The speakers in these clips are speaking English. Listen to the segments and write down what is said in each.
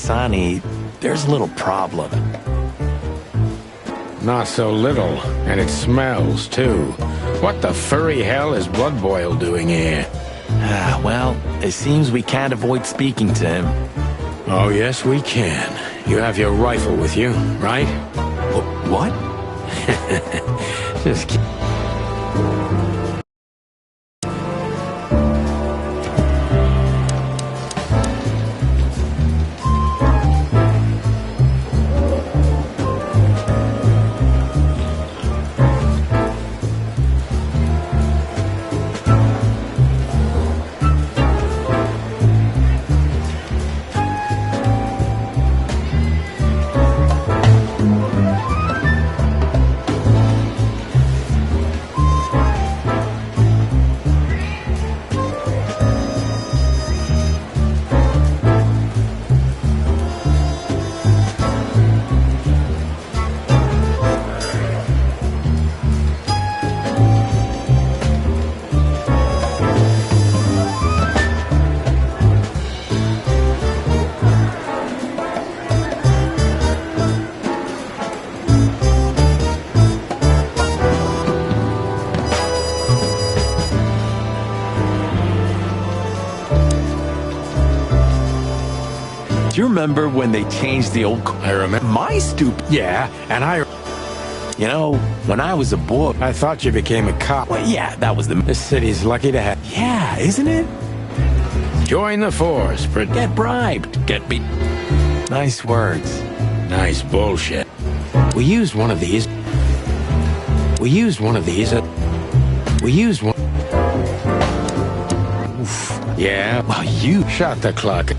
Sonny, there's a little problem. Not so little, and it smells, too. What the furry hell is Blood Boil doing here? Well, it seems we can't avoid speaking to him. Oh, yes, we can. You have your rifle with you, right? What? Just kidding. Do you remember when they changed the old... I remember. My stupid... Yeah, and You know, when I was a boy... I thought you became a cop. Well, yeah, that was the... This city's lucky to have... Yeah, isn't it? Join the force, Get bribed. Get beat. Nice words. Nice bullshit. We used one of these. We used one. Oof. Yeah. Well, you... Shut the clock.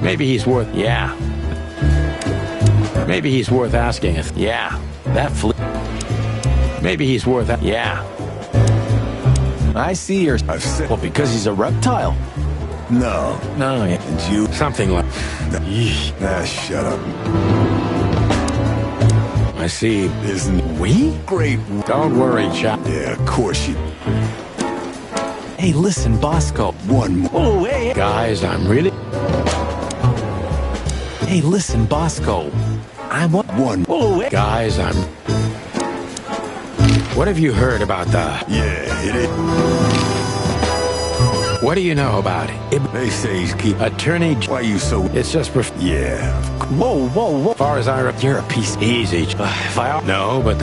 Maybe he's worth... Yeah. Maybe he's worth asking if... Yeah. That Maybe he's worth... Yeah. I see you're... Well, because he's a reptile. No. No, yeah. And you... Something like... shut up. I see. Isn't We? great? Don't worry, chap. Yeah, of course you... Hey, listen, Bosco. One more. Oh, hey. Guys, I'm really... Hey, listen, Bosco. I want... One. Oh, hey. Guys, I'm... What have you heard about the... Yeah, it is. What do you know about it? They say he's keep... Attorney... Why you so... It's just... Yeah. Whoa, whoa, whoa. As far as I... You're a piece... Easy. If I... No, but...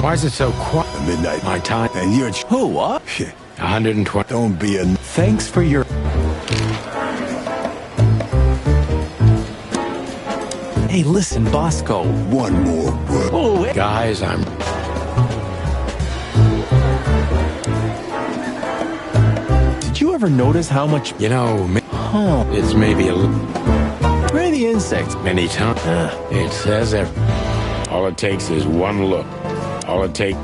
Why is it so quiet? Midnight. My time... And you're... Who, what? Shit. 120... Don't be a... Thanks for your... Hey, listen, Bosco. One more word. Oh, hey. Guys, I'm... Did you ever notice how much... You know, Huh. it's maybe a little... Where are the insects? Many times. It says all it takes is one look. All it takes...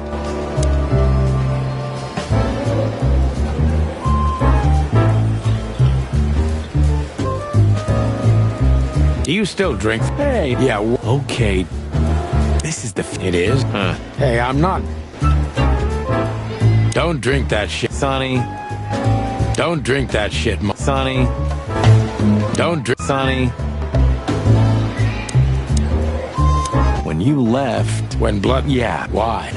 Do you still drink? Hey. Yeah, Okay. This is the... it is? Hey, I'm not... Don't drink that shit. Sonny. Don't drink that shit, Sonny. Don't drink... Sonny. When you left... When blood... Yeah. Why?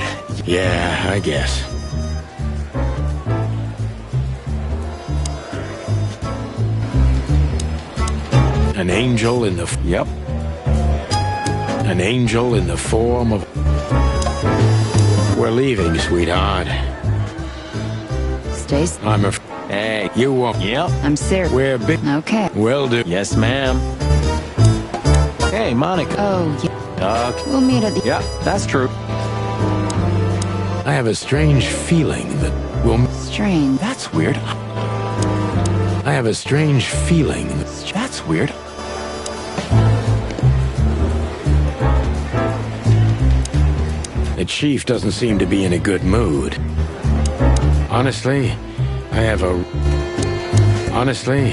Yeah, I guess. An angel in the... Yep. An angel in the form of... We're leaving, sweetheart. Stace. I'm a... Hey. You won't... Yep. I'm serious. We're big... Okay. Will do. Yes, ma'am. Hey, Monica. Oh, yeah. Okay. We'll meet at the... Yeah, that's true. I have a strange feeling that we'll... Strange. That's weird. I have a strange feeling that... That's weird. The chief doesn't seem to be in a good mood. Honestly, I have a... Honestly...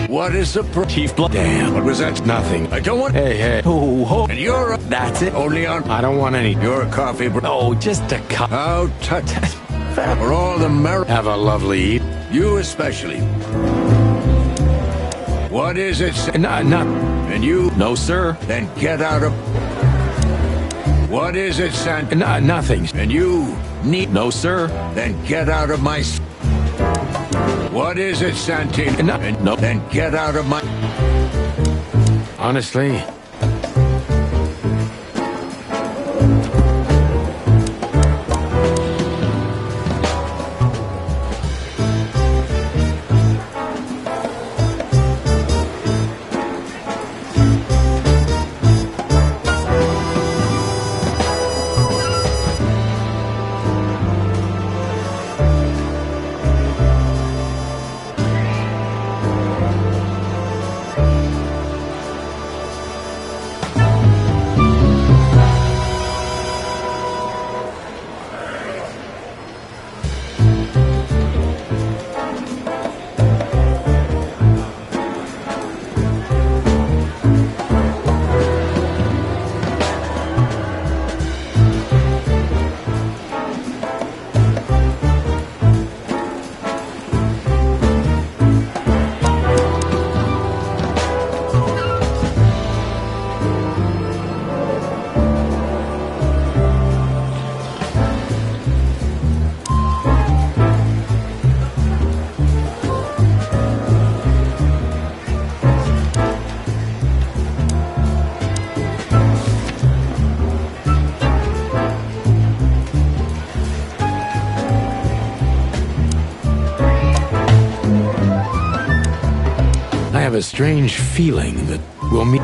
What is the Chief Blood. Damn. What was that? Nothing. I don't want... Hey, hey. Oh, ho. And you're That's it. only on... I don't want any... You're a coffee... Oh, just a cup. How touch... For all the merit. Have a lovely evening. You especially. What is it? Not. And you? No, sir. Then get out of. What is it, Sant? Nothing. And you need. No, sir. Then get out of my. What is it, Santino? No. Then get out of my. Honestly, I have a strange feeling that we'll meet.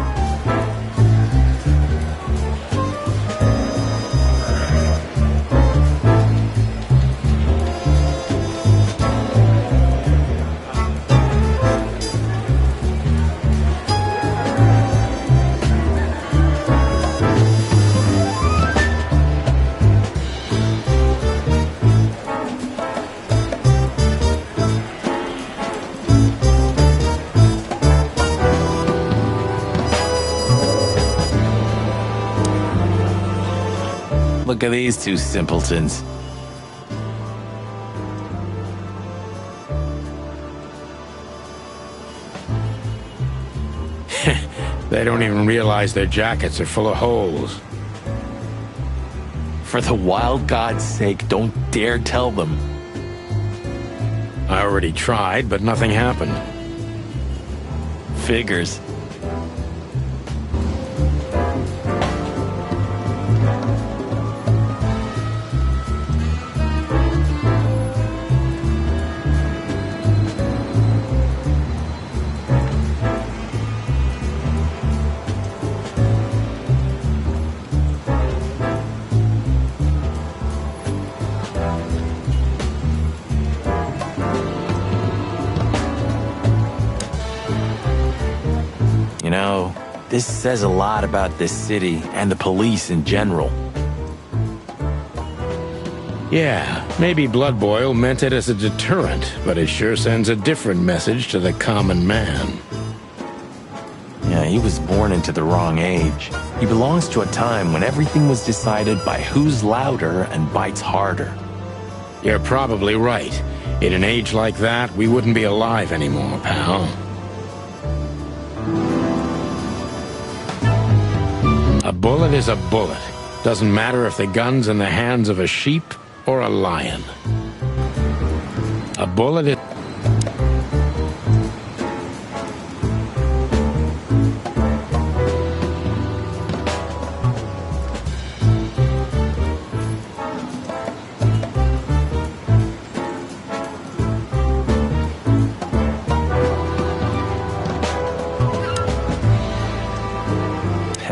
Look at these two simpletons. They don't even realize their jackets are full of holes. For the wild God's sake, don't dare tell them. I already tried, but nothing happened. Figures. You know, this says a lot about this city and the police in general. Yeah, maybe Blood Boil meant it as a deterrent, but it sure sends a different message to the common man. Yeah, he was born into the wrong age. He belongs to a time when everything was decided by who's louder and bites harder. You're probably right. In an age like that, we wouldn't be alive anymore, pal. A bullet is a bullet. Doesn't matter if the gun's in the hands of a sheep or a lion. A bullet is...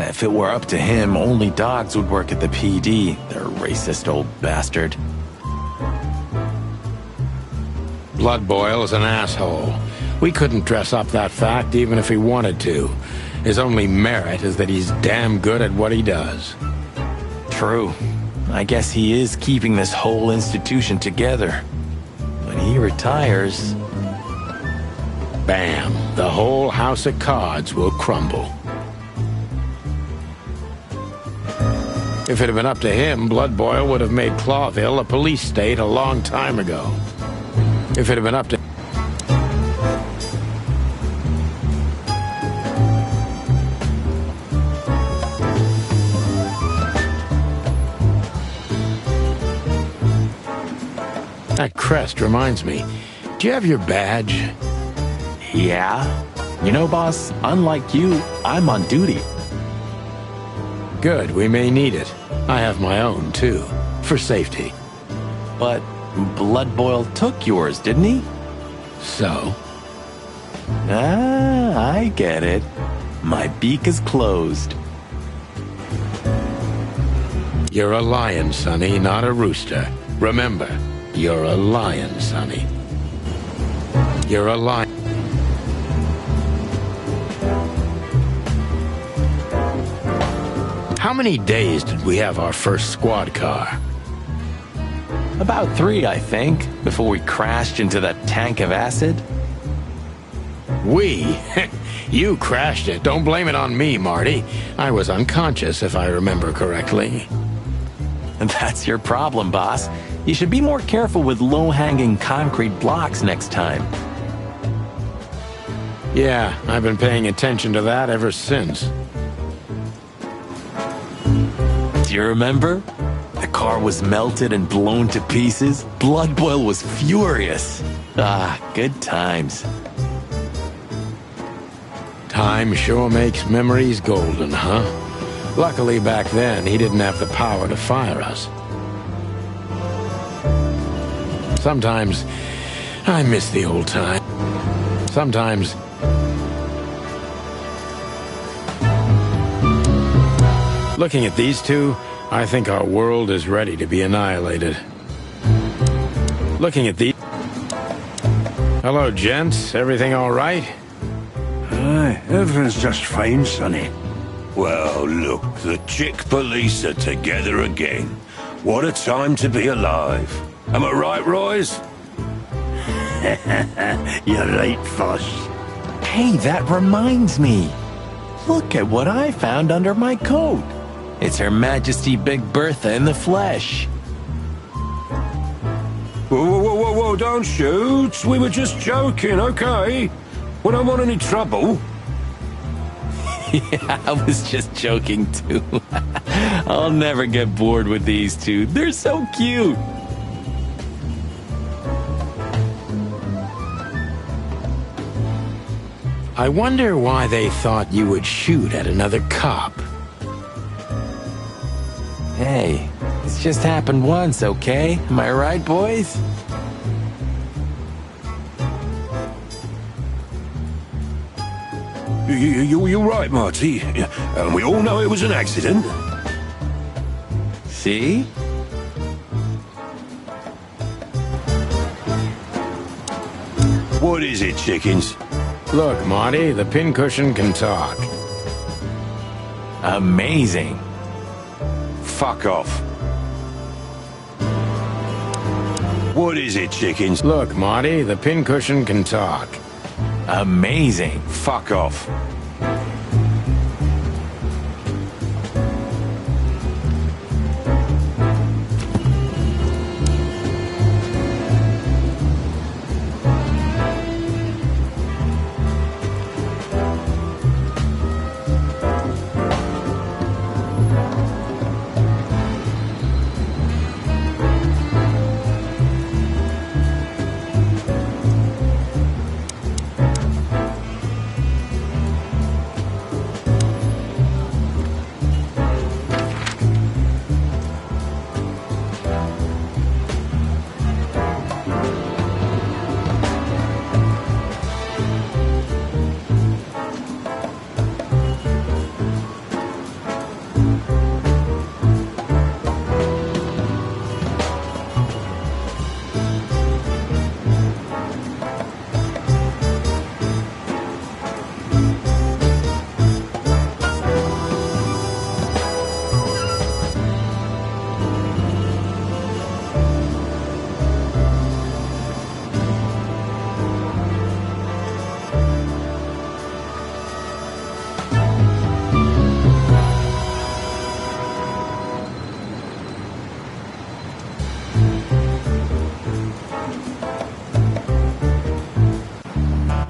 If it were up to him, only dogs would work at the PD. They're a racist old bastard. Blood Boil is an asshole. We couldn't dress up that fact even if he wanted to. His only merit is that he's damn good at what he does. True. I guess he is keeping this whole institution together. When he retires... Bam! The whole house of cards will crumble. If it had been up to him, Blood Boil would have made Clawville a police state a long time ago. If it had been up to... That crest reminds me. Do you have your badge? Yeah. You know, boss, unlike you, I'm on duty. Good, we may need it. I have my own, too, for safety. But Blood Boil took yours, didn't he? So? Ah, I get it. My beak is closed. You're a lion, Sonny, not a rooster. Remember, you're a lion, Sonny. You're a lion. How many days did we have our first squad car? About 3, I think, before we crashed into that tank of acid. We? You crashed it. Don't blame it on me, Marty. I was unconscious, if I remember correctly. That's your problem, boss. You should be more careful with low-hanging concrete blocks next time. Yeah, I've been paying attention to that ever since. Do you remember? The car was melted and blown to pieces. Blood Boil was furious. Ah, good times. Time sure makes memories golden, huh? Luckily back then, he didn't have the power to fire us. Sometimes, I miss the old time. Sometimes... Looking at these two, I think our world is ready to be annihilated. Looking at these... Hello, gents. Everything all right? Aye, everything's just fine, Sonny. Well, look, the chick police are together again. What a time to be alive. Am I right, Royce? You're right, Foss. Hey, that reminds me. Look at what I found under my coat. It's Her Majesty Big Bertha in the flesh. Whoa, don't shoot. We were just joking, okay? We don't want any trouble. Yeah, I was just joking too. I'll never get bored with these two. They're so cute. I wonder why they thought you would shoot at another cop. Hey, it's just happened once, okay? Am I right, boys? You're right, Marty. And we all know it was an accident. See? What is it, chickens? Look, Marty, the pincushion can talk. Amazing. Fuck off. What is it, chickens? Look, Marty, the pincushion can talk. Amazing. Fuck off.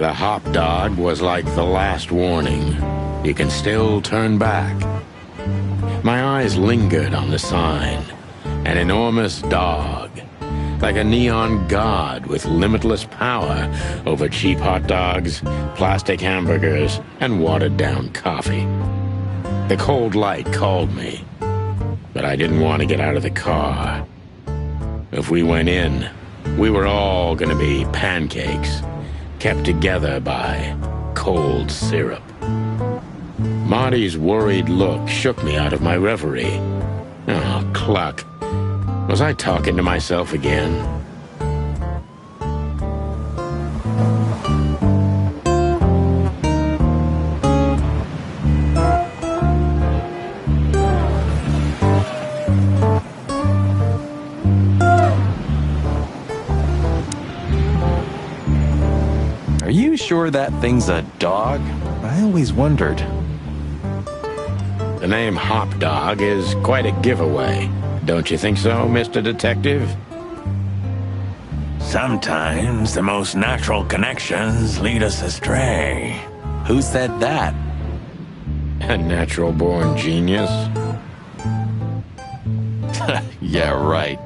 the hop dog was like the last warning. You can still turn back. My eyes lingered on the sign. An enormous dog, like a neon god with limitless power over cheap hot dogs, plastic hamburgers, and watered-down coffee. The cold light called me, but I didn't want to get out of the car. If we went in, we were all going to be pancakes, kept together by cold syrup. Marty's worried look shook me out of my reverie. Oh, cluck. Was I talking to myself again? Are you sure that thing's a dog? I always wondered. The name Hop Dog is quite a giveaway. Don't you think so, Mr. Detective? Sometimes the most natural connections lead us astray. Who said that? A natural-born genius? Yeah, right.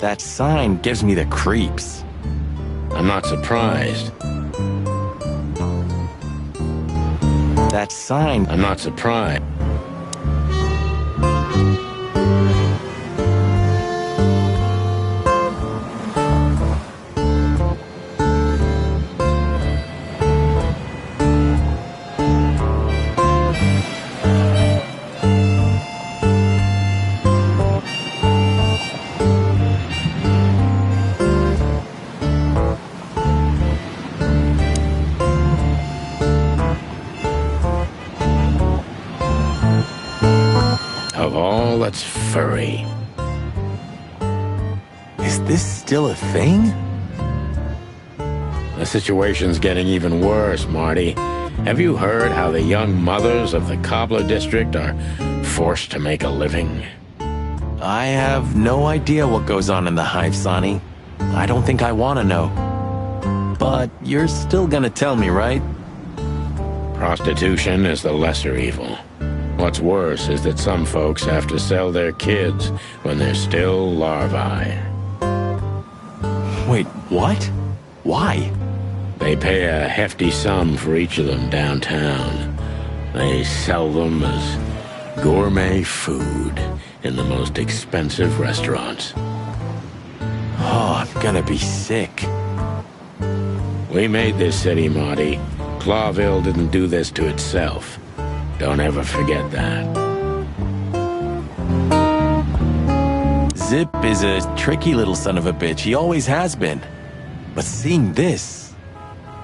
That sign gives me the creeps. I'm not surprised. That sign... I'm not surprised. Of all that's furry. Is this still a thing? The situation's getting even worse, Marty. Have you heard how the young mothers of the Cobbler District are forced to make a living? I have no idea what goes on in the hive, Sonny. I don't think I want to know. But you're still gonna tell me, right? Prostitution is the lesser evil. What's worse is that some folks have to sell their kids when they're still larvae. Wait, what? Why? They pay a hefty sum for each of them downtown. They sell them as gourmet food in the most expensive restaurants. Oh, I'm gonna be sick. We made this city, Marty. Clawville didn't do this to itself. Don't ever forget that. Zip is a tricky little son of a bitch. He always has been. But seeing this,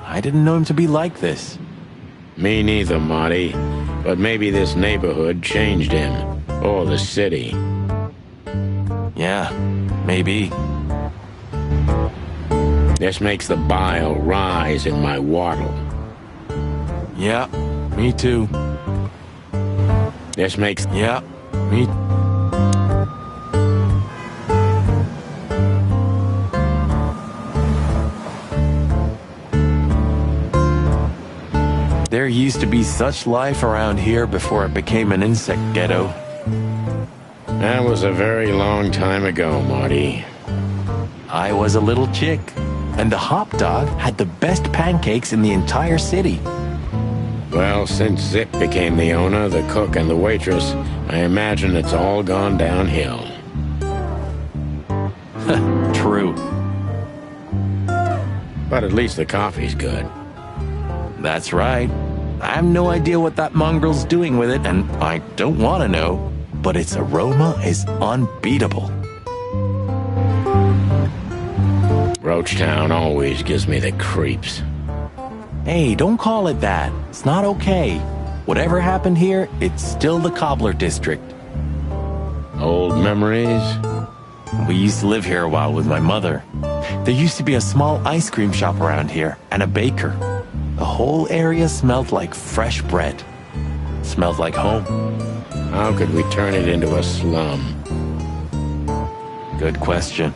I didn't know him to be like this. Me neither, Marty. But maybe this neighborhood changed him. Or the city. Yeah, maybe. This makes the bile rise in my wattle. Yeah, me too. This makes... Yeah, me... There used to be such life around here before it became an insect ghetto. That was a very long time ago, Marty. I was a little chick, and the hop dog had the best pancakes in the entire city. Well, since Zip became the owner, the cook, and the waitress, I imagine it's all gone downhill. True. But at least the coffee's good. That's right. I have no idea what that mongrel's doing with it, and I don't want to know, but its aroma is unbeatable. Roachtown always gives me the creeps. Hey, don't call it that. It's not okay. Whatever happened here, it's still the Cobbler District. Old memories? We used to live here a while with my mother. There used to be a small ice cream shop around here, and a baker. The whole area smelled like fresh bread. Smelled like home. How could we turn it into a slum? Good question.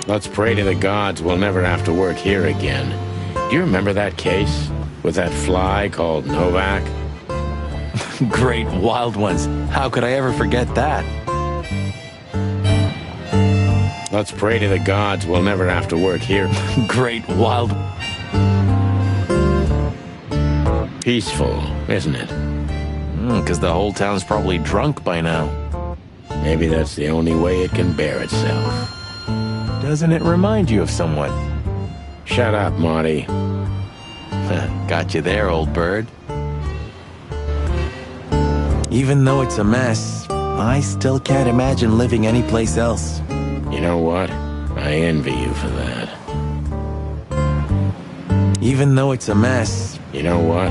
Let's pray to the gods we'll never have to work here again. Do you remember that case? With that fly called Novak? Great wild ones. How could I ever forget that? Let's pray to the gods we'll never have to work here. Great wild... Peaceful, isn't it? Because the whole town's probably drunk by now. Maybe that's the only way it can bear itself. Doesn't it remind you of someone? Shut up, Marty. Got you there, old bird. Even though it's a mess, I still can't imagine living anyplace else. You know what? I envy you for that. Even though it's a mess... You know what?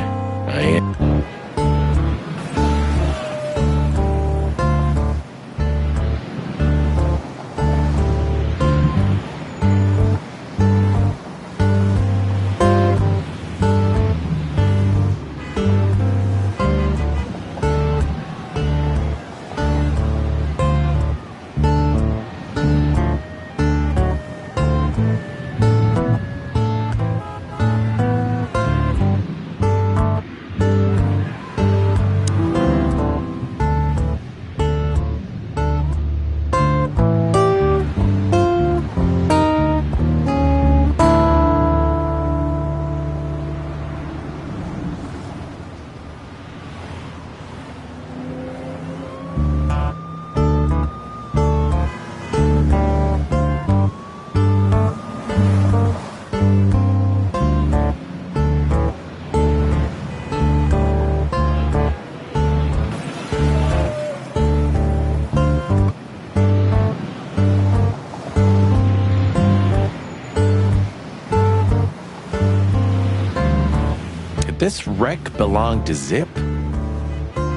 This wreck belonged to Zip?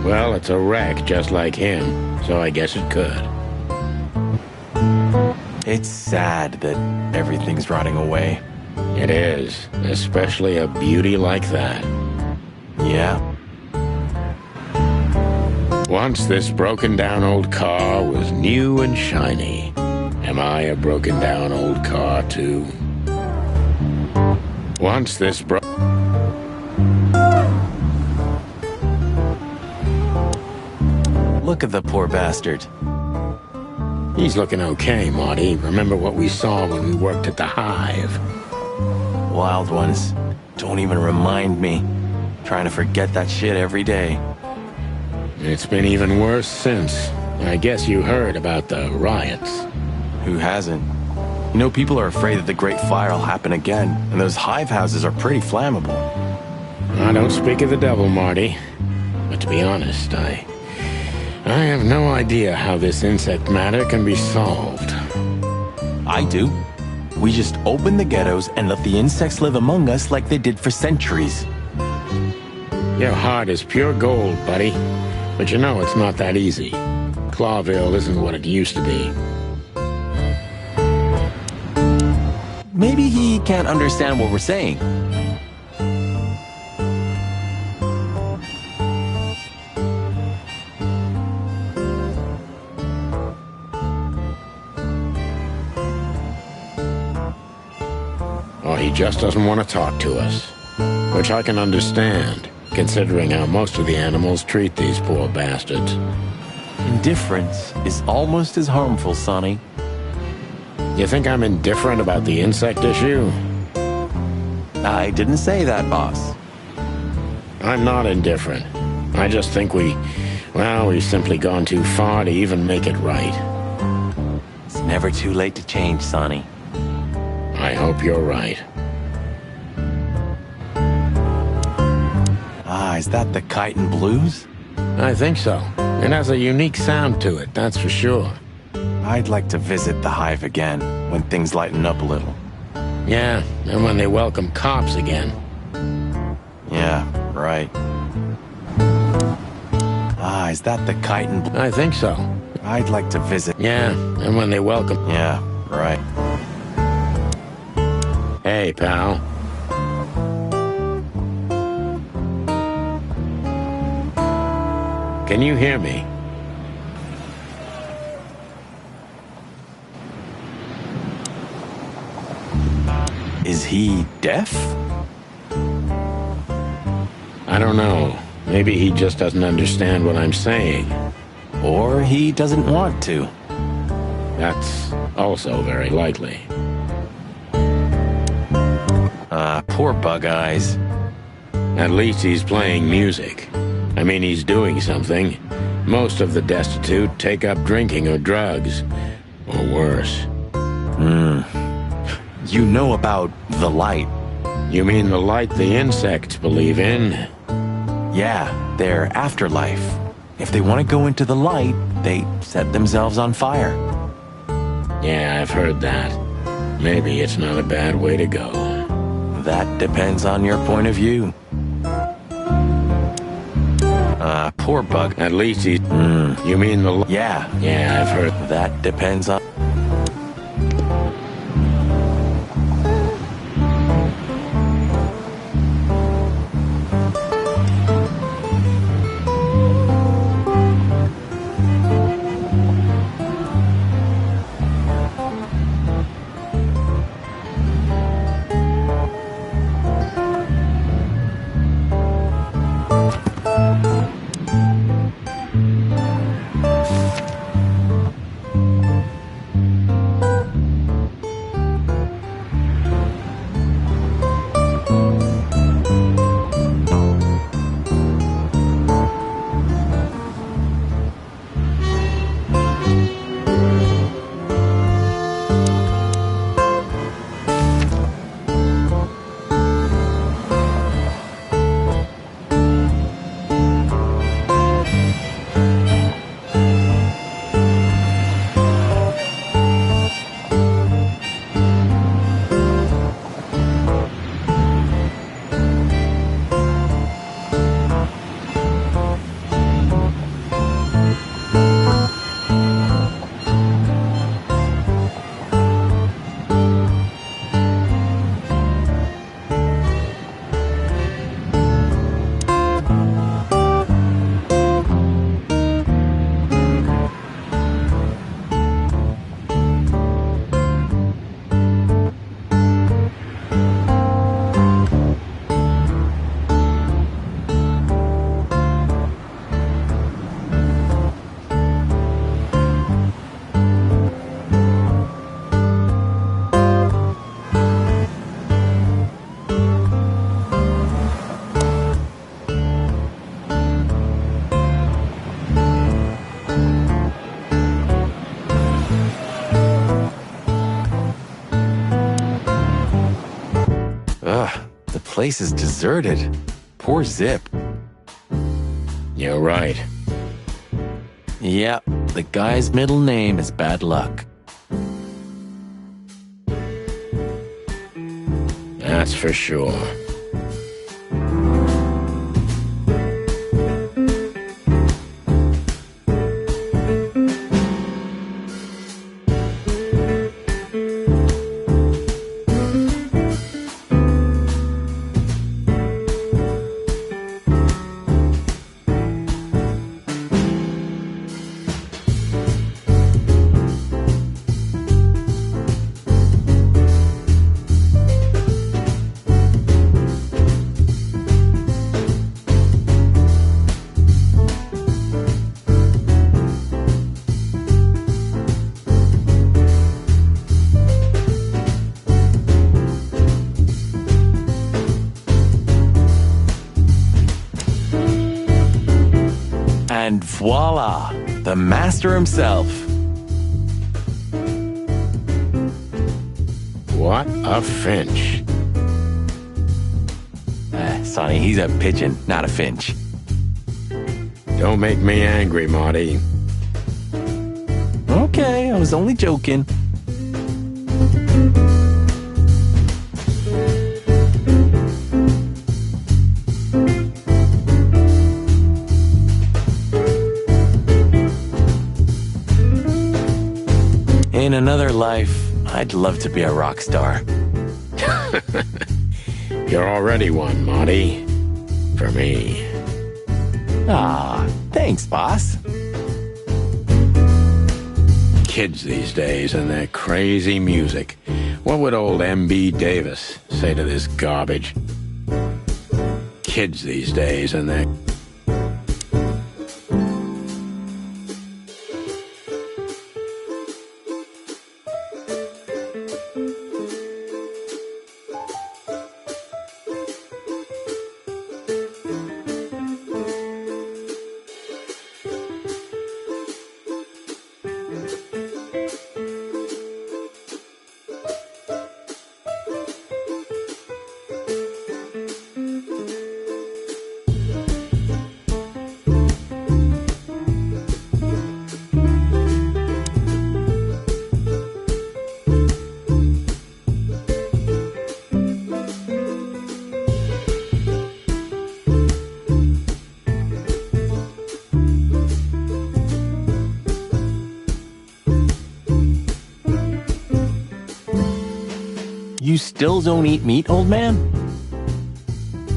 Well, it's a wreck just like him, so I guess it could. It's sad that everything's rotting away. It is, especially a beauty like that. Yeah. Once this broken-down old car was new and shiny. Am I a broken-down old car, too? Once this Look at the poor bastard. He's looking okay, Marty. Remember what we saw when we worked at the Hive? Wild ones. Don't even remind me. Trying to forget that shit every day. It's been even worse since. I guess you heard about the riots. Who hasn't? You know, people are afraid that the Great Fire will happen again, and those hive houses are pretty flammable. I don't speak of the devil, Marty. But to be honest, I have no idea how this insect matter can be solved. I do. We just open the ghettos and let the insects live among us like they did for centuries. Your heart is pure gold, buddy. But you know it's not that easy. Clawville isn't what it used to be. Maybe he can't understand what we're saying. Or he just doesn't want to talk to us. Which I can understand, considering how most of the animals treat these poor bastards. Indifference is almost as harmful, Sonny. You think I'm indifferent about the insect issue? I didn't say that, boss. I'm not indifferent. I just think we've simply gone too far to even make it right. It's never too late to change, Sonny. I hope you're right. Is that the Chitin Blues? I think so. It has a unique sound to it, that's for sure. I'd like to visit the Hive again, when things lighten up a little. Yeah, and when they welcome cops again. Yeah, right. Is that the Chitin Blues? I think so. I'd like to visit. Yeah, and when they welcome... Yeah, right. Hey, pal. Can you hear me? he deaf? I don't know. Maybe he just doesn't understand what I'm saying. Or he doesn't want to. That's also very likely. Poor Bug Eyes. At least he's playing music. I mean, he's doing something. Most of the destitute take up drinking or drugs. Or worse. You know about the light. You mean the light the insects believe in? Yeah, their afterlife. If they want to go into the light, they set themselves on fire. Yeah, I've heard that. Maybe it's not a bad way to go. That depends on your point of view. Poor Bug. At least he's... You mean the... Yeah, Yeah, I've heard... that depends on... The place is deserted. Poor Zip. You're right. Yep, the guy's middle name is Bad Luck. That's for sure. And voila, the master himself. What a finch. Sonny, he's a pigeon, not a finch. Don't make me angry, Marty. Okay, I was only joking. In another life, I'd love to be a rock star. You're already one, Marty. For me. Ah, thanks, boss. Kids these days and their crazy music. What would old M.B. Davis say to this garbage? Kids these days, and they're... You still don't eat meat, old man?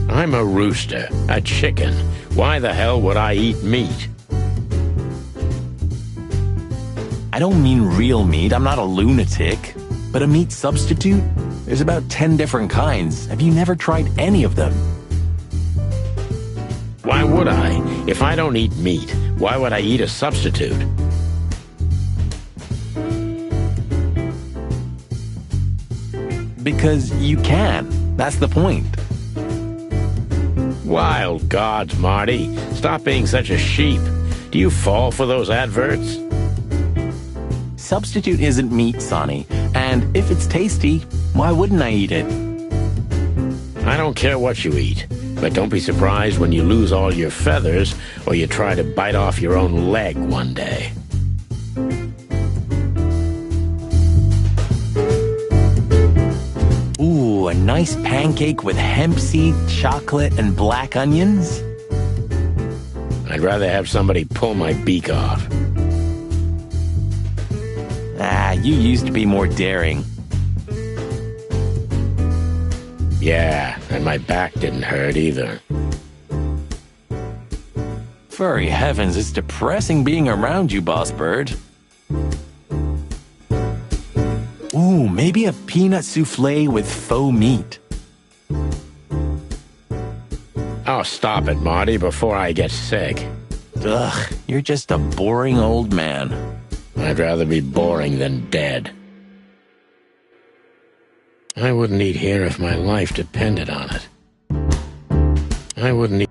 I'm a rooster, a chicken. Why the hell would I eat meat? I don't mean real meat, I'm not a lunatic. But a meat substitute? There's about 10 different kinds. Have you never tried any of them? Why would I? If I don't eat meat, why would I eat a substitute? Because you can. That's the point. Wild gods, Marty. Stop being such a sheep. Do you fall for those adverts? Substitute isn't meat, Sonny. And if it's tasty, why wouldn't I eat it? I don't care what you eat, but don't be surprised when you lose all your feathers or you try to bite off your own leg one day. Ooh, a nice pancake with hemp seed, chocolate, and black onions? I'd rather have somebody pull my beak off. Ah, you used to be more daring. Yeah, and my back didn't hurt either. Furry heavens, it's depressing being around you, Boss Bird. Ooh, maybe a peanut souffle with faux meat. Oh, stop it, Marty, before I get sick. Ugh, you're just a boring old man. I'd rather be boring than dead. I wouldn't eat here if my life depended on it. I wouldn't eat...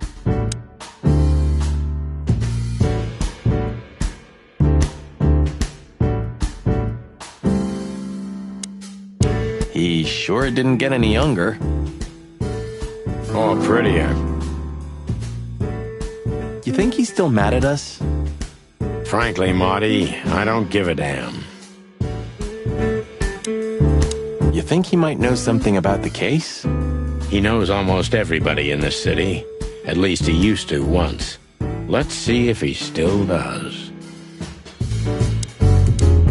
He sure didn't get any younger. Or prettier. You think he's still mad at us? Frankly, Marty, I don't give a damn. You think he might know something about the case? He knows almost everybody in this city. At least he used to once. Let's see if he still does.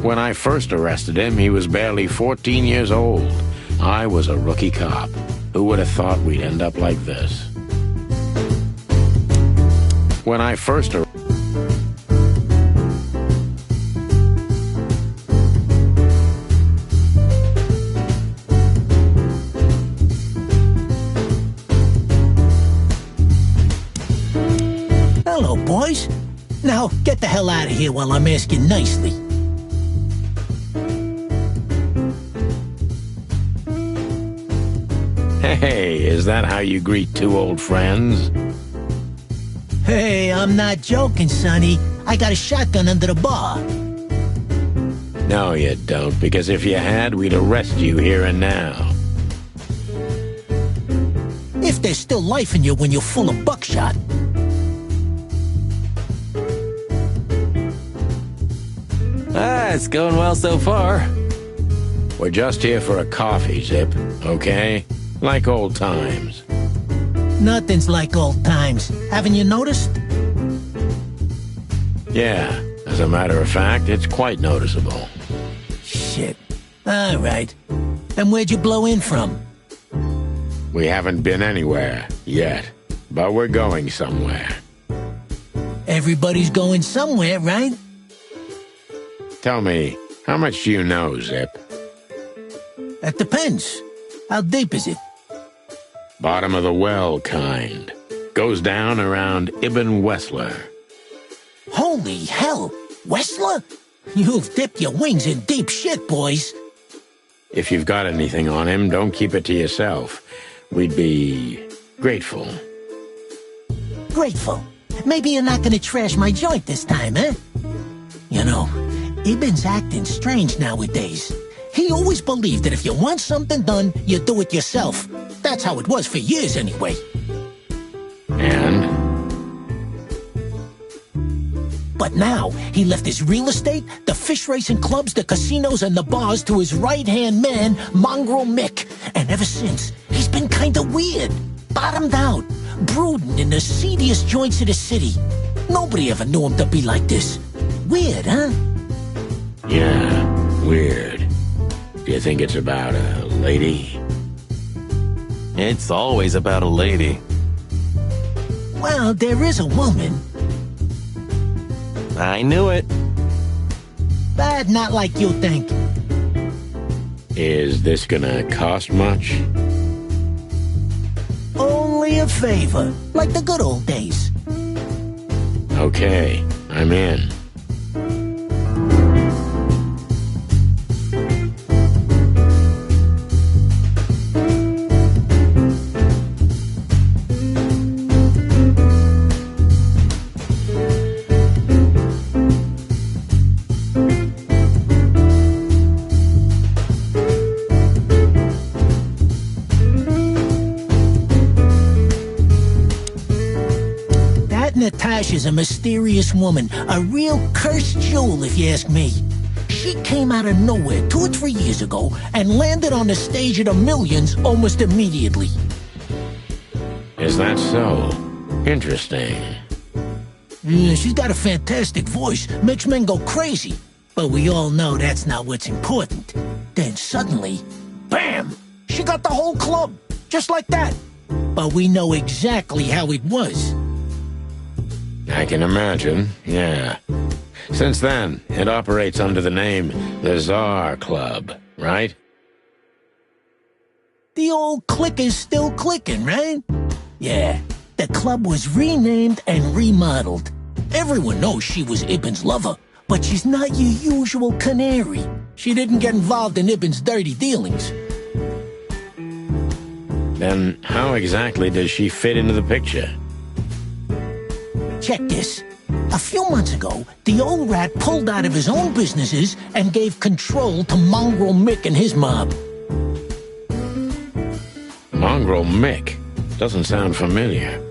When I first arrested him, he was barely 14 years old. I was a rookie cop. Who would have thought we'd end up like this? When I first arrested... Hello, boys. Now, get the hell out of here while I'm asking nicely. Hey, is that how you greet two old friends? Hey, I'm not joking, Sonny. I got a shotgun under the bar. No, you don't, because if you had, we'd arrest you here and now. If there's still life in you when you're full of buckshot. Ah, it's going well so far. We're just here for a coffee, Zip, okay? Like old times. Nothing's like old times. Haven't you noticed? Yeah, as a matter of fact, it's quite noticeable. Shit. All right. Then where'd you blow in from? We haven't been anywhere yet, but we're going somewhere. Everybody's going somewhere, right? Tell me, how much do you know, Zip? That depends. How deep is it? Bottom of the well kind. Goes down around Ibn Wessler. Holy hell! Wessler? You've dipped your wings in deep shit, boys. If you've got anything on him, don't keep it to yourself. We'd be grateful. Grateful. Maybe you're not gonna trash my joint this time, eh? You know, Ibn's acting strange nowadays. He always believed that if you want something done, you do it yourself. That's how it was for years anyway. And? But now, he left his real estate, the fish racing clubs, the casinos, and the bars to his right-hand man, Mongrel Mick. And ever since, he's been kinda weird. Bottomed out, brooding in the seediest joints of the city. Nobody ever knew him to be like this. Weird, huh? Yeah, weird. Do you think it's about a lady? It's always about a lady. Well, there is a woman. I knew it. But not like you think. Is this gonna cost much? Only a favor, like the good old days. Okay, I'm in. Natasha's a mysterious woman, a real cursed jewel if you ask me. She came out of nowhere 2 or 3 years ago and landed on the stage of the millions almost immediately. Is that so? Interesting. Yeah, she's got a fantastic voice, makes men go crazy. But we all know that's not what's important. Then suddenly, bam! She got the whole club, just like that. But we know exactly how it was. I can imagine, yeah. Since then, it operates under the name the Czar Club, right? The old clicker's still clicking, right? Yeah, the club was renamed and remodeled. Everyone knows she was Ibn's lover, but she's not your usual canary. She didn't get involved in Ibn's dirty dealings. Then how exactly does she fit into the picture? Check this. A few months ago, the old rat pulled out of his own businesses and gave control to Mongrel Mick and his mob. Mongrel Mick? Doesn't sound familiar.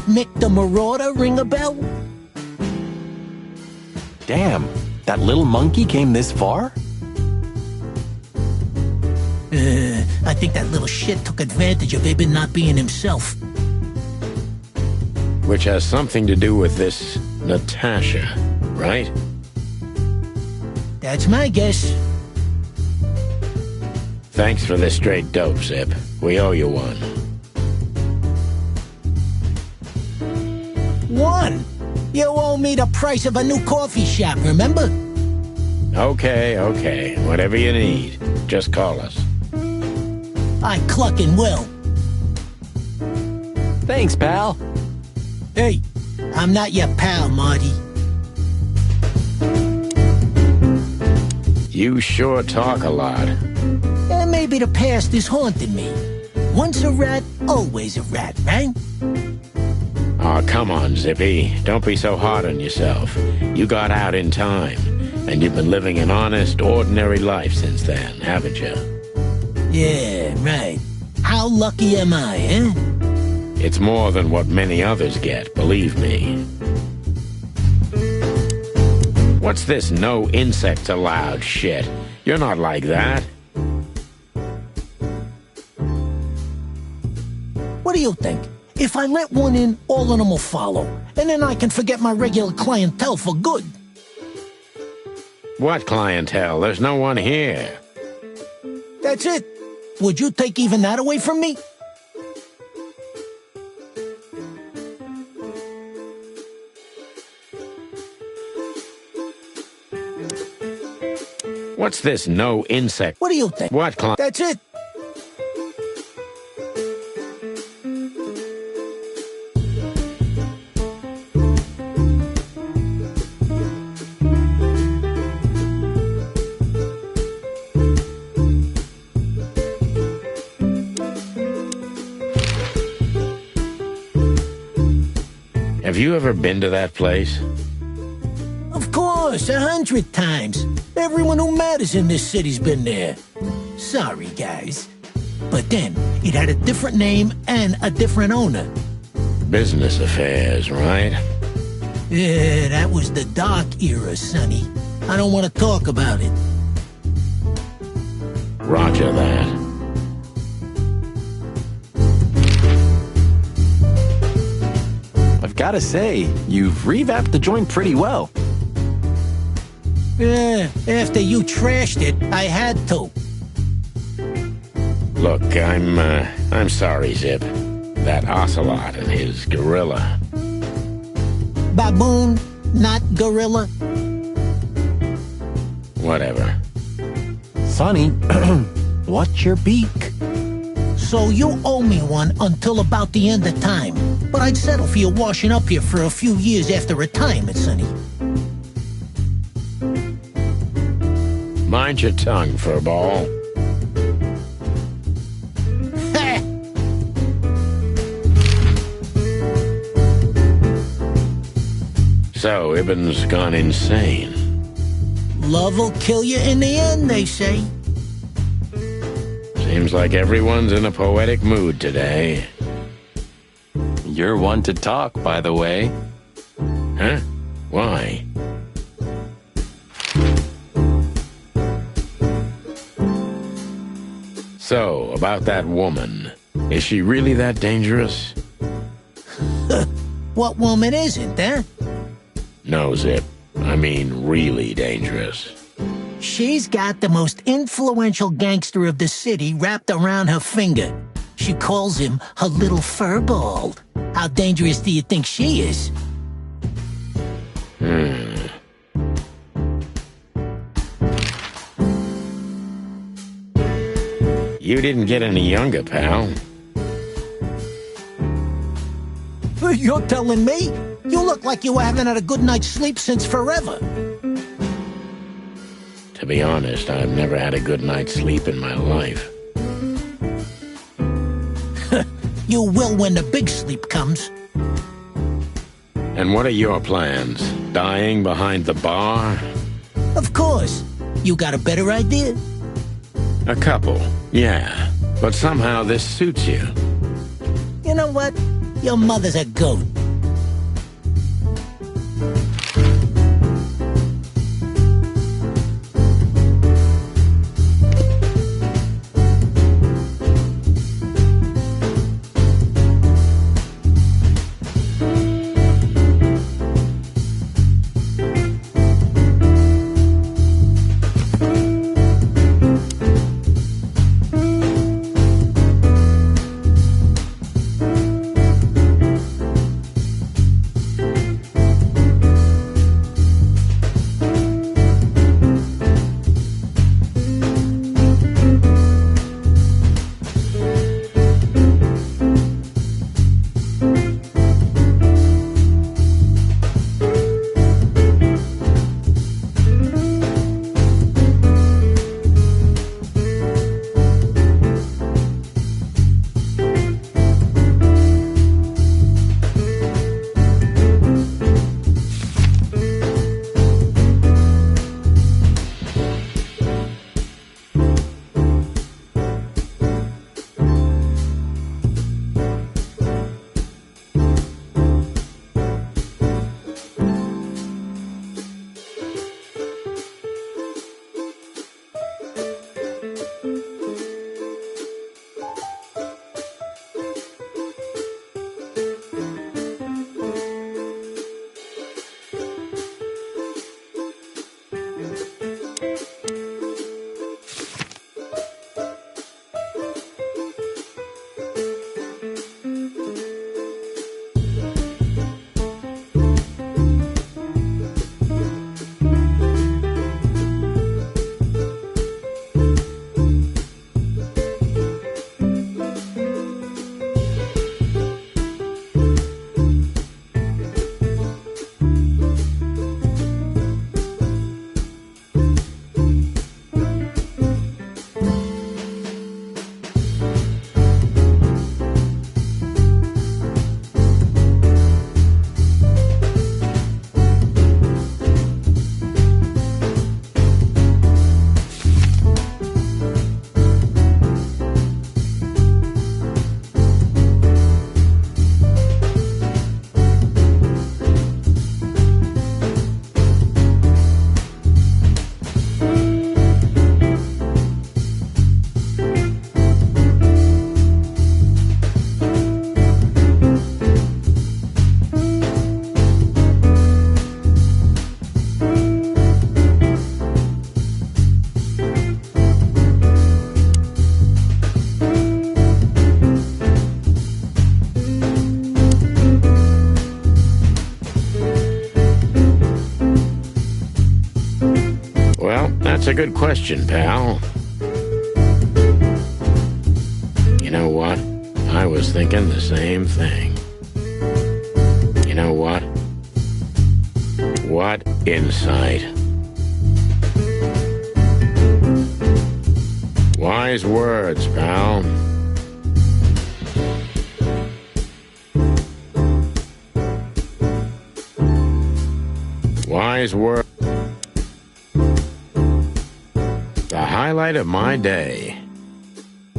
Mick the Marauder ring a bell? Damn, that little monkey came this far? I think that little shit took advantage of Ibn not being himself. Which has something to do with this Natasha, right? That's my guess. Thanks for this straight dope, Zip. We owe you one. One? You owe me the price of a new coffee shop, remember? Okay. Whatever you need. Just call us. I cluckin' will. Thanks, pal. Hey, I'm not your pal, Marty. You sure talk a lot. And maybe the past is haunting me. Once a rat, always a rat, right? Aw, come on, Zippy. Don't be so hard on yourself. You got out in time, and you've been living an honest, ordinary life since then, haven't you? Yeah, right. How lucky am I, eh? It's more than what many others get, believe me. What's this no insects allowed shit? You're not like that. What do you think? If I let one in, all of them will follow. And then I can forget my regular clientele for good. What clientele? There's no one here. That's it. Would you take even that away from me? What's this no insect? What do you think? What That's it. Have you ever been to that place? Of course, 100 times. Everyone who matters in this city's been there. Sorry, guys. But then, it had a different name and a different owner. Business affairs, right? Yeah, that was the dark era, Sonny. I don't want to talk about it. Roger that. I've got to say, you've revamped the joint pretty well. Yeah, after you trashed it, I had to. Look, I'm sorry, Zip. That ocelot and his gorilla. Baboon, not gorilla. Whatever. Sonny, watch your beak. So you owe me one until about the end of time. But I'd settle for you washing up here for a few years after retirement, Sonny. Mind your tongue, furball. So, Ibn's gone insane. Love will kill you in the end, they say. Seems like everyone's in a poetic mood today. You're one to talk, by the way. Huh? Why? So, about that woman. Is she really that dangerous? What woman isn't, eh? No, Zip. I mean really dangerous. She's got the most influential gangster of the city wrapped around her finger. She calls him her little furball. How dangerous do you think she is? You didn't get any younger, pal. You're telling me? You look like you haven't had a good night's sleep since forever. To be honest, I've never had a good night's sleep in my life. You will when the big sleep comes. And what are your plans? Dying behind the bar? Of course. You got a better idea? A couple, yeah. But somehow this suits you. You know what? Your mother's a goat. a good question, pal. You know what? I was thinking the same thing. You know what? What insight. Wise words, pal. Wise words. The highlight of my day.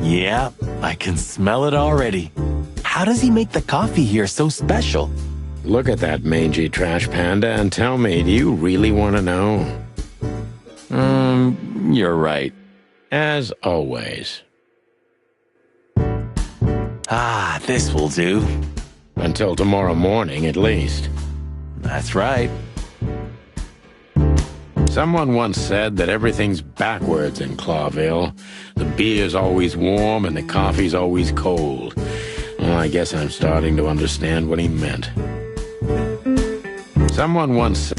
Yeah, I can smell it already. How does he make the coffee here so special? Look at that mangy trash panda and tell me, do you really want to know? You're right. As always. Ah, this will do. Until tomorrow morning, at least. That's right. Someone once said that everything's backwards in Clawville. The beer's always warm and the coffee's always cold. Well, I guess I'm starting to understand what he meant. Someone once said...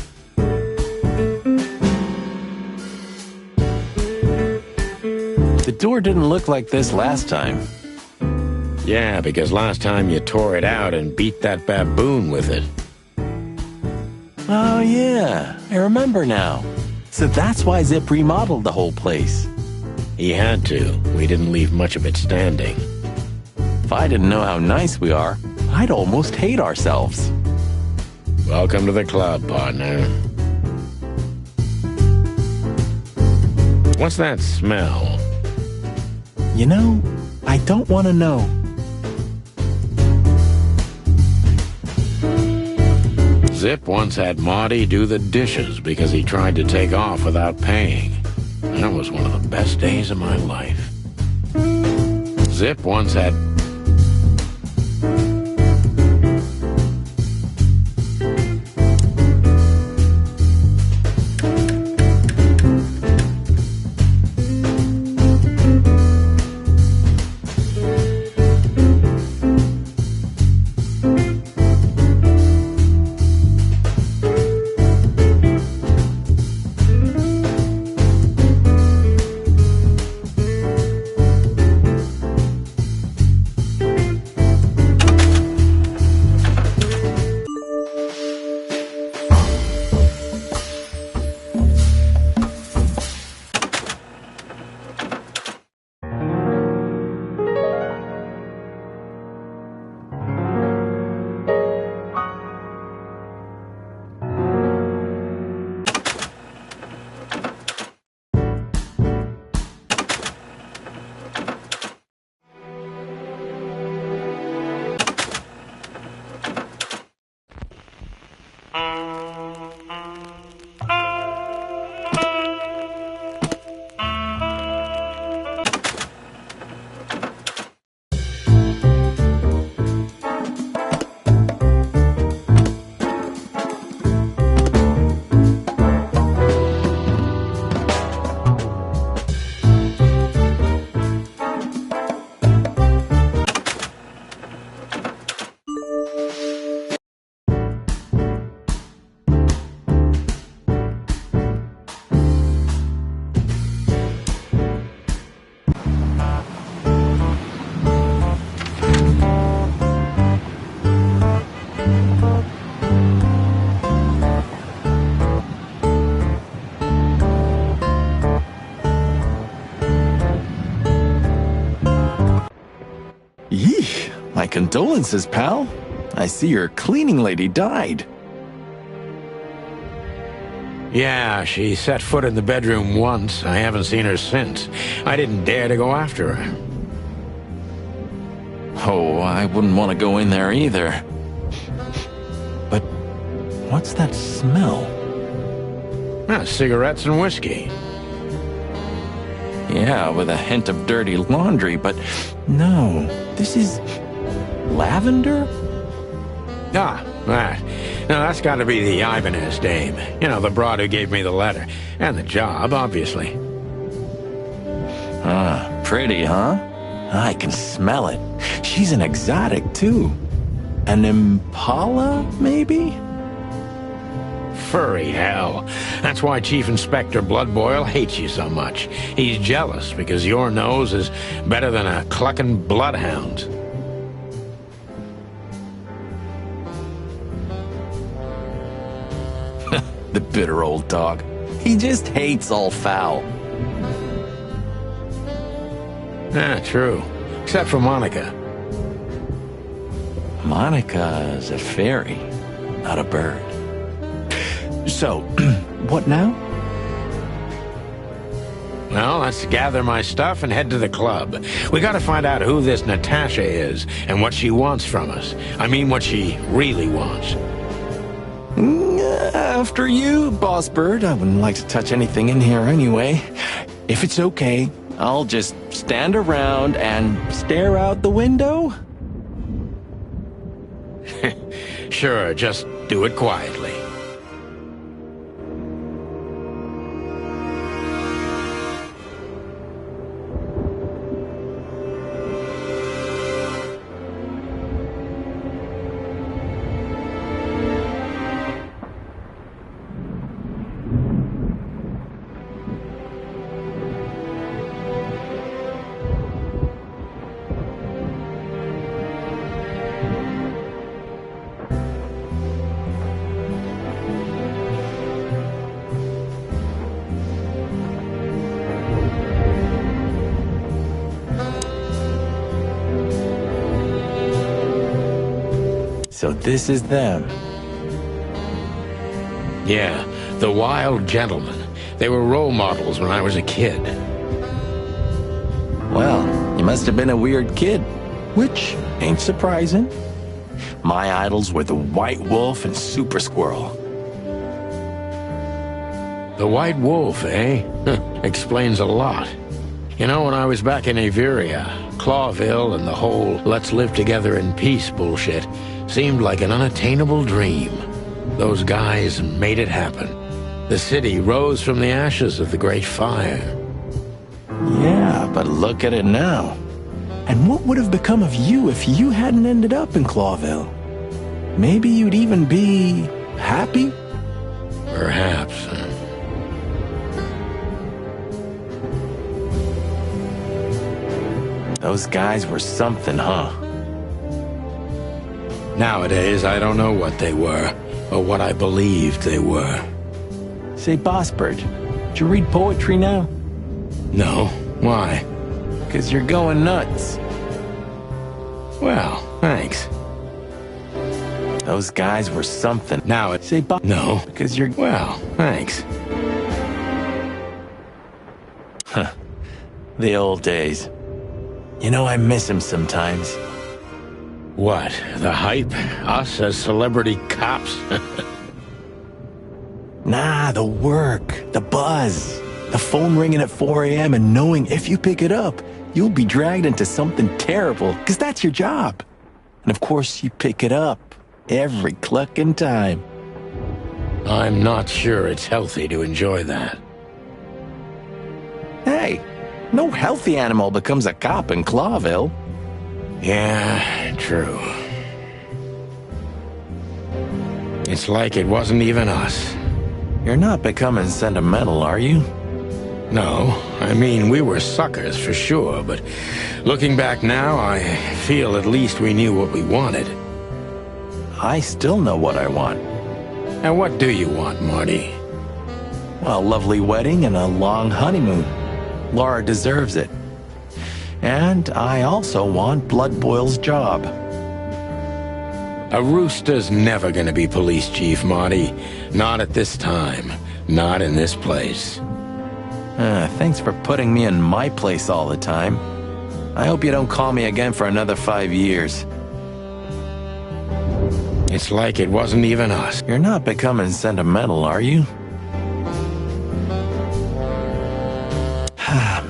The door didn't look like this last time. Yeah, because last time you tore it out and beat that baboon with it. Oh, yeah. I remember now. So that's why Zip remodeled the whole place. He had to. We didn't leave much of it standing. If I didn't know how nice we are, I'd almost hate ourselves. Welcome to the club, partner. What's that smell? You know, I don't want to know. Zip once had Marty do the dishes because he tried to take off without paying. That was one of the best days of my life. Zip once had... My condolences, pal. I see your cleaning lady died. Yeah, she set foot in the bedroom once. I haven't seen her since. I didn't dare to go after her. Oh, I wouldn't want to go in there either. But what's that smell? Cigarettes and whiskey. Yeah, with a hint of dirty laundry, but no, this is lavender? Ah, that. Now, that's got to be the Ibanez dame. You know, the broad who gave me the letter. And the job, obviously. Ah, pretty, huh? I can smell it. She's an exotic, too. An impala, maybe? Furry hell. That's why Chief Inspector Bloodboil hates you so much. He's jealous because your nose is better than a clucking bloodhound. The bitter old dog. He just hates all foul. True. Except for Monica. Monica's a fairy, not a bird. So, what now? Well, let's gather my stuff and head to the club. We gotta find out who this Natasha is and what she wants from us. I mean, what she really wants. After you, Boss Bird. I wouldn't like to touch anything in here anyway. If it's okay, I'll just stand around and stare out the window. Sure, just do it quietly. So this is them. Yeah, the Wild Gentlemen. They were role models when I was a kid. Well, you must have been a weird kid, which ain't surprising. My idols were the White Wolf and Super Squirrel. The White Wolf, eh? Explains a lot. You know, when I was back in Averia, Clawville and the whole let's live together in peace bullshit seemed like an unattainable dream. Those guys made it happen. The city rose from the ashes of the Great Fire. Yeah, but look at it now. And what would have become of you if you hadn't ended up in Clawville? Maybe you'd even be happy? Perhaps. Those guys were something, huh? Nowadays, I don't know what they were, or what I believed they were. Say, Boss Bird, did you read poetry now? No. Why? 'Cause you're going nuts. Well, thanks. Those guys were something. Now it... Say, No. Because you're... Well, thanks. Huh. The old days. You know, I miss him sometimes. What? The hype? Us as celebrity cops? Nah, the work, the buzz, the phone ringing at 4 a.m. and knowing if you pick it up, you'll be dragged into something terrible, because that's your job. And of course, you pick it up every clucking time. I'm not sure it's healthy to enjoy that. Hey, no healthy animal becomes a cop in Clawville. Yeah, true. It's like it wasn't even us. You're not becoming sentimental, are you? No, I mean, we were suckers for sure, but looking back now, I feel at least we knew what we wanted. I still know what I want. And what do you want, Marty? A lovely wedding and a long honeymoon. Laura deserves it. And I also want Bloodboil's job. A rooster's never gonna be police chief, Marty. Not at this time. Not in this place. Thanks for putting me in my place all the time. I hope you don't call me again for another 5 years. It's like it wasn't even us. You're not becoming sentimental, are you?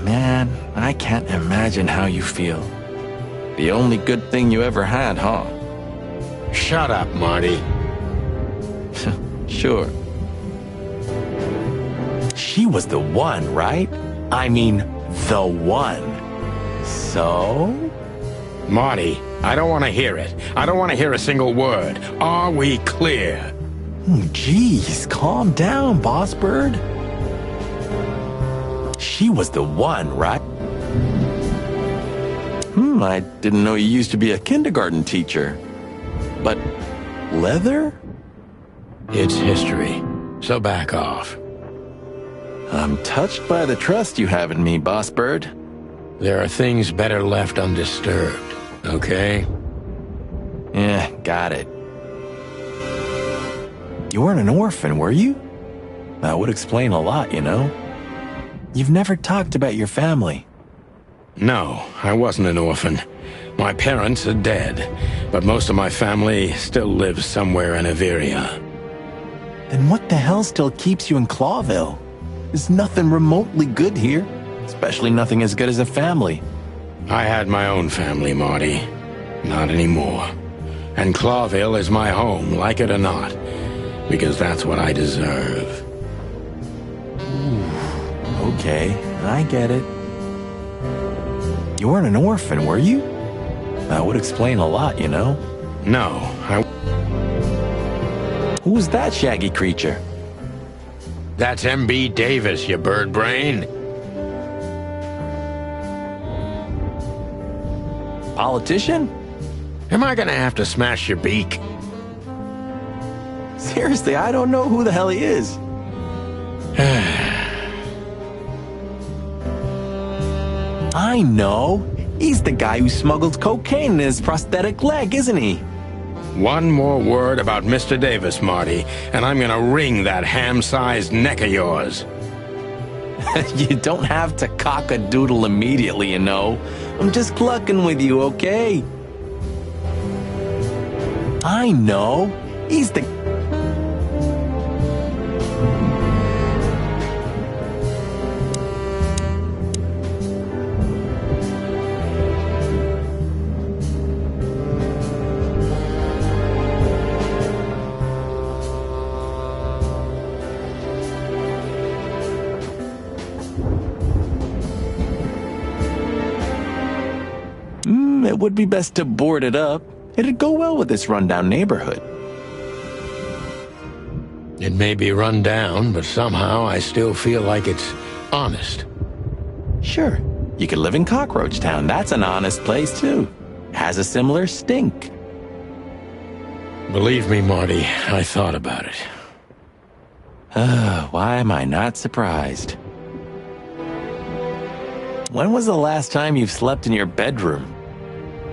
Man, I can't imagine how you feel. The only good thing you ever had, huh? Shut up, Marty. Sure. She was the one, right? I mean, the one. So? Marty, I don't want to hear it. I don't want to hear a single word. Are we clear? Jeez, calm down, Boss Bird. She was the one, right? I didn't know you used to be a kindergarten teacher. But leather? It's history, so back off. I'm touched by the trust you have in me, Boss Bird. There are things better left undisturbed, okay? Yeah, got it. You weren't an orphan, were you? That would explain a lot, you know? You've never talked about your family. No, I wasn't an orphan. My parents are dead, but most of my family still lives somewhere in Averia. Then what the hell still keeps you in Clawville? There's nothing remotely good here, especially nothing as good as a family. I had my own family, Marty. Not anymore. And Clawville is my home, like it or not, because that's what I deserve. Okay, I get it. You weren't an orphan, were you? That would explain a lot, you know? No, Who was that shaggy creature? That's M.B. Davis, you bird brain. Politician? Am I gonna have to smash your beak? Seriously, I don't know who the hell he is. I know. He's the guy who smuggled cocaine in his prosthetic leg, isn't he? One more word about Mr. Davis, Marty, and I'm gonna wring that ham-sized neck of yours. You don't have to cock a doodle immediately, you know. I'm just clucking with you, okay? I know. He's the... It would be best to board it up. It'd go well with this rundown neighborhood. It may be run down, but somehow I still feel like it's honest. Sure, you could live in Cockroach Town. That's an honest place, too. Has a similar stink. Believe me, Marty, I thought about it. Why am I not surprised? When was the last time you've slept in your bedroom?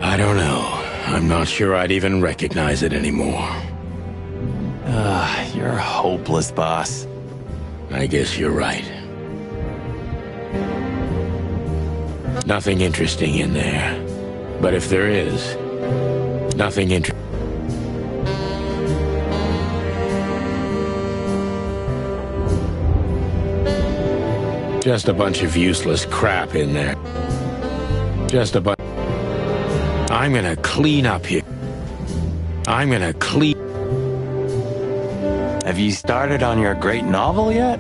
I don't know. I'm not sure I'd even recognize it anymore. You're hopeless, boss. I guess you're right. Nothing interesting in there. But if there is, nothing interesting. Just a bunch of useless crap in there. Just a bunch. I'm gonna clean up here. I'm gonna clean. Have you started on your great novel yet?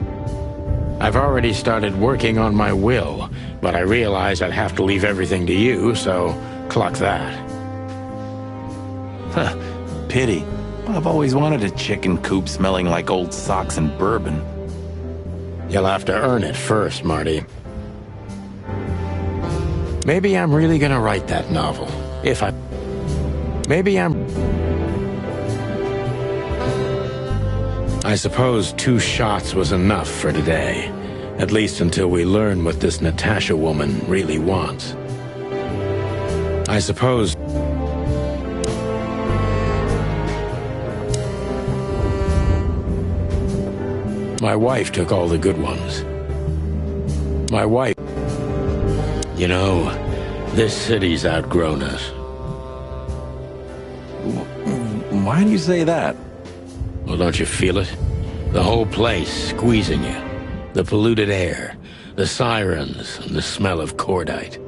I've already started working on my will, but I realized I'd have to leave everything to you, so cluck that. Huh, pity. I've always wanted a chicken coop smelling like old socks and bourbon. You'll have to earn it first, Marty. Maybe I'm really gonna write that novel. I suppose 2 shots was enough for today. At least until we learn what this Natasha woman really wants. I suppose... My wife took all the good ones. My wife... You know, this city's outgrown us. Why do you say that? Well, don't you feel it? The whole place squeezing you. The polluted air, the sirens, and the smell of cordite.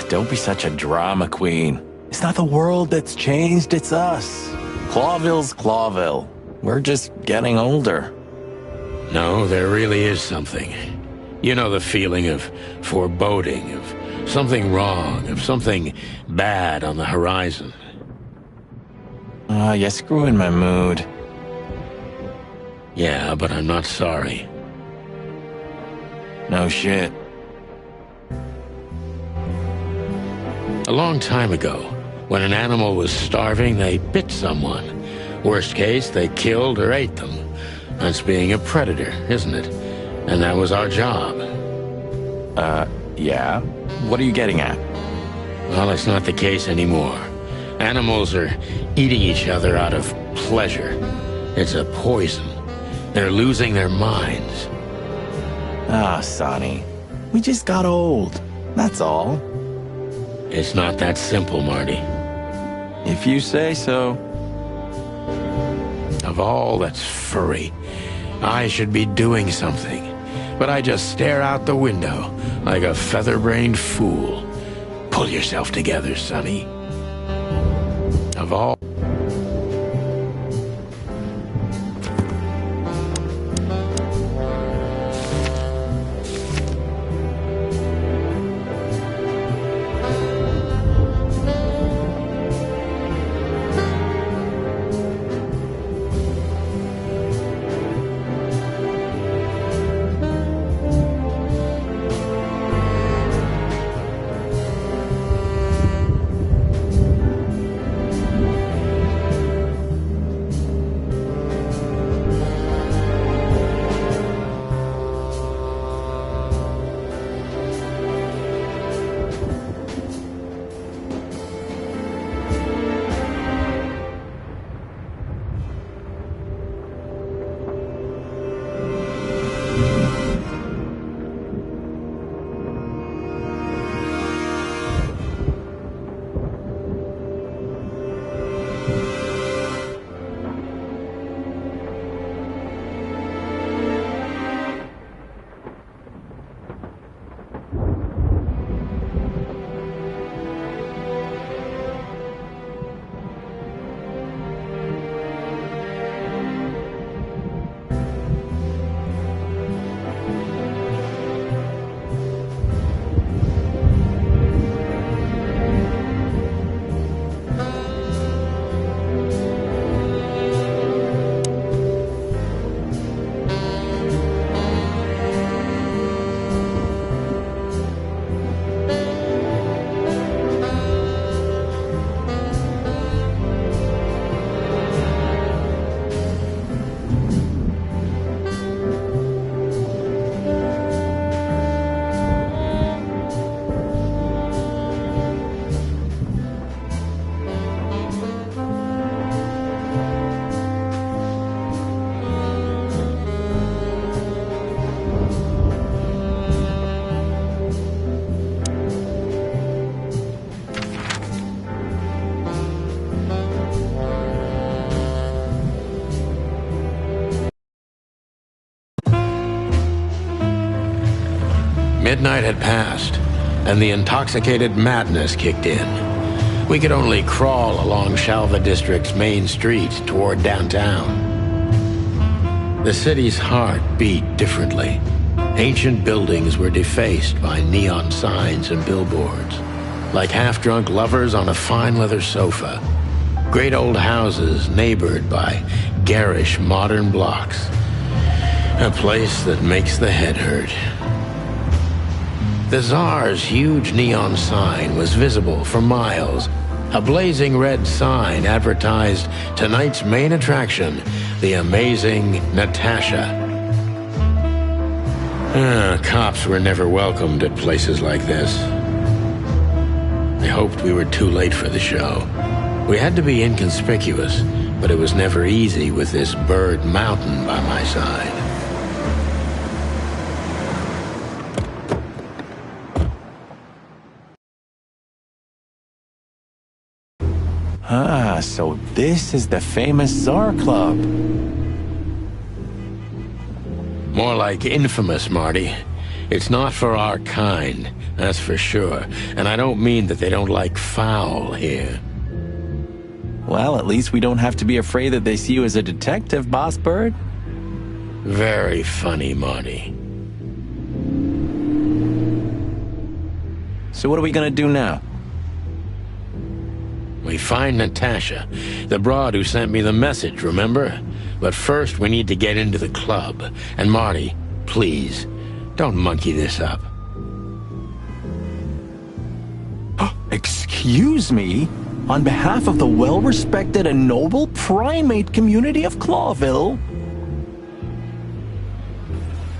Don't be such a drama queen. It's not the world that's changed, it's us. Clawville's Clawville. We're just getting older. No, there really is something. You know the feeling of foreboding, of something wrong, of something bad on the horizon. You're screwing my mood. Yeah, but I'm not sorry. No shit. A long time ago, when an animal was starving, they bit someone. Worst case, they killed or ate them. That's being a predator, isn't it? And that was our job. Yeah? What are you getting at? Well, it's not the case anymore. Animals are eating each other out of pleasure. It's a poison. They're losing their minds. Ah, Sonny. We just got old. That's all. It's not that simple, Marty. If you say so. Of all that's furry, I should be doing something. But I just stare out the window like a feather-brained fool. Pull yourself together, Sonny. Of all... Midnight had passed, and the intoxicated madness kicked in. We could only crawl along Shalva District's main street toward downtown. The city's heart beat differently. Ancient buildings were defaced by neon signs and billboards, like half-drunk lovers on a fine leather sofa. Great old houses neighbored by garish modern blocks. A place that makes the head hurt. The Tsar's huge neon sign was visible for miles. A blazing red sign advertised tonight's main attraction, the amazing Natasha. Cops were never welcomed at places like this. I hoped we were too late for the show. We had to be inconspicuous, but it was never easy with this bird mountain by my side. Ah, so this is the famous Tsar Club. More like infamous, Marty. It's not for our kind, that's for sure. And I don't mean that they don't like foul here. Well, at least we don't have to be afraid that they see you as a detective, Boss Bird. Very funny, Marty. So what are we gonna do now? We find Natasha, the broad who sent me the message, remember? But first we need to get into the club. And Marty, please, don't monkey this up. Excuse me? On behalf of the well-respected and noble primate community of Clawville?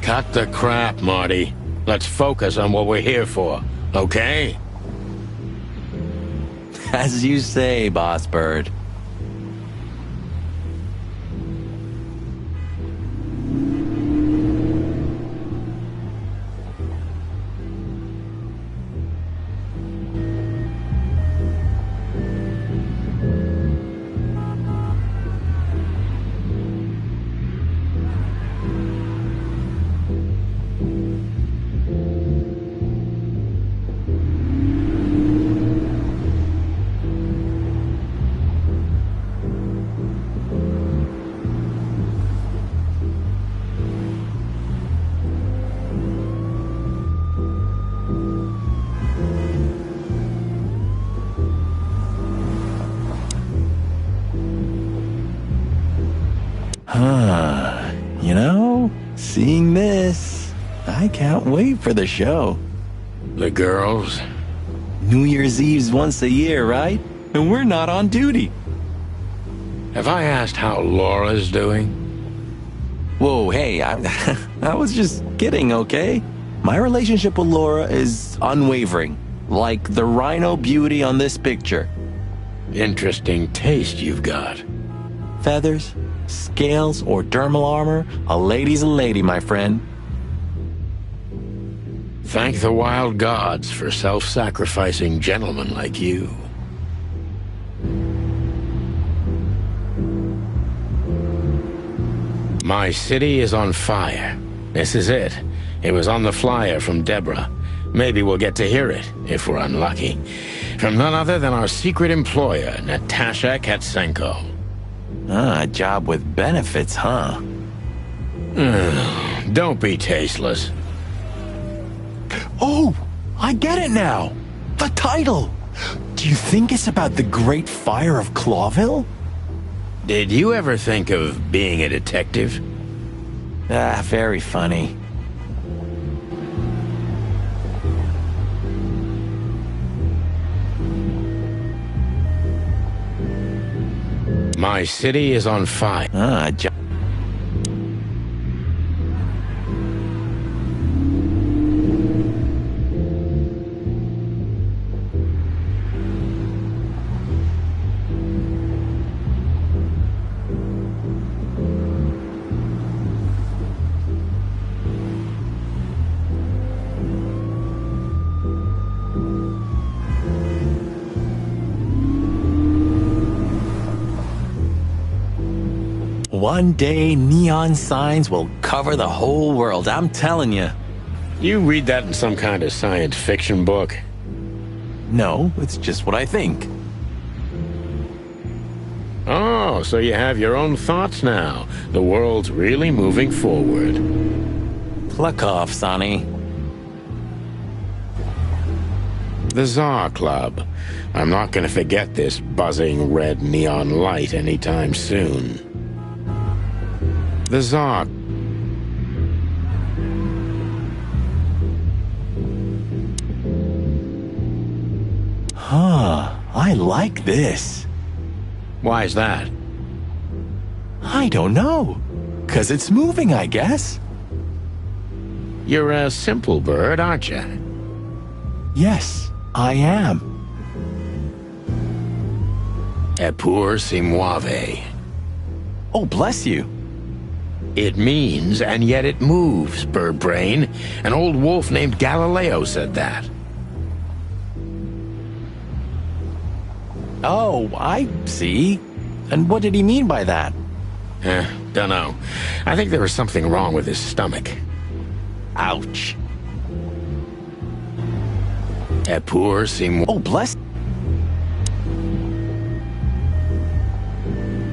Cut the crap, Marty. Let's focus on what we're here for, okay? As you say, Boss Bird. You know, seeing this, I can't wait for the show. The girls? New Year's Eve's once a year, right? And we're not on duty. Have I asked how Laura's doing? Whoa, hey, I was just kidding, okay? My relationship with Laura is unwavering, like the rhino beauty on this picture. Interesting taste you've got. Feathers, scales, or dermal armor, a lady's a lady, my friend. Thank the wild gods for self-sacrificing gentlemen like you. My city is on fire. This is it. It was on the flyer from Deborah. Maybe we'll get to hear it, if we're unlucky. From none other than our secret employer, Natasha Katsenko. Ah, a job with benefits, huh? Don't be tasteless. Oh, I get it now. The title. Do you think it's about the Great Fire of Clawville? Did you ever think of being a detective? Ah, very funny. My city is on fire. Ah, One day, neon signs will cover the whole world, I'm telling you. You read that in some kind of science fiction book? No, it's just what I think. Oh, so you have your own thoughts now. The world's really moving forward. Pluck off, Sonny. The Tsar Club. I'm not going to forget this buzzing red neon light anytime soon. The Tsar. Huh, I like this. Why's that? I don't know. 'Cause it's moving, I guess. You're a simple bird, aren't you? Yes, I am. Epur si muove. Oh, bless you. It means, and yet it moves, bird brain. An old wolf named Galileo said that. Oh, I see. And what did he mean by that? Dunno. I think there was something wrong with his stomach. Ouch. Epur si muove. Oh, bless.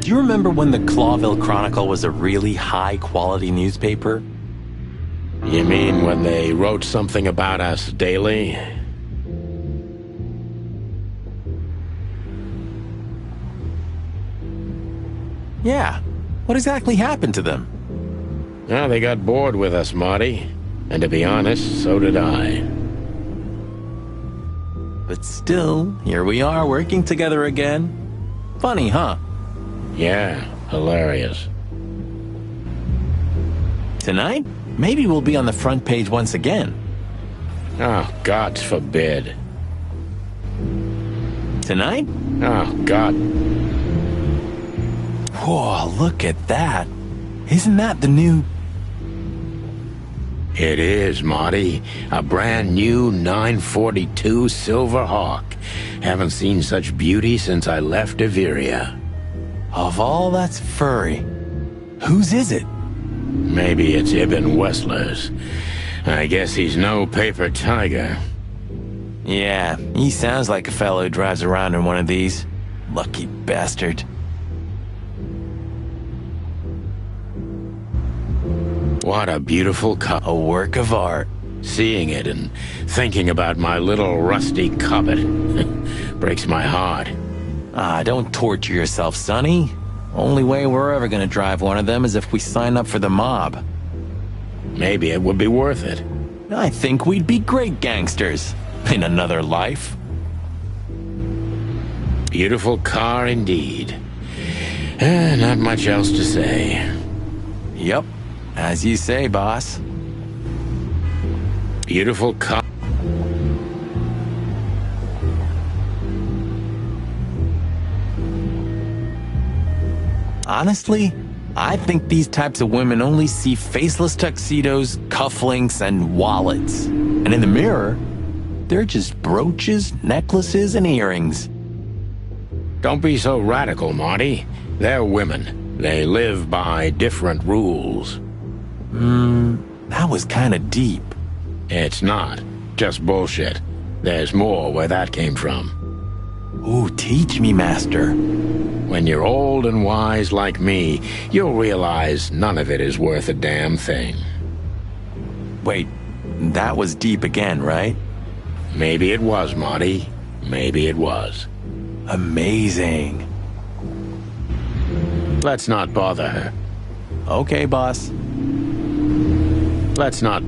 Do you remember when the Clawville Chronicle was a really high-quality newspaper? You mean when they wrote something about us daily? Yeah. What exactly happened to them? Well, they got bored with us, Marty. And to be honest, so did I. But still, here we are working together again. Funny, huh? Yeah, hilarious. Tonight, maybe we'll be on the front page once again. Oh, God forbid. Tonight? Oh, God. Whoa, look at that. Isn't that the new... It is, Marty. A brand new 942 Silver Hawk. Haven't seen such beauty since I left Iveria. Of all that's furry, whose is it? Maybe it's Ibn Wessler's. I guess he's no paper tiger. Yeah, he sounds like a fellow who drives around in one of these. Lucky bastard. What a beautiful car. A work of art. Seeing it and thinking about my little rusty Cobbett breaks my heart. Ah, don't torture yourself, Sonny. Only way we're ever gonna drive one of them is if we sign up for the mob. Maybe it would be worth it. I think we'd be great gangsters in another life. Beautiful car indeed. Not much else to say. Yep, as you say, boss. Beautiful car. Honestly, I think these types of women only see faceless tuxedos, cufflinks, and wallets. And in the mirror, they're just brooches, necklaces, and earrings. Don't be so radical, Marty. They're women. They live by different rules. That was kinda deep. It's not. Just bullshit. There's more where that came from. Ooh, teach me, master. When you're old and wise like me, you'll realize none of it is worth a damn thing. Wait, that was deep again, right? Maybe it was, Marty. Maybe it was. Amazing. Let's not bother her. Okay, boss. Let's not...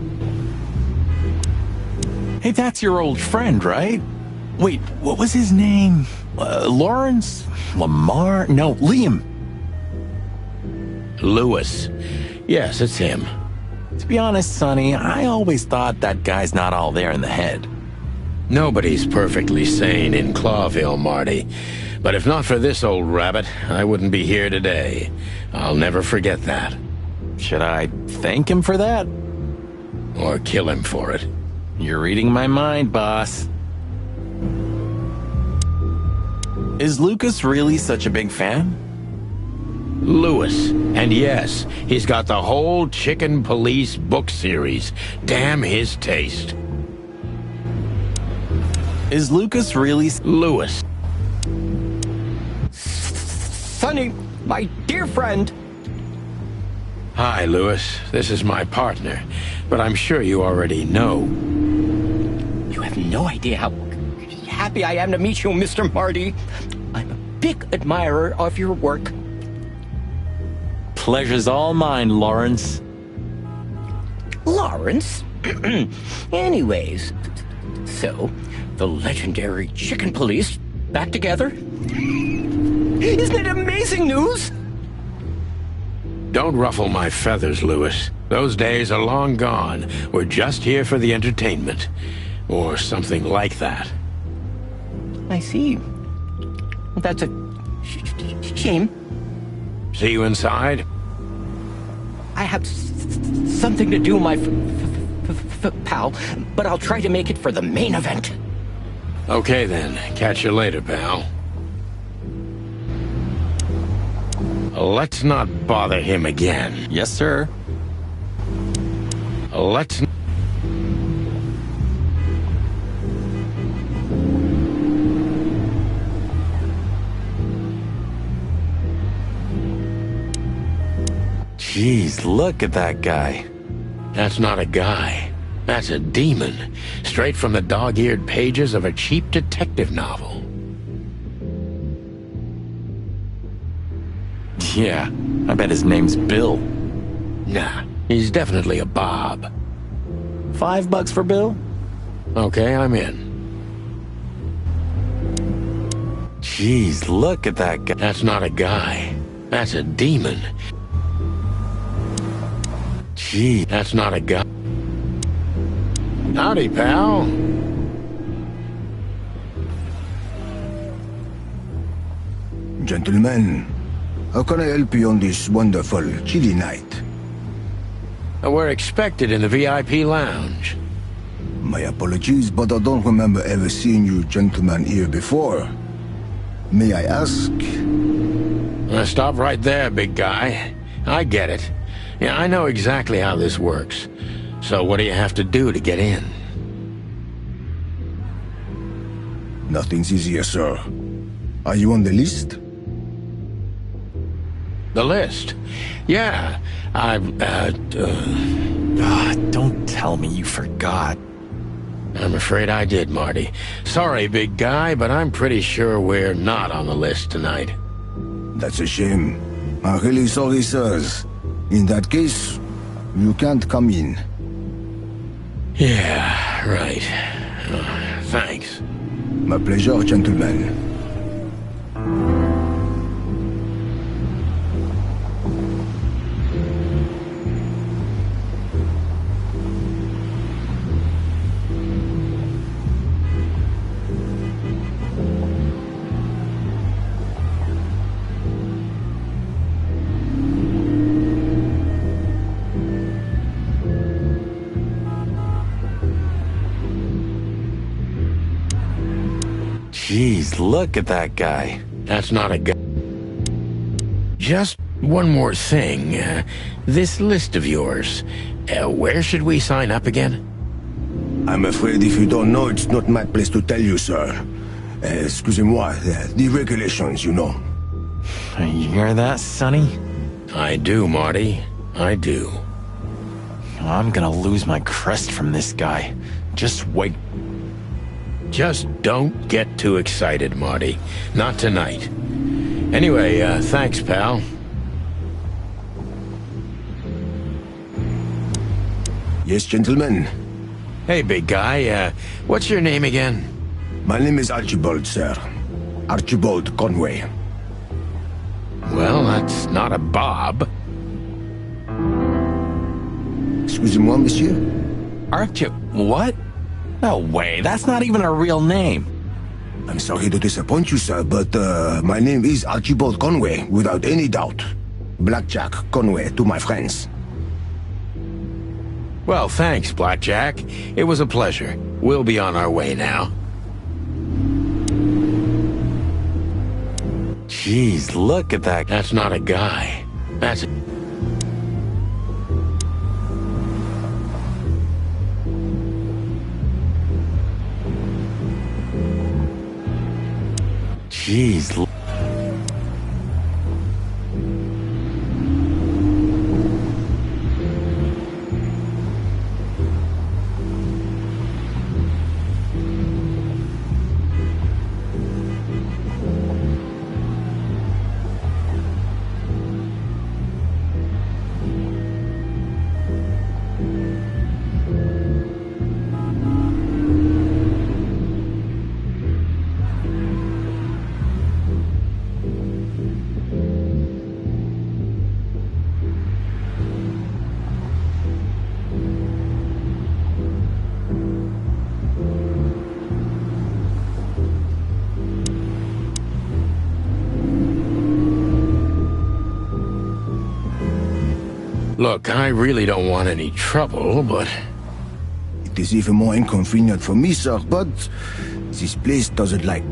Hey, that's your old friend, right? Wait, what was his name? Lawrence? Lamar? No, Liam. Lewis. Yes, it's him. To be honest, Sonny, I always thought that guy's not all there in the head. Nobody's perfectly sane in Clawville, Marty. But if not for this old rabbit, I wouldn't be here today. I'll never forget that. Should I thank him for that? Or kill him for it. You're reading my mind, boss. Is Lucas really such a big fan? Lewis. And yes, he's got the whole Chicken Police book series. Damn his taste. Is Lucas really... Lewis. Sonny, my dear friend. Hi, Lewis. This is my partner. But I'm sure you already know. You have no idea how happy I am to meet you, Mr. Marty. I'm a big admirer of your work. Pleasure's all mine, Lawrence. Lawrence? Anyways, so, the legendary Chicken Police back together? Isn't it amazing news? Don't ruffle my feathers, Lewis. Those days are long gone. We're just here for the entertainment. Or something like that. I see. That's a shame. See you inside? I have something to do, my pal, but I'll try to make it for the main event. Okay then. Catch you later, pal. Let's not bother him again. Yes, sir. Let's... Jeez, look at that guy. That's not a guy. That's a demon. Straight from the dog-eared pages of a cheap detective novel. Yeah, I bet his name's Bill. Nah, he's definitely a Bob. $5 for Bill? Okay, I'm in. Jeez, look at that guy. That's not a guy. That's a demon. Gee, That's not a guy. Howdy, pal. Gentlemen, how can I help you on this wonderful, chilly night? We're expected in the VIP lounge. My apologies, but I don't remember ever seeing you gentlemen here before. May I ask? Stop right there, big guy. I get it. Yeah, I know exactly how this works. So what do you have to do to get in? Nothing's easier, sir. Are you on the list? The list? Yeah, don't tell me you forgot. I'm afraid I did, Marty. Sorry, big guy, but I'm pretty sure we're not on the list tonight. That's a shame. I'm really sorry, sirs. In that case, you can't come in. Yeah, right. Thanks. My pleasure, gentlemen. Jeez, look at that guy. That's not a guy. Just one more thing. This list of yours, where should we sign up again? I'm afraid if you don't know, it's not my place to tell you, sir. Excusez-moi, the regulations, you know. You hear that, Sonny? I do, Marty. I do. I'm gonna lose my crest from this guy. Just wait. Just don't get too excited, Marty. Not tonight. Anyway, thanks, pal. Yes, gentlemen. Hey, big guy, what's your name again? My name is Archibald, sir. Archibald Conway. Well, that's not a Bob. Excusez-moi, monsieur? What? No way, that's not even a real name. I'm sorry to disappoint you, sir, but my name is Archibald Conway, without any doubt. Blackjack Conway to my friends. Well, thanks, Blackjack. It was a pleasure. We'll be on our way now. Jeez, look at that. That's not a guy. That's... Jeez. Look, I really don't want any trouble, but... It is even more inconvenient for me, sir, but this place doesn't like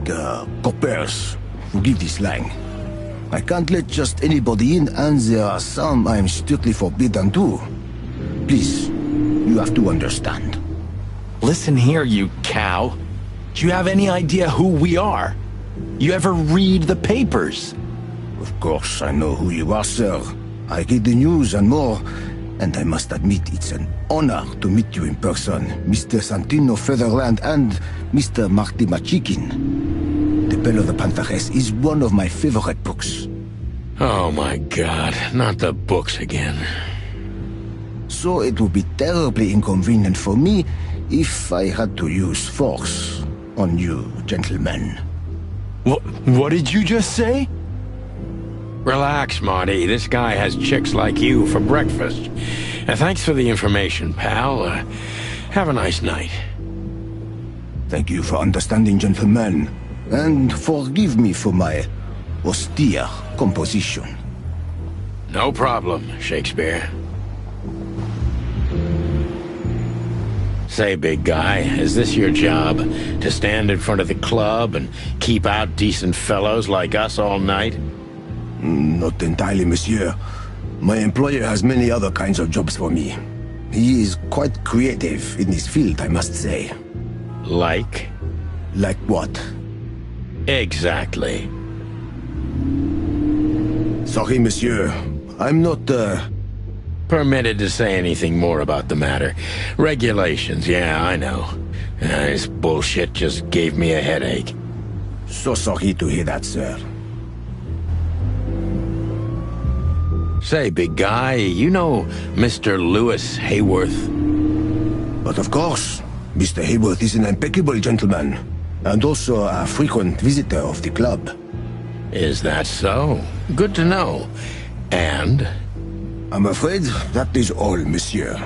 coppers. Forgive this slang. I can't let just anybody in, and there are some I'm strictly forbidden to. Please, you have to understand. Listen here, you cow. Do you have any idea who we are? You ever read the papers? Of course, I know who you are, sir. I read the news and more, and I must admit it's an honor to meet you in person, Mr. Santino Featherland and Mr. Marty Machikin. The Bell of the Pantheress is one of my favorite books. Oh my God, not the books again. So it would be terribly inconvenient for me if I had to use force on you, gentlemen. What did you just say? Relax, Marty. This guy has chicks like you for breakfast. Thanks for the information, pal. Have a nice night. Thank you for understanding, gentlemen, and forgive me for my austere composition. No problem, Shakespeare. Say, big guy, is this your job? To stand in front of the club and keep out decent fellows like us all night? Not entirely, monsieur. My employer has many other kinds of jobs for me. He is quite creative in this field, I must say. Like? Like what? Exactly. Sorry, monsieur. I'm not, Permitted to say anything more about the matter. Regulations, yeah, I know. This bullshit just gave me a headache. So sorry to hear that, sir. Say, big guy, you know Mr. Lewis Hayworth? But of course, Mr. Hayworth is an impeccable gentleman, and also a frequent visitor of the club. Is that so? Good to know. And? I'm afraid that is all, monsieur.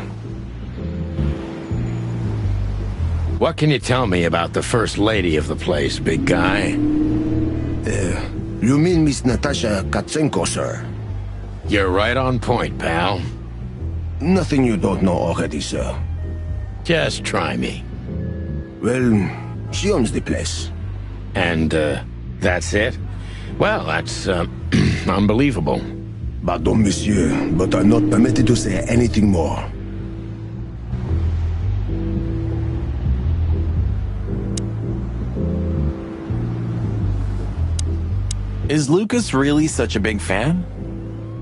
What can you tell me about the first lady of the place, big guy? You mean Miss Natasha Katsenko, sir? You're right on point, pal. Nothing you don't know already, sir. Just try me. Well, she owns the place. And, that's it? Well, that's, unbelievable. Pardon, monsieur, but I'm not permitted to say anything more. Is Lucas really such a big fan?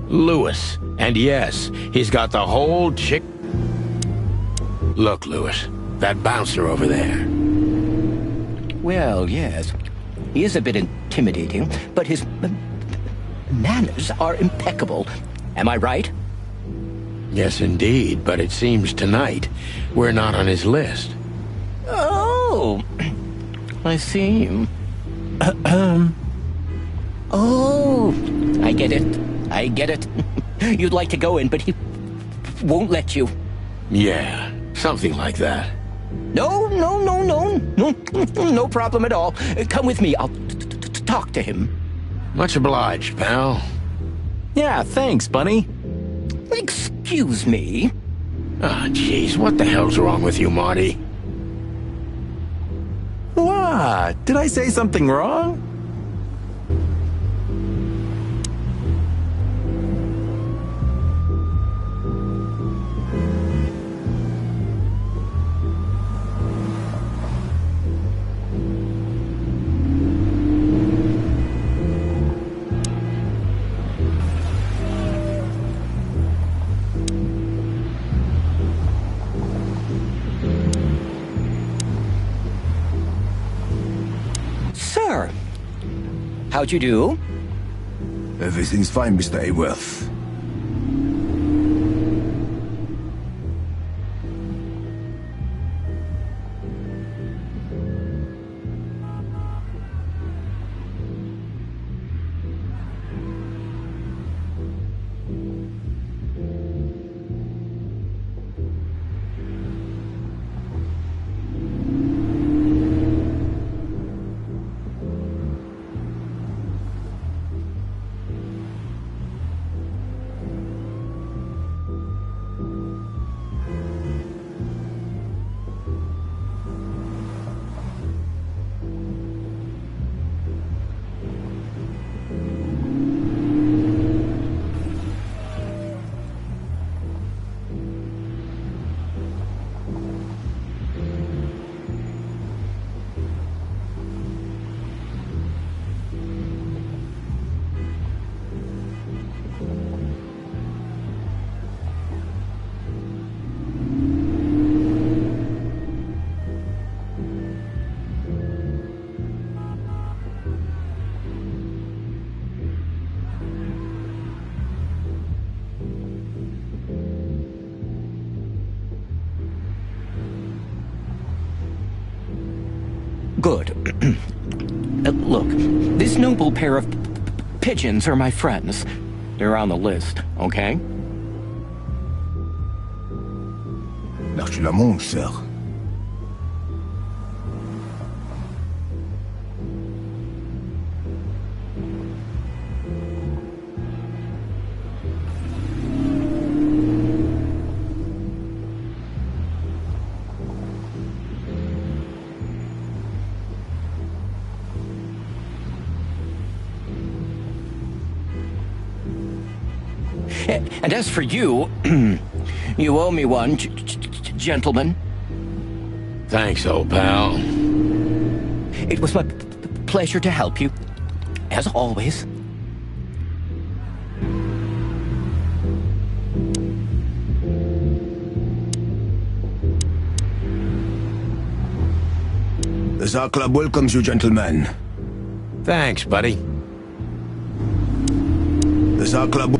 Lewis. And yes, he's got the whole chick... Look, Lewis, that bouncer over there. Well, yes. He is a bit intimidating, but his manners are impeccable. Am I right? Yes, indeed, but it seems tonight we're not on his list. Oh, I see. Oh, I get it. I get it. You'd like to go in, but he won't let you. Yeah, something like that. No problem at all. Come with me. I'll talk to him. Much obliged, pal. Yeah, thanks, Bunny. Excuse me. Ah, jeez, what the hell's wrong with you, Marty? What? Did I say something wrong? How'd you do? Everything's fine, Mr. Hayworth. Look, this noble pair of pigeons are my friends. They're on the list, okay? Là, tu la montres, sir. And as for you, you owe me one, gentlemen. Thanks, old pal. It was my pleasure to help you, as always. The Tsar Club welcomes you, gentlemen. Thanks, buddy. The Tsar Club...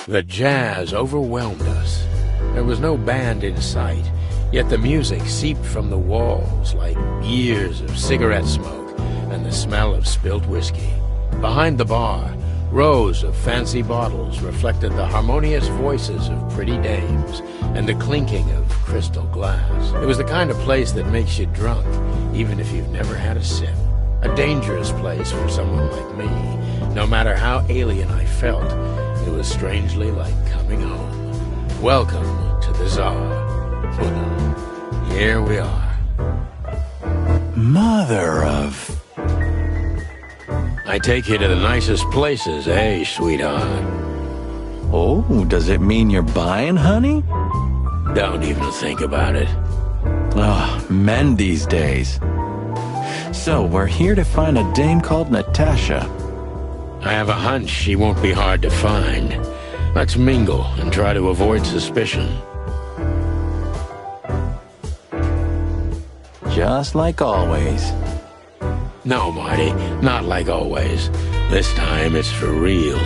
The jazz overwhelmed us. There was no band in sight, yet the music seeped from the walls like years of cigarette smoke and the smell of spilt whiskey. Behind the bar, rows of fancy bottles reflected the harmonious voices of pretty dames and the clinking of crystal glass. It was the kind of place that makes you drunk, even if you've never had a sip. A dangerous place for someone like me. No matter how alien I felt, it was strangely like coming home. Welcome to the Tsar. Well, here we are. Mother of... I take you to the nicest places, eh, sweetheart? Oh, does it mean you're buying, honey? Don't even think about it. Oh, men these days. So, we're here to find a dame called Natasha. I have a hunch she won't be hard to find. Let's mingle and try to avoid suspicion. Just like always. No, Marty, not like always. This time it's for real.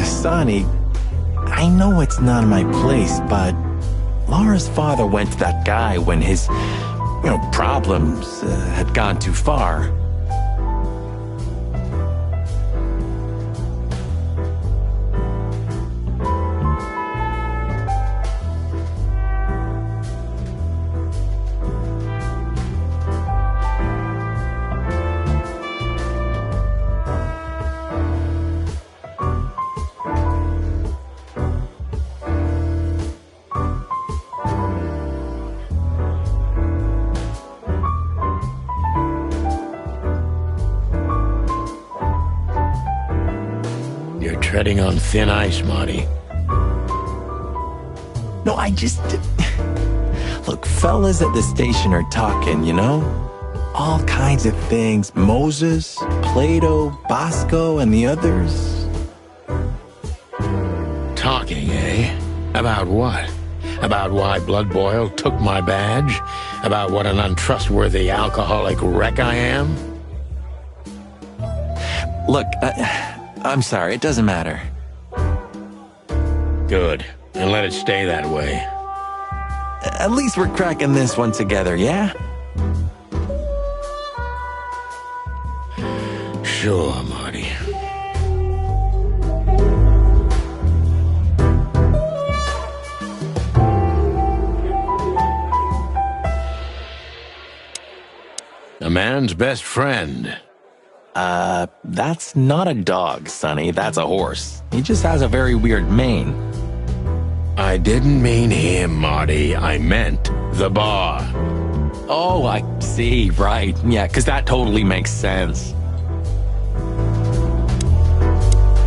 Sonny, I know it's not my place, but Laura's father went to that guy when his, problems had gone too far. Treading on thin ice, Marty. No, I just... Look, fellas at the station are talking, all kinds of things. Moses, Plato, Bosco, and the others. Talking, eh? About what? About why Blood Boil took my badge? About what an untrustworthy alcoholic wreck I am? Look, I'm sorry, it doesn't matter. Good. And let it stay that way. At least we're cracking this one together, yeah? Sure, Marty. A man's best friend. That's not a dog, Sonny. That's a horse. He just has a very weird mane. I didn't mean him, Marty. I meant the bar. Oh, I see. Right. Yeah, because that totally makes sense.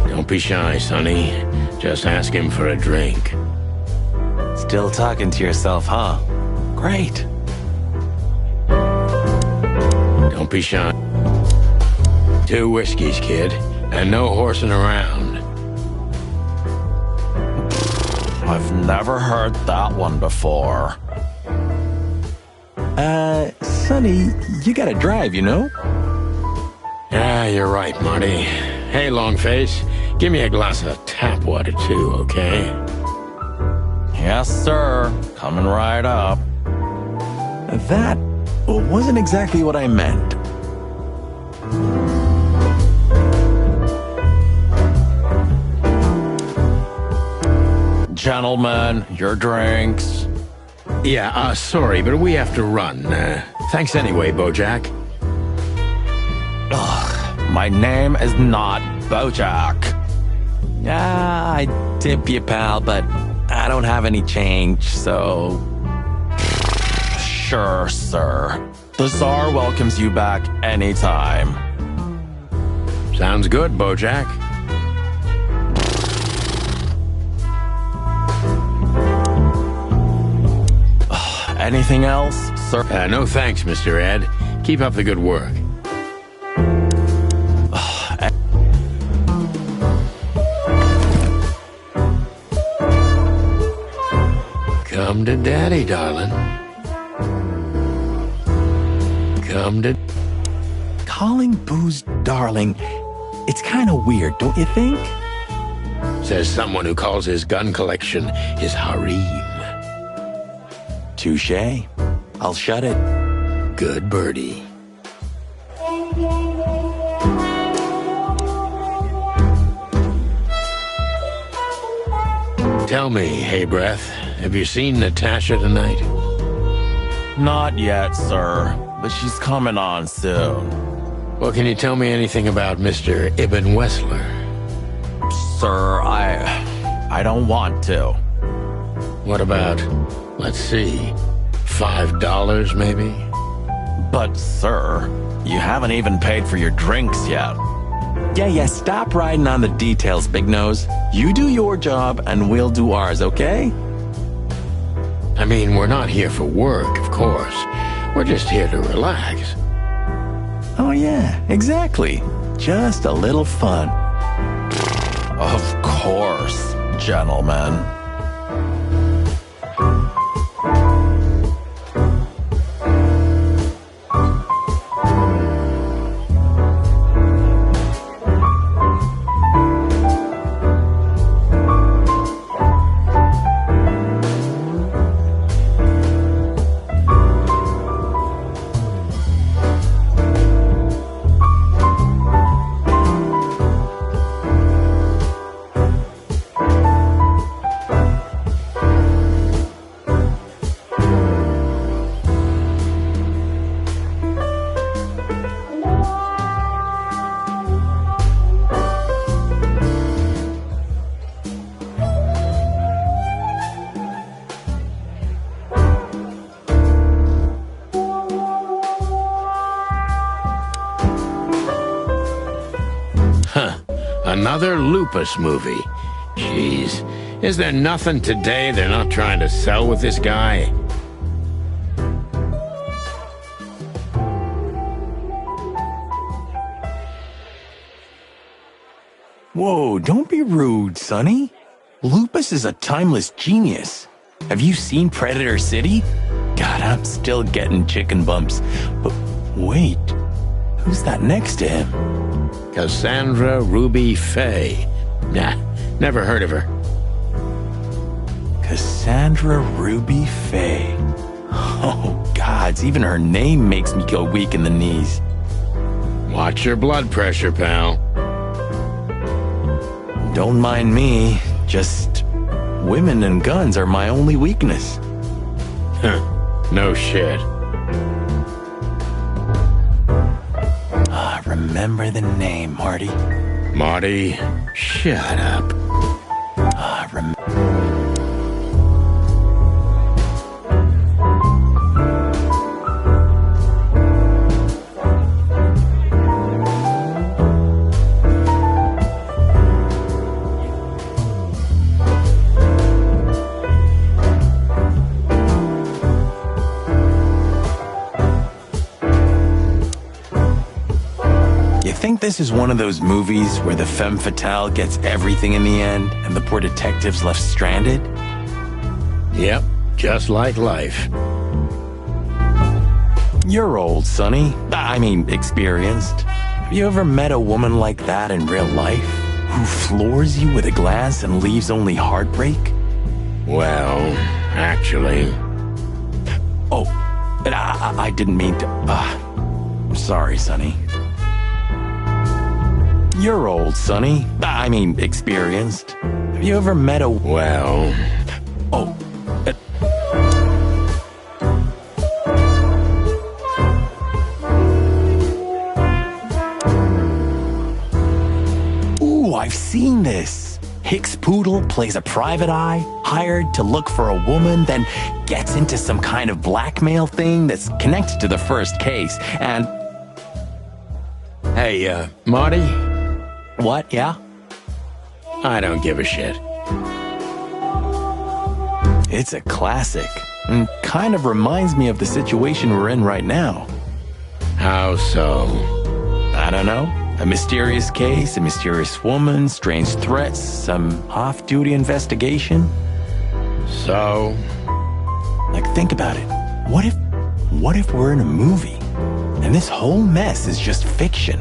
Don't be shy, Sonny. Just ask him for a drink. Still talking to yourself, huh? Great. Don't be shy. 2 whiskeys, kid, and no horsing around. I've never heard that one before. Sonny, you gotta drive, you know? Yeah, you're right, Marty. Hey, Longface, give me a glass of tap water, too, okay? Yes, sir. Coming right up. That wasn't exactly what I meant. Gentlemen, your drinks. Yeah, sorry, but we have to run. Thanks anyway, Bojack. Ugh, my name is not Bojack. Yeah, I tip you, pal, but I don't have any change, so... Sure, sir. The Tsar welcomes you back anytime. Sounds good, Bojack. Anything else, sir? No thanks, Mr. Ed. Keep up the good work. Come to Daddy, darling. Come to... Calling booze darling, it's kind of weird, don't you think? Says someone who calls his gun collection his harem. Touché. I'll shut it. Good birdie. Tell me, hey breath, have you seen Natasha tonight? Not yet, sir, but she's coming on soon. Well, can you tell me anything about Mr. Ibn Wessler? Sir, I don't want to. What about, let's see, $5 maybe? But, sir, you haven't even paid for your drinks yet. Yeah, stop riding on the details, Big Nose. You do your job, and we'll do ours, okay? I mean, we're not here for work, of course. We're just here to relax. Oh, yeah, exactly. Just a little fun. Of course, gentlemen. Another Lupus movie. Jeez, is there nothing today they're not trying to sell with this guy? Whoa, don't be rude, Sonny. Lupus is a timeless genius. Have you seen Predator City? God, I'm still getting chicken bumps. But wait, Who's that next to him? Cassandra Ruby Faye. Nah, never heard of her. Cassandra Ruby Faye. Oh, gods, even her name makes me go weak in the knees. Watch your blood pressure, pal. Don't mind me, just women and guns are my only weakness. Huh, no shit. Remember the name, Marty. Marty, shut up. This is one of those movies where the femme fatale gets everything in the end and the poor detective's left stranded? Yep, just like life. You're old, Sonny. I mean, experienced. Have you ever met a woman like that in real life? Who floors you with a glance and leaves only heartbreak? Well, actually... Oh, I didn't mean to... I'm sorry, Sonny. You're old, Sonny. I mean, experienced. Have you ever met a... Well... Oh. Ooh, I've seen this. Hicks Poodle plays a private eye, hired to look for a woman, then gets into some kind of blackmail thing that's connected to the first case, and... Hey, Marty? What, yeah? I don't give a shit. It's a classic, and kind of reminds me of the situation we're in right now. How so? I don't know. A mysterious case, a mysterious woman, strange threats, some off-duty investigation. So? Like, think about it. What if we're in a movie, and this whole mess is just fiction?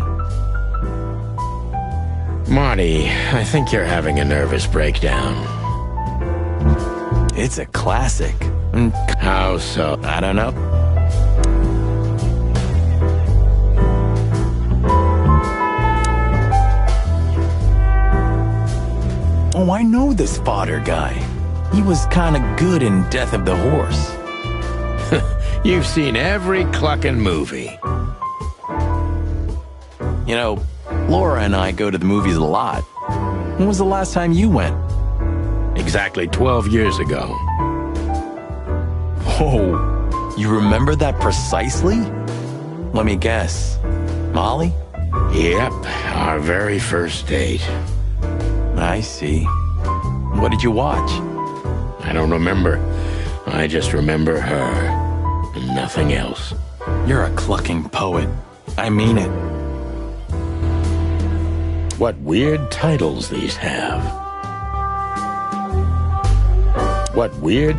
Marty, I think you're having a nervous breakdown. It's a classic. And how so? I don't know. Oh, I know this fodder guy. He was kind of good in Death of the Horse. You've seen every clucking movie. You know, Laura and I go to the movies a lot. When was the last time you went? Exactly 12 years ago. Oh, you remember that precisely? Let me guess. Molly? Yep, our very first date. I see. What did you watch? I don't remember. I just remember her. And nothing else. You're a clucking poet. I mean it. What weird titles these have. What weird...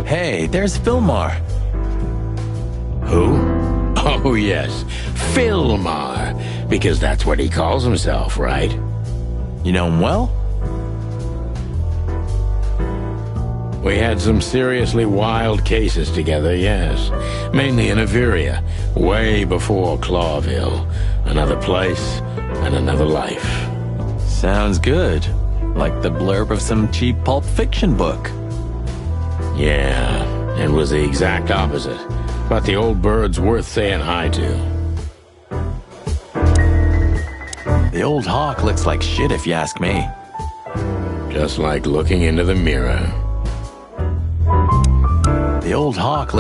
Hey, there's Philmar. Who? Oh, yes. Philmar. Because that's what he calls himself, right? You know him well? We had some seriously wild cases together, yes. Mainly in Averia, way before Clawville. Another place and another life. Sounds good. Like the blurb of some cheap pulp fiction book. Yeah, it was the exact opposite. But the old bird's worth saying hi to. The old hawk looks like shit if you ask me. Just like looking into the mirror. The old hawk...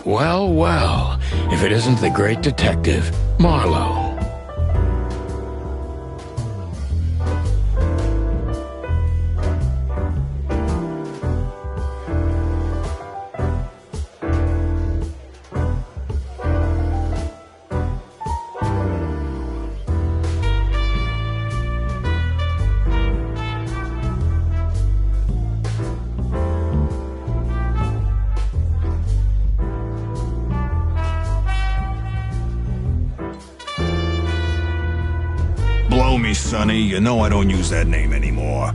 Well, well, if it isn't the great detective, Marlowe. Blow me, Sonny. You know I don't use that name anymore.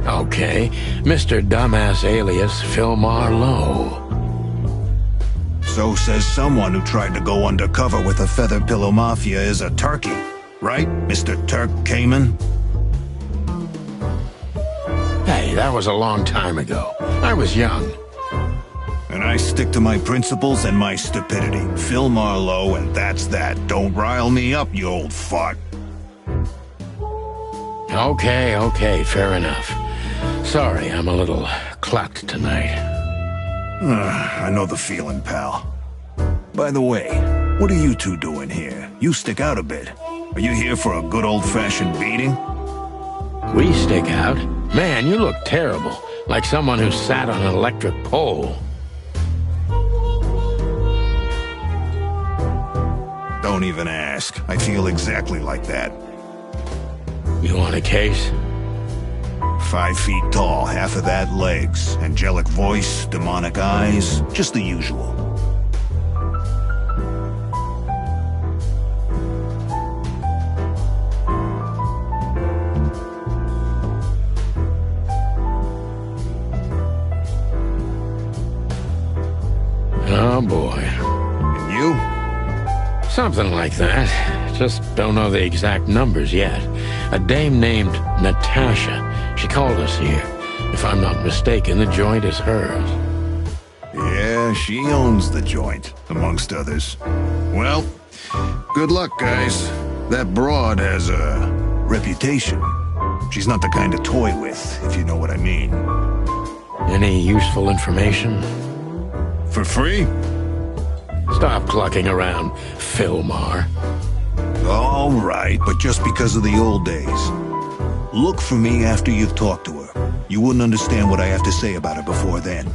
Okay, Mr. Dumbass alias Phil Marlowe. So says someone who tried to go undercover with a Feather Pillow Mafia is a turkey. Right, Mr. Turk Cayman? Hey, that was a long time ago. I was young. And I stick to my principles and my stupidity. Phil Marlowe, and that's that. Don't rile me up, you old fart. Okay, fair enough. Sorry, I'm a little clucked tonight. I know the feeling, pal. By the way, what are you two doing here? You stick out a bit. Are you here for a good old-fashioned beating? We stick out? Man, you look terrible. Like someone who sat on an electric pole. Don't even ask. I feel exactly like that. You want a case? 5 feet tall, half of that legs. Angelic voice, demonic eyes, just the usual. Oh boy. And you? Something like that. Just don't know the exact numbers yet. A dame named Natasha. She called us here. If I'm not mistaken, the joint is hers. Yeah, she owns the joint, amongst others. Well, good luck, guys. That broad has a reputation. She's not the kind to toy with, if you know what I mean. Any useful information? For free? Stop clucking around, Philmar. All right, but just because of the old days. Look for me after you've talked to her. You wouldn't understand what I have to say about her before then.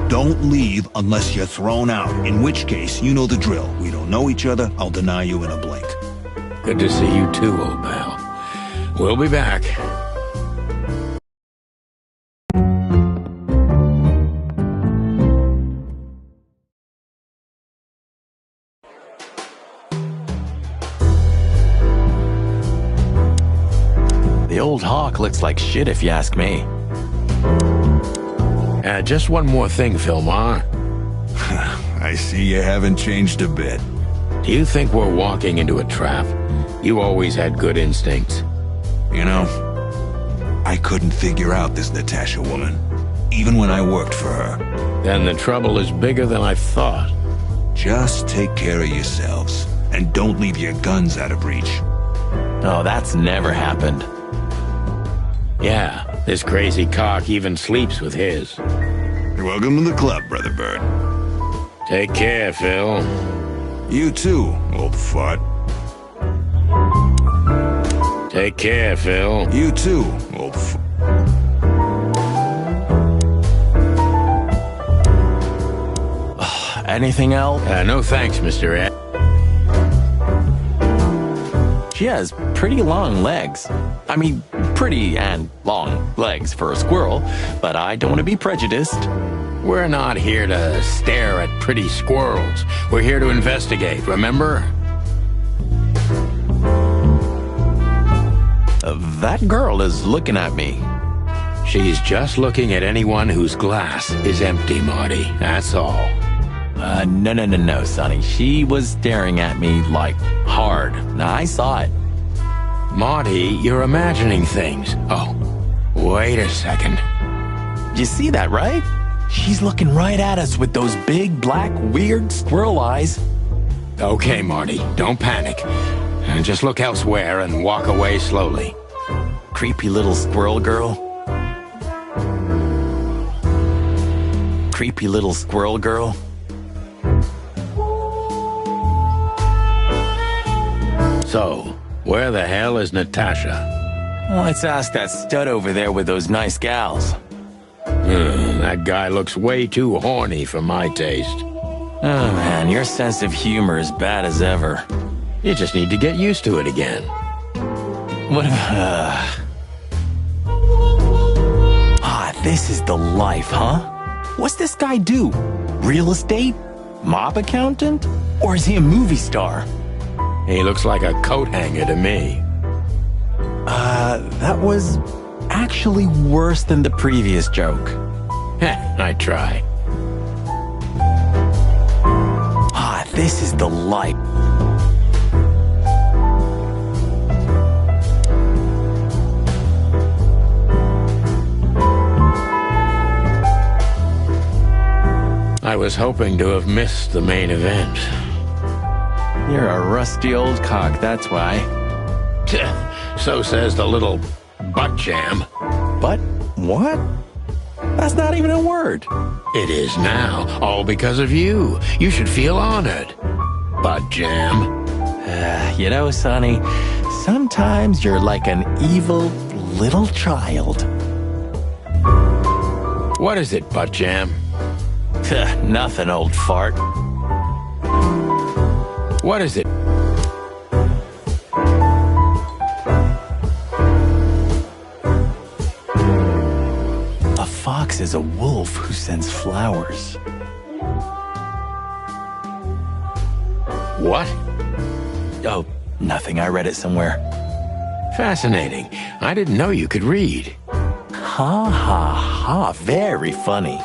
Don't leave unless you're thrown out, in which case, you know the drill. We don't know each other, I'll deny you in a blink. Good to see you too, old pal. We'll be back. The old hawk looks like shit if you ask me. Just one more thing, Philmar. I see you haven't changed a bit. Do you think we're walking into a trap? You always had good instincts. You know, I couldn't figure out this Natasha woman, even when I worked for her. Then the trouble is bigger than I thought. Just take care of yourselves, and don't leave your guns out of reach. Oh, that's never happened. Yeah, this crazy cock even sleeps with his. Welcome to the club, Brother Bird. Take care, Phil. You too, old fart. Take care, Phil. You too, old fart. Anything else? No thanks, Mr. Ed. She has pretty long legs. I mean, pretty and long legs for a squirrel, but I don't want to be prejudiced. We're not here to stare at pretty squirrels. We're here to investigate, remember? That girl is looking at me. She's just looking at anyone whose glass is empty, Marty. That's all. No, Sonny. She was staring at me, like, hard. Now, I saw it. Marty, you're imagining things. Oh, wait a second. You see that, right? She's looking right at us with those big, black, weird squirrel eyes. Okay, Marty, don't panic. And just look elsewhere and walk away slowly. Creepy little squirrel girl. creepy little squirrel girl? So, where the hell is Natasha? Let's ask that stud over there with those nice gals. That guy looks way too horny for my taste. Oh man, your sense of humor is bad as ever. You just need to get used to it again. What if... this is the life, huh? What's this guy do? Real estate? Mob accountant? Or is he a movie star? He looks like a coat hanger to me. That was actually worse than the previous joke. I try. This is the life. I was hoping to have missed the main event. You're a rusty old cock, that's why. So says the little butt jam. But what? That's not even a word. It is now, all because of you. You should feel honored. Butt jam. You know, Sonny, sometimes you're like an evil little child. What is it, butt jam? Nothing, old fart. What is it? A fox is a wolf who sends flowers. What? Oh, nothing. I read it somewhere. Fascinating. I didn't know you could read. Ha ha ha. Very funny.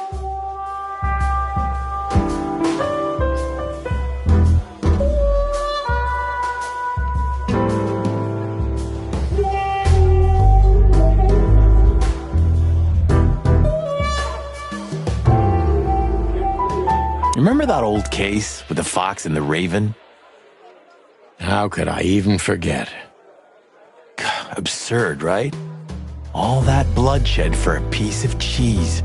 Remember that old case with the fox and the raven? How could I even forget? Absurd, right? All that bloodshed for a piece of cheese.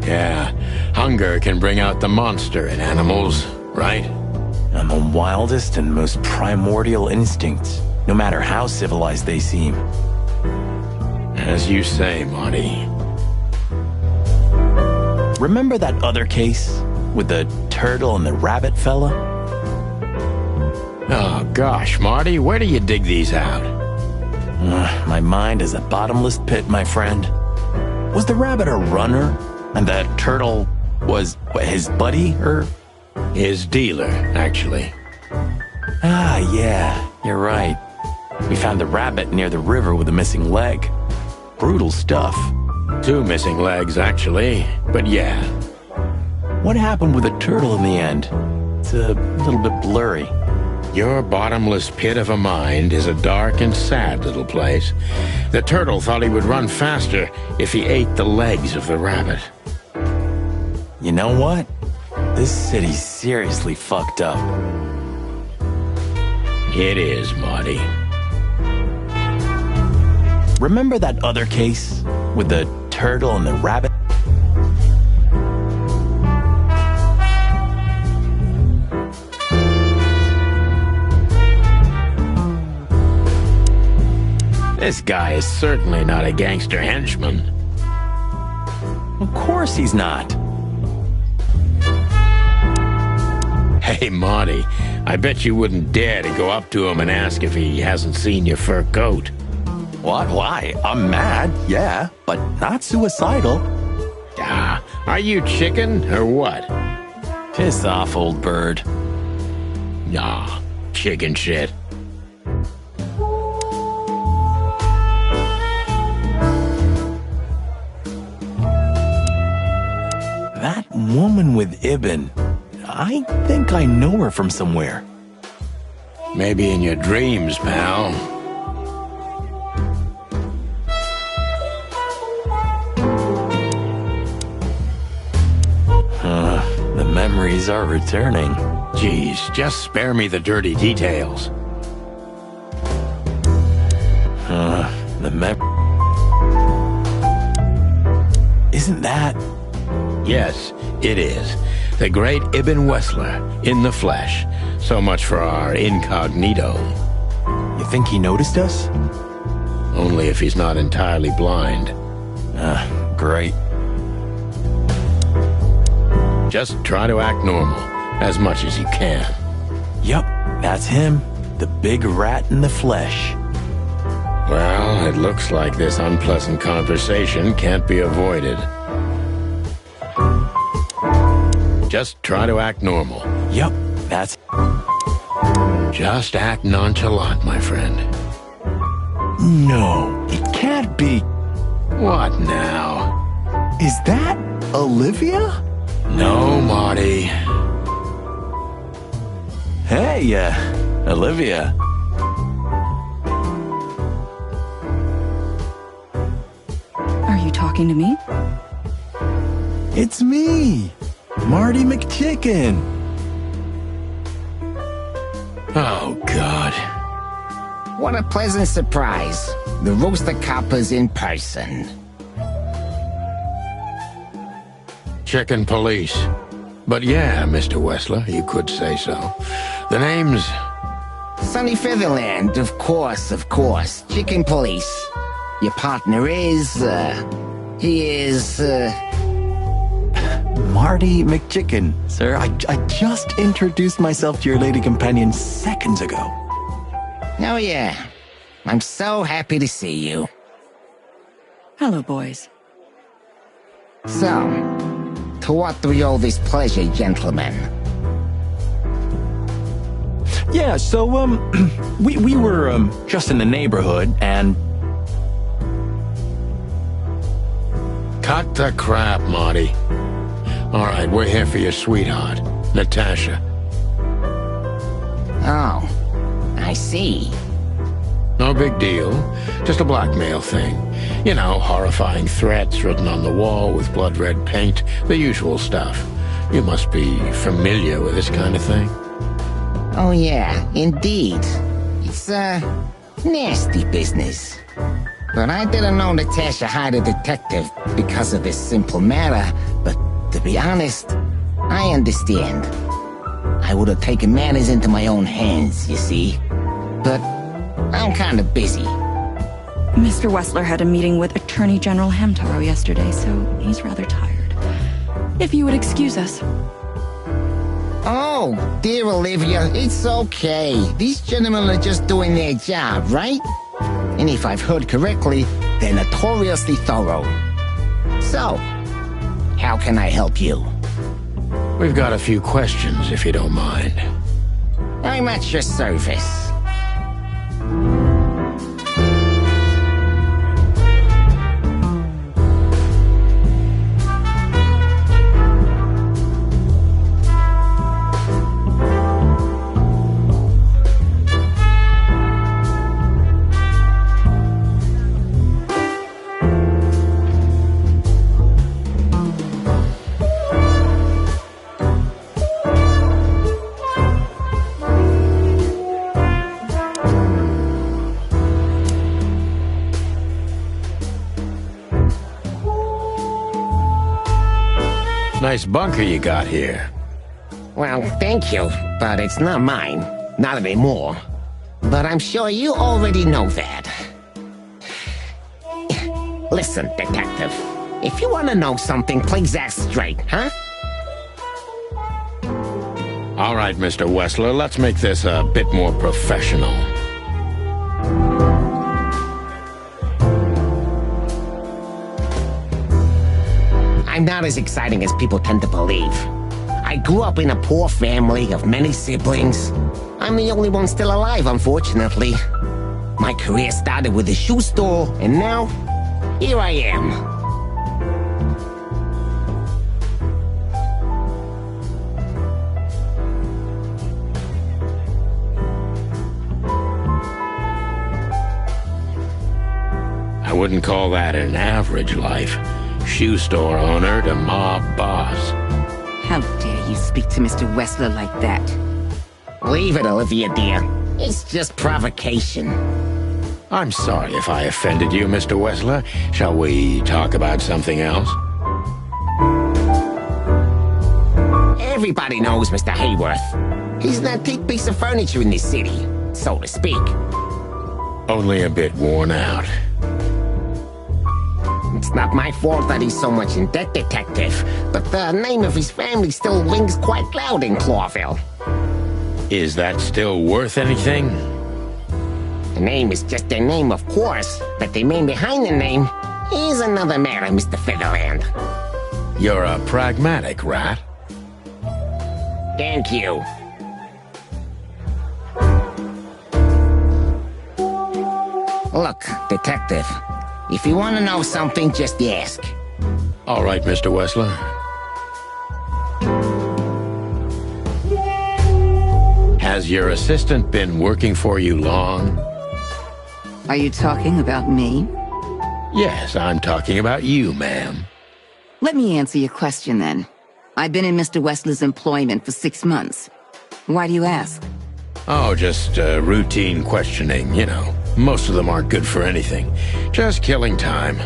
Yeah, hunger can bring out the monster in animals, right? And the wildest and most primordial instincts, no matter how civilized they seem. As you say, Marty. Remember that other case with the turtle and the rabbit fella? Oh, gosh, Marty, where do you dig these out? My mind is a bottomless pit, my friend. Was the rabbit a runner? And the turtle was his buddy, or? His dealer, actually. Yeah, you're right. We found the rabbit near the river with a missing leg. Brutal stuff. 2 missing legs, actually, but yeah. What happened with the turtle in the end? It's a little bit blurry. Your bottomless pit of a mind is a dark and sad little place. The turtle thought he would run faster if he ate the legs of the rabbit. You know what? This city's seriously fucked up. It is, Marty. Remember that other case with the turtle and the rabbit? This guy is certainly not a gangster henchman. Of course he's not. Hey, Marty, I bet you wouldn't dare to go up to him and ask if he hasn't seen your fur coat. What? Why? I'm mad, yeah, but not suicidal. Are you chicken or what? Piss off, old bird. Nah, chicken shit. That woman with Ibn, I think I know her from somewhere. Maybe in your dreams, pal. The memories are returning. Geez, just spare me the dirty details. Isn't that Yes, it is. The great Ibn Wessler, in the flesh. So much for our incognito. You think he noticed us? Only if he's not entirely blind. Great. Just try to act normal, as much as you can. Yup, that's him. The big rat in the flesh. Well, it looks like this unpleasant conversation can't be avoided. Just try to act normal. Yup, that's... Just act nonchalant, my friend. No, it can't be. What now? Is that Olivia? No, Marty. Hey, Olivia. Are you talking to me? It's me, Marty McChicken. Oh, God. What a pleasant surprise. The Rooster Copper's in person. Chicken police. But yeah, Mr. Wessler, you could say so. The name's... Sunny Featherland, of course. Chicken police. Your partner is, he is, Marty McChicken, sir. I just introduced myself to your lady companion seconds ago. Oh yeah. I'm so happy to see you. Hello, boys. So, to what do we owe this pleasure, gentlemen? Yeah, so, we were, just in the neighborhood, and... Cut the crap, Marty. All right, we're here for your sweetheart, Natasha. Oh, I see. No big deal. Just a blackmail thing. You know, horrifying threats written on the wall with blood-red paint. The usual stuff. You must be familiar with this kind of thing. Oh yeah, indeed. It's, nasty business. But I didn't know Natasha hired a detective because of this simple matter, but to be honest, I understand. I would have taken matters into my own hands, you see. But I'm kind of busy. Mr. Wessler had a meeting with Attorney General Hamtaro yesterday, so he's rather tired. If you would excuse us. Oh, dear Olivia, it's okay. These gentlemen are just doing their job, right? And if I've heard correctly, they're notoriously thorough. So, how can I help you? We've got a few questions, if you don't mind. I'm at your service. Nice bunker you got here. Well, thank you, but it's not mine. Not anymore. But I'm sure you already know that. Listen, detective. If you want to know something, please ask straight, huh? All right, Mr. Wessler, let's make this a bit more professional. I'm not as exciting as people tend to believe. I grew up in a poor family of many siblings. I'm the only one still alive, unfortunately. My career started with a shoe store, and now, here I am. I wouldn't call that an average life. Shoe store owner to mob boss. How dare you speak to Mr. Wessler like that? Leave it, Olivia, dear. It's just provocation. I'm sorry if I offended you, Mr. Wessler. Shall we talk about something else? Everybody knows Mr. Hayworth. He's an antique piece of furniture in this city, so to speak. Only a bit worn out. It's not my fault that he's so much in debt, Detective, but the name of his family still rings quite loud in Clawville. Is that still worth anything? The name is just their name, of course, but the man behind the name is another matter, Mr. Featherland. You're a pragmatic rat. Thank you. Look, Detective, if you want to know something, just ask. All right, Mr. Wessler. Has your assistant been working for you long? Are you talking about me? Yes, I'm talking about you, ma'am. Let me answer your question then. I've been in Mr. Wessler's employment for 6 months. Why do you ask? Oh, just routine questioning, you know. Most of them aren't good for anything. Just killing time.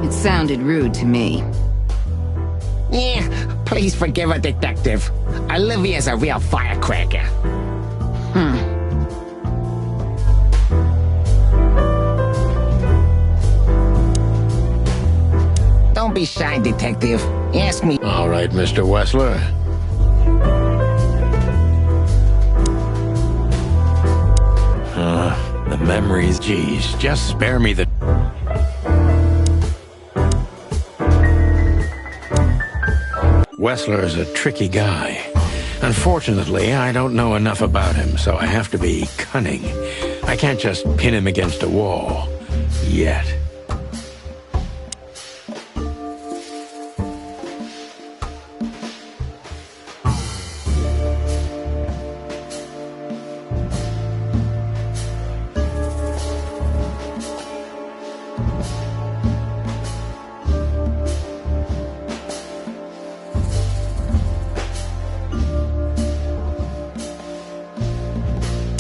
It sounded rude to me. Yeah, please forgive her, Detective. Olivia's a real firecracker. Don't be shy, Detective. Ask me. All right, Mr. Wessler. The memories. Geez, just spare me the... Wessler's a tricky guy. Unfortunately, I don't know enough about him, so I have to be cunning. I can't just pin him against a wall. Yet.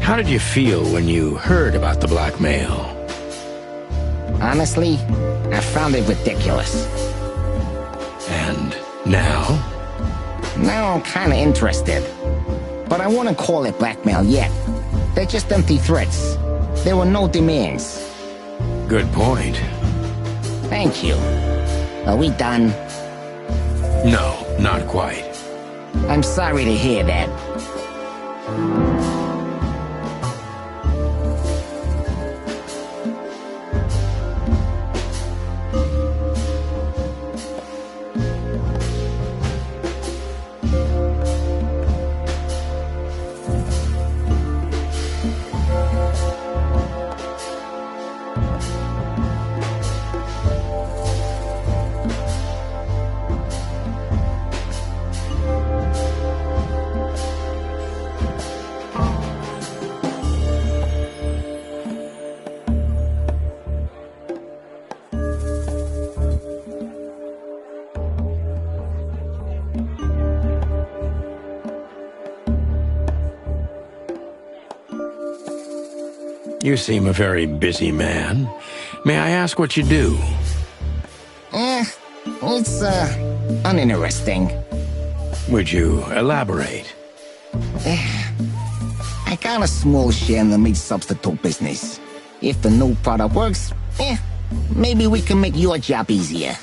How did you feel when you heard about the blackmail? Honestly, I found it ridiculous. And now? Now I'm kinda interested. But I wouldn't call it blackmail yet. They're just empty threats. There were no demands. Good point. Thank you. Are we done? No, not quite. I'm sorry to hear that. You seem a very busy man. May I ask what you do? It's, uninteresting. Would you elaborate? I got a small share in the meat substitute business. If the new product works, maybe we can make your job easier.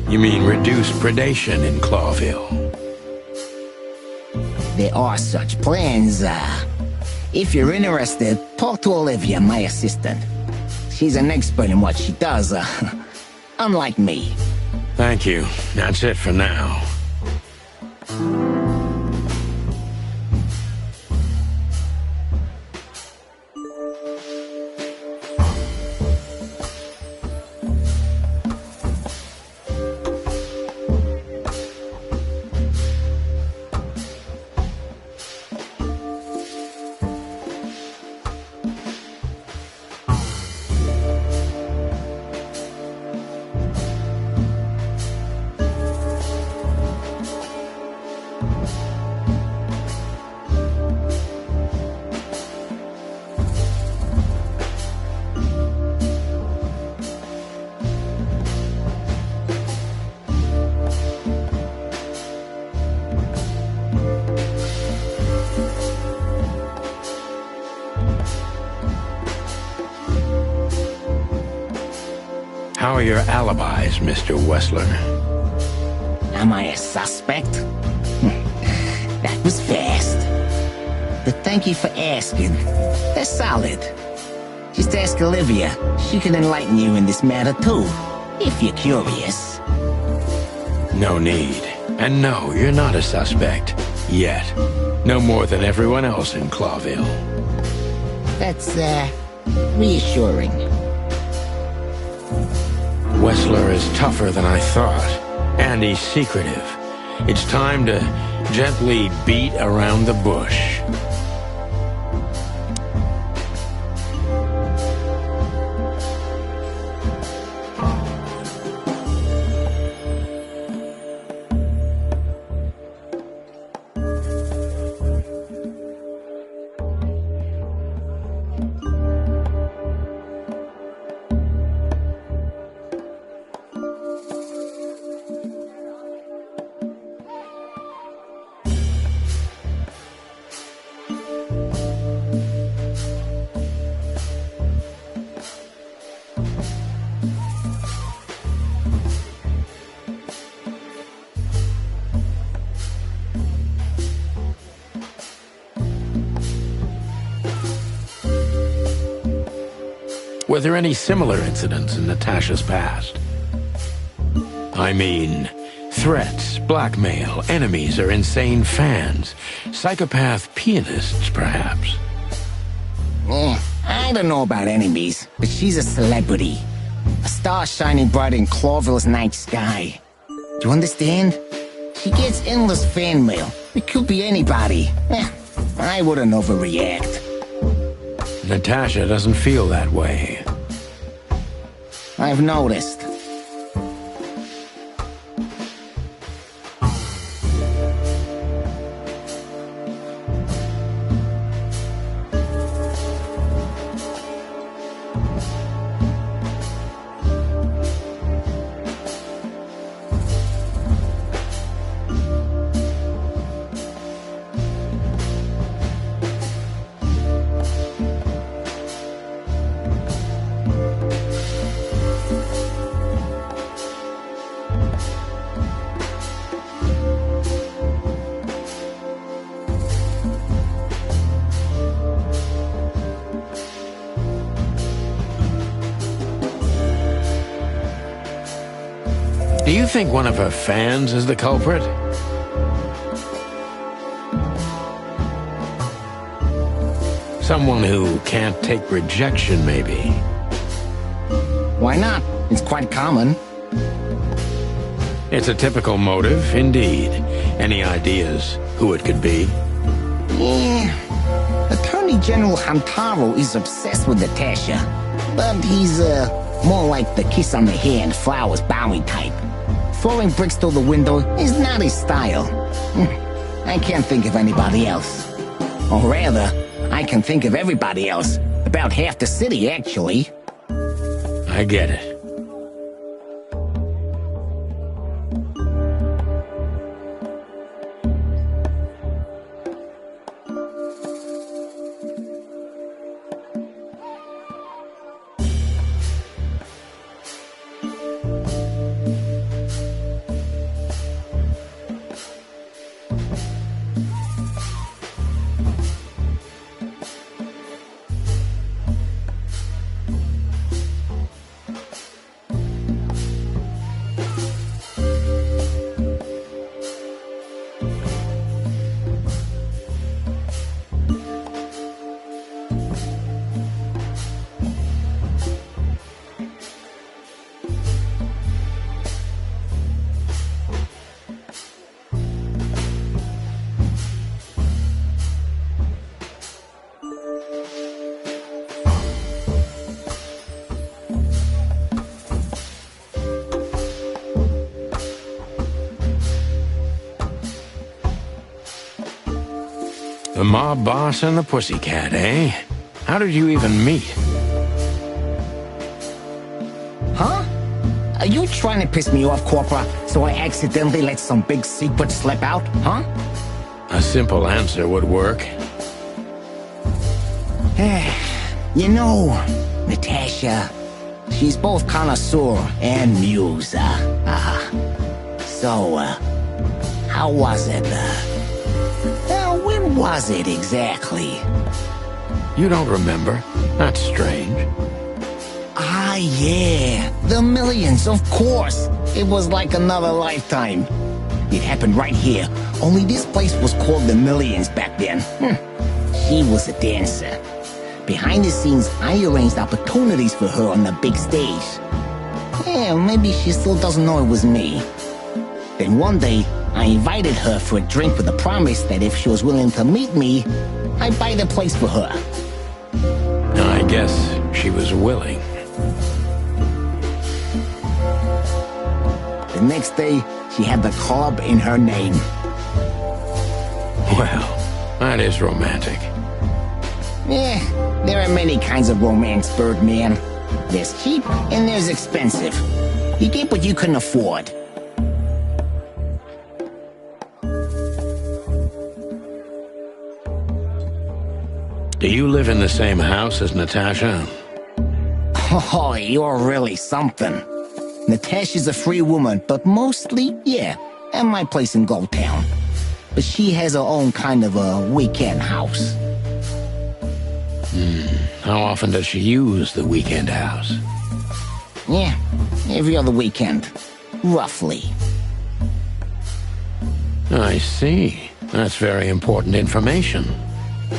You mean reduce predation in Clawville? There are such plans, If you're interested, talk to Olivia, my assistant. She's an expert in what she does, unlike me. Thank you. That's it for now. How are your alibis, Mr. Wessler? Am I a suspect? That was fast. But thank you for asking. They're solid. Just ask Olivia. She can enlighten you in this matter too, if you're curious. No need. And no, you're not a suspect. Yet. No more than everyone else in Clawville. That's, reassuring. Wessler is tougher than I thought. And he's secretive. It's time to gently beat around the bush. Were there any similar incidents in Natasha's past? I mean, threats, blackmail, enemies, or insane fans. Psychopath pianists, perhaps. I don't know about enemies, but she's a celebrity. A star shining bright in Clawville's night sky. Do you understand? She gets endless fan mail. It could be anybody. I wouldn't overreact. Natasha doesn't feel that way. I've noticed. Do you think one of her fans is the culprit? Someone who can't take rejection, maybe. Why not? It's quite common. It's a typical motive, indeed. Any ideas who it could be? Yeah. Attorney General Hamtaro is obsessed with Natasha. But he's, more like the kiss on the hand, flowers bowing type. Throwing bricks through the window is not his style. I can't think of anybody else. Or rather, I can think of everybody else. About half the city, actually. I get it. The mob boss and the pussycat, eh? How did you even meet? Huh? Are you trying to piss me off, Corpora, so I accidentally let some big secret slip out, huh? A simple answer would work. You know, Natasha, she's both connoisseur and muse. So, how was it? When was it exactly? You don't remember? That's strange. Ah, yeah. The Millions, of course. It was like another lifetime. It happened right here. Only this place was called the Millions back then. She was a dancer. Behind the scenes, I arranged opportunities for her on the big stage. Yeah, maybe she still doesn't know it was me. Then one day, I invited her for a drink with the promise that if she was willing to meet me, I'd buy the place for her. I guess she was willing. The next day, she had the club in her name. Well, that is romantic. Yeah, there are many kinds of romance, Birdman. There's cheap and there's expensive. You get what you can afford. Do you live in the same house as Natasha? Oh, you're really something. Natasha's a free woman, but mostly, yeah, at my place in Gold Town. But she has her own kind of a weekend house. How often does she use the weekend house? Yeah, every other weekend. Roughly. I see. That's very important information.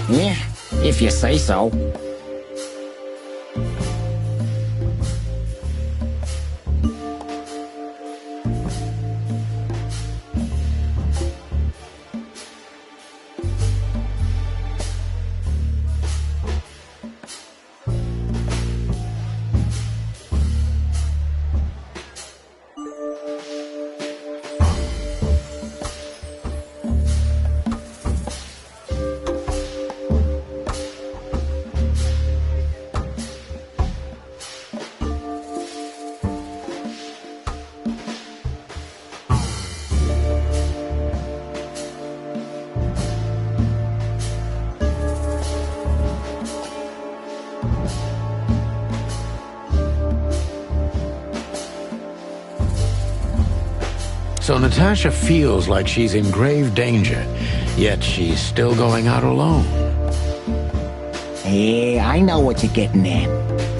Yeah, if you say so. So Natasha feels like she's in grave danger, yet she's still going out alone. Yeah, I know what you're getting at.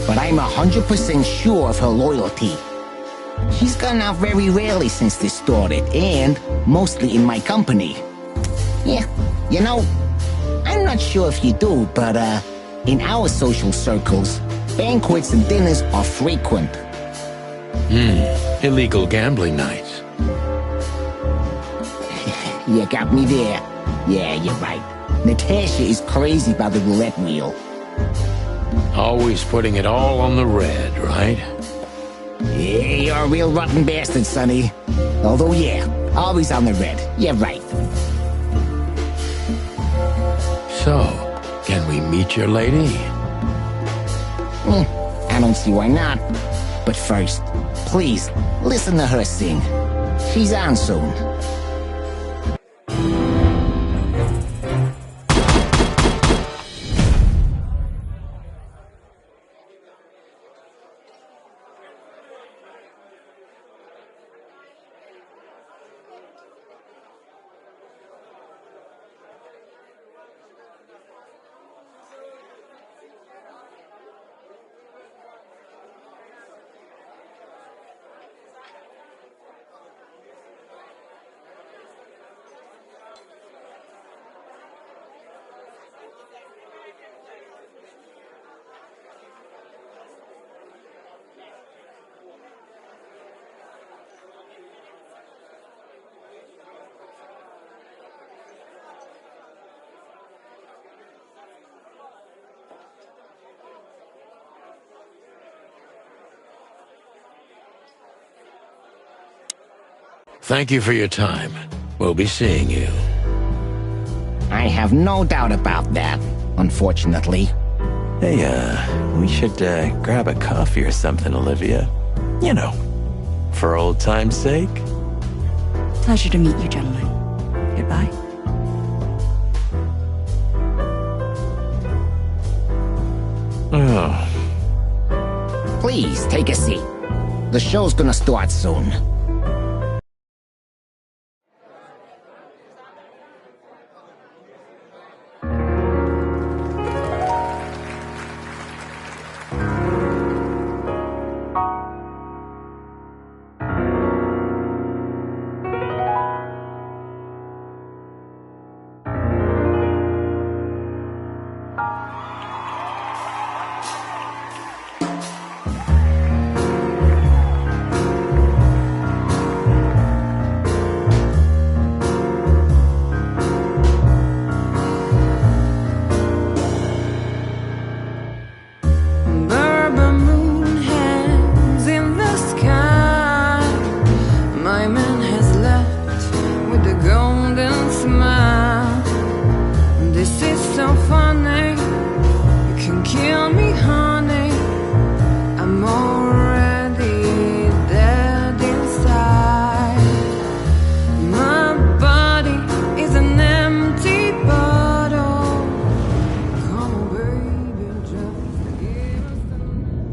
But I'm 100% sure of her loyalty. She's gone out very rarely since this started, and mostly in my company. Yeah, you know, I'm not sure if you do, but in our social circles, banquets and dinners are frequent. Illegal gambling nights. You got me there. Yeah, you're right. Natasha is crazy about the roulette wheel. Always putting it all on the red, right? Yeah, you're a real rotten bastard, Sonny. Although, yeah, always on the red. Yeah, right. So, can we meet your lady? I don't see why not. But first, please, listen to her sing. She's on soon. Thank you for your time. We'll be seeing you. I have no doubt about that, unfortunately. Hey, we should grab a coffee or something, Olivia. You know, for old time's sake. Pleasure to meet you, gentlemen. Goodbye. Oh. Please, take a seat. The show's gonna start soon.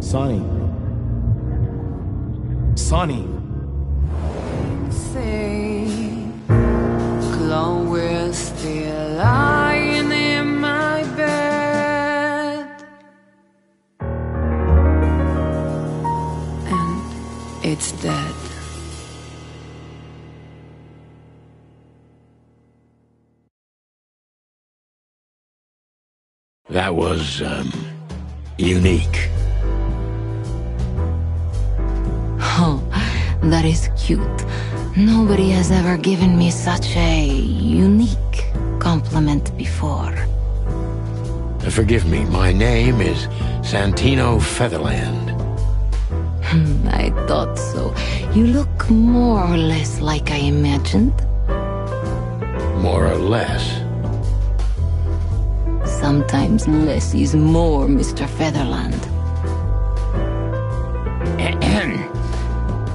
Sonny. Sonny. Say, Chloe's still lying in my bed, and it's dead. That was, unique. Oh, that is cute. Nobody has ever given me such a unique compliment before. Forgive me, my name is Santino Featherland. I thought so. You look more or less like I imagined. More or less. Sometimes less is more, Mr. Featherland.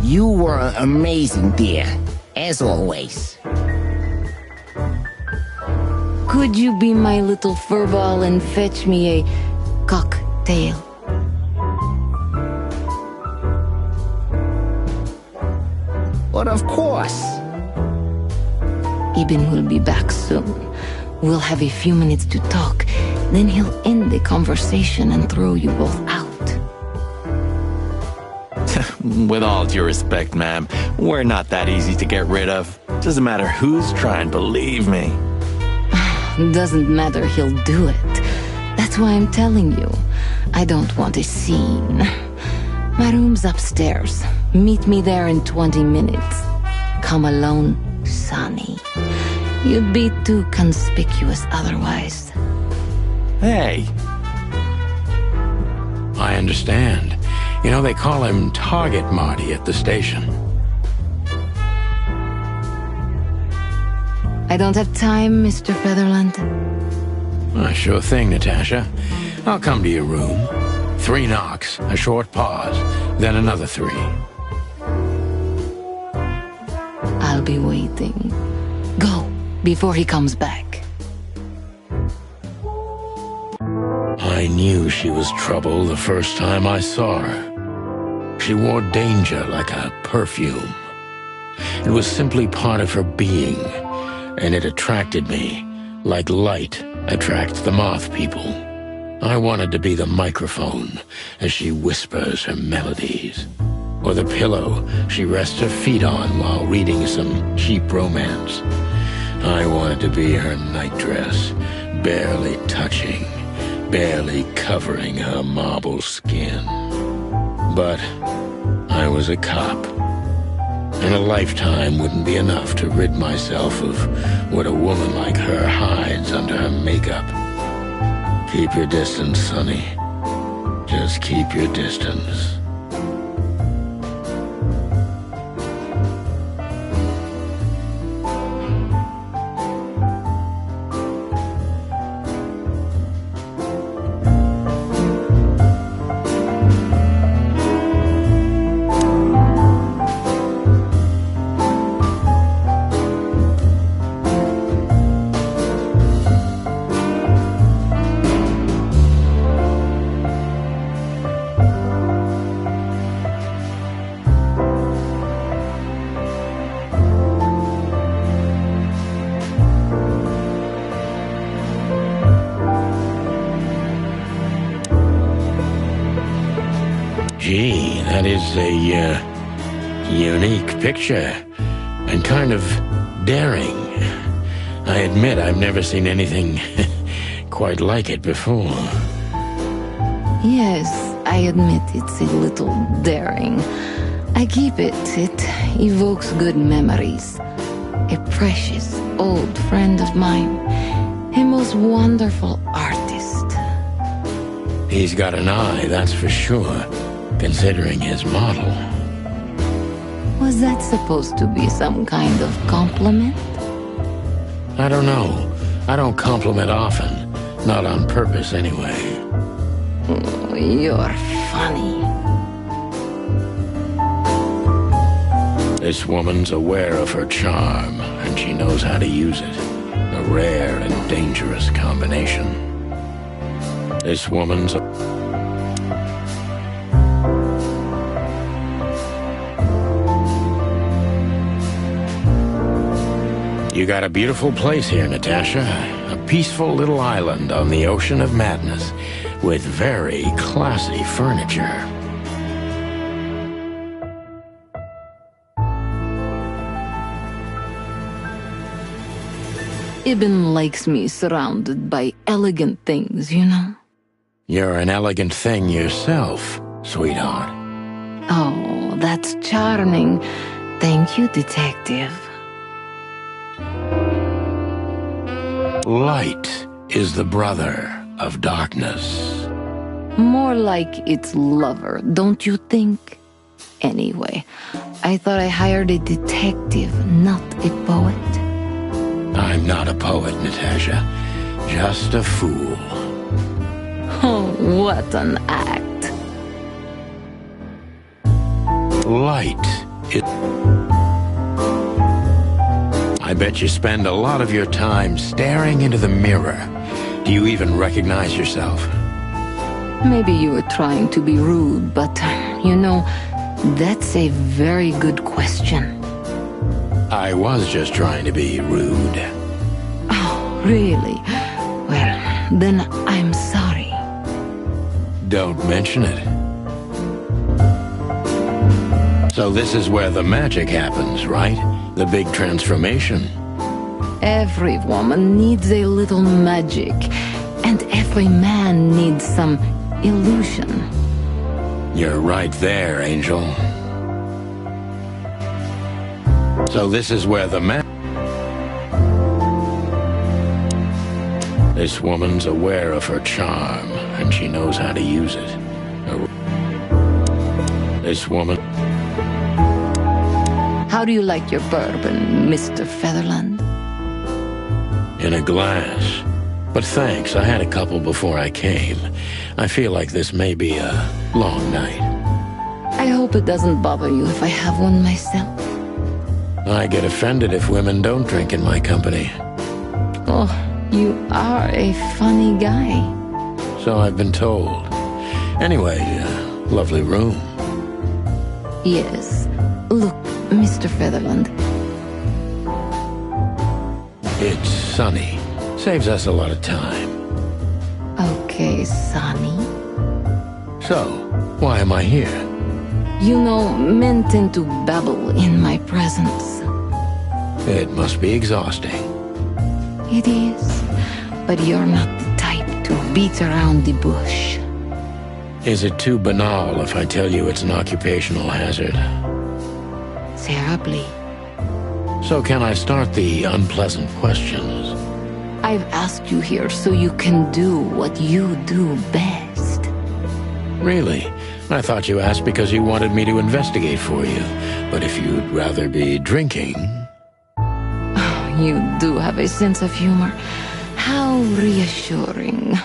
You were amazing, dear. As always. Could you be my little furball and fetch me a cocktail? But of course. Ibn will be back soon. We'll have a few minutes to talk. Then he'll end the conversation and throw you both out. With all due respect, ma'am, we're not that easy to get rid of. Doesn't matter who's trying, believe me. Doesn't matter, he'll do it. That's why I'm telling you. I don't want a scene. My room's upstairs. Meet me there in 20 minutes. Come alone, Sonny. You'd be too conspicuous otherwise. Hey. I understand. You know, they call him Target Marty at the station. I don't have time, Mr. Featherland. Sure thing, Natasha. I'll come to your room. 3 knocks, a short pause, then another 3. I'll be waiting. Go, before he comes back. I knew she was trouble the first time I saw her. She wore danger like a perfume. It was simply part of her being, and it attracted me, like light attracts the moth people. I wanted to be the microphone as she whispers her melodies, or the pillow she rests her feet on while reading some cheap romance. I wanted to be her nightdress, barely touching, barely covering her marble skin. But I was a cop, and a lifetime wouldn't be enough to rid myself of what a woman like her hides under her makeup. Keep your distance, Sonny. Just keep your distance. Gee, that is a unique picture, and kind of daring. I admit I've never seen anything quite like it before. Yes, I admit it's a little daring. I keep it. It evokes good memories. A precious old friend of mine. A most wonderful artist. He's got an eye, that's for sure, considering his model. Was that supposed to be some kind of compliment? I don't know. I don't compliment often. Not on purpose, anyway. Oh, you're funny. This woman's aware of her charm, and she knows how to use it. A rare and dangerous combination. This woman's... You got a beautiful place here, Natasha. A peaceful little island on the ocean of madness, with very classy furniture. Ibn likes me surrounded by elegant things, you know? You're an elegant thing yourself, sweetheart. Oh, that's charming. Thank you, detective. Light is the brother of darkness. More like its lover, don't you think? Anyway, I thought I hired a detective, not a poet. I'm not a poet, Natasha. Just a fool. Oh, what an act. Light is... I bet you spend a lot of your time staring into the mirror. Do you even recognize yourself? Maybe you were trying to be rude, but, you know, that's a very good question. I was just trying to be rude. Oh, really? Well, then I'm sorry. Don't mention it. So this is where the magic happens, right? The big transformation. Every woman needs a little magic, and every man needs some illusion. You're right there, Angel. So this is where the This woman's aware of her charm, and she knows how to use it. This woman... How do you like your bourbon, Mr. Featherland? In a glass. But thanks, I had a couple before I came. I feel like this may be a long night. I hope it doesn't bother you if I have one myself. I get offended if women don't drink in my company. Oh, you are a funny guy. So I've been told. Anyway, lovely room. Yes. Look, Mr. Featherland. It's sunny. Saves us a lot of time. Okay, Sonny. So, why am I here? You know, men tend to babble in my presence. It must be exhausting. It is. But you're not the type to beat around the bush. Is it too banal if I tell you it's an occupational hazard? Terribly. So can I start the unpleasant questions? I've asked you here so you can do what you do best. Really? I thought you asked because you wanted me to investigate for you. But if you'd rather be drinking... Oh, you do have a sense of humor. How reassuring.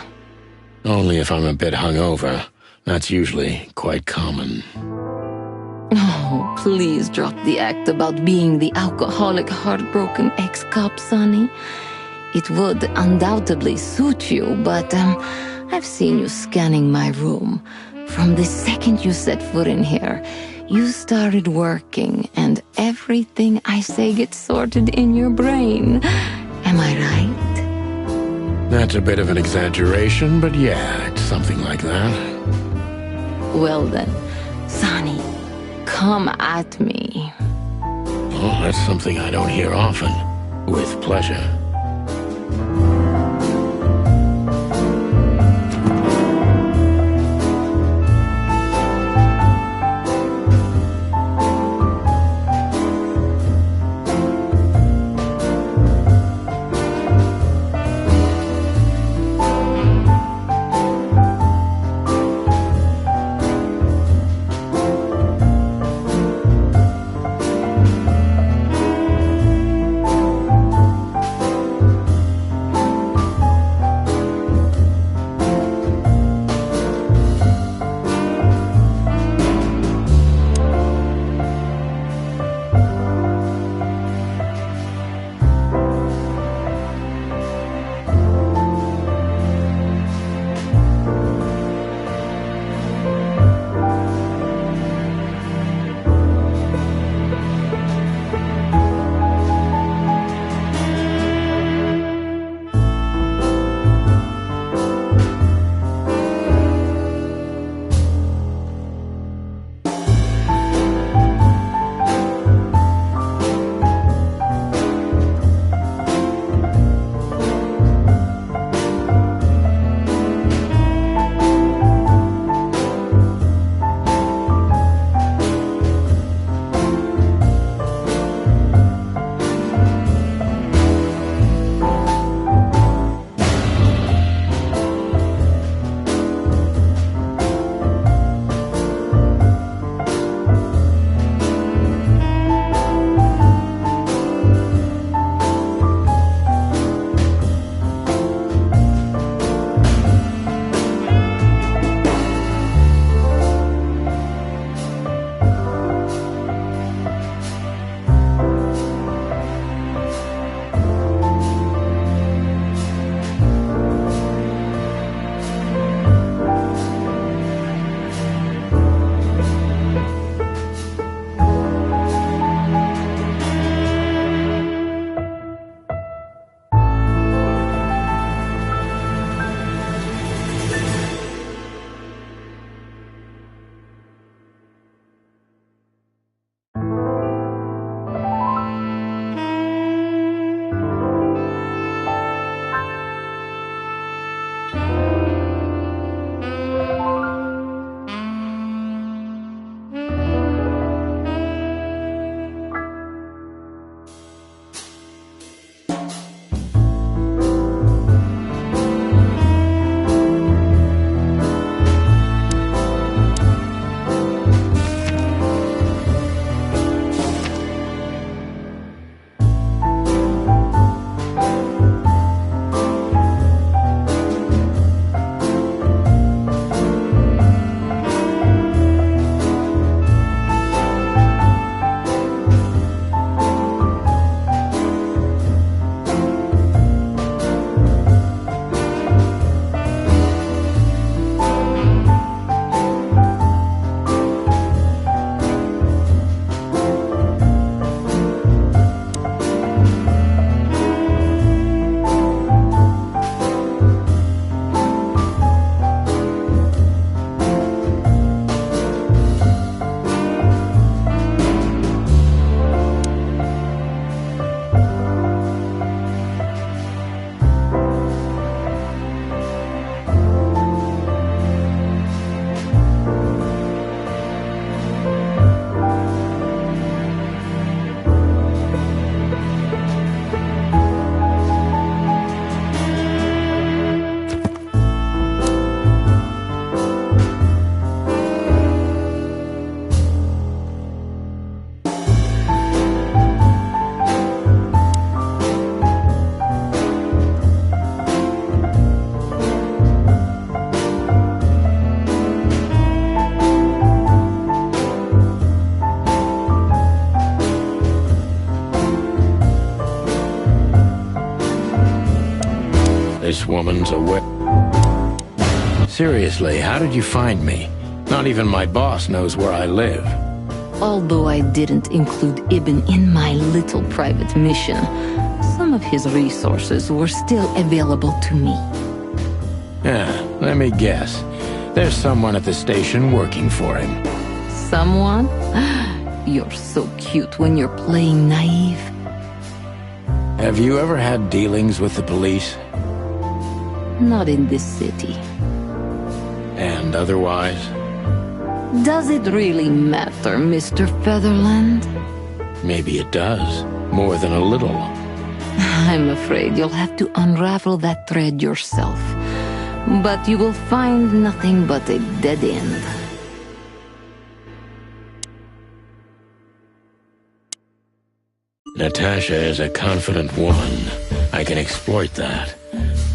Only if I'm a bit hungover. That's usually quite common. Oh, please drop the act about being the alcoholic, heartbroken ex-cop, Sonny. It would undoubtedly suit you, but I've seen you scanning my room. From the second you set foot in here, you started working, and everything I say gets sorted in your brain. Am I right? That's a bit of an exaggeration, but yeah, it's something like that. Well then, Honey, come at me. Oh, that's something I don't hear often. With pleasure. This woman's a wit. Seriously, how did you find me? Not even my boss knows where I live. Although I didn't include Ibn in my little private mission, some of his resources were still available to me. Yeah, let me guess. There's someone at the station working for him. Someone? You're so cute when you're playing naive. Have you ever had dealings with the police? Not in this city. And otherwise? Does it really matter, Mr. Featherland? Maybe it does. More than a little. I'm afraid you'll have to unravel that thread yourself. But you will find nothing but a dead end. Natasha is a confident woman. I can exploit that.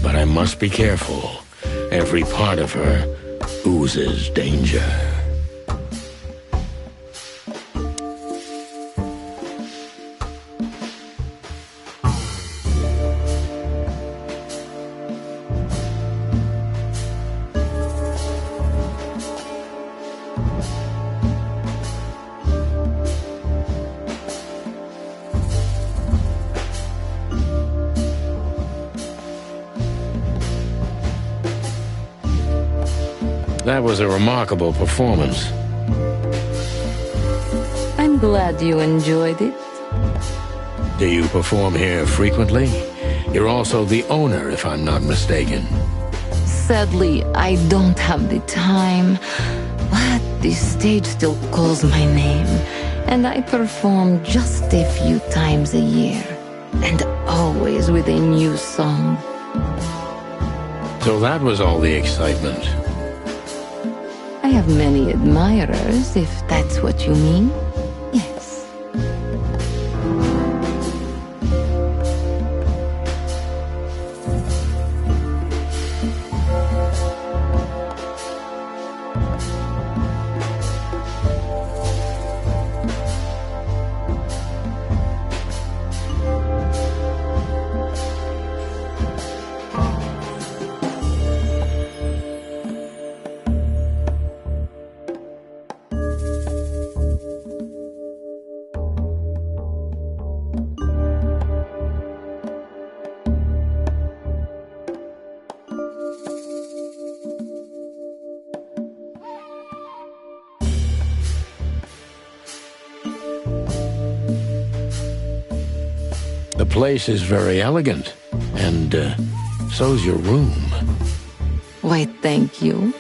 But I must be careful. Every part of her oozes danger. That was a remarkable performance. I'm glad you enjoyed it. Do you perform here frequently? You're also the owner, if I'm not mistaken. Sadly, I don't have the time, but this stage still calls my name, and I perform just a few times a year, and always with a new song. So that was all the excitement. I have many admirers, if that's what you mean. Yes. The place is very elegant, and so's your room. Why, thank you.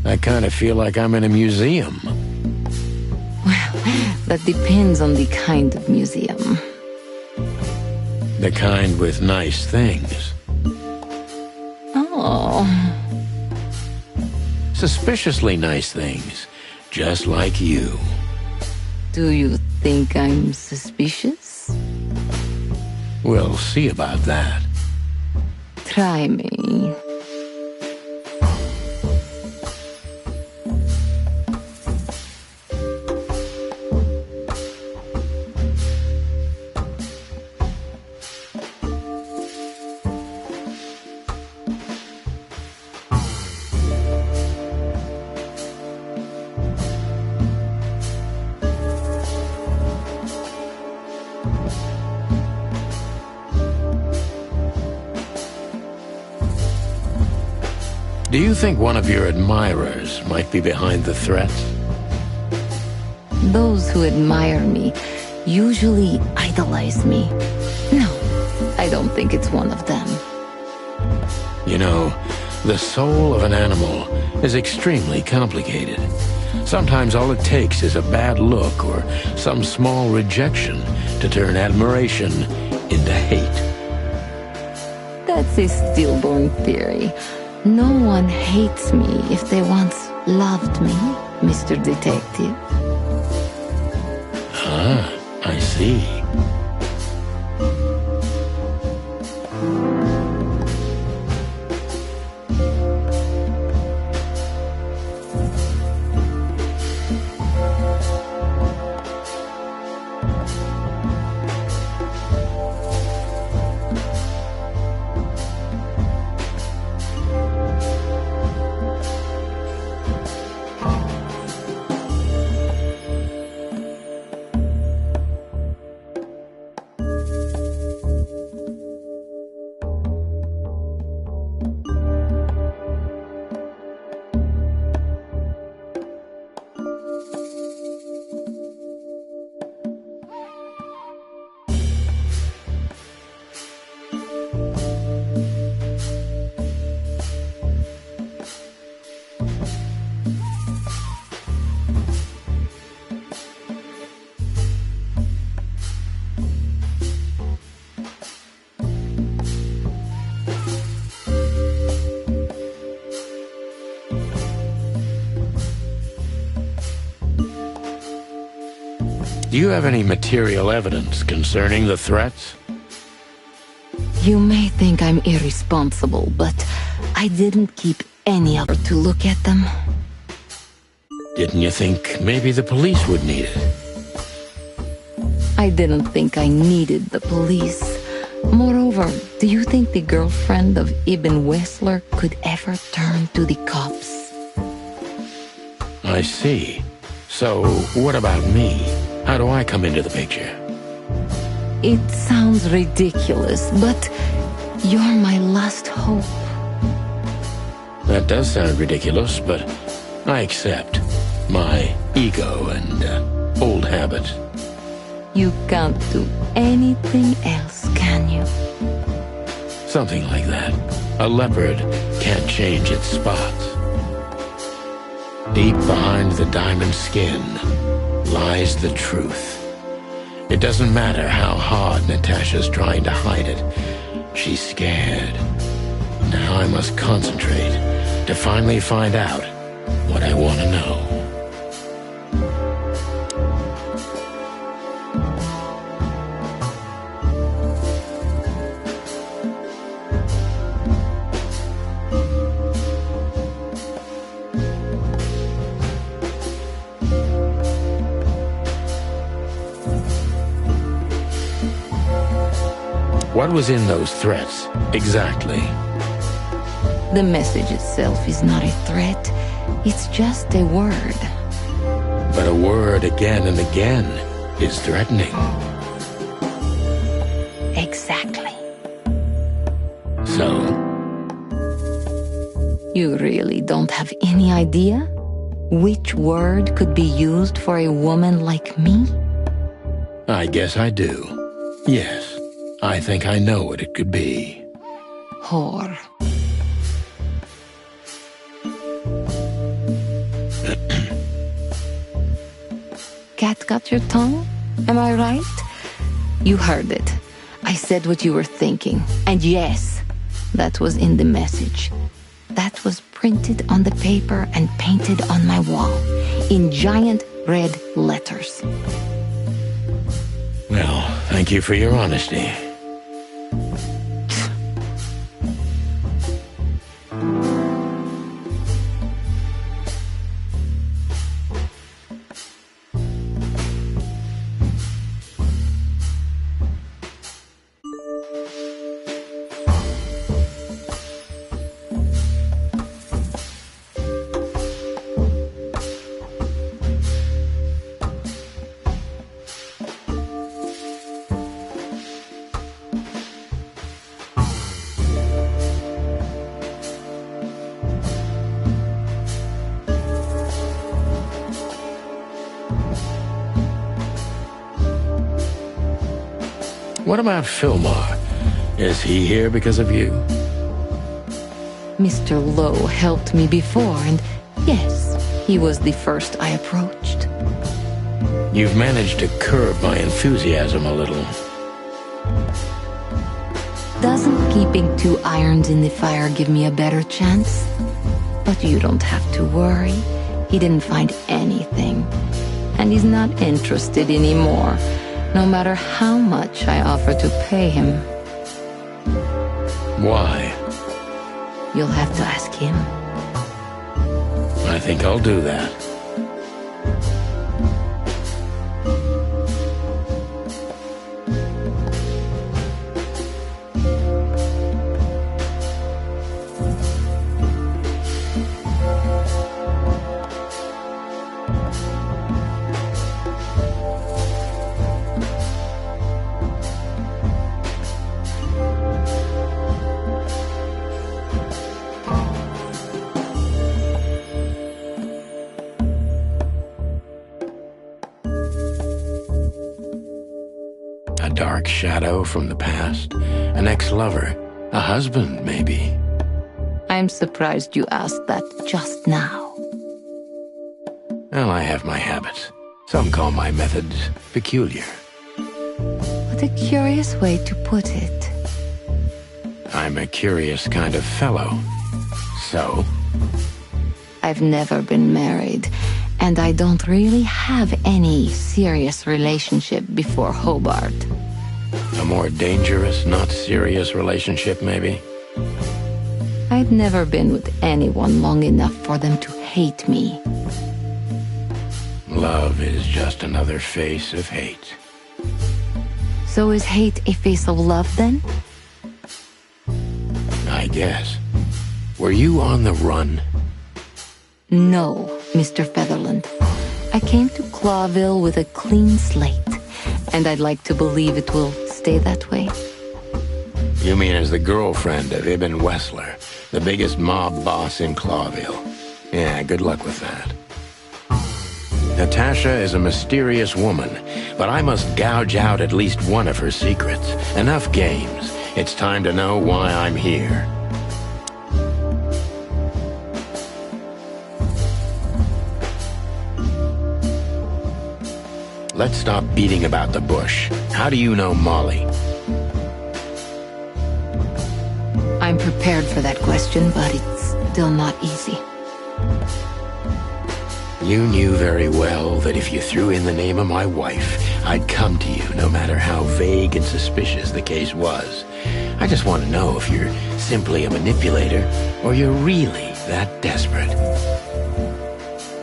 I kind of feel like I'm in a museum. Well, that depends on the kind of museum. The kind with nice things. Oh. Suspiciously nice things, just like you. Do you think I'm suspicious? We'll see about that. Try me. Do you think one of your admirers might be behind the threats? Those who admire me usually idolize me. No, I don't think it's one of them. You know, the soul of an animal is extremely complicated. Sometimes all it takes is a bad look or some small rejection to turn admiration into hate. That's a stillborn theory. No one hates me if they once loved me, Mr. Detective. Ah, I see. Do you have any material evidence concerning the threats? You may think I'm irresponsible, but I didn't keep any other to look at them. Didn't you think maybe the police would need it? I didn't think I needed the police. Moreover, do you think the girlfriend of Ibn Wessler could ever turn to the cops? I see. So, what about me? How do I come into the picture? It sounds ridiculous, but you're my last hope. That does sound ridiculous, but I accept my ego and old habits. You can't do anything else, can you? Something like that. A leopard can't change its spots. Deep behind the diamond skin lies the truth. It doesn't matter how hard Natasha's trying to hide it. She's scared. Now I must concentrate to finally find out what I want to know. What was in those threats, exactly? The message itself is not a threat. It's just a word. But a word again and again is threatening. Exactly. So? You really don't have any idea which word could be used for a woman like me? I guess I do. Yes. I think I know what it could be. Whore. Cat got your tongue? Am I right? You heard it. I said what you were thinking. And yes, that was in the message. That was printed on the paper and painted on my wall in giant red letters. Well, thank you for your honesty. What about Fillmore? Is he here because of you? Mr. Lowe helped me before, and yes, he was the first I approached. You've managed to curb my enthusiasm a little. Doesn't keeping 2 irons in the fire give me a better chance? But you don't have to worry. He didn't find anything. And he's not interested anymore, no matter how much I offer to pay him. Why? You'll have to ask him. I think I'll do that. A dark shadow from the past? An ex-lover? A husband, maybe? I'm surprised you asked that just now. Well, I have my habits. Some call my methods peculiar. What a curious way to put it. I'm a curious kind of fellow. So? I've never been married, And I don't really have any serious relationship before Hobart. A more dangerous, not serious relationship, maybe? I'd never been with anyone long enough for them to hate me. Love is just another face of hate. So is hate a face of love, then? I guess. Were you on the run? No, Mr. Featherland. I came to Clawville with a clean slate, and I'd like to believe it will stay that way. You mean as the girlfriend of Ibn Wessler, the biggest mob boss in Clawville? Yeah, good luck with that. Natasha is a mysterious woman, but I must gouge out at least one of her secrets. Enough games. It's time to know why I'm here. Let's stop beating about the bush. How do you know Molly? I'm prepared for that question, but it's still not easy. You knew very well that if you threw in the name of my wife, I'd come to you no matter how vague and suspicious the case was. I just want to know if you're simply a manipulator or you're really that desperate.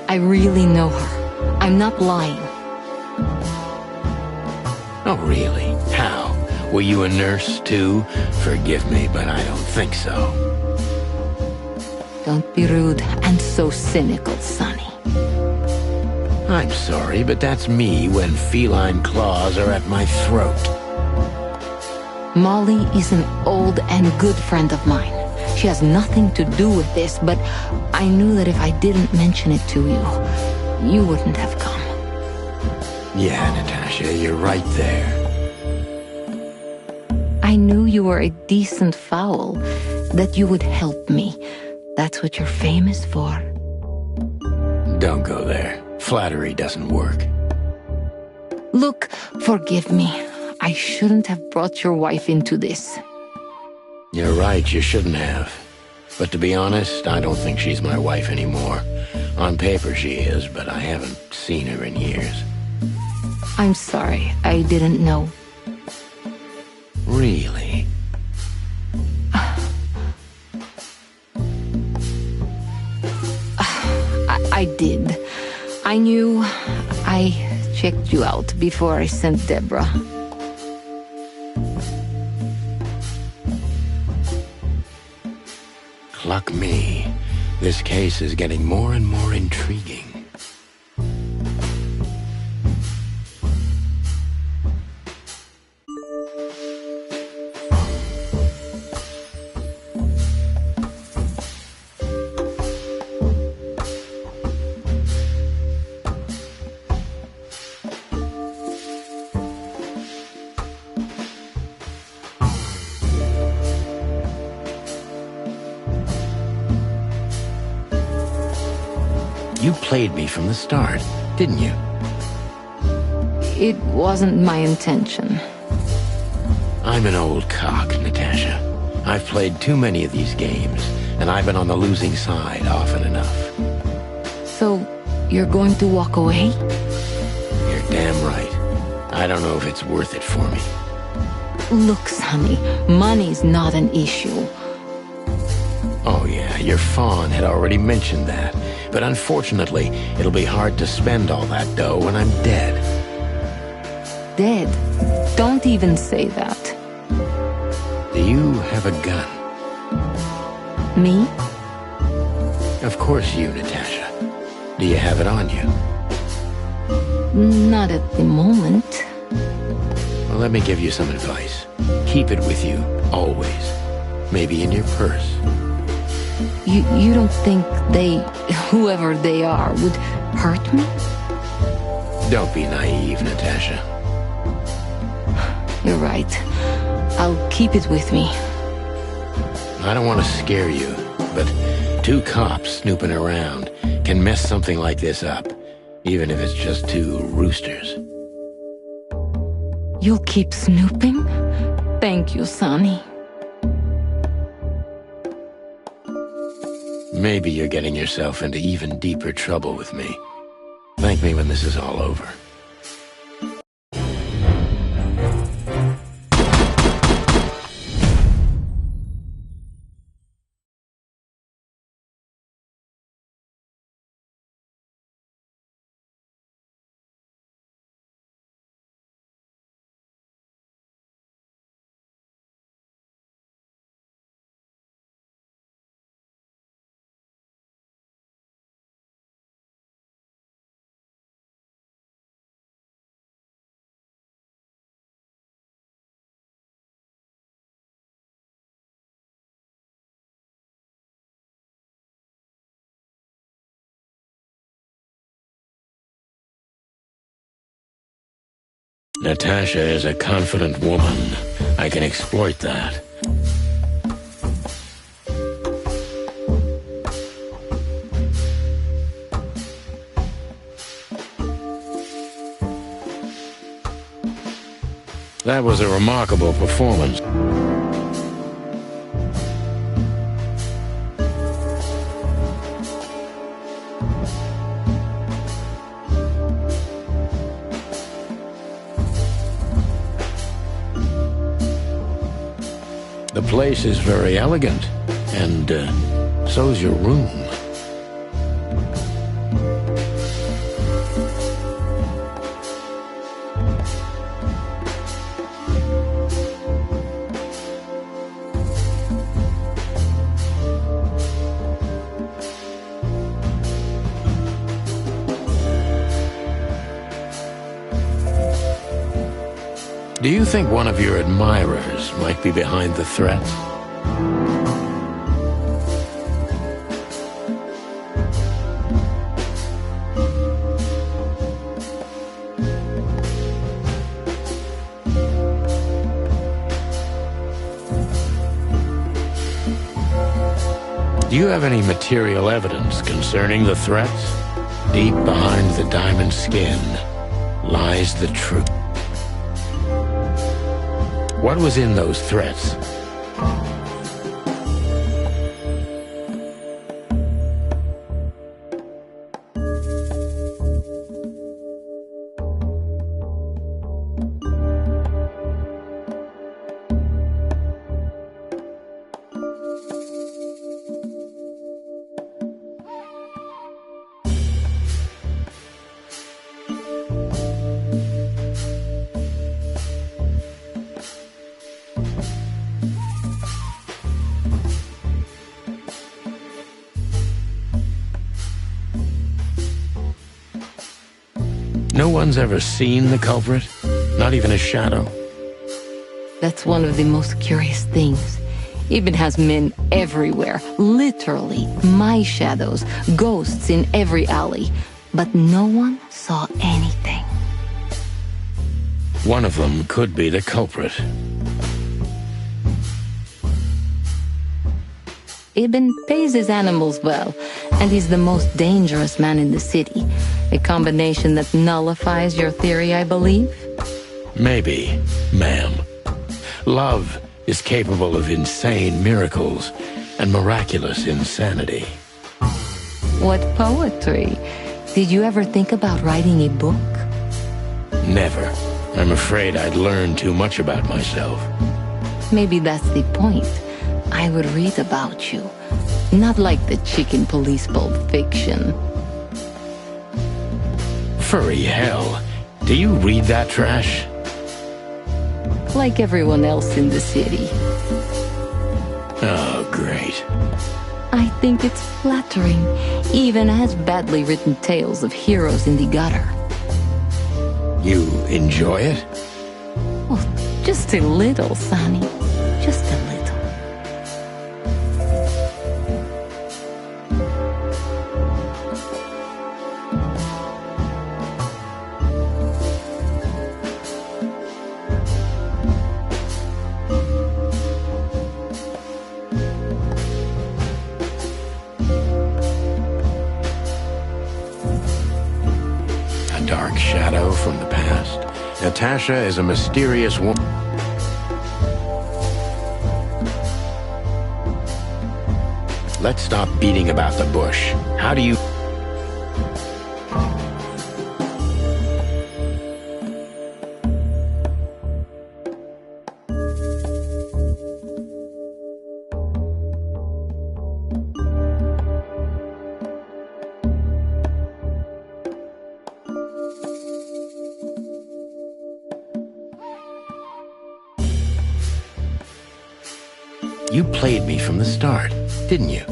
I really know her. I'm not lying. Oh, really? How? Were you a nurse, too? Forgive me, but I don't think so. Don't be rude and so cynical, Sonny. I'm sorry, but that's me when feline claws are at my throat. Molly is an old and good friend of mine. She has nothing to do with this, but I knew that if I didn't mention it to you, you wouldn't have come. Yeah, Natasha, you're right there. I knew you were a decent fowl, that you would help me. That's what you're famous for. Don't go there. Flattery doesn't work. Look, forgive me. I shouldn't have brought your wife into this. You're right, you shouldn't have. But to be honest, I don't think she's my wife anymore. On paper she is, but I haven't seen her in years. I'm sorry, I didn't know. Really? I did. I knew. I checked you out before I sent Deborah. Cluck me. This case is getting more and more intriguing. You played me from the start, didn't you? It wasn't my intention. I'm an old cock, Natasha. I've played too many of these games, and I've been on the losing side often enough. So, you're going to walk away? You're damn right. I don't know if it's worth it for me. Look, Sonny, money's not an issue. Oh yeah, your fawn had already mentioned that. But unfortunately, it'll be hard to spend all that dough when I'm dead. Dead? Don't even say that. Do you have a gun? Me? Of course you, Natasha. Do you have it on you? Not at the moment. Well, let me give you some advice. Keep it with you, always. Maybe in your purse. You don't think they, whoever they are, would hurt me? Don't be naive, Natasha. You're right. I'll keep it with me. I don't want to scare you, but 2 cops snooping around can mess something like this up, even if it's just 2 roosters. You'll keep snooping? Thank you, Sonny. Maybe you're getting yourself into even deeper trouble with me. Thank me when this is all over. Natasha is a confident woman. I can exploit that. That was a remarkable performance. The place is very elegant, and so's your room. Do you think one of your admirers might be behind the threats? Do you have any material evidence concerning the threats? Deep behind the diamond skin lies the truth. What was in those threats? No one's ever seen the culprit? Not even a shadow? That's one of the most curious things. Eben has men everywhere, literally, my shadows, ghosts in every alley. But no one saw anything. One of them could be the culprit. Eben pays his animals well, and he's the most dangerous man in the city. A combination that nullifies your theory, I believe? Maybe, ma'am. Love is capable of insane miracles and miraculous insanity. What poetry. Did you ever think about writing a book? Never. I'm afraid I'd learn too much about myself. Maybe that's the point. I would read about you. Not like the chicken police Pulp Fiction. Furry hell. Do you read that trash? Like everyone else in the city. Oh, great. I think it's flattering, even as badly written tales of heroes in the gutter. You enjoy it? Oh, just a little, Sonny. Just a little. Dark shadow from the past. Natasha is a mysterious woman. Let's stop beating about the bush. How do you... You played me from the start, didn't you?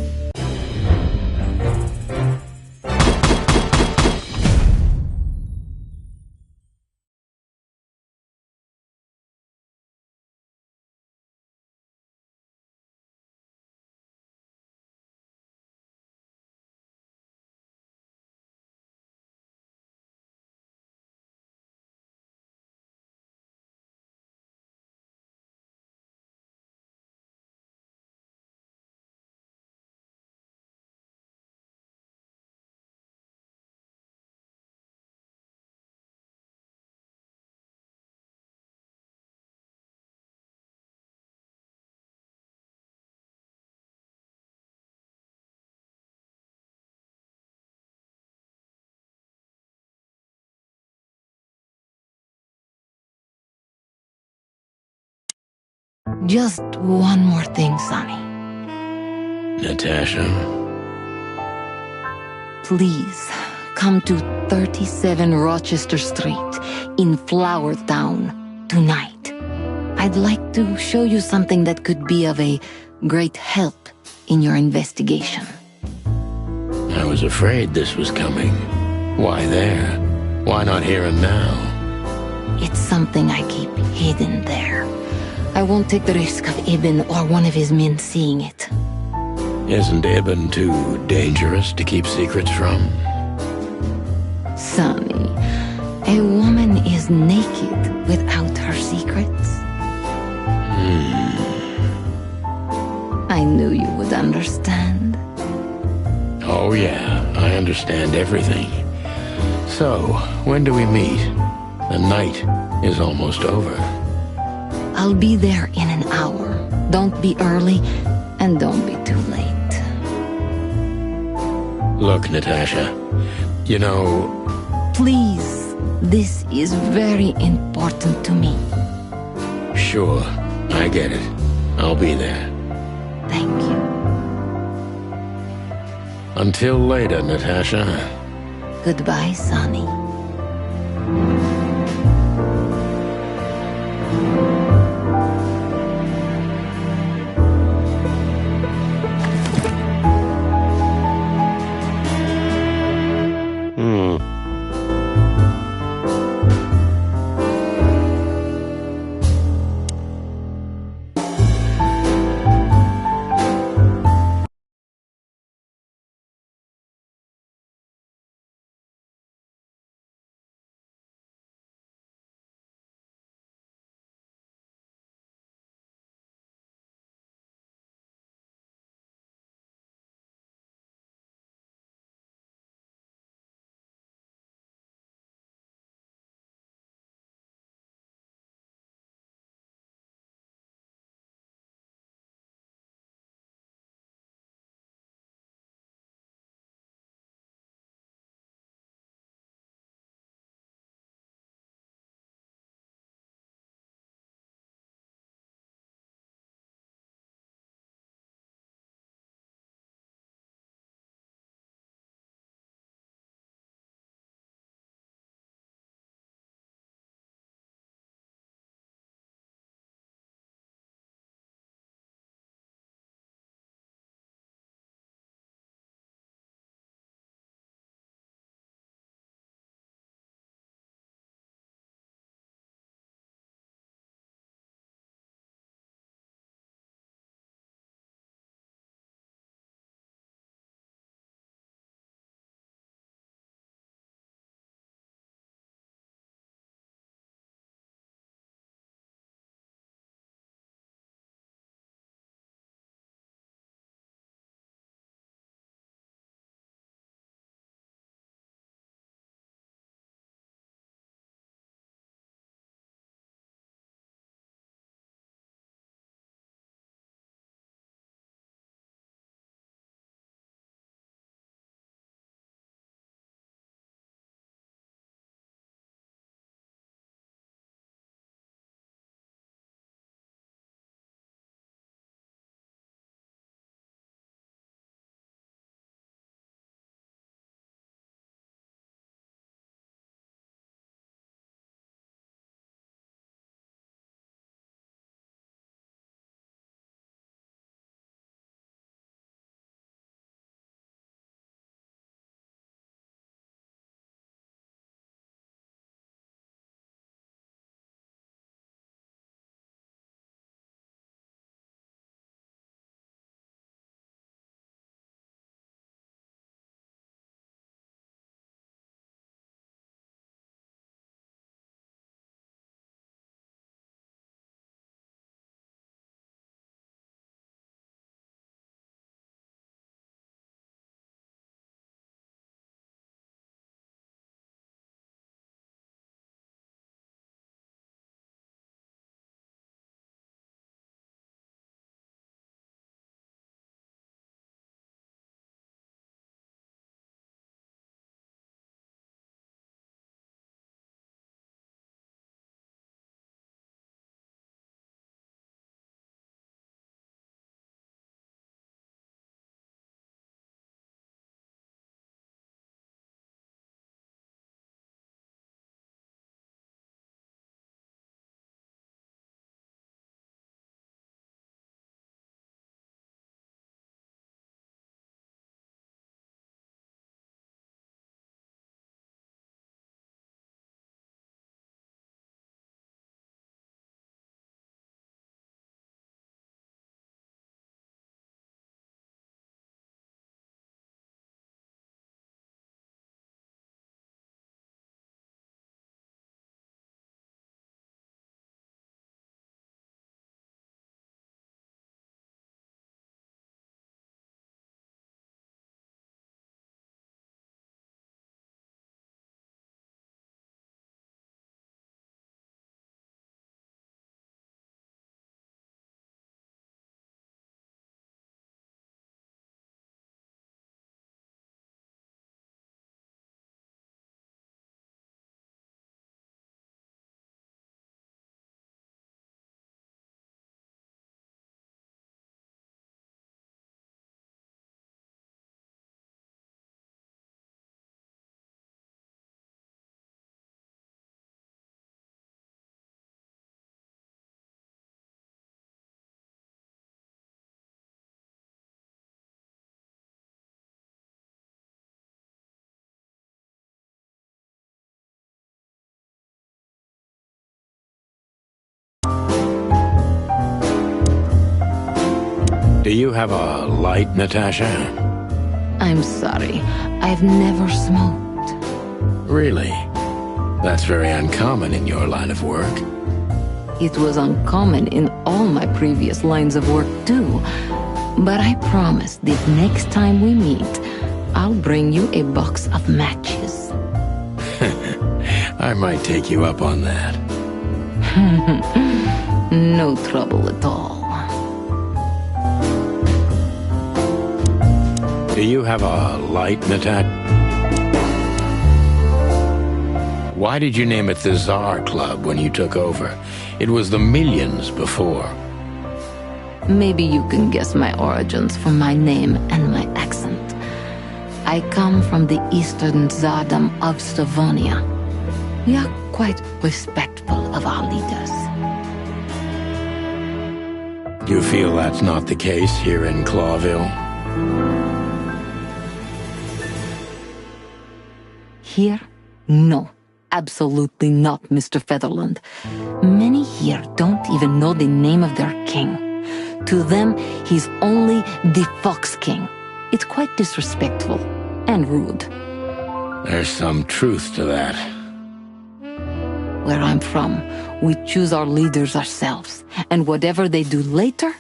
Just one more thing, Sonny. Natasha? Please, come to 37 Rochester Street in Flower Town tonight. I'd like to show you something that could be of a great help in your investigation. I was afraid this was coming. Why there? Why not here and now? It's something I keep hidden there. I won't take the risk of Ibn or one of his men seeing it. Isn't Ibn too dangerous to keep secrets from? Sonny, a woman is naked without her secrets. I knew you would understand. Oh yeah, I understand everything. So, when do we meet? The night is almost over. I'll be there in an hour. Don't be early, and don't be too late. Look, Natasha, you know... Please, this is very important to me. Sure, I get it. I'll be there. Thank you. Until later, Natasha. Goodbye, Sonny. you have a light, Natasha? I'm sorry. I've never smoked. Really? That's very uncommon in your line of work. It was uncommon in all my previous lines of work, too. But I promise that next time we meet, I'll bring you a box of matches. I might take you up on that. No trouble at all. Do you have a light, Natasha? Why did you name it the Tsar Club when you took over? It was the Millions before. Maybe you can guess my origins from my name and my accent. I come from the eastern Tsardom of Slavonia. We are quite respectful of our leaders. Do you feel that's not the case here in Clawville? Here? No. Absolutely not, Mr. Featherland. Many here don't even know the name of their king. To them, he's only the Fox King. It's quite disrespectful and rude. There's some truth to that. Where I'm from, we choose our leaders ourselves, and whatever they do later,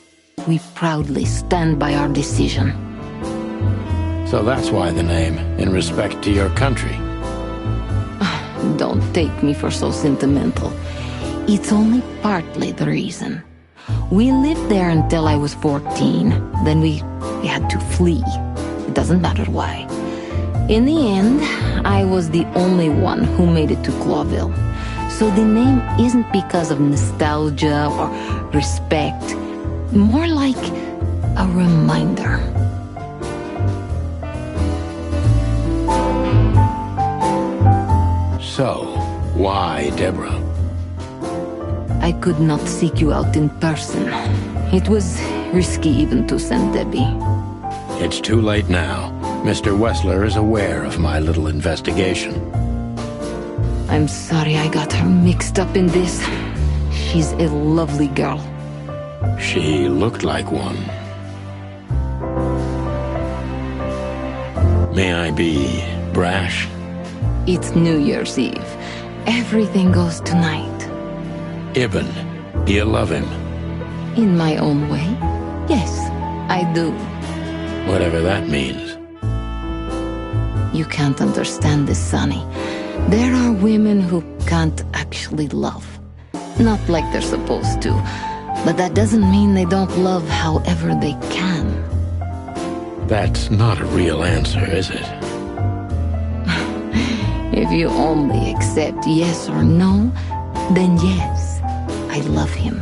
we proudly stand by our decision. So that's why the name, in respect to your country. Don't take me for so sentimental. It's only partly the reason. We lived there until I was 14. Then we had to flee. It doesn't matter why. In the end, I was the only one who made it to Clawville. So the name isn't because of nostalgia or respect. More like a reminder. So, why Deborah? I could not seek you out in person. It was risky even to send Debbie. It's too late now. Mr. Wessler is aware of my little investigation. I'm sorry I got her mixed up in this. She's a lovely girl. She looked like one. May I be brash? It's New Year's Eve. Everything goes tonight. Ibn, do you love him? In my own way, yes, I do. Whatever that means. You can't understand this, Sonny. There are women who can't actually love. Not like they're supposed to. But that doesn't mean they don't love however they can. That's not a real answer, is it? If you only accept yes or no, then yes, I love him.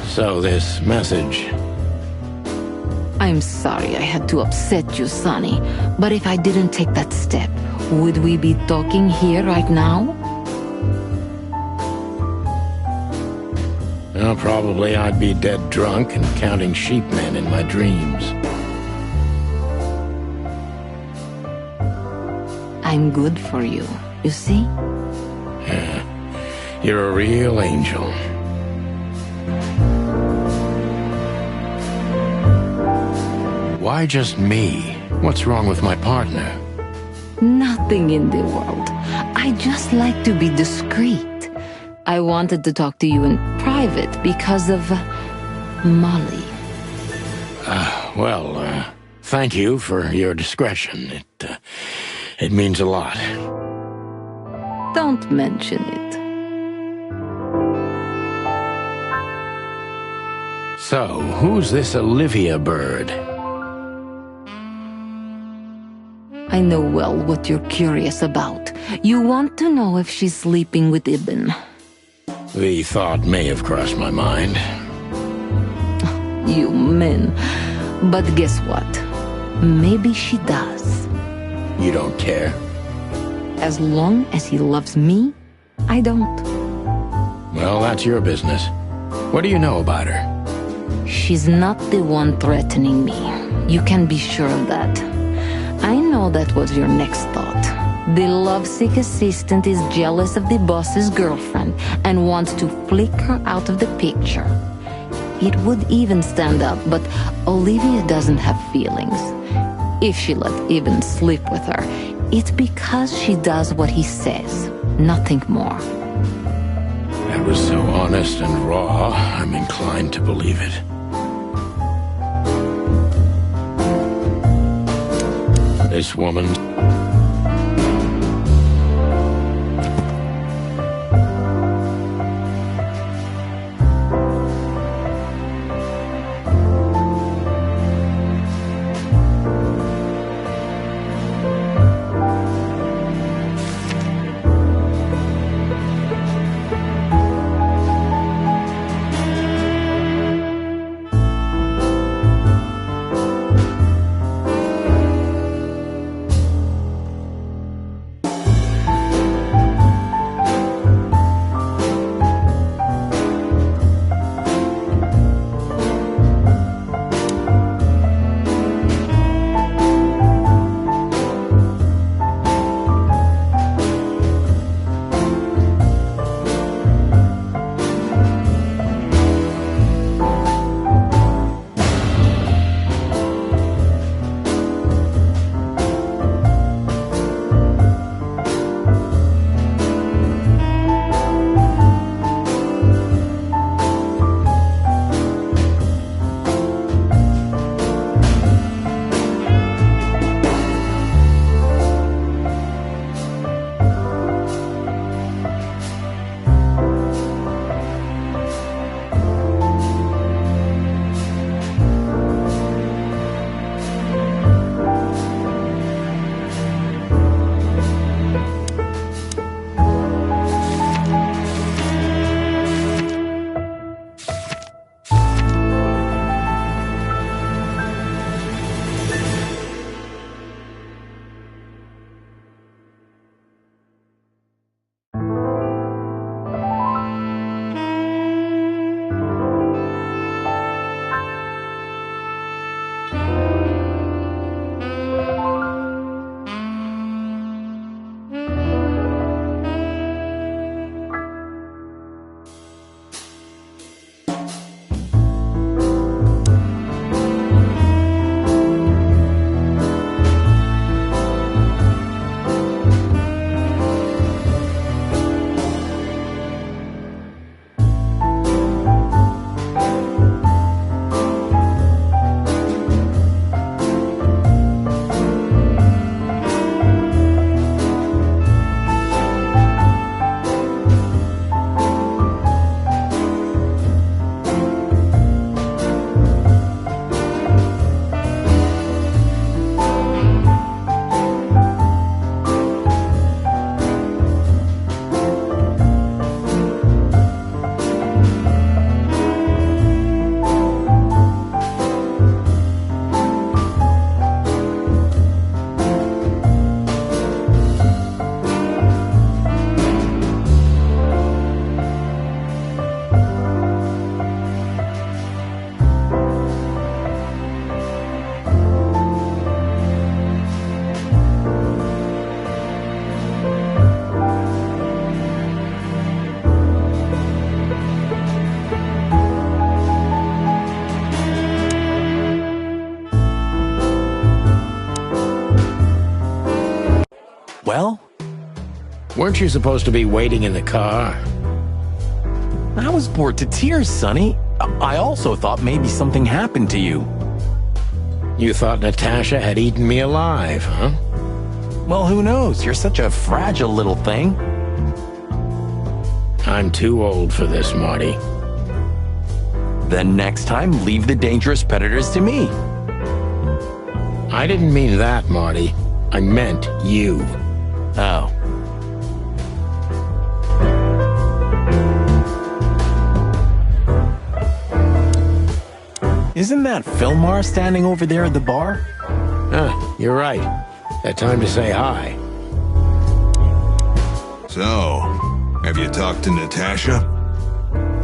So this message... I'm sorry I had to upset you, Sonny, but if I didn't take that step, would we be talking here right now? Well, probably I'd be dead drunk and counting sheepmen in my dreams. I'm good for you, you see? Yeah, you're a real angel. Why just me? What's wrong with my partner? Nothing in the world. I just like to be discreet. I wanted to talk to you in private because of Molly. Thank you for your discretion. It means a lot. Don't mention it. So, who's this Olivia bird? I know well what you're curious about. You want to know if she's sleeping with Ibn. The thought may have crossed my mind. You men. But guess what? Maybe she does. You don't care? As long as he loves me, I don't. Well, that's your business. What do you know about her? She's not the one threatening me. You can be sure of that. I know that was your next thought. The lovesick assistant is jealous of the boss's girlfriend and wants to flick her out of the picture. It would even stand up, but Olivia doesn't have feelings. If she let Even sleep with her, it's because she does what he says, nothing more. That was so honest and raw, I'm inclined to believe it. This woman... Well? Weren't you supposed to be waiting in the car? I was bored to tears, Sonny. I also thought maybe something happened to you. You thought Natasha had eaten me alive, huh? Well, who knows? You're such a fragile little thing. I'm too old for this, Marty. Then next time, leave the dangerous predators to me. I didn't mean that, Marty. I meant you. Oh. Isn't that Fillmore standing over there at the bar? You're right. That time to say hi. So, have you talked to Natasha?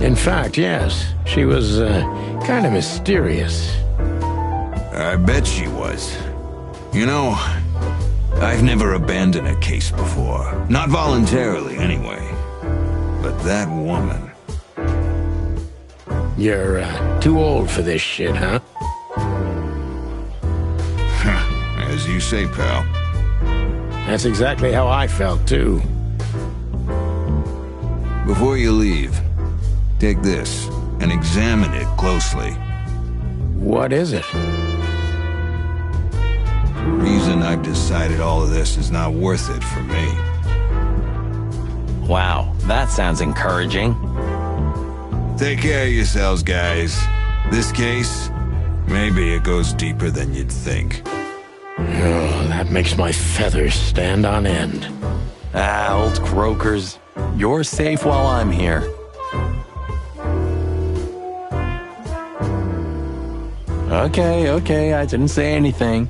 In fact, yes. She was, kind of mysterious. I bet she was. You know, I've never abandoned a case before. Not voluntarily, anyway. But that woman... You're, too old for this shit, huh? As you say, pal. That's exactly how I felt, too. Before you leave, take this and examine it closely. What is it? The reason I've decided all of this is not worth it for me. Wow, that sounds encouraging. Take care of yourselves, guys. This case, maybe it goes deeper than you'd think. Oh, that makes my feathers stand on end. Ah, old croakers. You're safe while I'm here. Okay, I didn't say anything.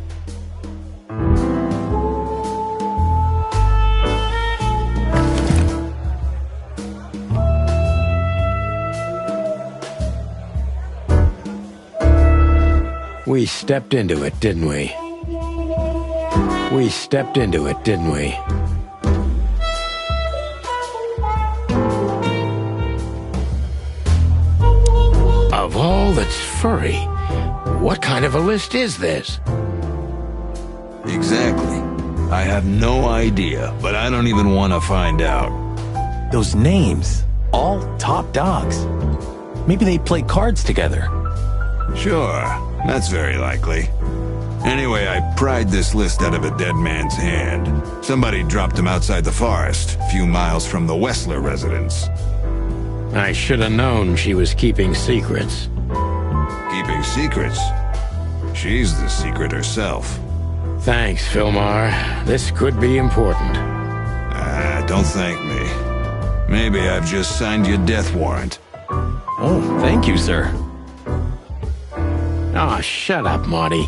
We stepped into it, didn't we? We stepped into it, didn't we? Of all that's furry, what kind of a list is this? Exactly. I have no idea, but I don't even want to find out. Those names, all top dogs. Maybe they play cards together. Sure, that's very likely. Anyway, I pried this list out of a dead man's hand. Somebody dropped him outside the forest, a few miles from the Wessler residence. I should have known she was keeping secrets. Keeping secrets? She's the secret herself. Thanks, Filmar. This could be important. Don't thank me. Maybe I've just signed your death warrant. Oh, thank you, sir. Oh, shut up, Marty.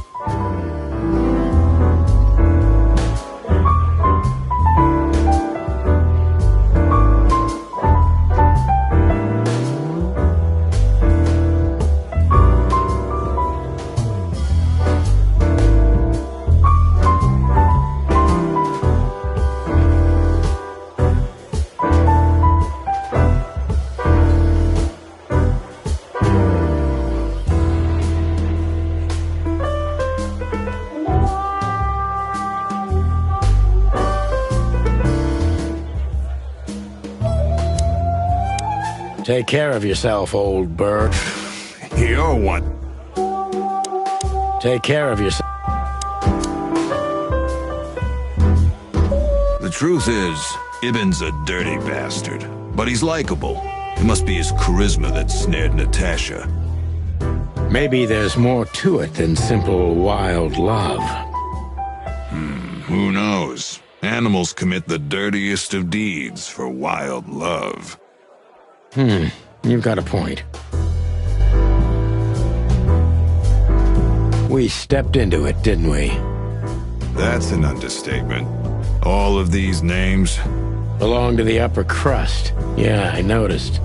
Take care of yourself, old bird. You're one. Take care of yourself. The truth is, Ibn's a dirty bastard, but he's likable. It must be his charisma that snared Natasha. Maybe there's more to it than simple wild love. Who knows? Animals commit the dirtiest of deeds for wild love. You've got a point. We stepped into it, didn't we? That's an understatement. All of these names belong to the upper crust. Yeah, I noticed.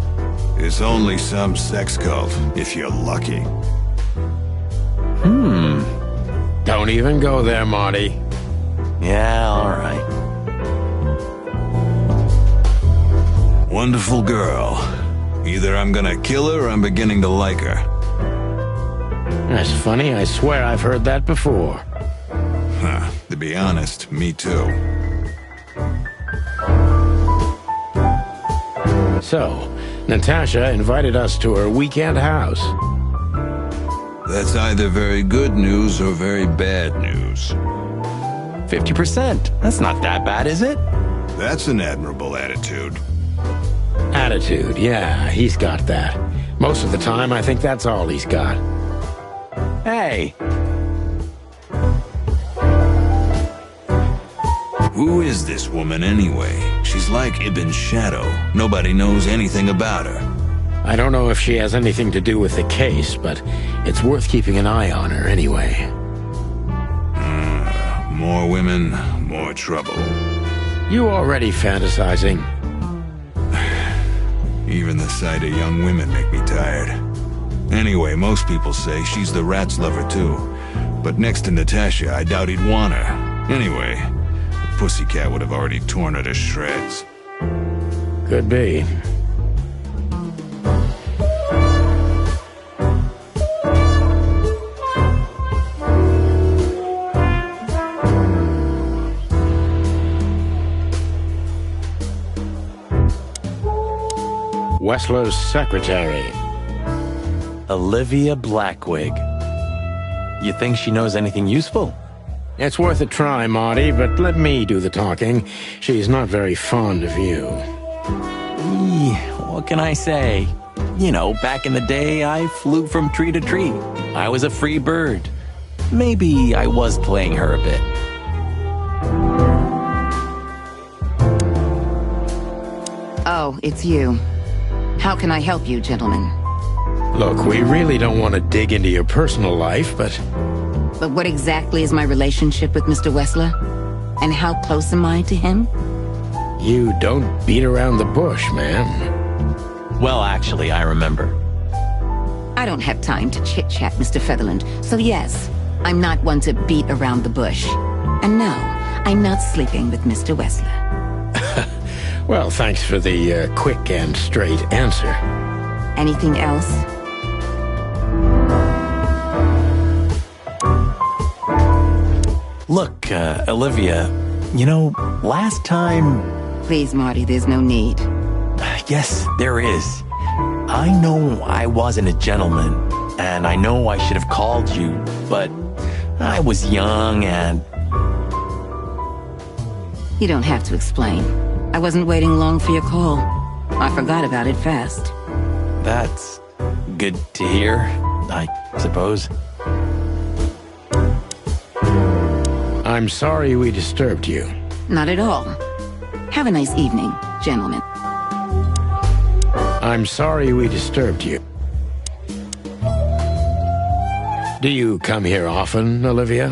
It's only some sex cult, if you're lucky. Don't even go there, Marty. Yeah, all right. Wonderful girl. Either I'm gonna kill her or I'm beginning to like her. That's funny. I swear I've heard that before. To be honest, me too. So, Natasha invited us to her weekend house. That's either very good news or very bad news. 50%. That's not that bad, is it? That's an admirable attitude. Attitude, yeah, he's got that. Most of the time, I think that's all he's got. Hey! Who is this woman anyway? She's like Ibn's shadow. Nobody knows anything about her. I don't know if she has anything to do with the case, but it's worth keeping an eye on her anyway. More women, more trouble. You already fantasizing. Even the sight of young women make me tired. Anyway, most people say she's the rat's lover too. But next to Natasha, I doubt he'd want her. Anyway, pussycat would have already torn her to shreds. Could be. Wessler's secretary. Olivia Blackwig. You think she knows anything useful? It's worth a try, Marty, but let me do the talking. She's not very fond of you. What can I say? You know, back in the day, I flew from tree to tree. I was a free bird. Maybe I was playing her a bit. Oh, it's you. How can I help you, gentlemen? Look, we really don't want to dig into your personal life, but... But what exactly is my relationship with Mr. Wessler? And how close am I to him? You don't beat around the bush, man. Well, actually, I remember. I don't have time to chit-chat, Mr. Featherland. So yes, I'm not one to beat around the bush. And no, I'm not sleeping with Mr. Wessler. Well, thanks for the quick and straight answer. Anything else? Look, Olivia, you know, last time... Please, Marty, there's no need. Yes, there is. I know I wasn't a gentleman, and I know I should have called you, but I was young and... You don't have to explain. I wasn't waiting long for your call. I forgot about it fast. That's good to hear, I suppose. I'm sorry we disturbed you. Not at all. Have a nice evening, gentlemen. I'm sorry we disturbed you. Do you come here often, Olivia?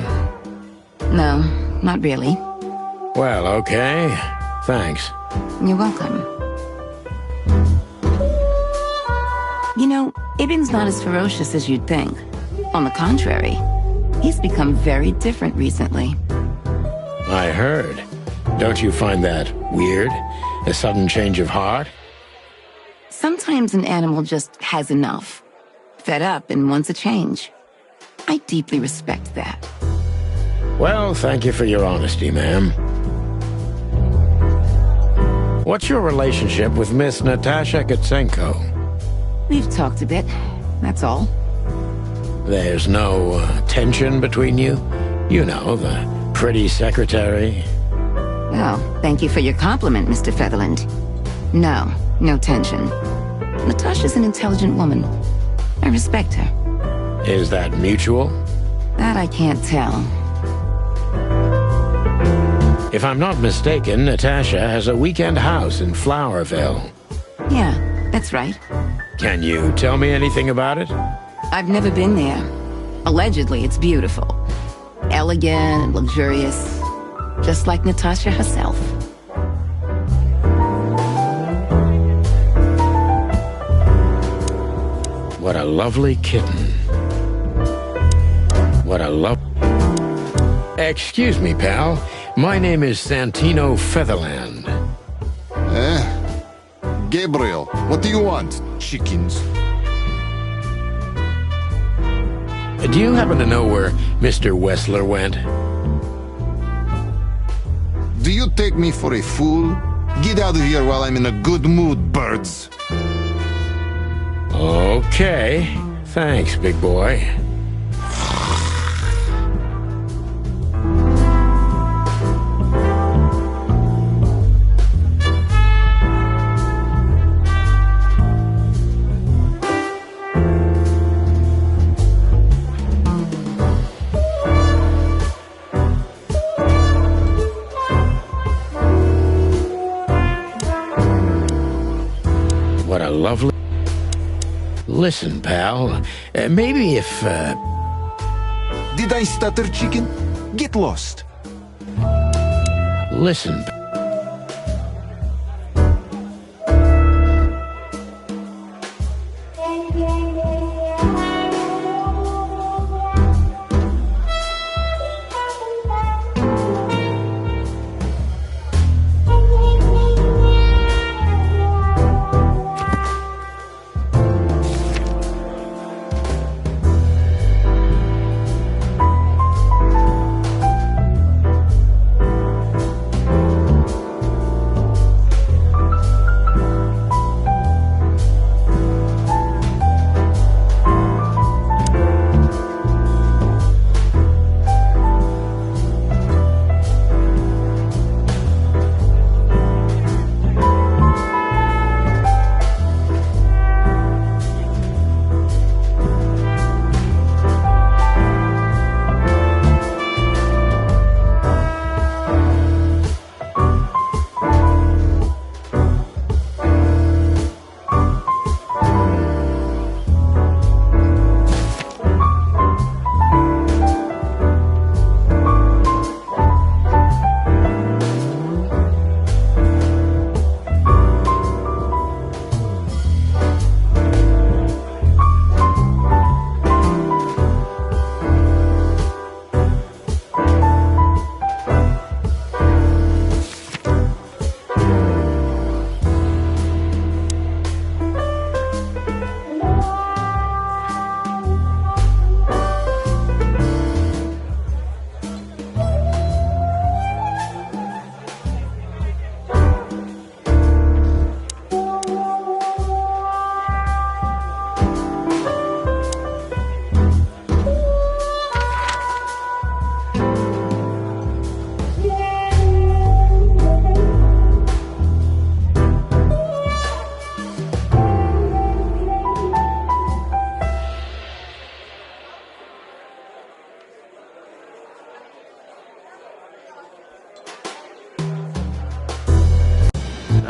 No, not really. Well, okay. Thanks. You're welcome. You know, Ibn's not as ferocious as you'd think. On the contrary, he's become very different recently. I heard. Don't you find that weird? A sudden change of heart? Sometimes an animal just has enough. Fed up and wants a change. I deeply respect that. Well, thank you for your honesty, ma'am. What's your relationship with Miss Natasha Katsenko? We've talked a bit, that's all. There's no tension between you? You know, the pretty secretary. Oh, thank you for your compliment, Mr. Featherland. No, no tension. Natasha's an intelligent woman. I respect her. Is that mutual? That I can't tell. If I'm not mistaken, Natasha has a weekend house in Flowerville. Yeah, that's right. Can you tell me anything about it? I've never been there. Allegedly, it's beautiful. Elegant and luxurious. Just like Natasha herself. What a lovely kitten. What a Excuse me, pal. My name is Santino Featherland. Gabriel, what do you want? Chickens. Do you happen to know where Mr. Wessler went? Do you take me for a fool? Get out of here while I'm in a good mood, birds. Okay. Thanks, big boy. What a lovely... Listen, pal, maybe if, Did I stutter, chicken? Get lost. Listen...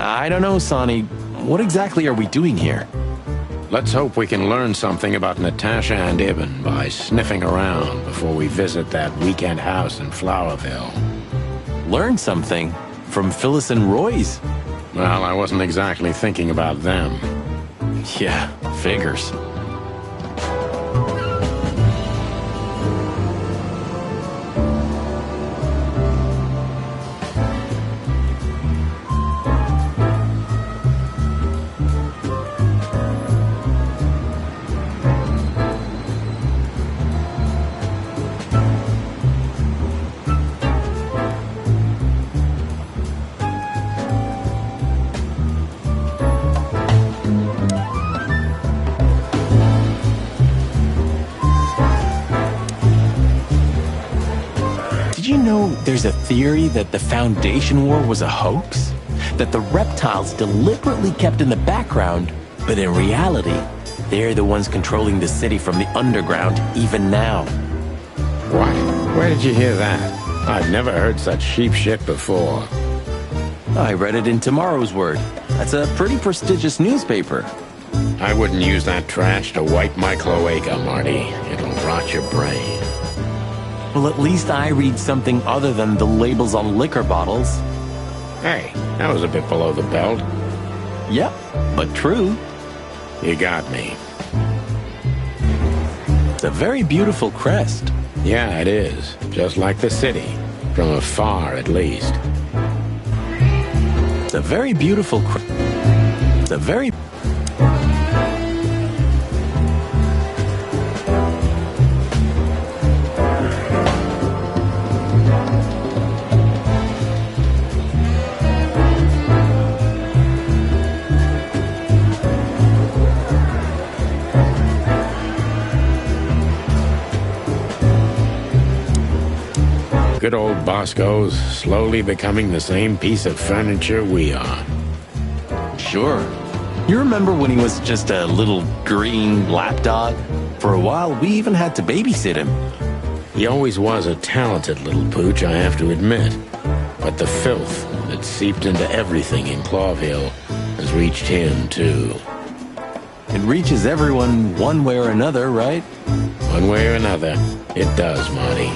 I don't know, Sonny. What exactly are we doing here? Let's hope we can learn something about Natasha and Ibn by sniffing around before we visit that weekend house in Flowerville. Learn something? From Phyllis and Roy's? Well, I wasn't exactly thinking about them. Yeah, figures. There's a theory that the Foundation War was a hoax? That the reptiles deliberately kept in the background, but in reality, they're the ones controlling the city from the underground even now. What? Where did you hear that? I've never heard such sheep shit before. I read it in Tomorrow's Word. That's a pretty prestigious newspaper. I wouldn't use that trash to wipe my cloaca, Marty. It'll rot your brain. Well, at least I read something other than the labels on liquor bottles. Hey, that was a bit below the belt. Yep, but true. You got me. It's a very beautiful crest. Yeah, it is. Just like the city. From afar, at least. It's a very beautiful crest. It's a very... Good old Bosco's slowly becoming the same piece of furniture we are. Sure. You remember when he was just a little green lapdog? For a while, we even had to babysit him. He always was a talented little pooch, I have to admit. But the filth that seeped into everything in Clawville has reached him, too. It reaches everyone one way or another, right? One way or another, it does, Marty.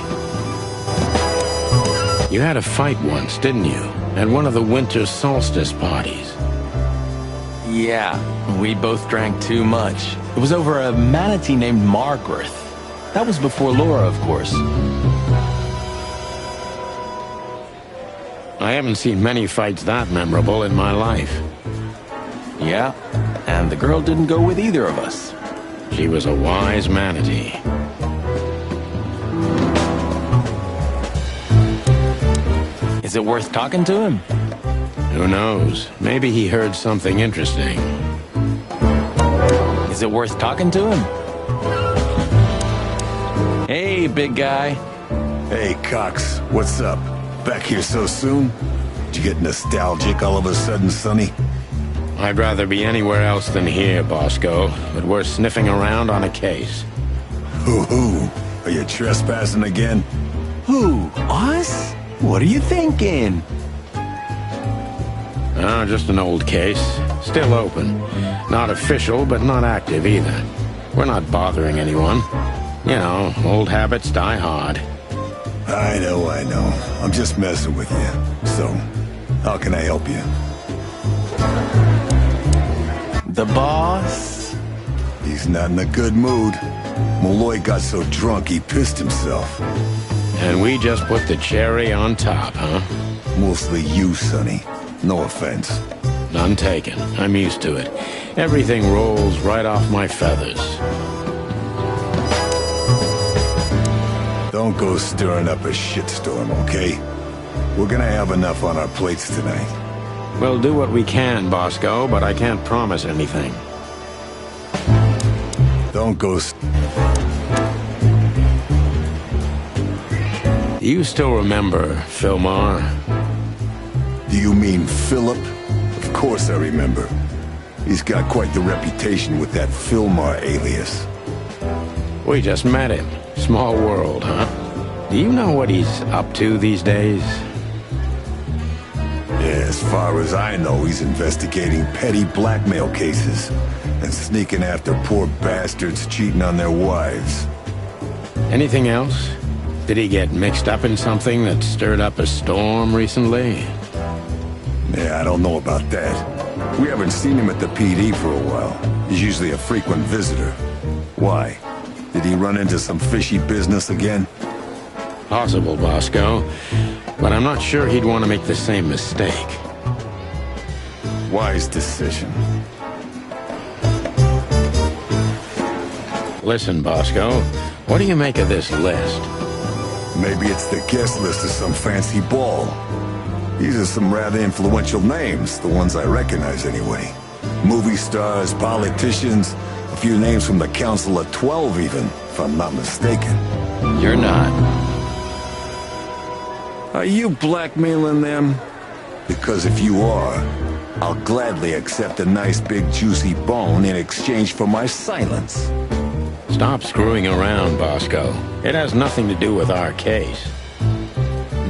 You had a fight once, didn't you? At one of the winter solstice parties. Yeah, we both drank too much. It was over a manatee named Margaret. That was before Laura, of course. I haven't seen many fights that memorable in my life. Yeah, and the girl didn't go with either of us. She was a wise manatee. Is it worth talking to him? Who knows? Maybe he heard something interesting. Is it worth talking to him? Hey, big guy. Hey, Cox. What's up? Back here so soon? Did you get nostalgic all of a sudden, Sonny? I'd rather be anywhere else than here, Bosco, but we're sniffing around on a case. Who? Are you trespassing again? Who? Us? What are you thinking? Oh, just an old case. Still open. Not official, but not active either. We're not bothering anyone. You know, old habits die hard. I know. I'm just messing with you. So, how can I help you? The boss? He's not in a good mood. Malloy got so drunk he pissed himself. And we just put the cherry on top, huh? Mostly you, Sonny. No offense. None taken. I'm used to it. Everything rolls right off my feathers. Don't go stirring up a shitstorm, okay? We're gonna have enough on our plates tonight. We'll do what we can, Bosco, but I can't promise anything. Don't go... Do you still remember Philmar? Do you mean Philip? Of course I remember. He's got quite the reputation with that Philmar alias. We just met him. Small world, huh? Do you know what he's up to these days? Yeah, As far as I know, he's investigating petty blackmail cases and sneaking after poor bastards cheating on their wives. Anything else? Did he get mixed up in something that stirred up a storm recently? Yeah, I don't know about that. We haven't seen him at the PD for a while. He's usually a frequent visitor. Why? Did he run into some fishy business again? Possible, Bosco. But I'm not sure he'd want to make the same mistake. Wise decision. Listen, Bosco, what do you make of this list? Maybe it's the guest list of some fancy ball. These are some rather influential names, the ones I recognize anyway. Movie stars, politicians, a few names from the Council of 12 even, if I'm not mistaken. You're not. Are you blackmailing them? Because if you are, I'll gladly accept a nice big juicy bone in exchange for my silence. Stop screwing around, Bosco. It has nothing to do with our case.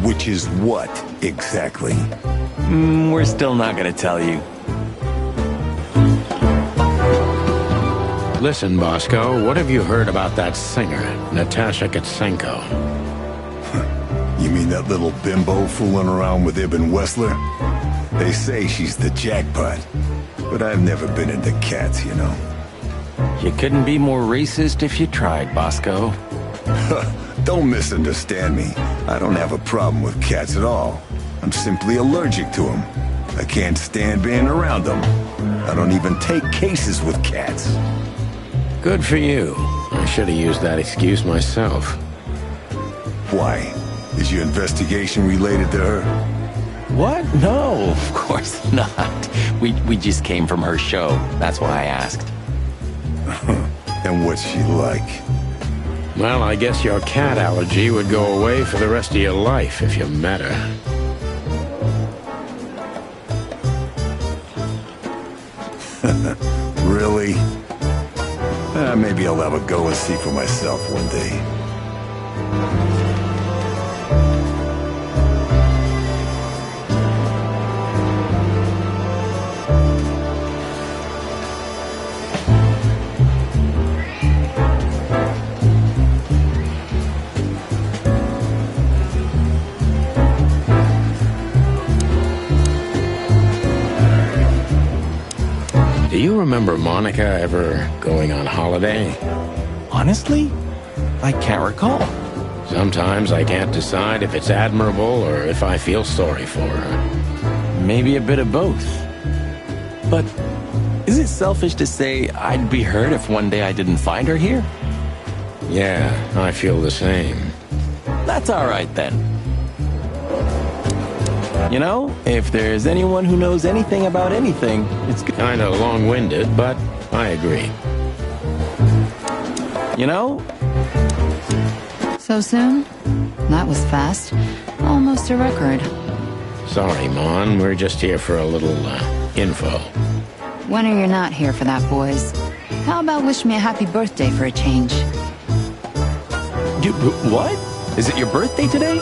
Which is what, exactly? We're still not gonna tell you. Listen, Bosco, what have you heard about that singer, Natasha Katsenko? You mean that little bimbo fooling around with Ibn Wessler? They say she's the jackpot, but I've never been into cats, you know. You couldn't be more racist if you tried, Bosco. Don't misunderstand me. I don't have a problem with cats at all. I'm simply allergic to them. I can't stand being around them. I don't even take cases with cats. Good for you. I should have used that excuse myself. Why? Is your investigation related to her? What? No, of course not. We just came from her show. That's why I asked. And what's she like? Well, I guess your cat allergy would go away for the rest of your life if you met her. Really? Maybe I'll have a go and see for myself one day. Do you remember Monica ever going on holiday? Honestly, I can't recall. Sometimes I can't decide if it's admirable or if I feel sorry for her. Maybe a bit of both. But is it selfish to say I'd be hurt if one day I didn't find her here? Yeah, I feel the same. That's all right then. You know, if there's anyone who knows anything about anything, it's kind of long-winded, but I agree. You know? So soon? That was fast. Almost a record. Sorry, Mon. We're just here for a little, info. When are you not here for that, boys? How about wish me a happy birthday for a change? What? Is it your birthday today?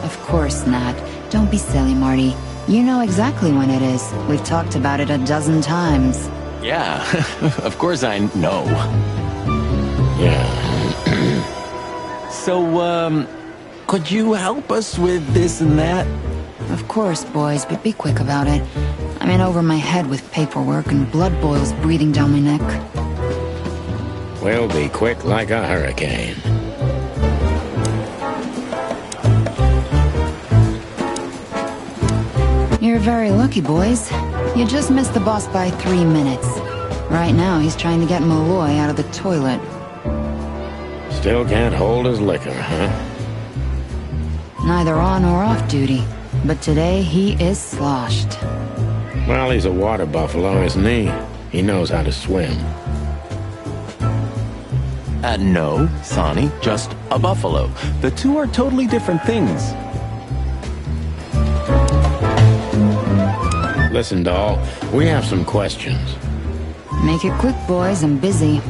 Of course not. Don't be silly, Marty. You know exactly when it is. We've talked about it a dozen times. Yeah, of course I know. Yeah. So, could you help us with this and that? Of course, boys, but be quick about it. I'm in over my head with paperwork and blood boils breathing down my neck. We'll be quick like a hurricane. You're very lucky, boys. You just missed the boss by 3 minutes. Right now, he's trying to get Malloy out of the toilet. Still can't hold his liquor, huh? Neither on or off duty. But today, he is sloshed. Well, he's a water buffalo, isn't he? He knows how to swim. No, Sonny, just a buffalo. The two are totally different things. Listen, doll, we have some questions. Make it quick, boys. I'm busy.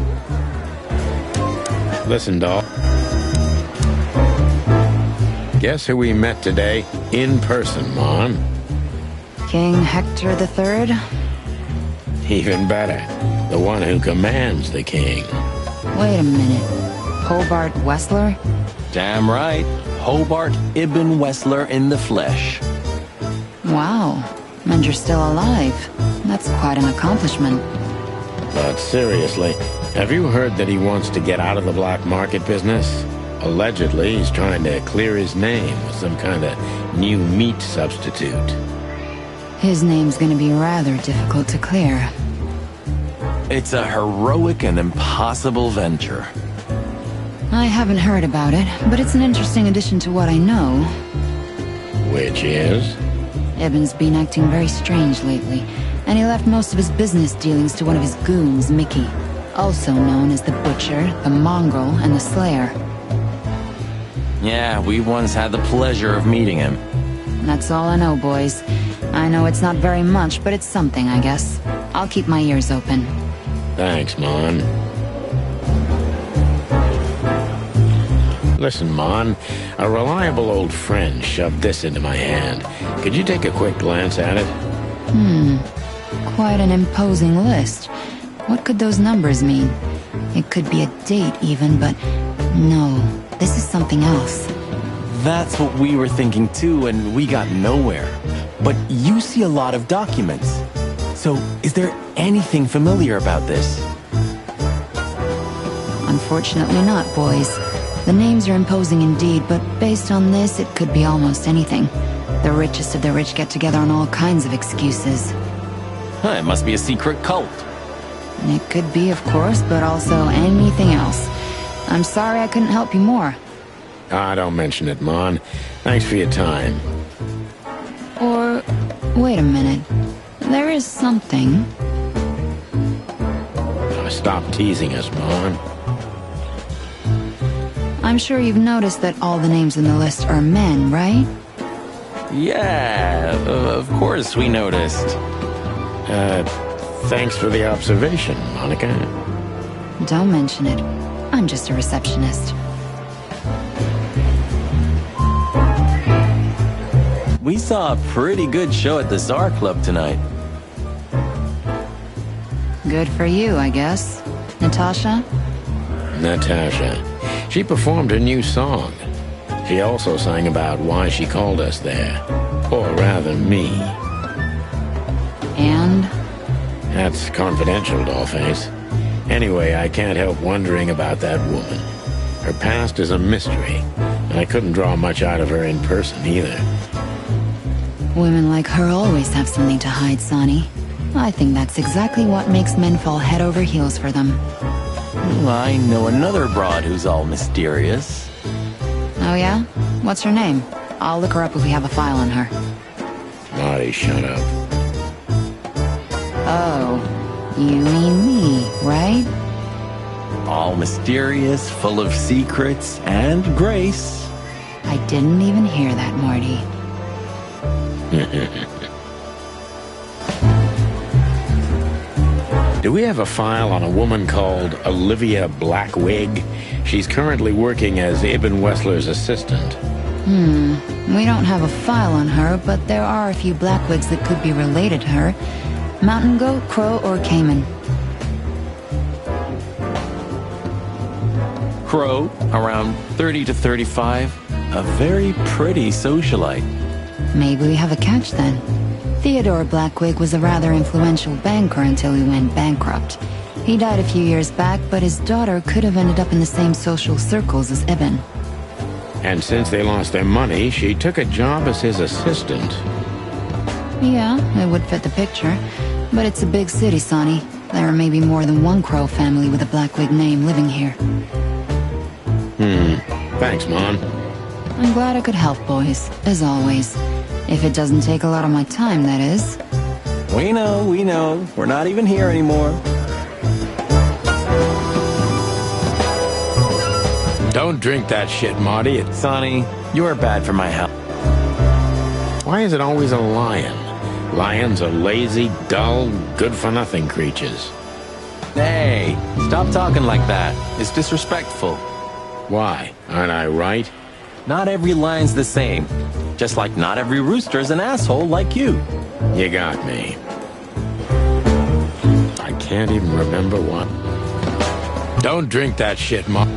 Listen, doll. Guess who we met today in person, Mon? King Hector III? Even better, the one who commands the king. Wait a minute. Hobart Wessler? Damn right. Hobart Ibn Wessler in the flesh. Wow. And you're still alive. That's quite an accomplishment. But seriously, have you heard that he wants to get out of the black market business? Allegedly, he's trying to clear his name with some kind of new meat substitute. His name's gonna be rather difficult to clear. It's a heroic and impossible venture. I haven't heard about it, but it's an interesting addition to what I know. Which is? Ibn's been acting very strange lately, and he left most of his business dealings to one of his goons, Mickey, also known as the Butcher, the Mongrel, and the Slayer. Yeah, we once had the pleasure of meeting him. That's all I know, boys. I know it's not very much, but it's something, I guess. I'll keep my ears open. Thanks, Mon. Listen, Mon, a reliable old friend shoved this into my hand. Could you take a quick glance at it? Quite an imposing list. What could those numbers mean? It could be a date even, but no, this is something else. That's what we were thinking too, and we got nowhere. But you see a lot of documents. So, is there anything familiar about this? Unfortunately not, boys. The names are imposing indeed, but based on this, it could be almost anything. The richest of the rich get together on all kinds of excuses. It must be a secret cult. It could be, of course, but also anything else. I'm sorry I couldn't help you more. Ah, don't mention it, Mon. Thanks for your time. Or, wait a minute. There is something. Stop teasing us, Mon. I'm sure you've noticed that all the names in the list are men, right? Yeah, of course we noticed. Thanks for the observation, Monica. Don't mention it. I'm just a receptionist. We saw a pretty good show at the Tsar Club tonight. Good for you, I guess. Natasha? Natasha. She performed her new song. She also sang about why she called us there. Or rather, me. And? That's confidential, Dollface. Anyway, I can't help wondering about that woman. Her past is a mystery, and I couldn't draw much out of her in person either. Women like her always have something to hide, Sonny. I think that's exactly what makes men fall head over heels for them. I know another broad who's all mysterious. Oh yeah? What's her name? I'll look her up if we have a file on her. Marty, shut up. Oh, you mean me, right? All mysterious, full of secrets, and grace. I didn't even hear that, Marty. Do we have a file on a woman called Olivia Blackwig? She's currently working as Ibn Wessler's assistant. We don't have a file on her, but there are a few Blackwigs that could be related to her. Mountain goat, crow, or caiman. Crow, around 30 to 35. A very pretty socialite. Maybe we have a catch then. Theodore Blackwig was a rather influential banker until he went bankrupt. He died a few years back, but his daughter could have ended up in the same social circles as Ibn. And since they lost their money, she took a job as his assistant. Yeah, it would fit the picture. But it's a big city, Sonny. There may be more than one Crow family with a Blackwig name living here. Thanks, Mon. I'm glad I could help, boys, as always. If it doesn't take a lot of my time, that is. We know. We're not even here anymore. Don't drink that shit, Marty. It's... Sonny, you're bad for my health. Why is it always a lion? Lions are lazy, dull, good-for-nothing creatures. Hey, stop talking like that. It's disrespectful. Why? Aren't I right? Not every lion's the same. Just like not every rooster's an asshole like you. You got me. I can't even remember what. Don't drink that shit, Mom.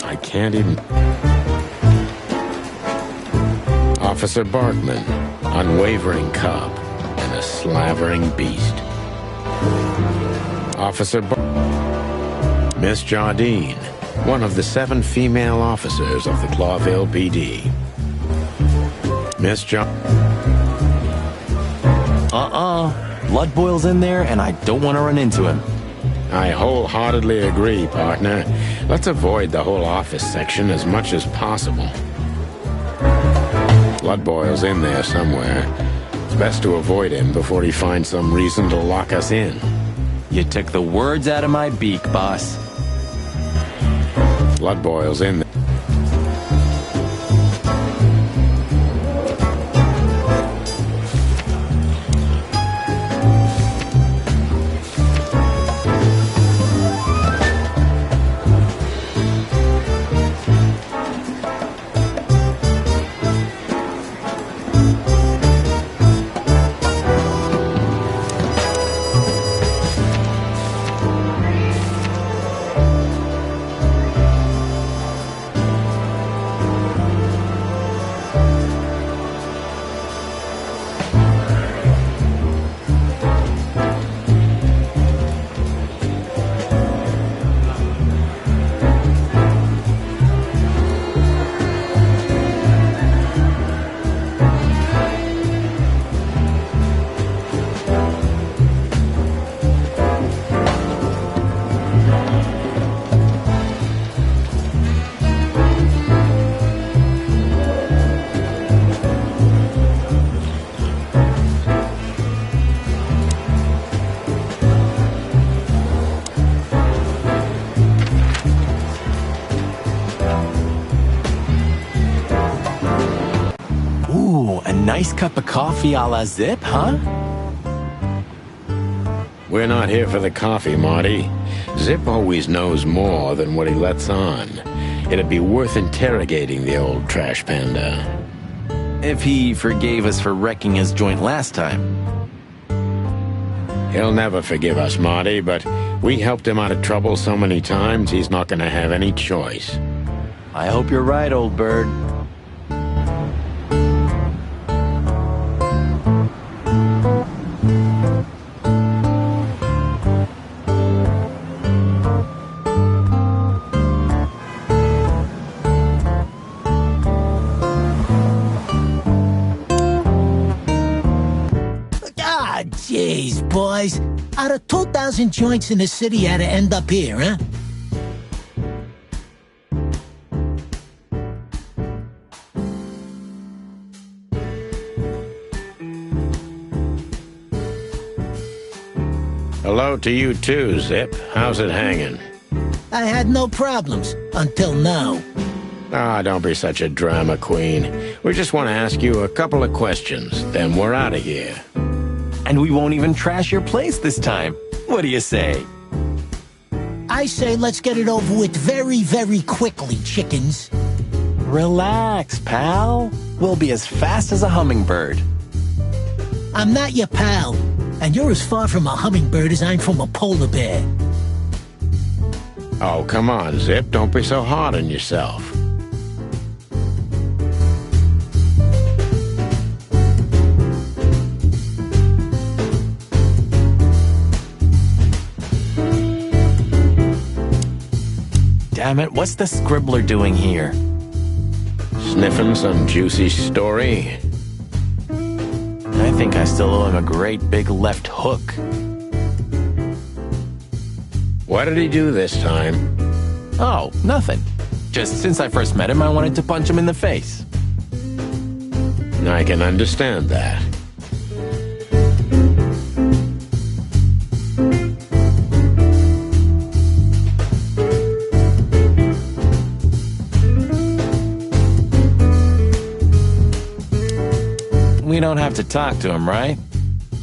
I can't even... Officer Barkman, unwavering cop, and a slavering beast. Miss Jardine, one of the 7 female officers of the Clawville PD. Miss Blood boils in there, and I don't want to run into him. I wholeheartedly agree, partner. Let's avoid the whole office section as much as possible. Blood boils in there somewhere. It's best to avoid him before he finds some reason to lock us in. You took the words out of my beak, boss. Blood boils in there. Nice cup of coffee a la Zip, huh? We're not here for the coffee, Marty. Zip always knows more than what he lets on. It'd be worth interrogating the old trash panda. If he forgave us for wrecking his joint last time. He'll never forgive us, Marty, but we helped him out of trouble so many times, he's not gonna have any choice. I hope you're right, old bird. Jeez, boys. Out of 2,000 joints in the city, had to end up here, huh? Hello to you too, Zip. How's it hanging? I had no problems, until now. Ah, don't be such a drama queen. We just want to ask you a couple of questions, then we're out of here. And we won't even trash your place this time. What do you say? I say let's get it over with very, very quickly, chickens. Relax, pal. We'll be as fast as a hummingbird. I'm not your pal, and you're as far from a hummingbird as I'm from a polar bear. Oh, come on, Zip. Don't be so hard on yourself. Damn it, what's the scribbler doing here? Sniffing some juicy story? I think I still owe him a great big left hook. What did he do this time? Oh, nothing. Just since I first met him, I wanted to punch him in the face. I can understand that. We don't have to talk to him, right?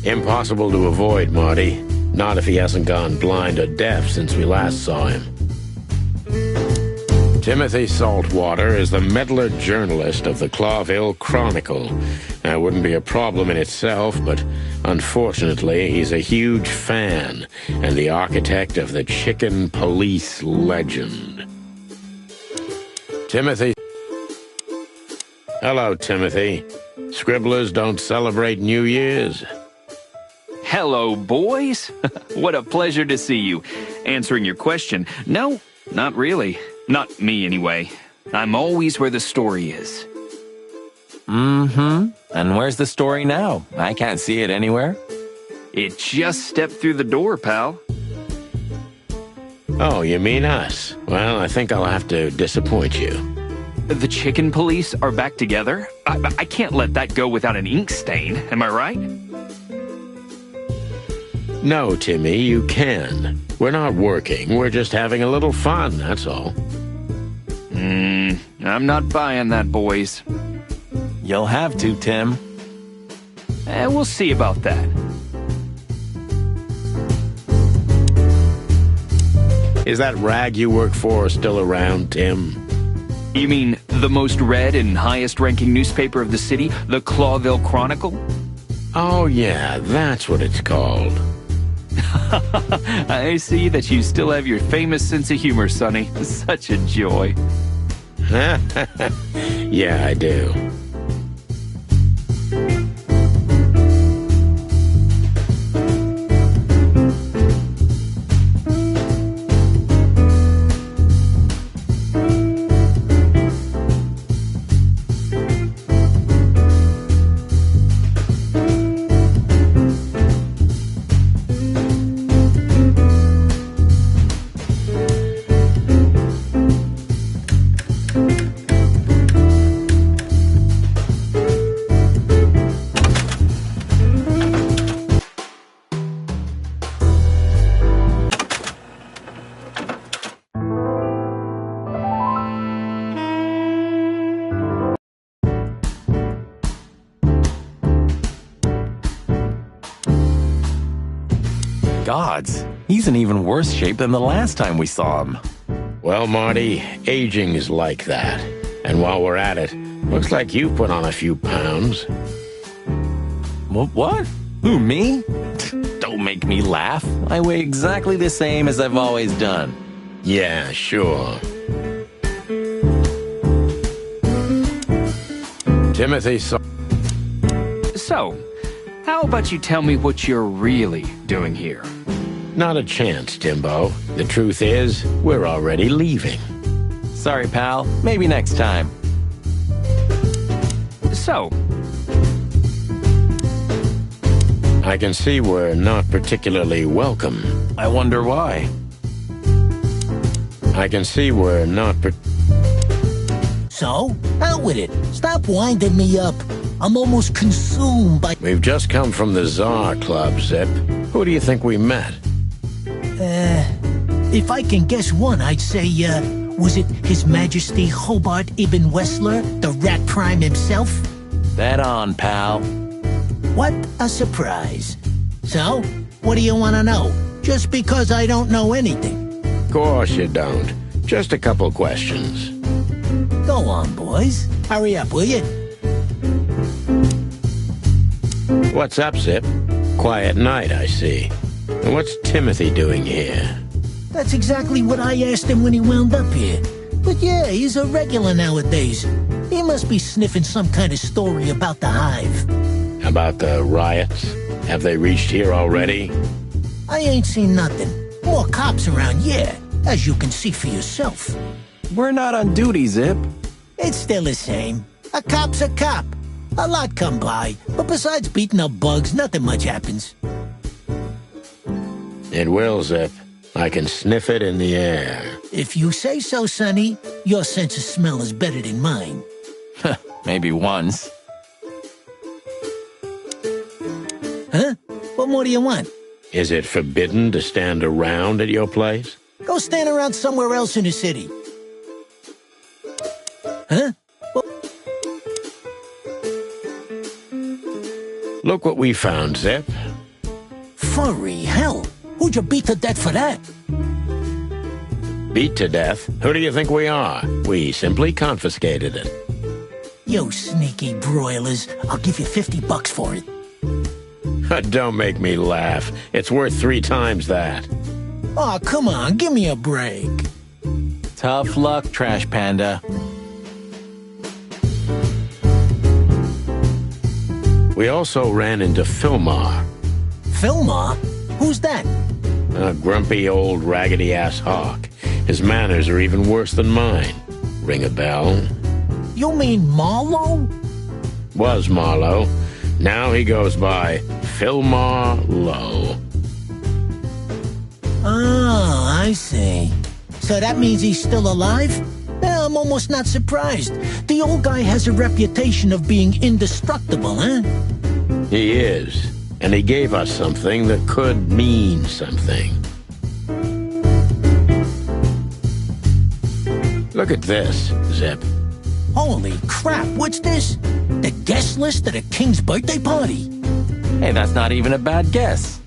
Impossible to avoid, Marty. Not if he hasn't gone blind or deaf since we last saw him. Timothy Saltwater is the meddler journalist of the Clawville Chronicle. That wouldn't be a problem in itself, but unfortunately, he's a huge fan and the architect of the chicken police legend. Timothy. Hello, Timothy. Scribblers don't celebrate New Year's. Hello, boys. What a pleasure to see you. Answering your question, no, not really. Not me, anyway. I'm always where the story is. Mm-hmm. And where's the story now? I can't see it anywhere. It just stepped through the door, pal. Oh, you mean us? Well, I think I'll have to disappoint you. The chicken police are back together? I can't let that go without an ink stain, am I right? No, Timmy, you can. We're not working, we're just having a little fun, that's all. I'm not buying that, boys. You'll have to, Tim. We'll see about that. Is that rag you work for still around, Tim? You mean the most read and highest-ranking newspaper of the city, the Clawville Chronicle? Oh, yeah, that's what it's called. I see that you still have your famous sense of humor, Sonny. Such a joy. Yeah, I do. Gods, he's in even worse shape than the last time we saw him. Well, Marty, aging is like that. And while we're at it, looks like you put on a few pounds. What? Who, me? Don't make me laugh. I weigh exactly the same as I've always done. Yeah, sure. Timothy So, how about you tell me what you're really doing here? Not a chance, Timbo. The truth is, we're already leaving. Sorry, pal. Maybe next time. So, I can see we're not particularly welcome. I wonder why. I can see we're not So, out with it. Stop winding me up. I'm almost consumed by... We've just come from the Tsar Club, Zip. Who do you think we met? If I can guess one, I'd say, was it His Majesty Hobart Ibn Wessler, the Rat Prime himself? Bet on, pal. What a surprise. So, what do you want to know? Just because I don't know anything. Of course you don't. Just a couple questions. Go on, boys. Hurry up, will you? What's up, Zip? Quiet night, I see. And what's Timothy doing here? That's exactly what I asked him when he wound up here. But yeah, he's a regular nowadays. He must be sniffing some kind of story about the hive. About the riots? Have they reached here already? I ain't seen nothing. More cops around, yeah, as you can see for yourself. We're not on duty, Zip. It's still the same. A cop's a cop. A lot come by, but besides beating up bugs, nothing much happens. It will, Zip. I can sniff it in the air. If you say so, Sonny, your sense of smell is better than mine. Maybe once. Huh? What more do you want? Is it forbidden to stand around at your place? Go stand around somewhere else in the city. Huh? Look what we found, Zip. Furry hell. Who'd you beat to death for that? Beat to death? Who do you think we are? We simply confiscated it. You sneaky broilers. I'll give you $50 for it. Don't make me laugh. It's worth 3 times that. Aw, come on, give me a break. Tough luck, Trash Panda. We also ran into Filmar. Filmar? Who's that? A grumpy old raggedy-ass hawk. His manners are even worse than mine. Ring a bell? You mean Marlowe? Was Marlowe. Now he goes by Filmar Lowe. Oh, I see. So that means he's still alive? Yeah, I'm almost not surprised. The old guy has a reputation of being indestructible, huh? He is. And he gave us something that could mean something. Look at this, Zip. Holy crap, what's this? The guest list at a king's birthday party? Hey, that's not even a bad guess.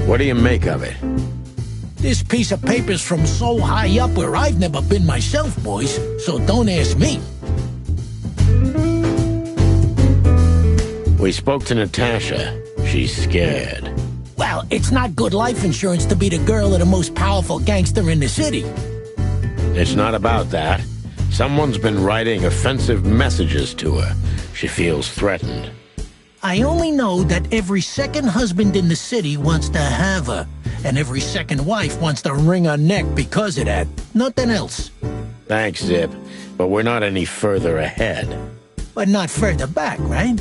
What do you make of it? This piece of paper's from so high up where I've never been myself, boys, so don't ask me. We spoke to Natasha. She's scared. Well, it's not good life insurance to be the girl of the most powerful gangster in the city. It's not about that. Someone's been writing offensive messages to her. She feels threatened. I only know that every second husband in the city wants to have her, and every second wife wants to wring her neck because of that. Nothing else. Thanks, Zip, but we're not any further ahead. But not further back, right?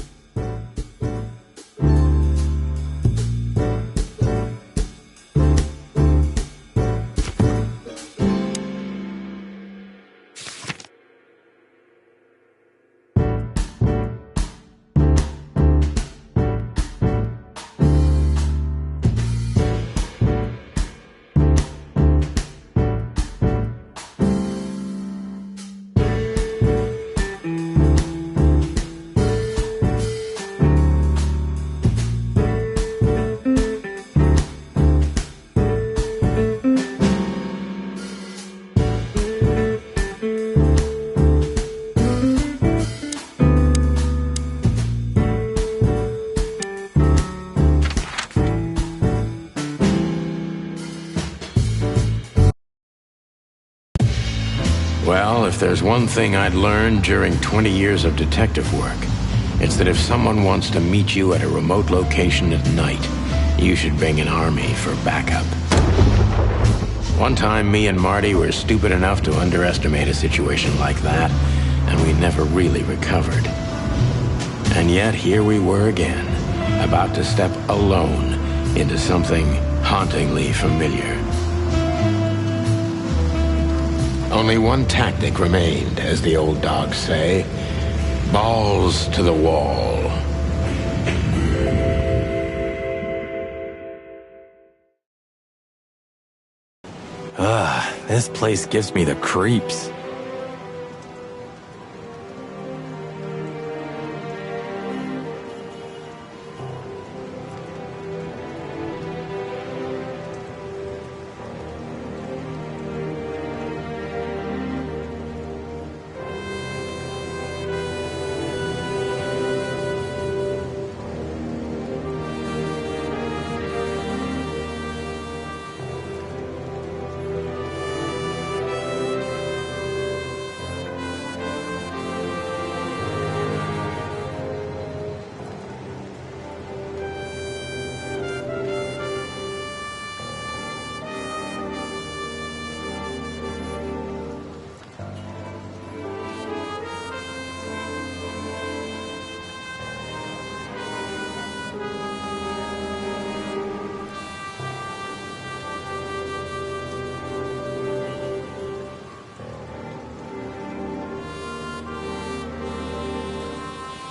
Well, if there's one thing I'd learned during 20 years of detective work, it's that if someone wants to meet you at a remote location at night, you should bring an army for backup. One time, me and Marty were stupid enough to underestimate a situation like that, and we never really recovered. And yet, here we were again, about to step alone into something hauntingly familiar. Only one tactic remained, as the old dogs say. Balls to the wall. This place gives me the creeps.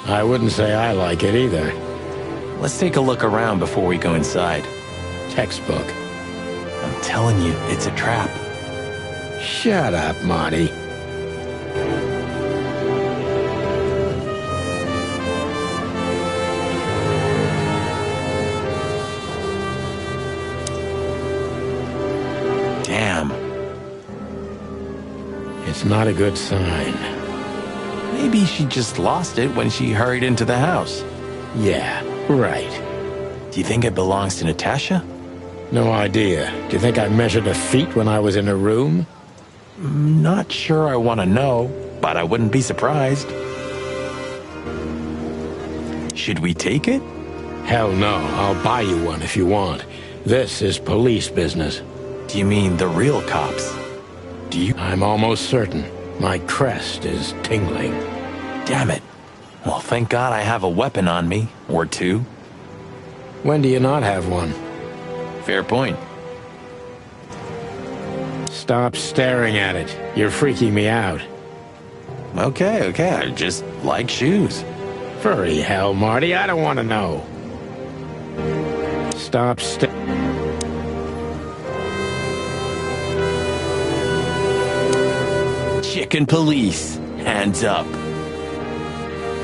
I wouldn't say I like it either. Let's take a look around before we go inside. Textbook. I'm telling you, it's a trap. Shut up, Marty. Damn. It's not a good sign. Maybe she just lost it when she hurried into the house. Yeah, right. Do you think it belongs to Natasha? No idea. Do you think I measured her feet when I was in her room? Not sure I want to know, but I wouldn't be surprised. Should we take it? Hell no. I'll buy you one if you want. This is police business. Do you mean the real cops? I'm almost certain. My crest is tingling. Damn it. Well, thank God I have a weapon on me, or two. When do you not have one? Fair point. Stop staring at it. You're freaking me out. Okay, I just like shoes. Furry hell, Marty, I don't want to know. Stop Chicken police, hands up.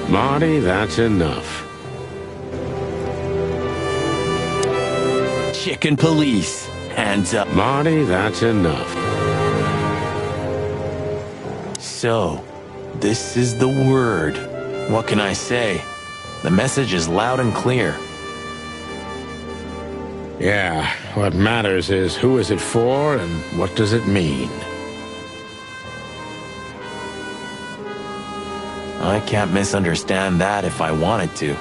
Marty, that's enough. Chicken police, hands up. Marty, that's enough. So, this is the word. What can I say? The message is loud and clear. Yeah, what matters is who is it for and what does it mean? I can't misunderstand that if I wanted to.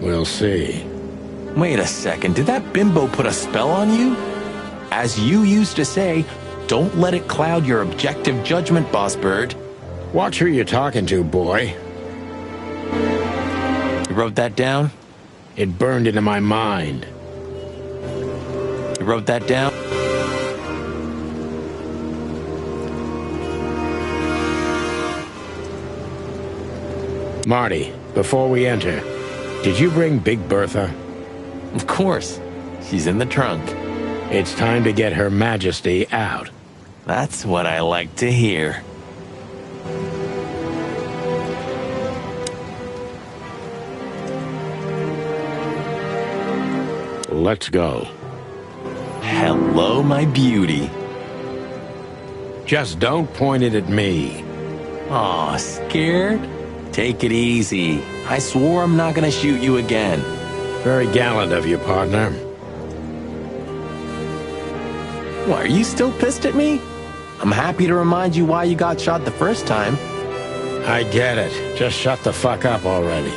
We'll see. Wait a second, did that bimbo put a spell on you? As you used to say, don't let it cloud your objective judgment, Boss Bird. Watch who you're talking to, boy. You wrote that down? It burned into my mind. You wrote that down? Marty, before we enter, did you bring Big Bertha? Of course. She's in the trunk. It's time to get Her Majesty out. That's what I like to hear. Let's go. Hello, my beauty. Just don't point it at me. Aw, scared? Take it easy. I swore I'm not gonna shoot you again. Very gallant of you, partner. What, are you still pissed at me? I'm happy to remind you why you got shot the first time. I get it. Just shut the fuck up already.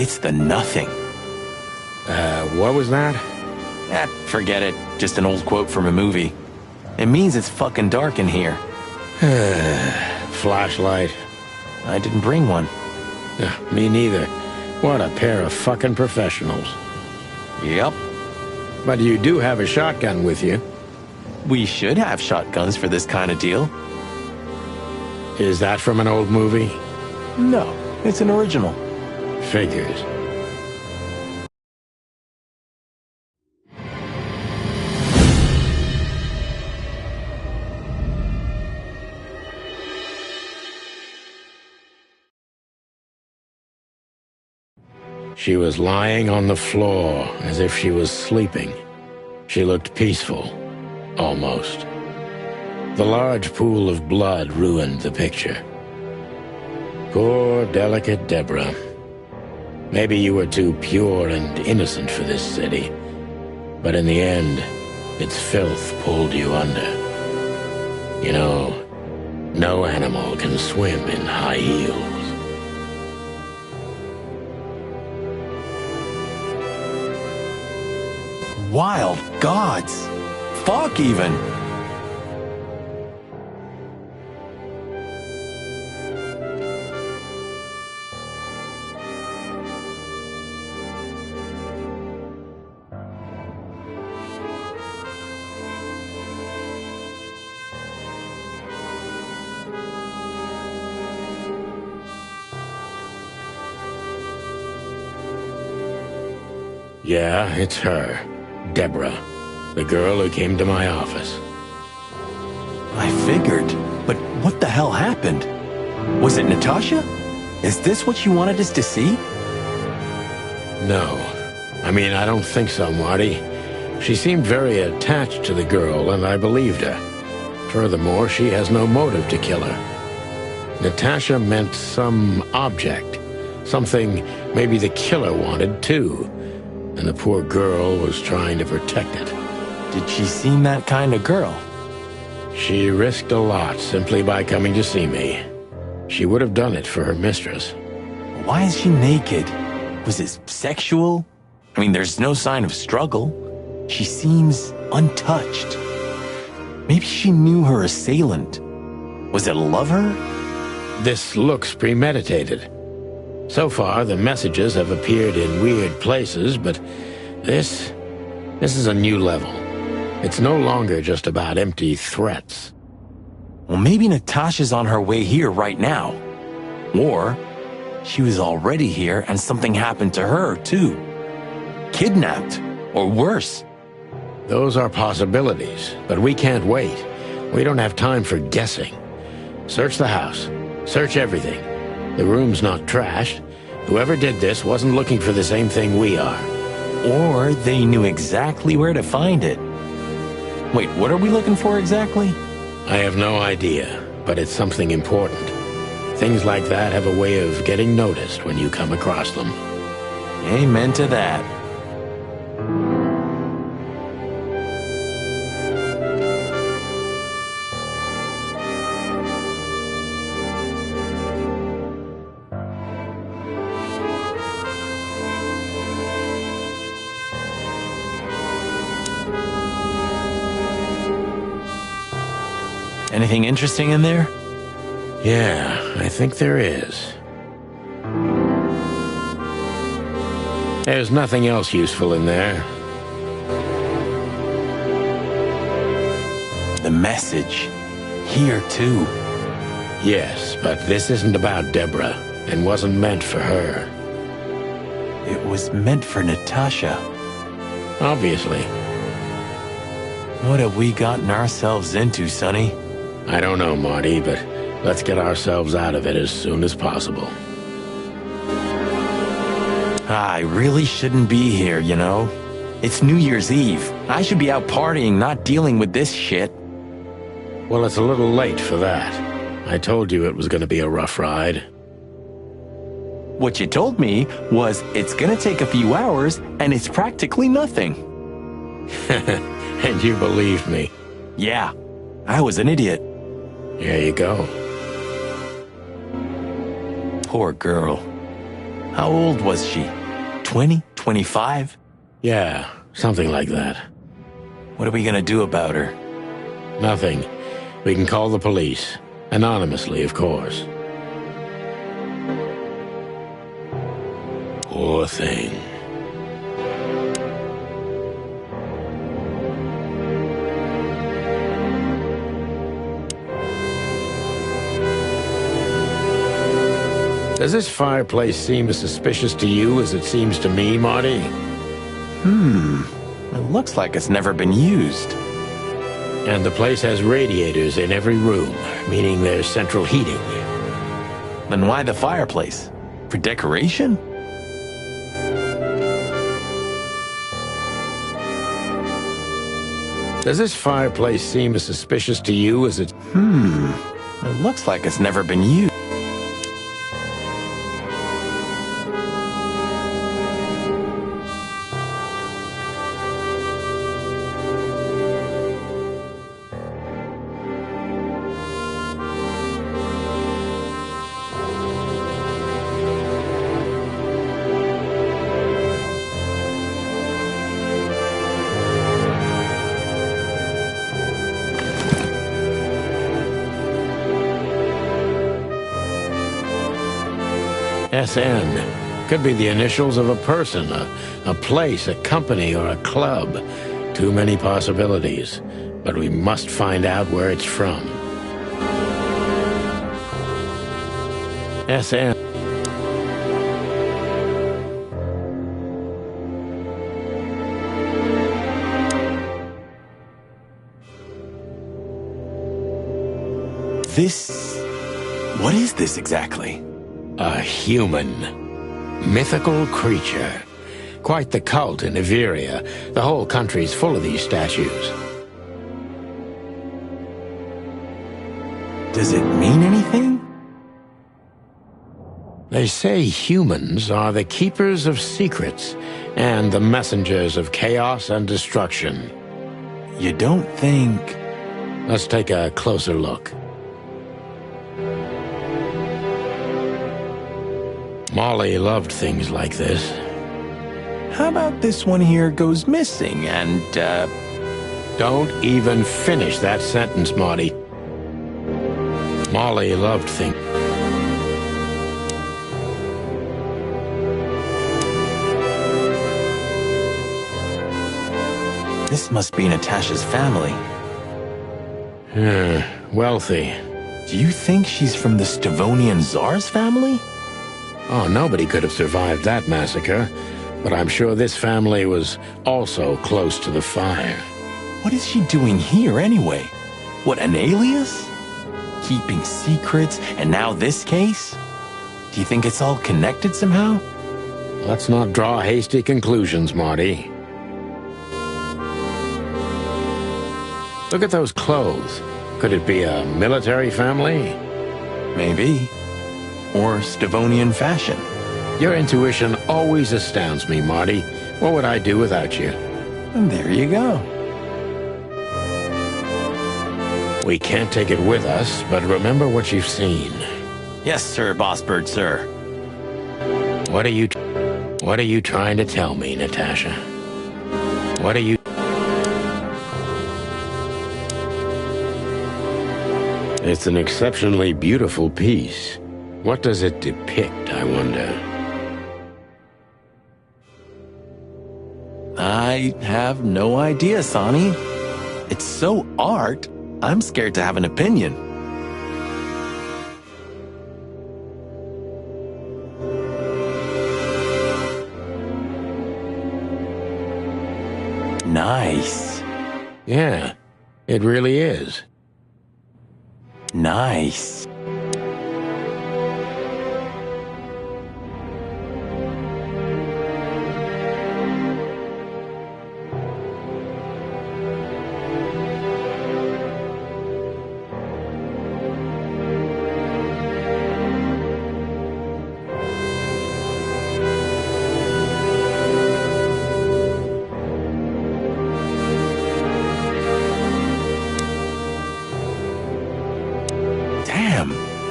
It's the nothing. What was that? Forget it. Just an old quote from a movie. It means it's fucking dark in here. Flashlight. I didn't bring one. Me neither. What a pair of fucking professionals. Yep. But you do have a shotgun with you. We should have shotguns for this kind of deal. Is that from an old movie? No, it's an original. Figures. She was lying on the floor as if she was sleeping. She looked peaceful, almost. The large pool of blood ruined the picture. Poor, delicate Deborah. Maybe you were too pure and innocent for this city, but in the end, its filth pulled you under. You know, no animal can swim in high heels. Wild gods. Fuck even. Yeah, it's her. Deborah. The girl who came to my office. I figured, but what the hell happened? Was it Natasha? Is this what you wanted us to see? No. I mean, I don't think so, Marty. She seemed very attached to the girl, and I believed her. Furthermore, she has no motive to kill her. Natasha meant some object. Something maybe the killer wanted, too. And the poor girl was trying to protect it. Did she seem that kind of girl? She risked a lot simply by coming to see me. She would have done it for her mistress. Why is she naked? Was it sexual? I mean, there's no sign of struggle. She seems untouched. Maybe she knew her assailant. Was it a lover? This looks premeditated. So far, the messages have appeared in weird places, but this is a new level. It's no longer just about empty threats. Well, maybe Natasha's on her way here right now. Or she was already here and something happened to her, too. Kidnapped, or worse. Those are possibilities, but we can't wait. We don't have time for guessing. Search the house. Search everything. The room's not trashed. Whoever did this wasn't looking for the same thing we are. Or they knew exactly where to find it. Wait, what are we looking for exactly? I have no idea, but it's something important. Things like that have a way of getting noticed when you come across them. Amen to that. Anything interesting in there? Yeah, I think there is. There's nothing else useful in there. The message. Here, too. Yes, but this isn't about Deborah, and wasn't meant for her. It was meant for Natasha. Obviously. What have we gotten ourselves into, Sonny? I don't know, Marty, but let's get ourselves out of it as soon as possible. I really shouldn't be here, you know? It's New Year's Eve. I should be out partying, not dealing with this shit. Well, it's a little late for that. I told you it was going to be a rough ride. What you told me was it's going to take a few hours, and it's practically nothing. And you believed me. Yeah, I was an idiot. There you go. Poor girl. How old was she? 20? 25? Yeah, something like that. What are we gonna do about her? Nothing. We can call the police. Anonymously, of course. Poor thing. Does this fireplace seem as suspicious to you as it seems to me, Marty? It looks like it's never been used. And the place has radiators in every room, meaning there's central heating. Then why the fireplace? For decoration? Does this fireplace seem as suspicious to you as it... It looks like it's never been used. SN. Could be the initials of a person, a place, a company, or a club. Too many possibilities. But we must find out where it's from. SN. What is this exactly? A human. Mythical creature. Quite the cult in Iveria. The whole country's full of these statues. Does it mean anything? They say humans are the keepers of secrets and the messengers of chaos and destruction. You don't think... Let's take a closer look. Molly loved things like this. How about this one here goes missing and, Don't even finish that sentence, Marty. Molly loved things. This must be Natasha's family. Wealthy. Do you think she's from the Stavonian Tsar's family? Oh, nobody could have survived that massacre. But I'm sure this family was also close to the fire. What is she doing here anyway? What, an alias? Keeping secrets, and now this case? Do you think it's all connected somehow? Let's not draw hasty conclusions, Marty. Look at those clothes. Could it be a military family? Maybe. Or Stavonian fashion. Your intuition always astounds me, Marty. What would I do without you? And there you go. We can't take it with us, but remember what you've seen. Yes, sir, Bossbird, sir. What are you trying to tell me, Natasha? What are you... It's an exceptionally beautiful piece. What does it depict, I wonder? I have no idea, Sonny. It's so art, I'm scared to have an opinion. Nice. Yeah, it really is. Nice.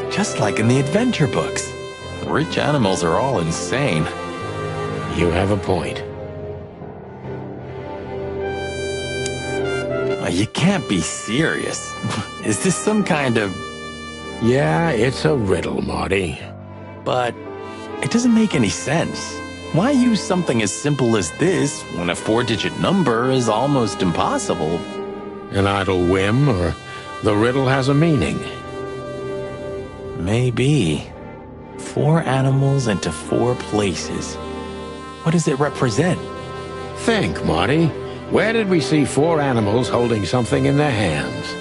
Just like in the adventure books. Rich animals are all insane. You have a point. You can't be serious. Is this some kind of... Yeah, it's a riddle, Marty. But it doesn't make any sense. Why use something as simple as this when a 4-digit number is almost impossible? An idle whim, or the riddle has a meaning? Maybe. 4 animals into 4 places. What does it represent? Think, Marty. Where did we see 4 animals holding something in their hands?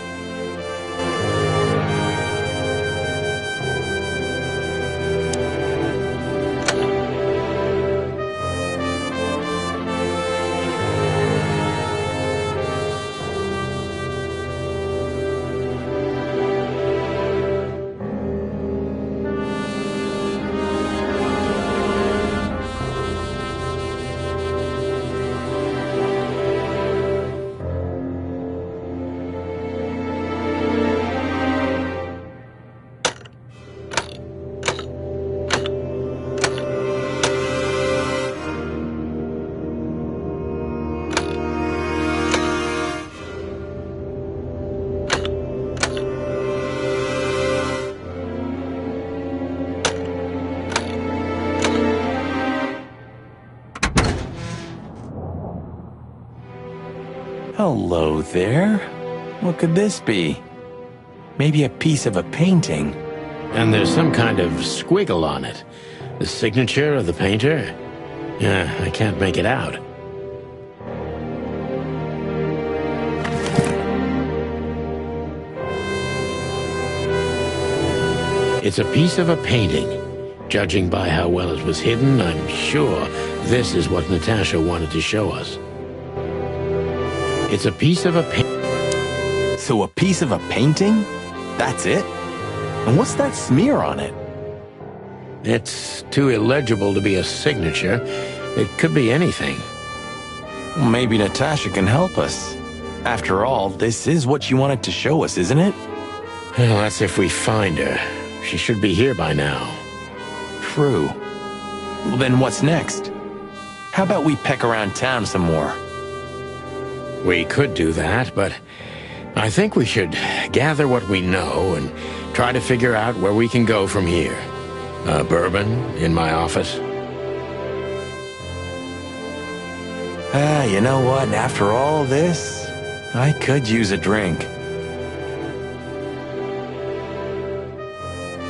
Hello there. What could this be? Maybe a piece of a painting. And there's some kind of squiggle on it. The signature of the painter? Yeah, I can't make it out. It's a piece of a painting. Judging by how well it was hidden, I'm sure this is what Natasha wanted to show us. It's a piece of a painting. So a piece of a painting? That's it? And what's that smear on it? It's too illegible to be a signature. It could be anything. Well, maybe Natasha can help us. After all, this is what she wanted to show us, isn't it? Well, that's if we find her. She should be here by now. True. Well, then what's next? How about we peck around town some more? We could do that, but I think we should gather what we know and try to figure out where we can go from here. Bourbon in my office. You know what? After all this, I could use a drink.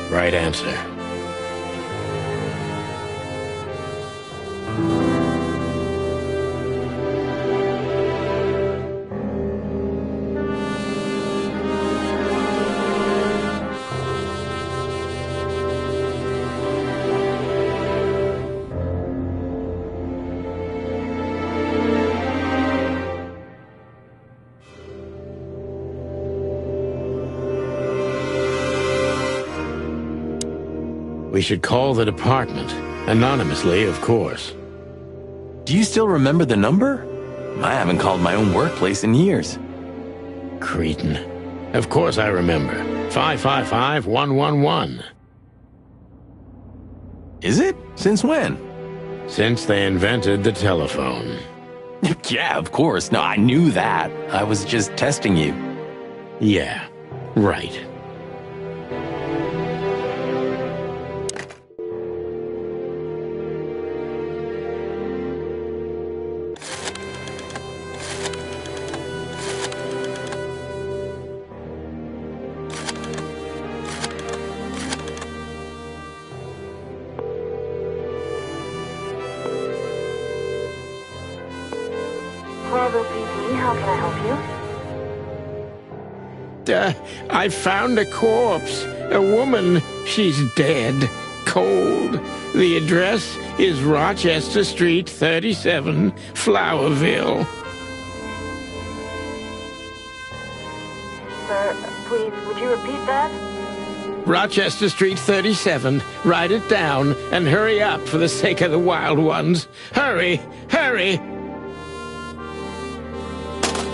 Right answer. We should call the department. Anonymously, of course. Do you still remember the number? I haven't called my own workplace in years. Cretin. Of course I remember. 555-111. Is it? Since when? Since they invented the telephone. Yeah, of course. No, I knew that. I was just testing you. Yeah, right. How can I help you? I found a corpse. A woman. She's dead. Cold. The address is Rochester Street, 37, Flowerville. Sir, please, would you repeat that? Rochester Street, 37. Write it down and hurry up for the sake of the wild ones. Hurry! Hurry!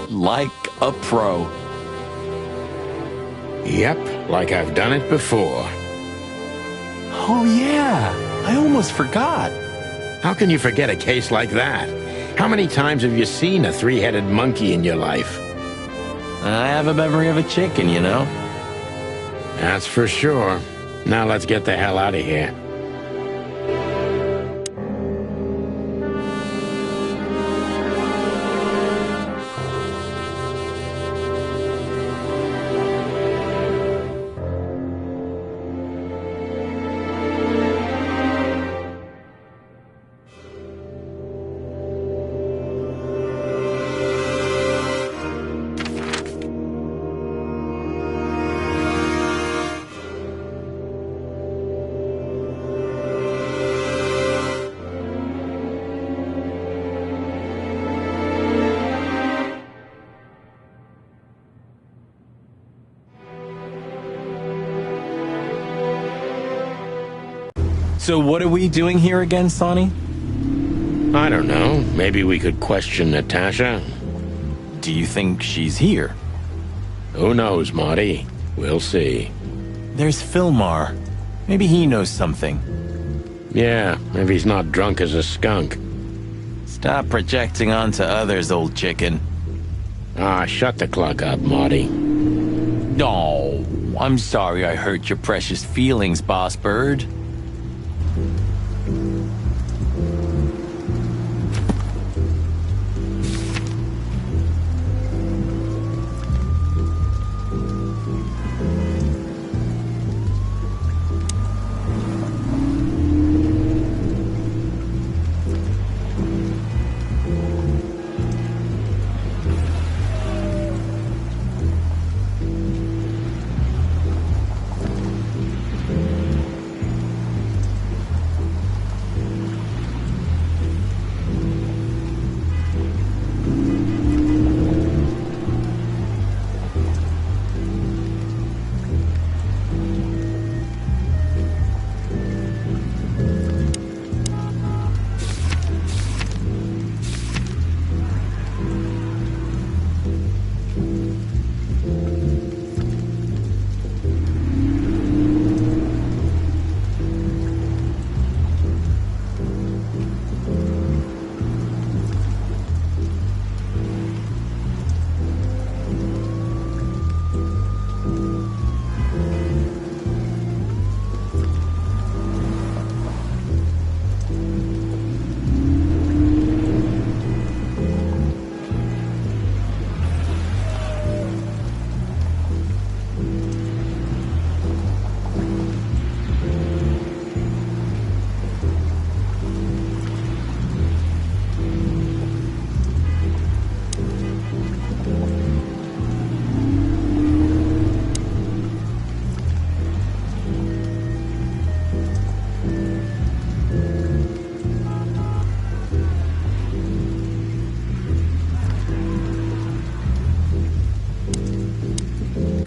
Like a pro. Yep, like I've done it before. Oh yeah, I almost forgot. How can you forget a case like that? How many times have you seen a three-headed monkey in your life? I have a memory of a chicken, you know. That's for sure. Now let's get the hell out of here. So what are we doing here again, Sonny? I don't know. Maybe we could question Natasha. Do you think she's here? Who knows, Marty? We'll see. There's Philmar. Maybe he knows something. Yeah, maybe he's not drunk as a skunk. Stop projecting onto others, old chicken. Ah, shut the clock up, Marty. No, I'm sorry I hurt your precious feelings, Boss Bird.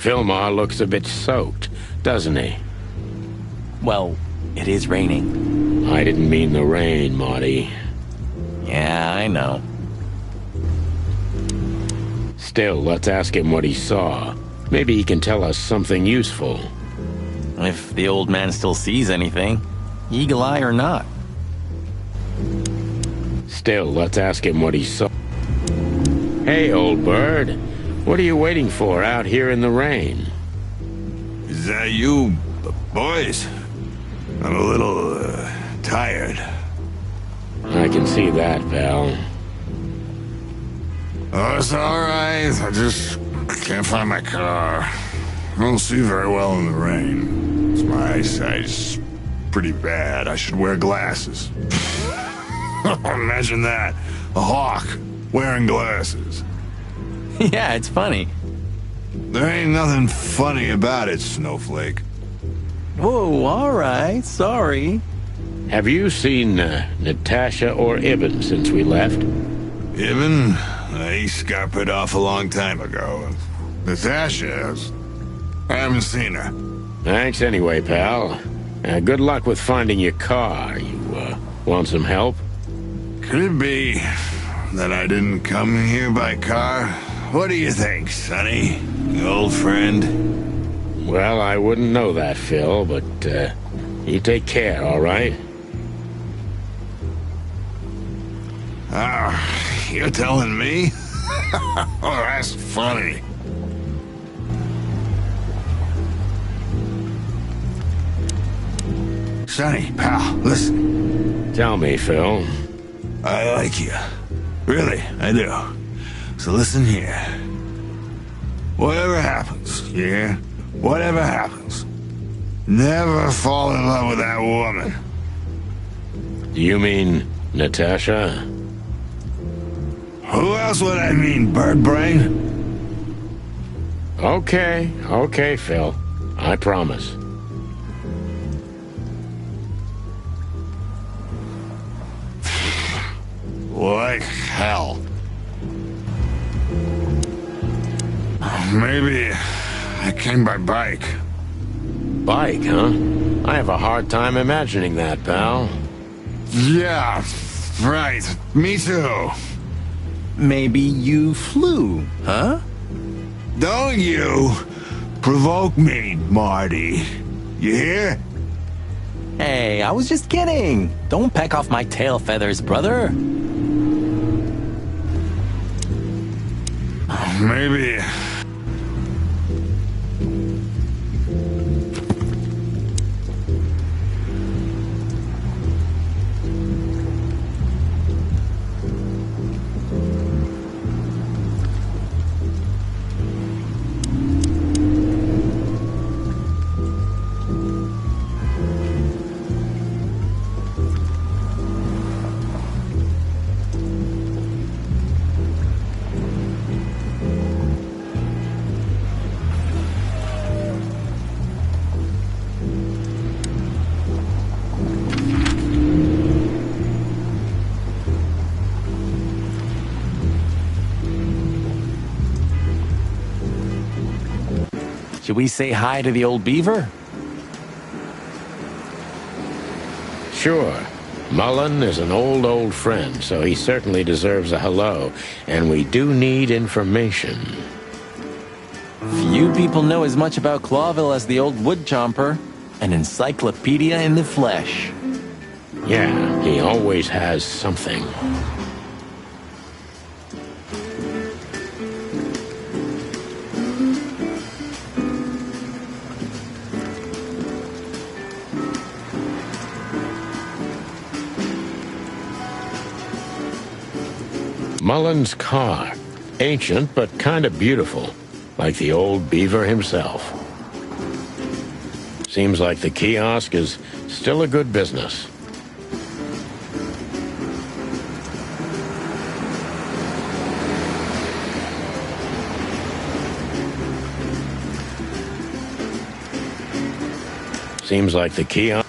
Fillmore looks a bit soaked, doesn't he? Well, it is raining. I didn't mean the rain, Marty. Yeah, I know. Still, let's ask him what he saw. Maybe he can tell us something useful. If the old man still sees anything, eagle eye or not. Still, let's ask him what he saw. Hey, old bird. What are you waiting for out here in the rain? Is that you, boys? I'm a little, tired. I can see that, pal. Oh, it's alright. I just can't find my car. I don't see very well in the rain. My eyesight's pretty bad. I should wear glasses. Imagine that. A hawk wearing glasses. Yeah, it's funny. There ain't nothing funny about it, Snowflake. Whoa, alright, sorry. Have you seen Natasha or Ibn since we left? Ibn? He scuppered off a long time ago. Natasha, I haven't seen her. Thanks anyway, pal. Good luck with finding your car. You want some help? Could it be that I didn't come here by car? What do you think, Sonny? Old friend? Well, I wouldn't know that, Phil, but you take care, all right? Oh, you're telling me? Oh, that's funny. Sonny, pal, listen. Tell me, Phil. I like you. Really, I do. So listen here. Whatever happens, you hear? Whatever happens, never fall in love with that woman. Do you mean Natasha? Who else would I mean, bird brain? Okay, Phil. I promise. Like hell. Maybe I came by bike. Bike, huh? I have a hard time imagining that, pal. Yeah, right. Me too. Maybe you flew, huh? Don't you provoke me, Marty. You hear? Hey, I was just kidding. Don't peck off my tail feathers, brother. Maybe... Should we say hi to the old beaver? Sure. Mullen is an old friend, so he certainly deserves a hello, and we do need information. Few people know as much about Clawville as the old wood chomper, an encyclopedia in the flesh. Yeah, he always has something. Mullen's car. Ancient, but kind of beautiful. Like the old beaver himself. Seems like the kiosk is still a good business. Seems like the kiosk...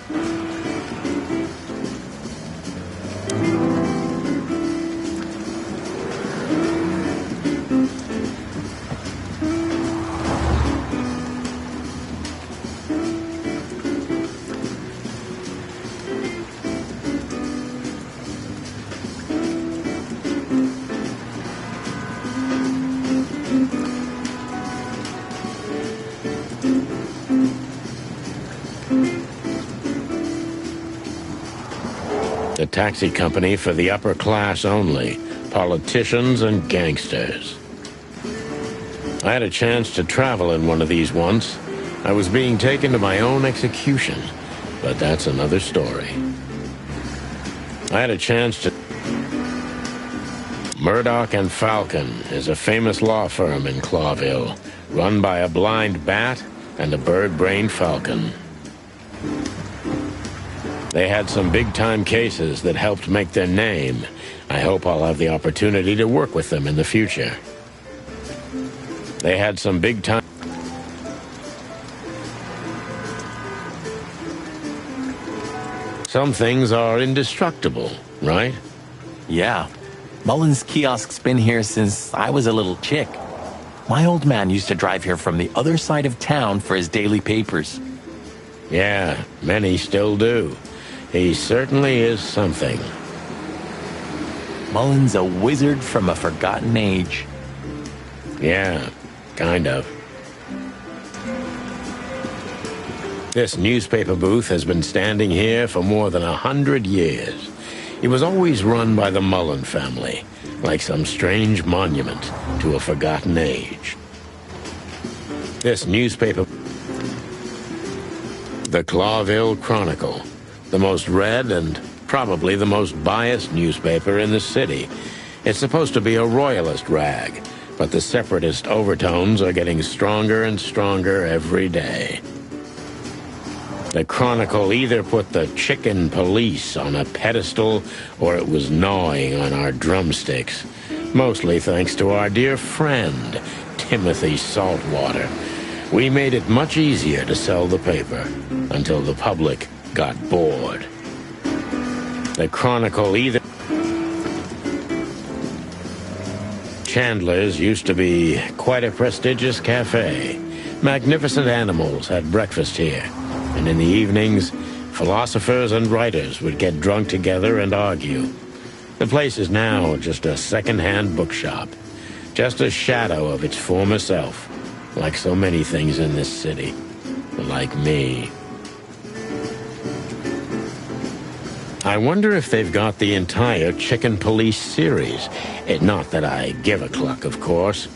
taxi company for the upper class only, politicians and gangsters. I had a chance to travel in one of these once. I was being taken to my own execution, but that's another story. I had a chance to... Murdoch and Falcon is a famous law firm in Clawville, run by a blind bat and a bird-brained falcon. They had some big-time cases that helped make their name. I hope I'll have the opportunity to work with them in the future. They had some big-time... Some things are indestructible, right? Yeah. Mullen's kiosk's been here since I was a little chick. My old man used to drive here from the other side of town for his daily papers. Yeah, many still do. He certainly is something. Mullen's a wizard from a forgotten age. Yeah, kind of. This newspaper booth has been standing here for more than 100 years. It was always run by the Mullen family, like some strange monument to a forgotten age. This newspaper... The Clawville Chronicle, the most read and probably the most biased newspaper in the city. It's supposed to be a royalist rag, but the separatist overtones are getting stronger and stronger every day. The Chronicle either put the chicken police on a pedestal or it was gnawing on our drumsticks, mostly thanks to our dear friend, Timothy Saltwater. We made it much easier to sell the paper until the public got bored. The Chronicle either... Chandler's used to be quite a prestigious cafe. Magnificent animals had breakfast here. And in the evenings, philosophers and writers would get drunk together and argue. The place is now just a second-hand bookshop, just a shadow of its former self, like so many things in this city, like me. I wonder if they've got the entire Chicken Police series. Not that I give a cluck, of course,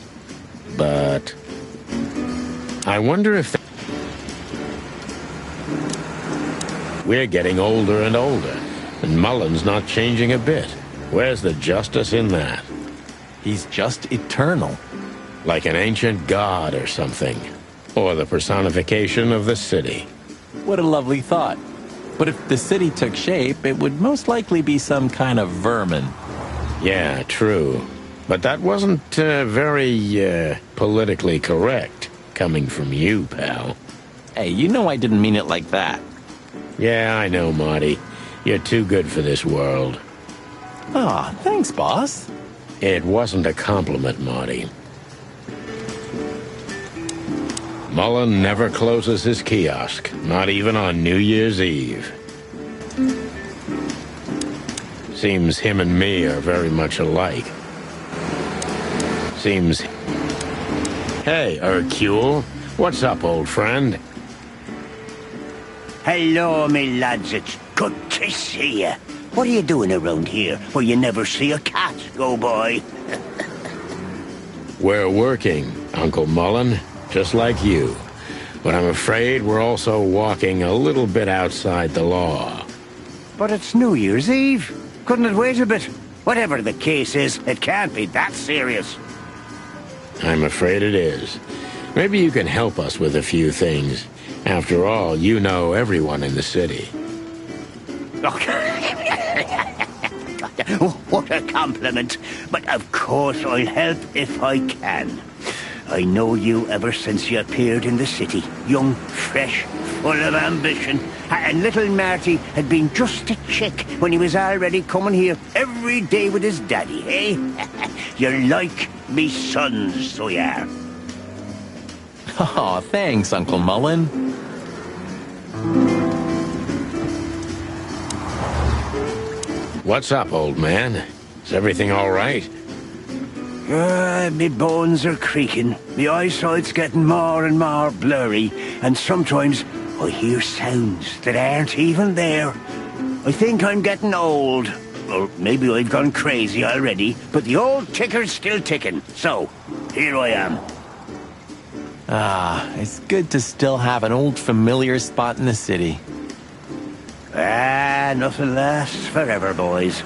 but I wonder if We're getting older and older, and Mullen's not changing a bit. Where's the justice in that? He's just eternal. Like an ancient god or something. Or the personification of the city. What a lovely thought. But if the city took shape, it would most likely be some kind of vermin. Yeah, true. But that wasn't very politically correct, coming from you, pal. Hey, you know I didn't mean it like that. Yeah, I know, Marty. You're too good for this world. Aw, thanks, boss. It wasn't a compliment, Marty. Mullen never closes his kiosk, not even on New Year's Eve. Seems him and me are very much alike. Seems... Hey, Hercule. What's up, old friend? Hello, me lads. It's good to see you. What are you doing around here where you never see a cat go by? We're working, Uncle Mullen, just like you. But I'm afraid we're also walking a little bit outside the law. But it's New Year's Eve. Couldn't it wait a bit? Whatever the case is, it can't be that serious. I'm afraid it is. Maybe you can help us with a few things. After all, you know everyone in the city. What a compliment. But of course I'll help if I can. I know you ever since you appeared in the city. Young, fresh, full of ambition. And little Marty had been just a chick when he was already coming here every day with his daddy, eh? You're like me sons, so you are. Aw, thanks, Uncle Mullen. What's up, old man? Is everything all right? Me bones are creaking. My eyesight's getting more and more blurry, and sometimes I hear sounds that aren't even there. I think I'm getting old. Or maybe I've gone crazy already, but the old ticker's still ticking. So, here I am. Ah, it's good to still have an old familiar spot in the city. Ah, nothing lasts forever, boys.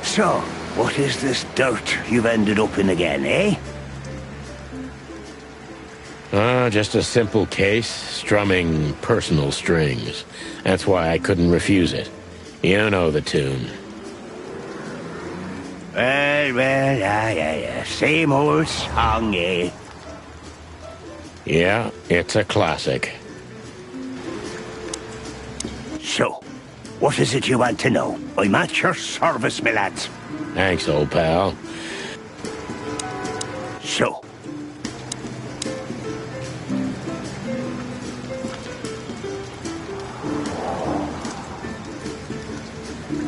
So, what is this dirt you've ended up in again, eh? Just a simple case, strumming personal strings. That's why I couldn't refuse it. You know the tune. Well, yeah. Same old song, eh? Yeah, it's a classic. So, what is it you want to know? I'm at your service, my lads. Thanks, old pal. So,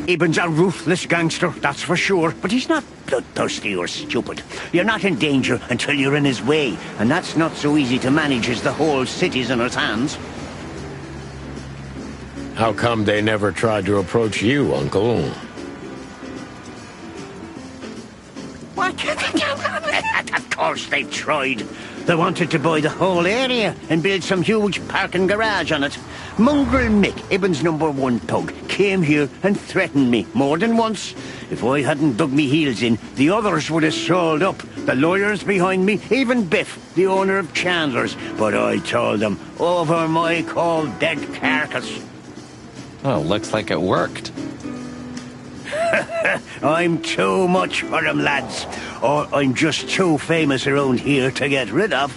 Ibn's a ruthless gangster, that's for sure, but he's not bloodthirsty or stupid. You're not in danger until you're in his way, and that's not so easy to manage as the whole city's in his hands. How come they never tried to approach you, Uncle? What? Of course they tried. They wanted to buy the whole area and build some huge parking garage on it. Mongrel Mick, Ibn's #1 thug, came here and threatened me more than once. If I hadn't dug me heels in, the others would have sold up. The lawyers behind me, even Biff, the owner of Chandler's. But I told them, over my cold dead carcass. Oh, looks like it worked. I'm too much for them, lads. Or I'm just too famous around here to get rid of.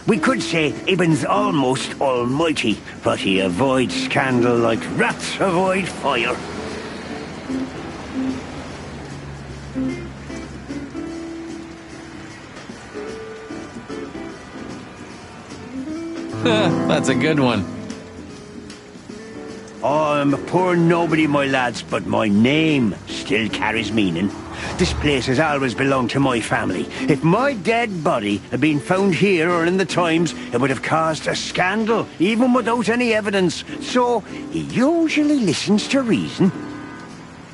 We could say Ibn's almost almighty, but he avoids scandal like rats avoid fire. That's a good one. I'm a poor nobody, my lads, but my name still carries meaning. This place has always belonged to my family. If my dead body had been found here or in the Times, it would have caused a scandal, even without any evidence. So, he usually listens to reason.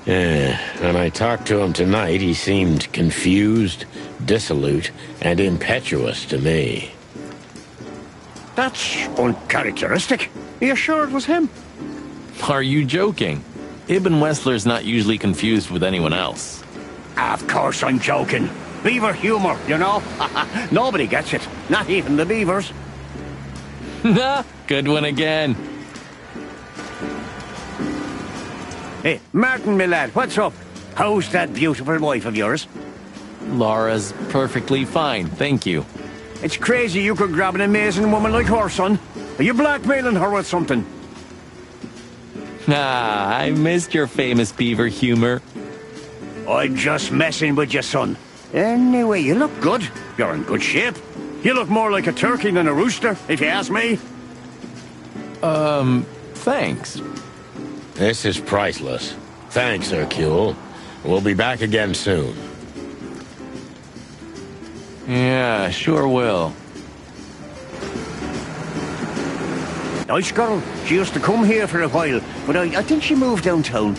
When I talked to him tonight, he seemed confused, dissolute, and impetuous to me. That's uncharacteristic. Are you sure it was him? Are you joking? Ibn Wessler's not usually confused with anyone else. Of course I'm joking. Beaver humor, you know? Nobody gets it. Not even the beavers. Good one again. Hey, Martin, my lad, what's up? How's that beautiful wife of yours? Laura's perfectly fine, thank you. It's crazy you could grab an amazing woman like her, son. Are you blackmailing her with something? I missed your famous beaver humor. I'm just messing with you, son. Anyway, you look good. You're in good shape. You look more like a turkey than a rooster, if you ask me. Thanks. This is priceless. Thanks, Hercule. We'll be back again soon. Yeah, sure will. Nice girl. She used to come here for a while, but I think she moved downtown.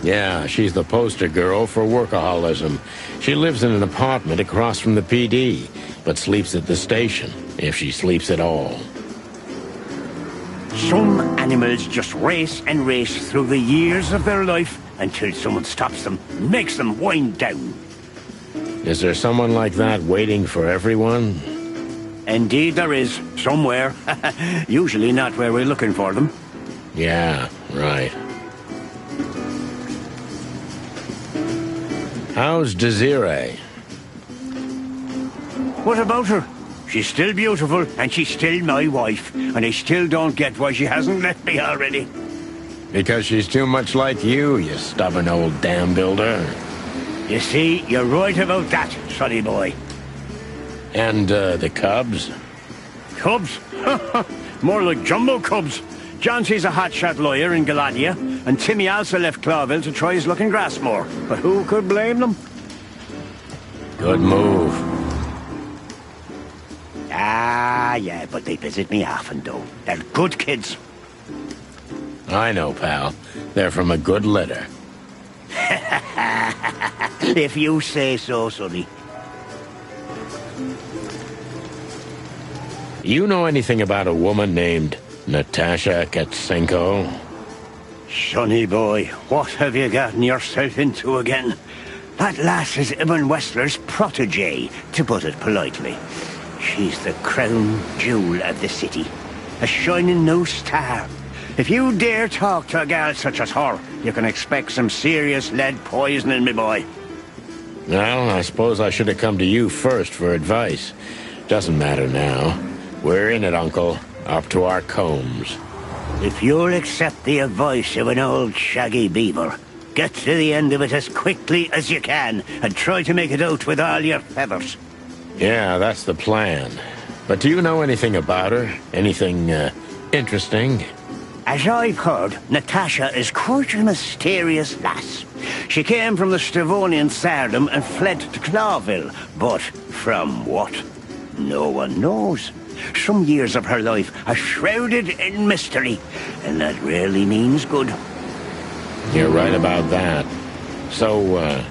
Yeah, she's the poster girl for workaholism. She lives in an apartment across from the PD, but sleeps at the station, if she sleeps at all. Some animals just race and race through the years of their life until someone stops them, makes them wind down. Is there someone like that waiting for everyone? Indeed there is, somewhere. Usually not where we're looking for them. Yeah, right. How's Desiree? What about her? She's still beautiful, and she's still my wife, and I still don't get why she hasn't left me already. Because she's too much like you stubborn old dam builder. You see, you're right about that, sonny boy. And, the cubs? Cubs? More like jumbo cubs. Johnson's a hotshot lawyer in Galadia, and Timmy also left Clawville to try his luck in Grassmore. But who could blame them? Good move. Ah, yeah, but they visit me often, though. They're good kids. I know, pal. They're from a good litter. If you say so, Sonny. You know anything about a woman named Natasha Katsenko? Sonny boy, what have you gotten yourself into again? That lass is Ibn Wessler's protege, to put it politely. She's the crown jewel of the city. A shining new star. If you dare talk to a gal such as her, you can expect some serious lead poisoning, me boy. Well, I suppose I should have come to you first for advice. Doesn't matter now. We're in it, Uncle. Up to our combs. If you'll accept the advice of an old shaggy beaver, get to the end of it as quickly as you can, and try to make it out with all your feathers. Yeah, that's the plan. But do you know anything about her? Anything, interesting? As I've heard, Natasha is quite a mysterious lass. She came from the Stavonian Tsardom and fled to Clawville. But from what? No one knows. Some years of her life are shrouded in mystery, and that rarely means good. You're right about that. So,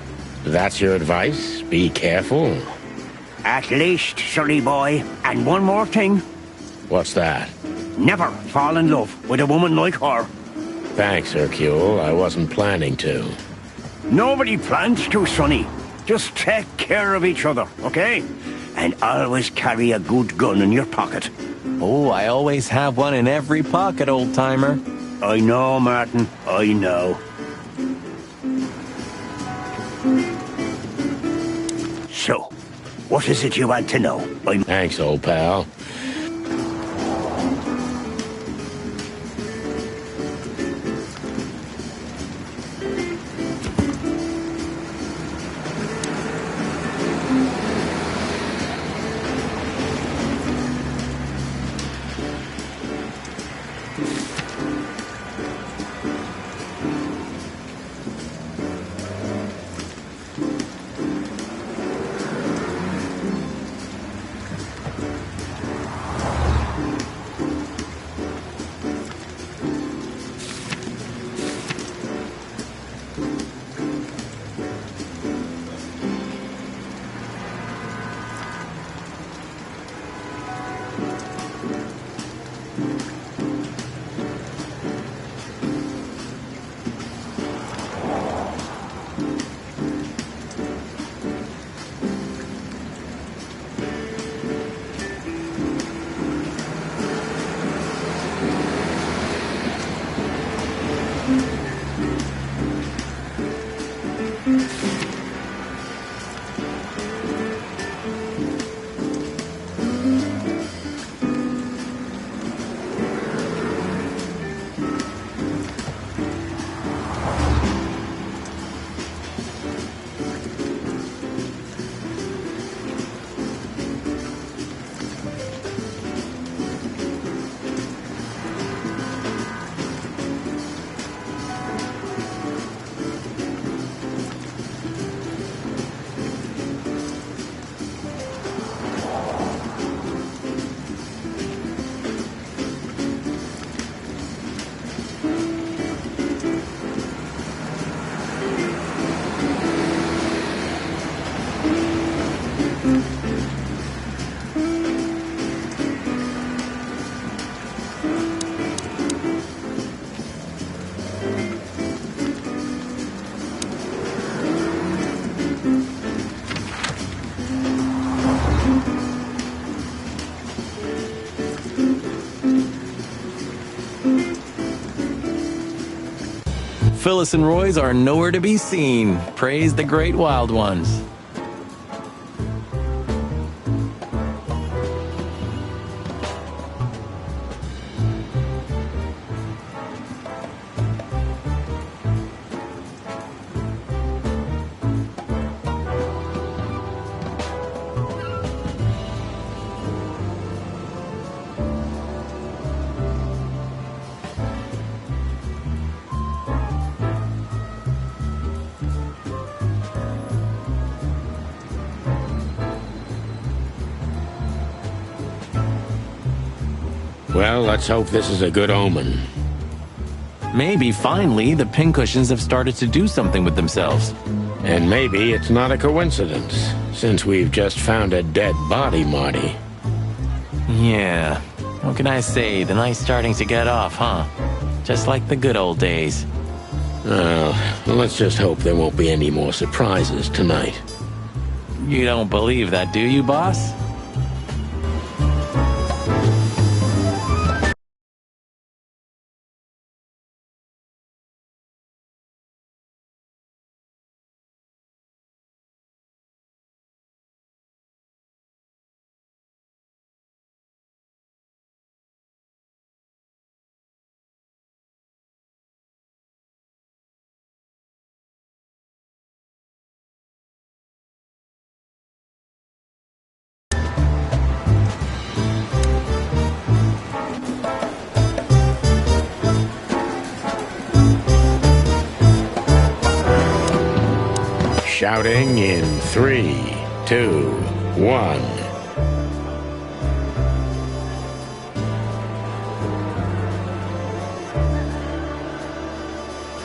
that's your advice? Be careful? At least, sonny boy. And one more thing. What's that? Never fall in love with a woman like her. Thanks, Hercule. I wasn't planning to. Nobody plans to, sonny. Just take care of each other, okay? And always carry a good gun in your pocket. Oh, I always have one in every pocket, old-timer. I know, Martin. I know. So, what is it you want to know? Thanks, old pal. Phyllis and Roy's are nowhere to be seen. Praise the great wild ones. Well, let's hope this is a good omen. Maybe finally the pincushions have started to do something with themselves. And maybe it's not a coincidence, since we've just found a dead body, Marty. Yeah. What can I say? The night's starting to get off, huh? Just like the good old days. Well, let's just hope there won't be any more surprises tonight. You don't believe that, do you, boss? Shouting in 3, 2, 1.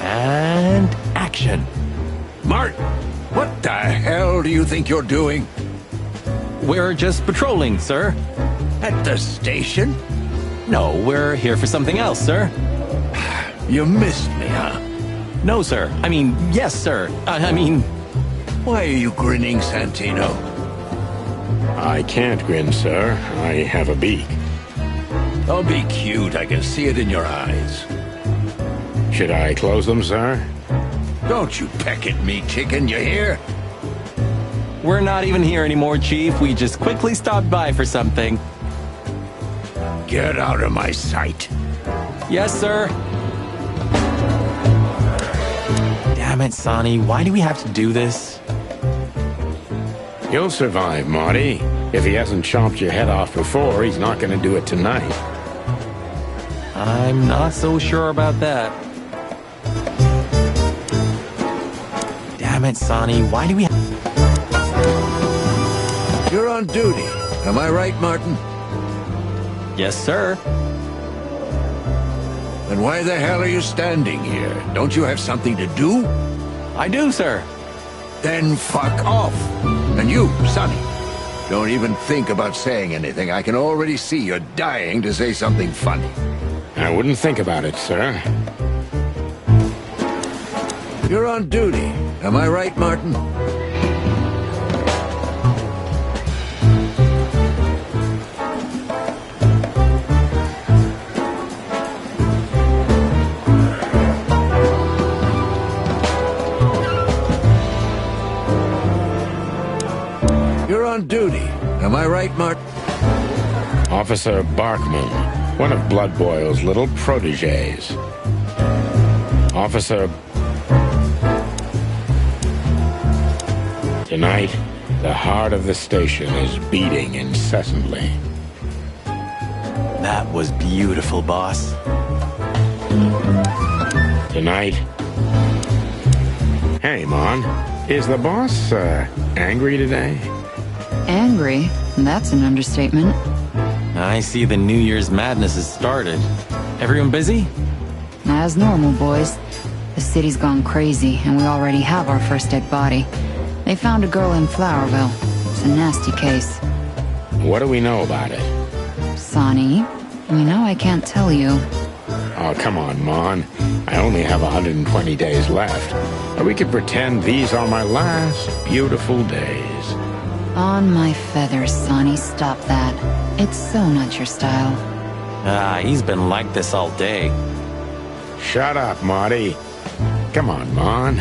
And action. Martin, what the hell do you think you're doing? We're just patrolling, sir. At the station? No, we're here for something else, sir. You missed me, huh? No, sir. I mean, yes, sir. I mean... Why are you grinning, Santino? I can't grin, sir. I have a beak. Don't be cute. I can see it in your eyes. Should I close them, sir? Don't you peck at me, chicken, you hear? We're not even here anymore, Chief. We just quickly stopped by for something. Get out of my sight. Yes, sir. Damn it, Sonny. Why do we have to do this? You'll survive, Marty. If he hasn't chomped your head off before, he's not going to do it tonight. I'm not so sure about that. Damn it, Sonny. Why do we... You're on duty. Am I right, Martin? Yes, sir. Then why the hell are you standing here? Don't you have something to do? I do, sir. Then fuck off. And you, Sonny, don't even think about saying anything. I can already see you're dying to say something funny. I wouldn't think about it, sir. You're on duty. Am I right, Martin? On duty. Am I right, Mark? Officer Barkman, one of Blood Boil's little protégés. Officer... Tonight, the heart of the station is beating incessantly. That was beautiful, boss. Tonight... Hey, Mon, is the boss, angry today? Angry? That's an understatement. I see the New Year's madness has started. Everyone busy? As normal, boys. The city's gone crazy, and we already have our first dead body. They found a girl in Flowerville. It's a nasty case. What do we know about it? Sonny, you know I can't tell you. Oh, come on, Mon. I only have 120 days left. Or we could pretend these are my last beautiful days. On my feathers, Sonny, stop that. It's so not your style. He's been like this all day. Shut up, Marty. Come on, Mon.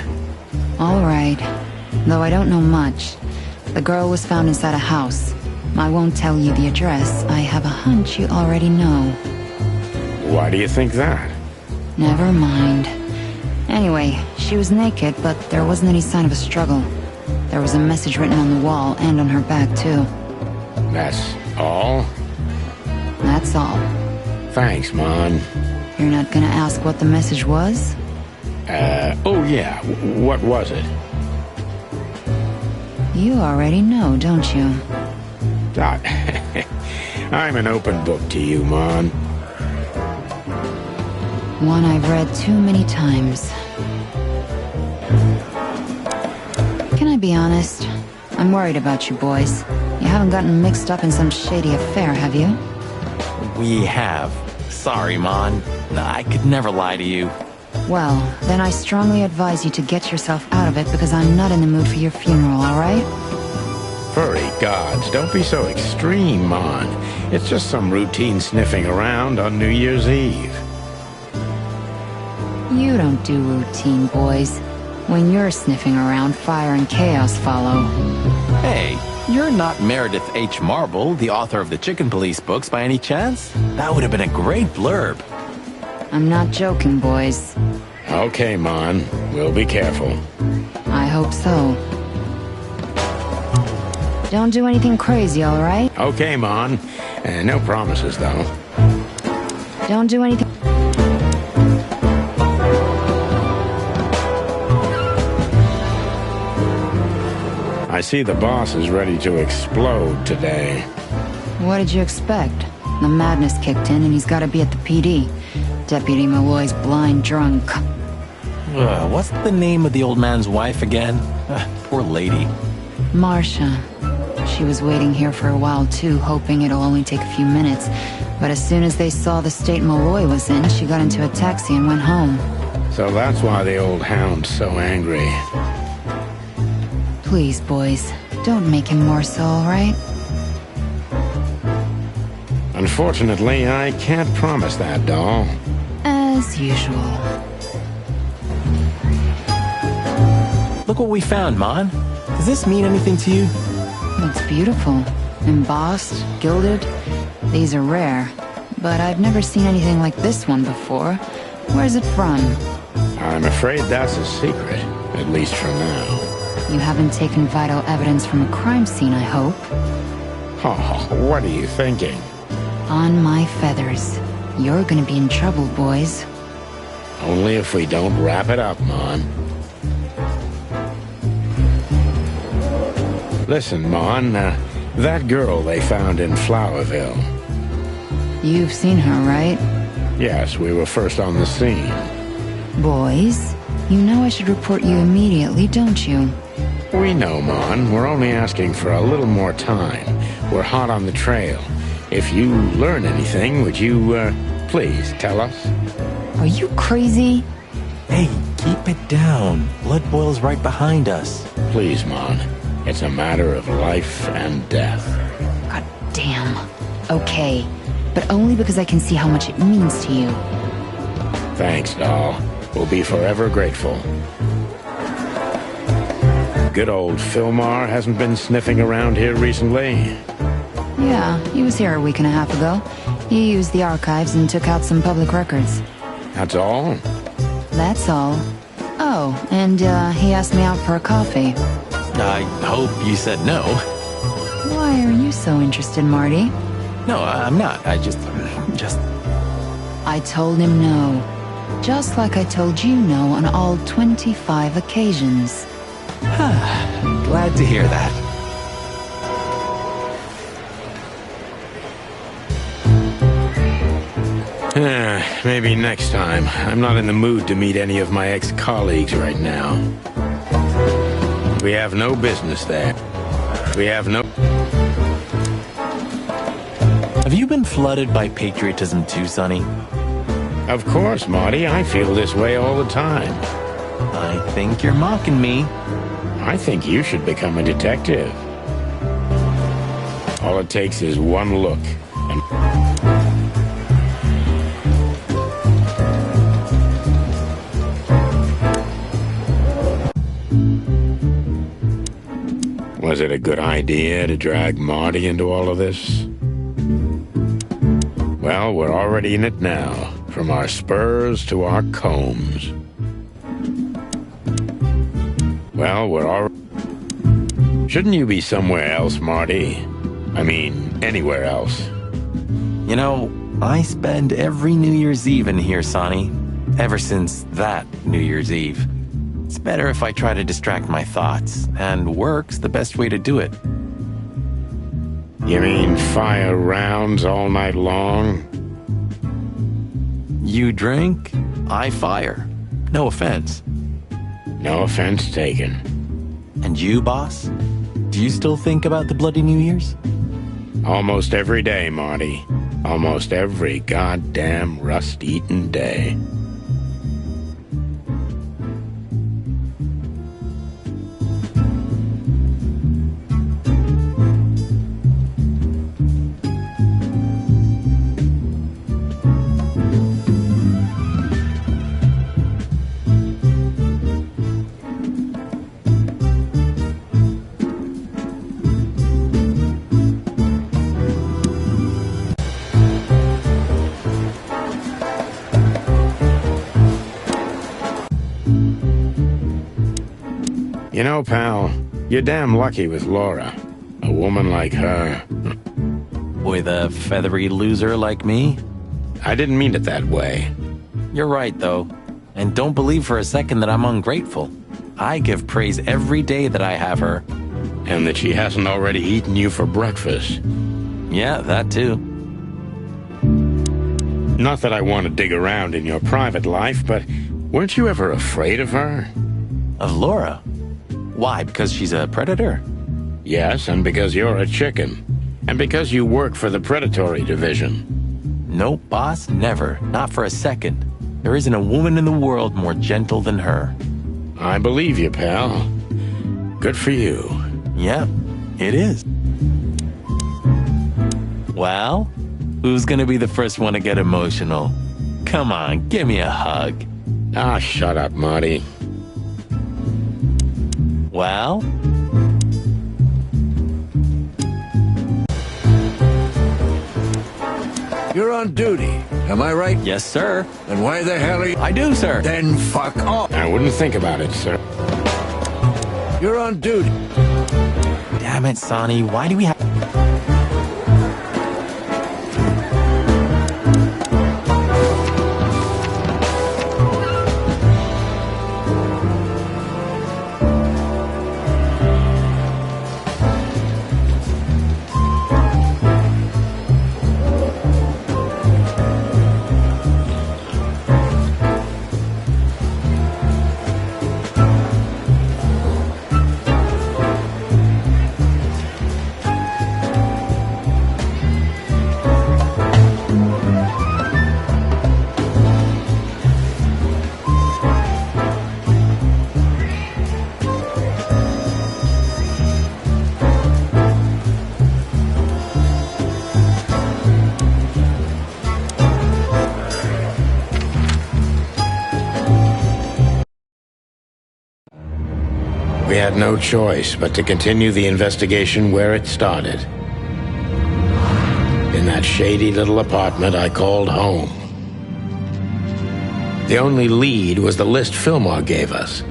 All right. Though I don't know much. The girl was found inside a house. I won't tell you the address. I have a hunch you already know. Why do you think that? Never mind. Anyway, she was naked, but there wasn't any sign of a struggle. There was a message written on the wall and on her back, too. That's all? That's all. Thanks, Mon. You're not gonna ask what the message was? Oh yeah. What was it? You already know, don't you? I'm an open book to you, Mon. One I've read too many times. Can I be honest? I'm worried about you boys. You haven't gotten mixed up in some shady affair, have you? We have. Sorry, Mon. I could never lie to you. Well, then I strongly advise you to get yourself out of it because I'm not in the mood for your funeral, alright? Furry gods, don't be so extreme, Mon. It's just some routine sniffing around on New Year's Eve. You don't do routine, boys. When you're sniffing around, fire and chaos follow. Hey, you're not Meredith H. Marble, the author of the Chicken Police books, by any chance? That would have been a great blurb. I'm not joking, boys. Okay, Mon. We'll be careful. I hope so. Don't do anything crazy, alright? Okay, Mon. No promises, though. Don't do anything... I see the boss is ready to explode today. What did you expect? The madness kicked in and he's gotta be at the PD. Deputy Malloy's blind drunk. What's the name of the old man's wife again? Poor lady. Marcia. She was waiting here for a while too, hoping it'll only take a few minutes. But as soon as they saw the state Malloy was in, she got into a taxi and went home. So that's why the old hound's so angry. Please, boys, don't make him more so, alright? Unfortunately, I can't promise that, doll. As usual. Look what we found, Mon. Does this mean anything to you? It's beautiful. Embossed, gilded. These are rare. But I've never seen anything like this one before. Where's it from? I'm afraid that's a secret, at least for now. You haven't taken vital evidence from a crime scene, I hope. Oh, what are you thinking? On my feathers. You're gonna be in trouble, boys. Only if we don't wrap it up, Mon. Listen, Mon, that girl they found in Flowerville. You've seen her, right? Yes, we were first on the scene. Boys, you know I should report you immediately, don't you? We know, Mon. We're only asking for a little more time. We're hot on the trail. If you learn anything, would you, please tell us? Are you crazy? Hey, keep it down. Blood boils right behind us. Please, Mon. It's a matter of life and death. God damn. Okay, but only because I can see how much it means to you. Thanks, doll. We'll be forever grateful. Good old Philmar hasn't been sniffing around here recently. Yeah, he was here a week and a half ago. He used the archives and took out some public records. That's all? That's all. Oh, and he asked me out for a coffee. I hope you said no. Why are you so interested, Marty? No, I'm not. I just... I told him no. Just like I told you no on all 25 occasions. Glad to hear that. Maybe next time. I'm not in the mood to meet any of my ex-colleagues right now. We have no business there. We have no... Have you been flooded by patriotism too, Sonny? Of course, Marty. I feel this way all the time. I think you're mocking me. I think you should become a detective. All it takes is one look, and... Was it a good idea to drag Marty into all of this? Well, we're already in it now, from our spurs to our combs. Well, we're already... Shouldn't you be somewhere else, Marty? I mean, anywhere else. You know, I spend every New Year's Eve in here, Sonny. Ever since that New Year's Eve. It's better if I try to distract my thoughts, and work's the best way to do it. You mean fire rounds all night long? You drink, I fire. No offense. No offense taken. And you, boss? Do you still think about the Bloody New Year's? Almost every day, Marty. Almost every goddamn rust-eaten day. You know, pal, you're damn lucky with Laura. A woman like her. With a feathery loser like me? I didn't mean it that way. You're right, though. And don't believe for a second that I'm ungrateful. I give praise every day that I have her. And that she hasn't already eaten you for breakfast. Yeah, that too. Not that I want to dig around in your private life, but weren't you ever afraid of her? Of Laura? Why, because she's a predator? Yes, and because you're a chicken. And because you work for the predatory division. Nope, boss, never. Not for a second. There isn't a woman in the world more gentle than her. I believe you, pal. Good for you. Yeah, it is. Well, who's gonna be the first one to get emotional? Come on, give me a hug. Ah, shut up, Marty. Well? You're on duty, am I right? Yes, sir. Then why the hell are you... I do, sir. Then fuck off. I wouldn't think about it, sir. You're on duty. Damn it, Sonny, why do we have... We had no choice but to continue the investigation where it started. In that shady little apartment I called home. The only lead was the list Fillmore gave us,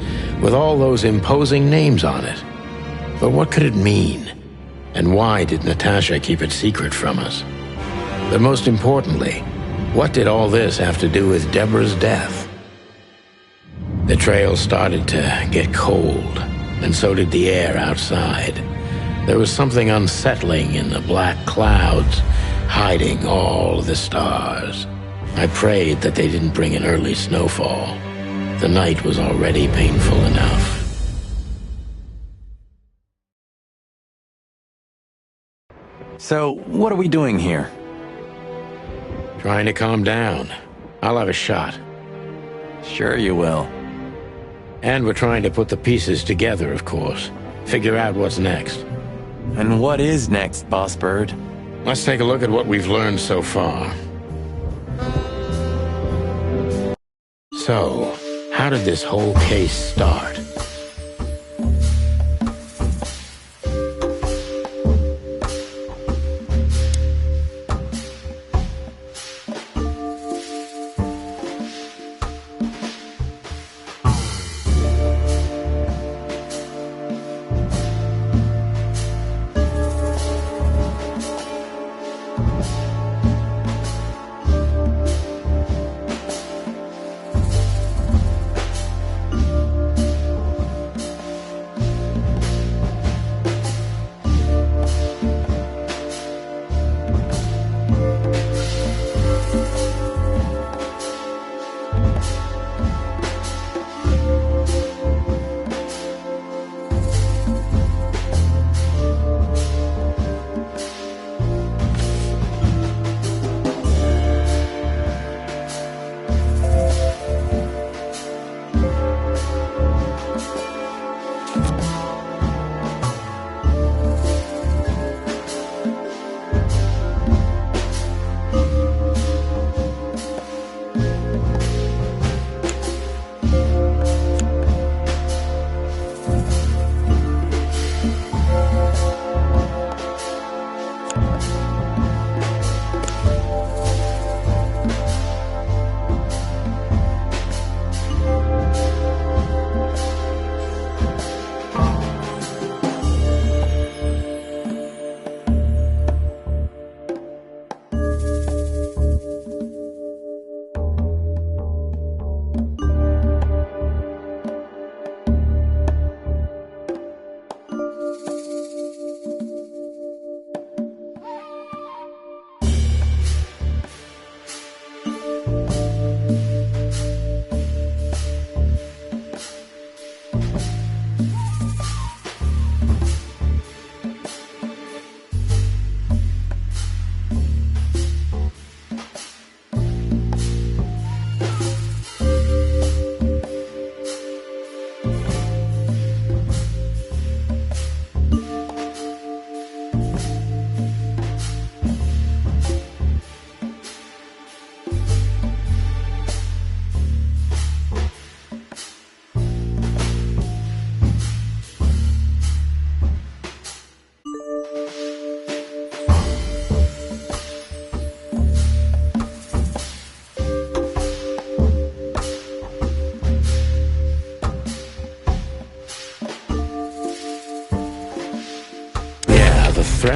with all those imposing names on it. But what could it mean? And why did Natasha keep it secret from us? But most importantly, what did all this have to do with Deborah's death? The trail started to get cold, and so did the air outside. There was something unsettling in the black clouds, hiding all the stars. I prayed that they didn't bring an early snowfall. The night was already painful enough. So, what are we doing here? Trying to calm down. I'll have a shot. Sure you will. And we're trying to put the pieces together, of course. Figure out what's next. And what is next, Boss Bird? Let's take a look at what we've learned so far. So, how did this whole case start?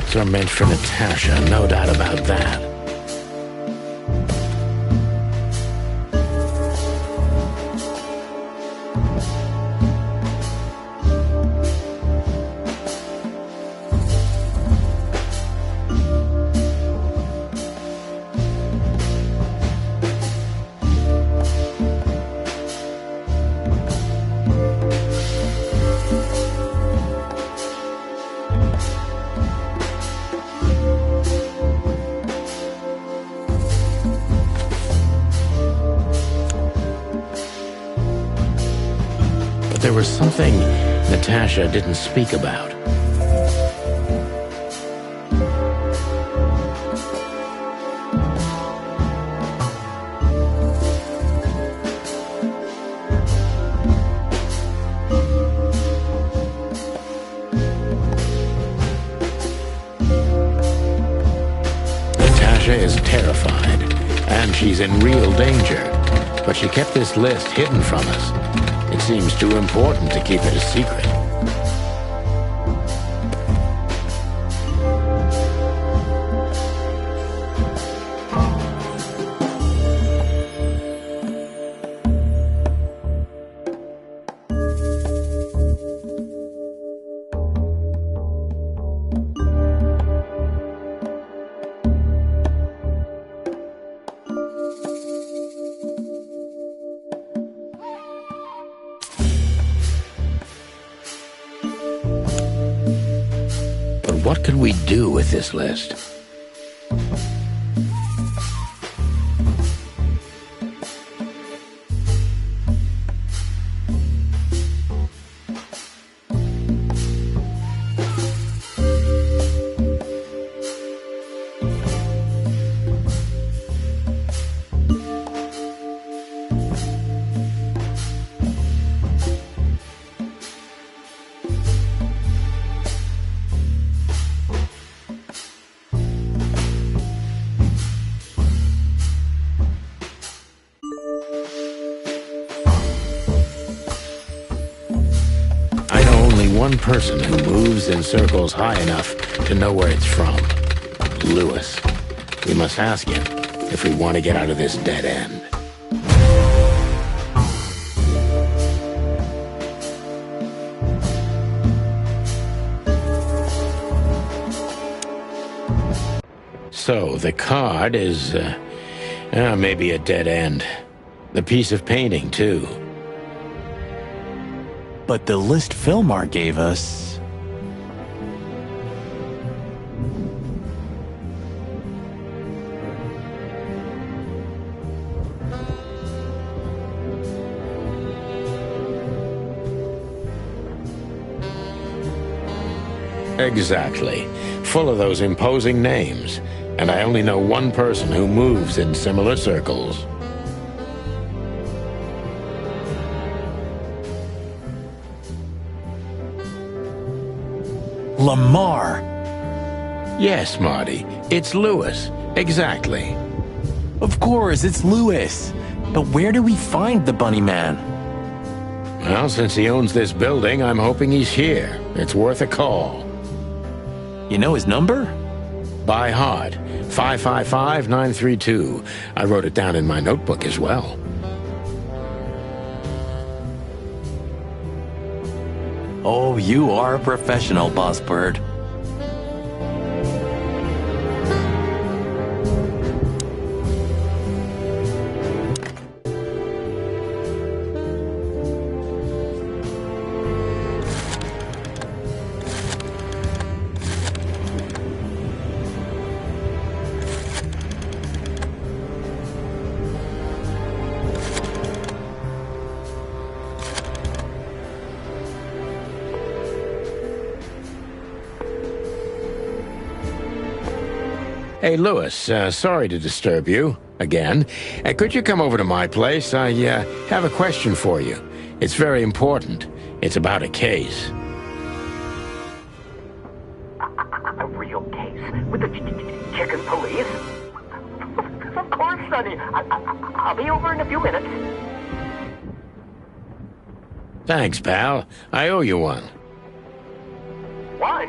products are meant for Natasha, no doubt about that. There was something Natasha didn't speak about. Natasha is terrified, and she's in real danger. But she kept this list hidden from us. It seems too important to keep it a secret. What could we do with this list? One person who moves in circles high enough to know where it's from. Lewis. We must ask him if we want to get out of this dead end. So, the card is, maybe a dead end. The piece of painting, too. But the list Filmar gave us... Exactly. Full of those imposing names. And I only know one person who moves in similar circles. Lamar! Yes, Marty. It's Lewis. Exactly. Of course, it's Lewis. But where do we find the Bunny Man? Well, since he owns this building, I'm hoping he's here. It's worth a call. You know his number? By heart. 555-932. I wrote it down in my notebook as well. Oh, you are a professional, Boss Bird. Hey, Lewis, sorry to disturb you again. Could you come over to my place? I have a question for you. It's very important. It's about a case. A real case? With the chicken police? Of course, Sonny. I'll be over in a few minutes. Thanks, pal. I owe you one. One?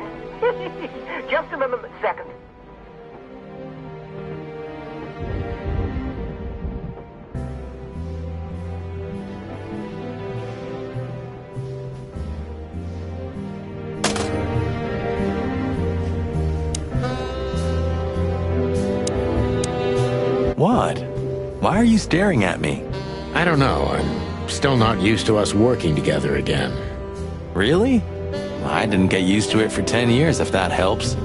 Just a second. What? Why are you staring at me? I don't know. I'm still not used to us working together again. Really? I didn't get used to it for 10 years, if that helps.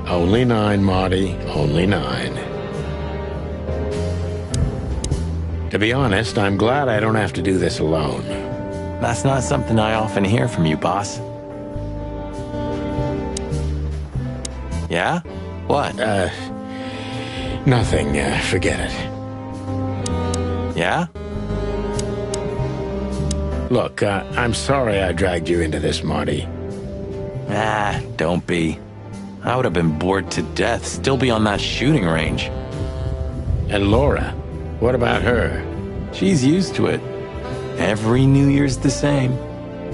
Only 9, Marty. Only 9. To be honest, I'm glad I don't have to do this alone. That's not something I often hear from you, boss. Yeah? What? Nothing. Forget it. Yeah? Look, I'm sorry I dragged you into this, Marty. Ah, don't be. I would have been bored to death, still be on that shooting range. And Laura, what about her? She's used to it. Every New Year's the same.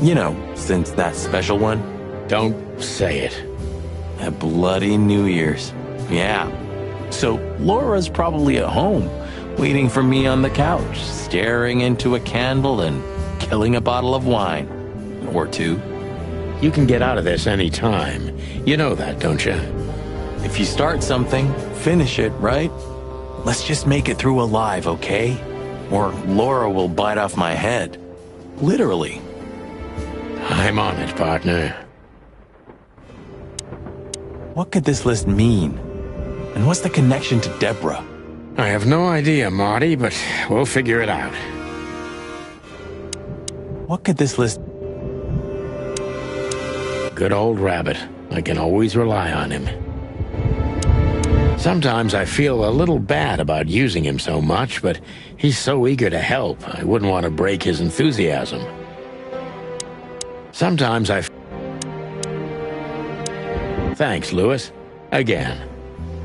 You know, since that special one. Don't say it. A bloody New Year's. Yeah. So Laura's probably at home, waiting for me on the couch, staring into a candle and killing a bottle of wine. Or 2. You can get out of this any time. You know that, don't you? If you start something, finish it, right? Let's just make it through alive, okay? Or Laura will bite off my head. Literally. I'm on it, partner. What could this list mean? And what's the connection to Deborah? I have no idea, Marty, but we'll figure it out. What could this list... Good old Rabbit. I can always rely on him. Sometimes I feel a little bad about using him so much, but he's so eager to help, I wouldn't want to break his enthusiasm. Sometimes I... Thanks, Lewis. Again.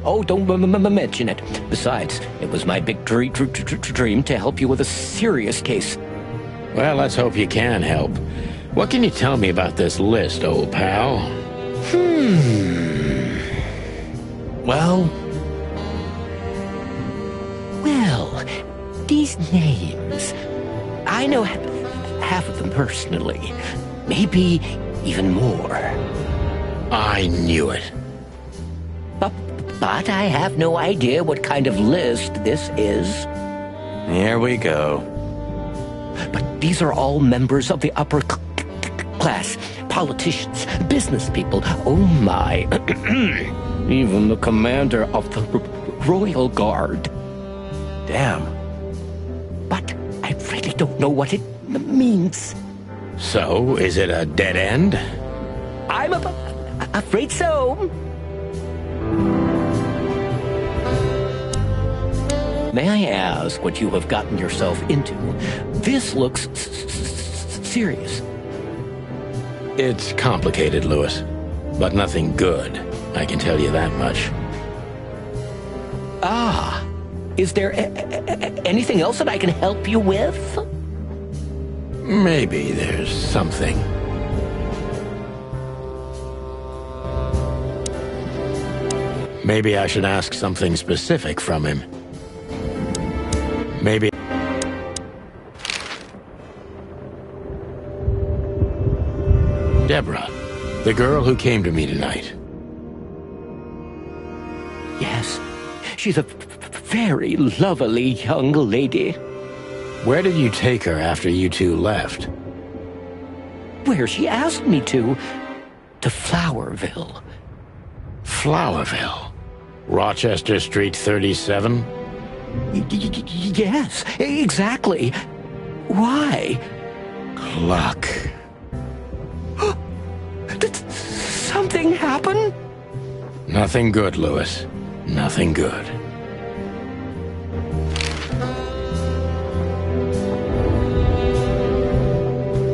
Oh, don't mention it. Besides, it was my big dream to help you with a serious case. Well, let's hope you can help. What can you tell me about this list, old pal? Well, these names, I know half of them personally. Maybe even more. I knew it. But I have no idea what kind of list this is. Here we go. But these are all members of the upper class. Politicians, business people. Oh my. Even the commander of the Royal Guard. Damn. But I really don't know what it means. So, is it a dead end? I'm afraid so. May I ask what you have gotten yourself into? This looks serious. It's complicated, Lewis, but nothing good. I can tell you that much. Ah, is there anything else that I can help you with? Maybe there's something. Maybe I should ask something specific from him. Maybe... Deborah, the girl who came to me tonight. Yes, she's a very lovely young lady. Where did you take her after you two left? Where she asked me to Flowerville. Flowerville? Rochester Street 37? Yes, exactly. Why? Luck. Did something happen? Nothing good, Lewis. Nothing good.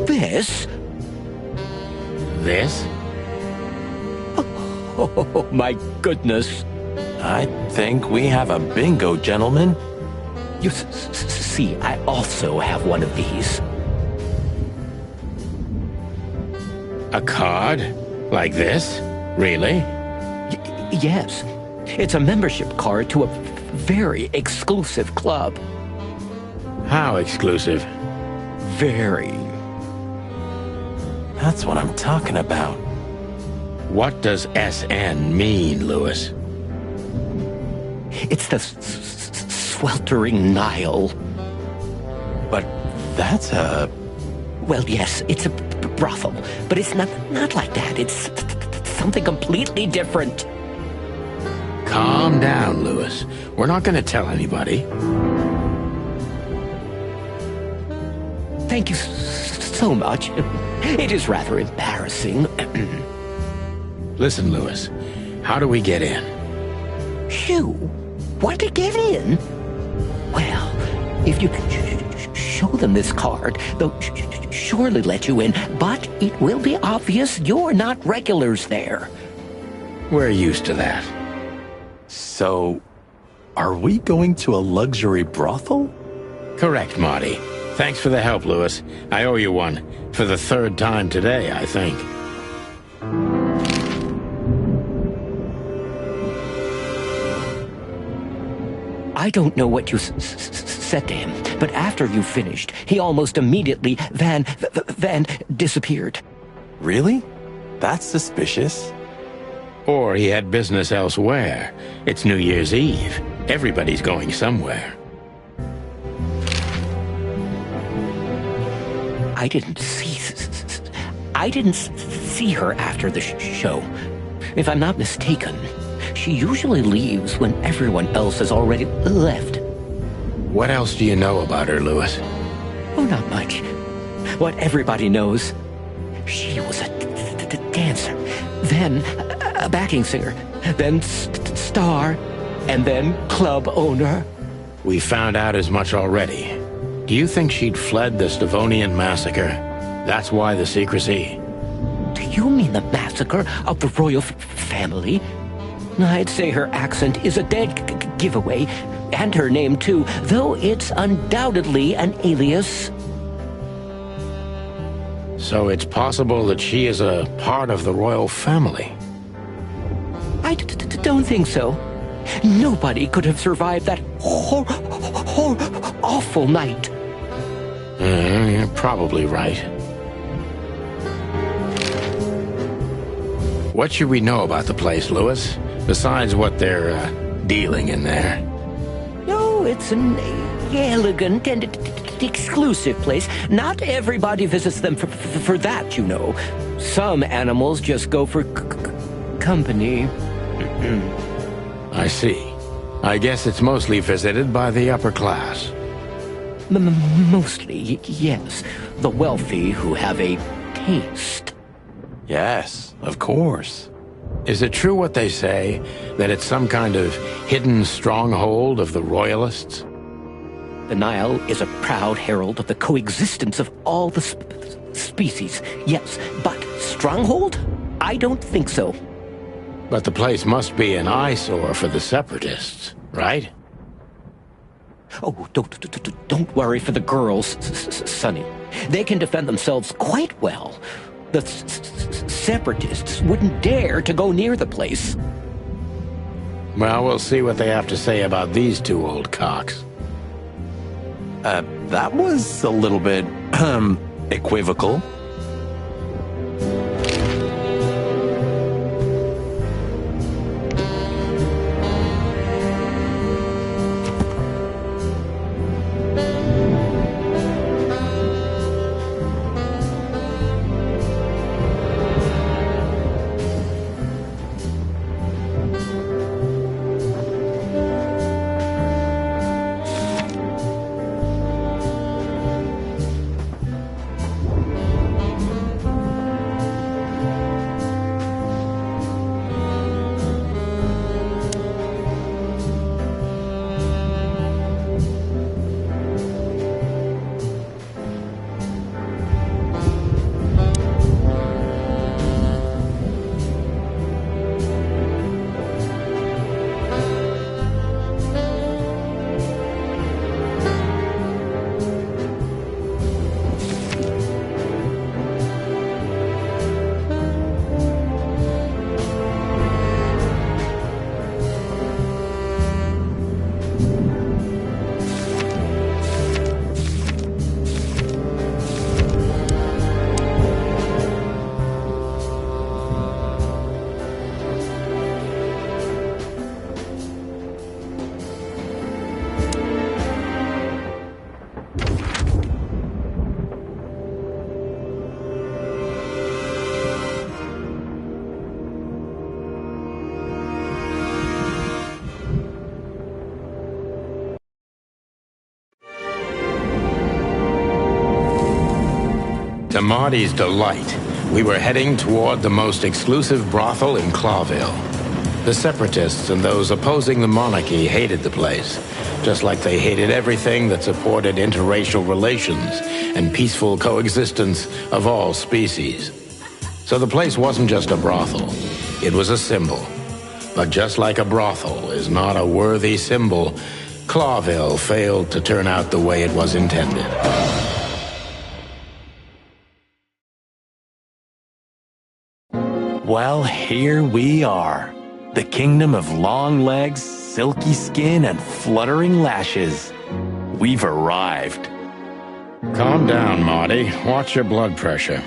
This? This? Oh, my goodness. I think we have a bingo, gentlemen. You see, I also have one of these. A card? Like this? Really? Yes. It's a membership card to a very exclusive club. How exclusive? Very. That's what I'm talking about. What does SN mean, Lewis? It's the sweltering Nile. But that's a... Well, yes, it's a brothel, but it's not like that. It's something completely different. Calm down, Lewis. We're not going to tell anybody. Thank you so much. It is rather embarrassing. Listen, Lewis, how do we get in? You want to get in? Well, if you can show them this card, they'll surely let you in, but it will be obvious you're not regulars there. We're used to that. So, are we going to a luxury brothel? Correct, Marty. Thanks for the help, Lewis. I owe you one. For the third time today, I think. I don't know what you said to him, but after you finished, he almost immediately van disappeared. Really? That's suspicious. Or he had business elsewhere. It's New Year's Eve. Everybody's going somewhere. I didn't see her after the show. If I'm not mistaken, she usually leaves when everyone else has already left. What else do you know about her, Lewis? Oh, not much. What everybody knows. She was a dancer, then a backing singer, then star, and then club owner. We found out as much already. Do you think she'd fled the Stavonian massacre? That's why the secrecy. Do you mean the massacre of the royal family? I'd say her accent is a dead giveaway, and her name too, though it's undoubtedly an alias. So it's possible that she is a part of the royal family? I don't think so. Nobody could have survived that awful night. You're probably right. What should we know about the place, Lewis? Besides what they're dealing in there. No, it's an elegant and exclusive place. Not everybody visits them for that, you know. Some animals just go for company. I see. I guess it's mostly visited by the upper class. Mostly, yes. The wealthy who have a taste. Yes, of course. Is it true what they say, that it's some kind of hidden stronghold of the royalists? The Nile is a proud herald of the coexistence of all the species, yes, but stronghold? I don't think so. But the place must be an eyesore for the separatists, right? Oh, don't worry for the girls, Sonny. They can defend themselves quite well. The separatists wouldn't dare to go near the place. Well, we'll see what they have to say about these two old cocks. That was a little bit, equivocal. To Marty's delight, we were heading toward the most exclusive brothel in Clawville. The separatists and those opposing the monarchy hated the place, just like they hated everything that supported interracial relations and peaceful coexistence of all species. So the place wasn't just a brothel, it was a symbol. But just like a brothel is not a worthy symbol, Clawville failed to turn out the way it was intended. Well, here we are. The kingdom of long legs, silky skin, and fluttering lashes. We've arrived. Calm down, Marty. Watch your blood pressure.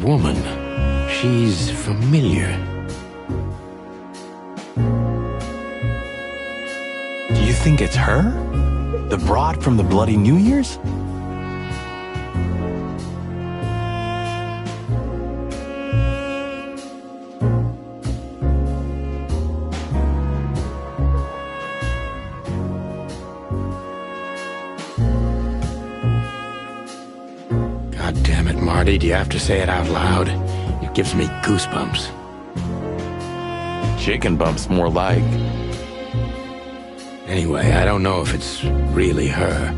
Woman, she's familiar. Do you think it's her? The broad from the Bloody New Year's? God damn it, Marty, do you have to say it out loud? It gives me goosebumps. Chicken bumps, more like. Anyway, I don't know if it's really her.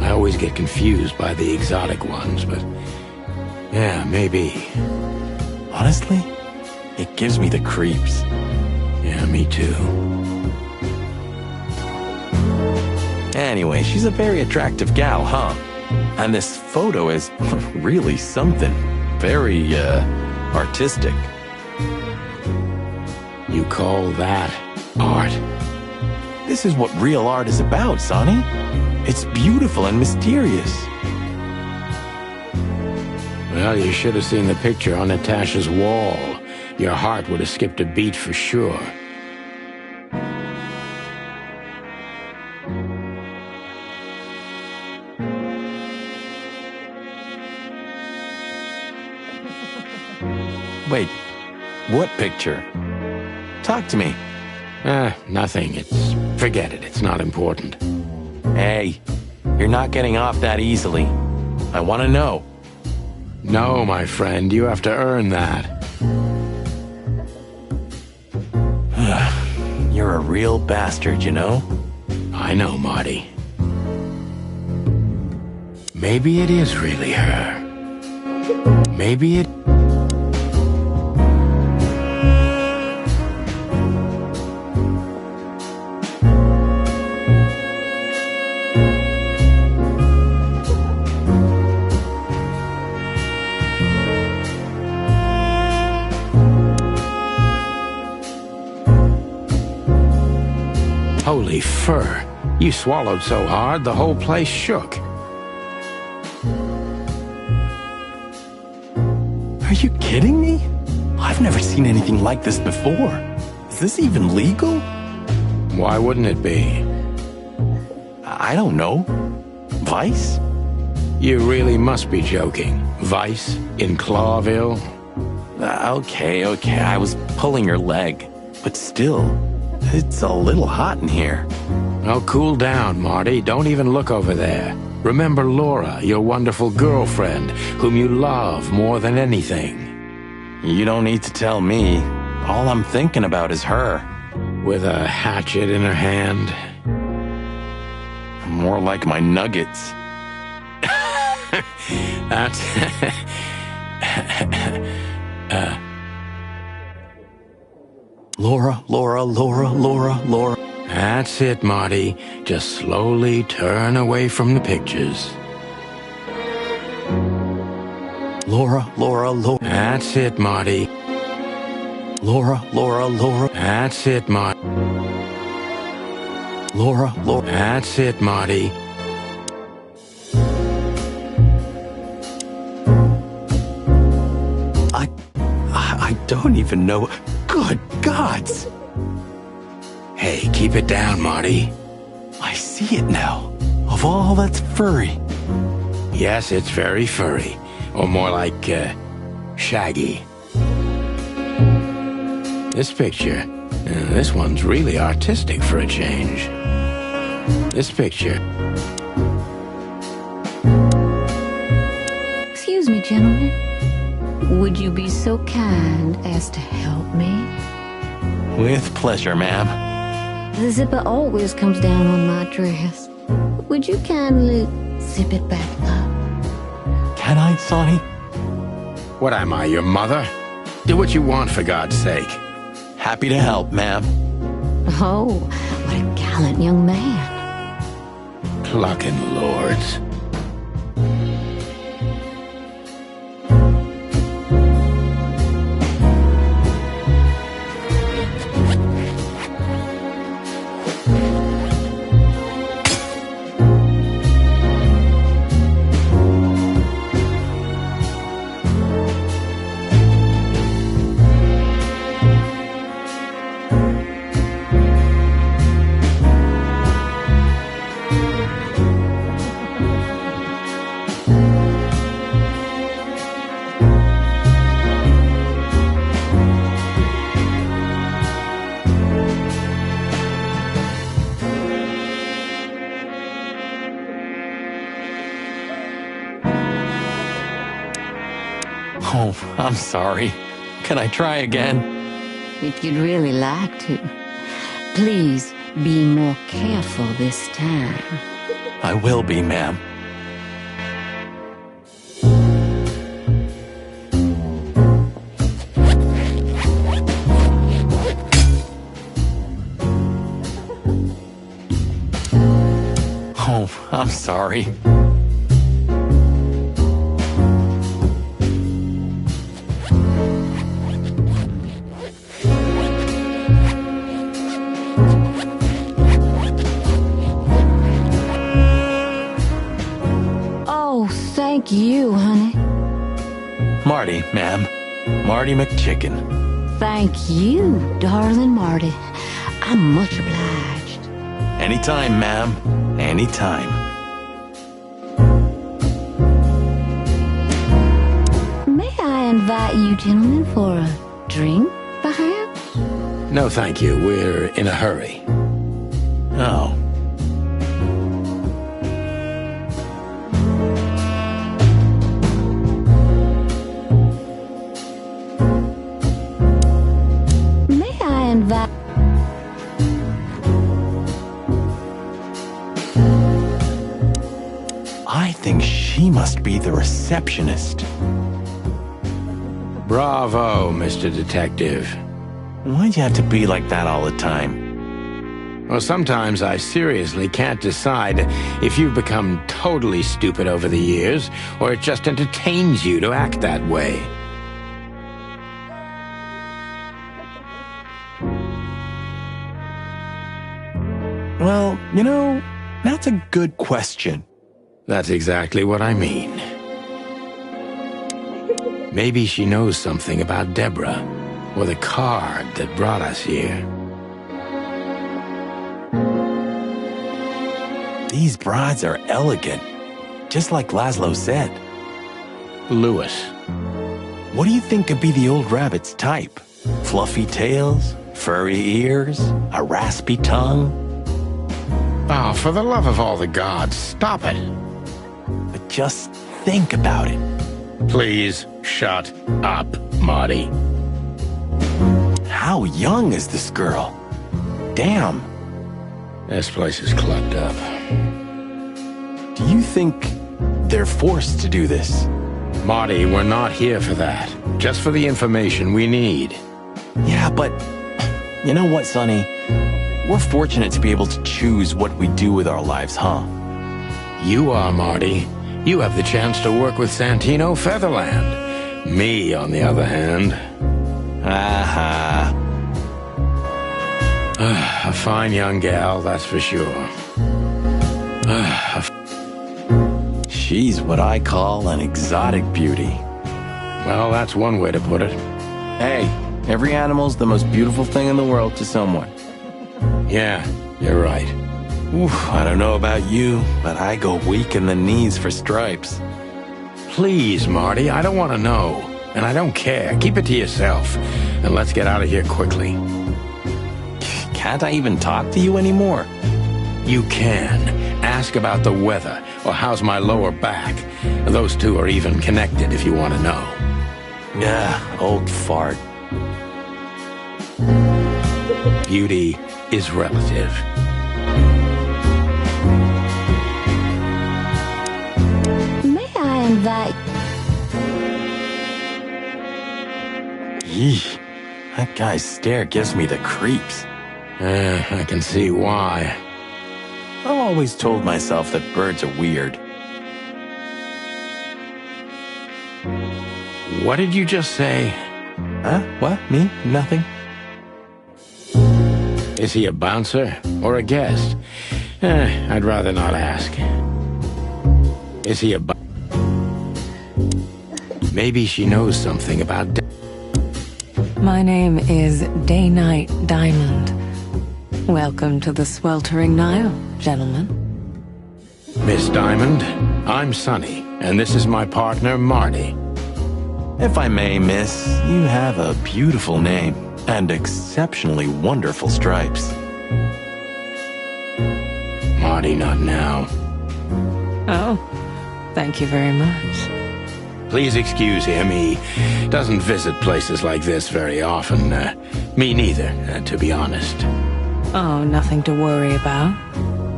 I always get confused by the exotic ones, but yeah, maybe. Honestly, it gives me the creeps. Yeah, me too. Anyway, she's a very attractive gal, huh? And this photo is really something. Very, artistic. You call that art? This is what real art is about, Sonny. It's beautiful and mysterious. Well, you should have seen the picture on Natasha's wall. Your heart would have skipped a beat for sure. Wait, what picture? Talk to me. Nothing. Forget it. It's not important. Hey, you're not getting off that easily. I want to know. No, my friend, you have to earn that. You're a real bastard, you know? I know, Marty. Maybe it is really her. Maybe it... Holy fur. You swallowed so hard, the whole place shook. Are you kidding me? I've never seen anything like this before. Is this even legal? Why wouldn't it be? I don't know. Vice? You really must be joking. Vice in Clawville? Okay, I was pulling your leg. But still, it's a little hot in here. Oh, cool down, Marty. Don't even look over there. Remember Laura, your wonderful girlfriend, whom you love more than anything. You don't need to tell me. All I'm thinking about is her. With a hatchet in her hand. More like my nuggets. That's... Laura. That's it, Marty. Just slowly turn away from the pictures. Laura. That's it, Marty. Laura. That's it, Marty. Laura. That's it, Marty. don't even know. Good gods! Hey, keep it down, Marty. I see it now. Of all that's furry. Yes, it's very furry. Or more like, shaggy. This picture, this one's really artistic for a change. This picture. Excuse me, gentlemen. Would you be so kind as to help me? With pleasure, ma'am. The zipper always comes down on my dress. Would you kindly zip it back up? Can I, Sonny? What am I, your mother? Do what you want, for God's sake. Happy to help, ma'am. Oh, what a gallant young man. Clucking lords. Oh, I'm sorry. Can I try again? If you'd really like to. Please be more careful this time. I will be, ma'am. Oh, I'm sorry. Thank you, honey. Marty, ma'am. Marty McChicken. Thank you, darling Marty. I'm much obliged. Anytime, ma'am. Anytime. May I invite you gentlemen for a drink, perhaps? No, thank you. We're in a hurry. Oh. I think she must be the receptionist. Bravo, Mr. Detective. Why'd you have to be like that all the time? Well, sometimes I seriously can't decide if you've become totally stupid over the years, or it just entertains you to act that way. Well, you know, that's a good question. That's exactly what I mean. Maybe she knows something about Deborah, or the card that brought us here. These brides are elegant, just like Laszlo said. Lewis. What do you think could be the old rabbit's type? Fluffy tails? Furry ears? A raspy tongue? Oh, for the love of all the gods, stop it. But just think about it. Please shut up, Marty. How young is this girl? Damn. This place is clucked up. Do you think they're forced to do this? Marty, we're not here for that. Just for the information we need. Yeah, but you know what, Sonny? We're fortunate to be able to choose what we do with our lives, huh? You are, Marty. You have the chance to work with Santino Featherland. Me, on the other hand. Aha. A fine young gal, that's for sure. She's what I call an exotic beauty. Well, that's one way to put it. Hey, every animal's the most beautiful thing in the world to someone. Yeah, you're right. Oof, I don't know about you, but I go weak in the knees for Stripes. Please, Marty, I don't want to know. And I don't care. Keep it to yourself. And let's get out of here quickly. Can't I even talk to you anymore? You can. Ask about the weather, or how's my lower back. Those two are even connected if you want to know. Yeah, old fart. Beauty is relative. May I invite... Yee, that guy's stare gives me the creeps. I can see why. I've always told myself that birds are weird. What did you just say? Huh? What? Me? Nothing? Is he a bouncer or a guest? I'd rather not ask. Is he a Maybe she knows something about... My name is Day-Night Diamond. Welcome to the sweltering Nile, gentlemen. Miss Diamond, I'm Sonny, and this is my partner, Marty. If I may, miss, you have a beautiful name and exceptionally wonderful stripes. Marty, not now. Oh, thank you very much. Please excuse him. He doesn't visit places like this very often. Me neither, to be honest. Oh, nothing to worry about,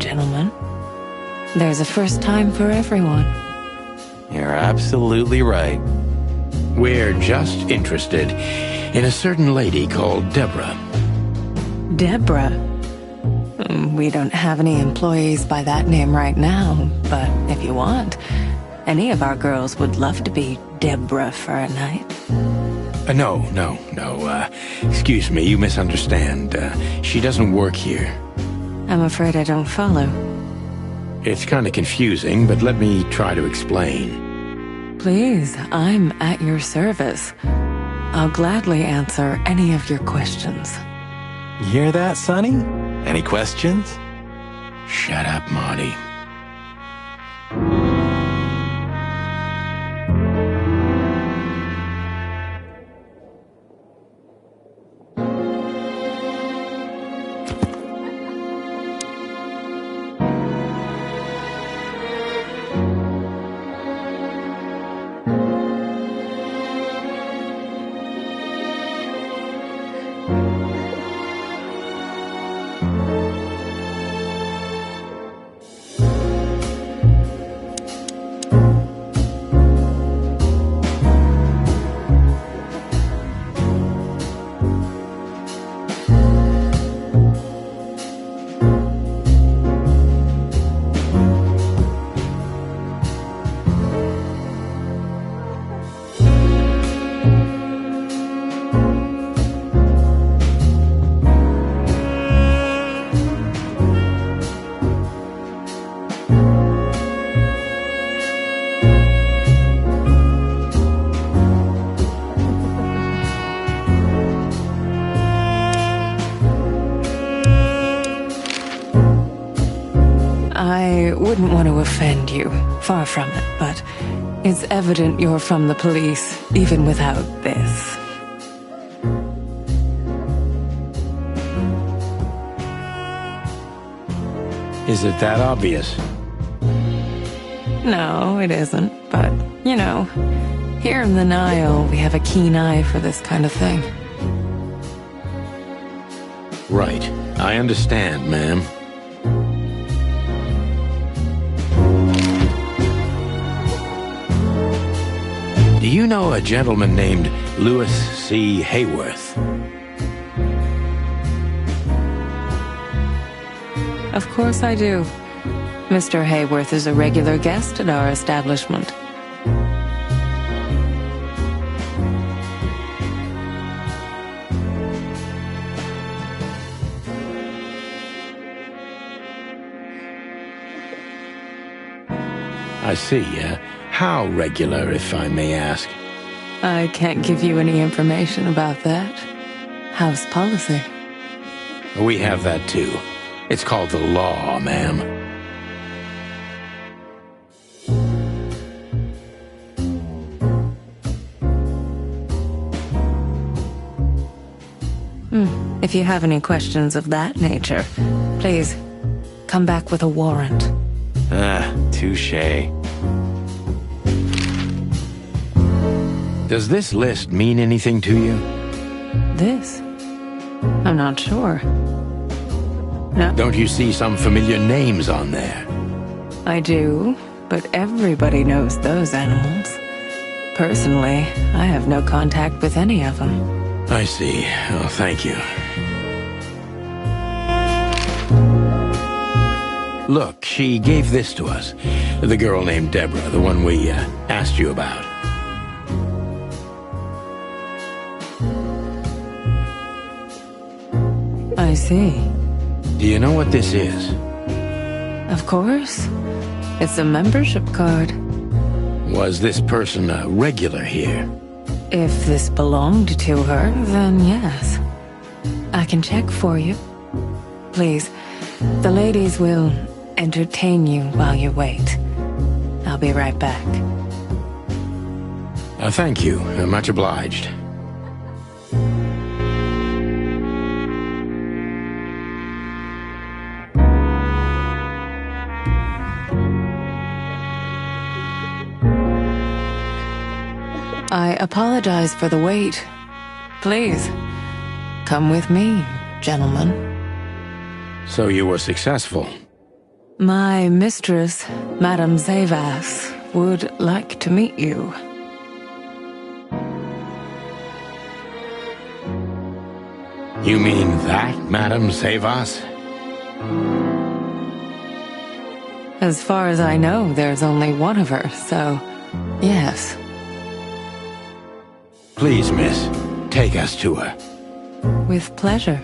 gentlemen. There's a first time for everyone. You're absolutely right. We're just interested in a certain lady called Deborah. Deborah? We don't have any employees by that name right now, but if you want, any of our girls would love to be Deborah for a night. No. Excuse me, you misunderstand. She doesn't work here. I'm afraid I don't follow. It's kind of confusing, but let me try to explain. Please, I'm at your service. I'll gladly answer any of your questions. You hear that, Sonny? Any questions? Shut up, Marty. I wouldn't want to offend you, far from it, but it's evident you're from the police, even without this. Is it that obvious? No, it isn't, but, you know, here in the Nile, we have a keen eye for this kind of thing. Right. I understand, ma'am. Do you know a gentleman named Louis C. Hayworth? Of course I do. Mr. Hayworth is a regular guest at our establishment. I see. How regular, if I may ask? I can't give you any information about that. House policy. We have that too. It's called the law, ma'am. If you have any questions of that nature, please come back with a warrant. Touche. Does this list mean anything to you? This? I'm not sure. No. Don't you see some familiar names on there? I do, but everybody knows those animals. Personally, I have no contact with any of them. I see. Oh, thank you. Look, she gave this to us. The girl named Deborah, the one we asked you about. I see. Do you know what this is? Of course. It's a membership card. Was this person a regular here? If this belonged to her, then yes. I can check for you. Please, the ladies will entertain you while you wait. I'll be right back. Thank you. Much obliged. I apologize for the wait. Please, come with me, gentlemen. So you were successful? My mistress, Madame Zavas, would like to meet you. You mean that, Madame Zavas? As far as I know, there's only one of her, so yes. Please, miss, take us to her. With pleasure.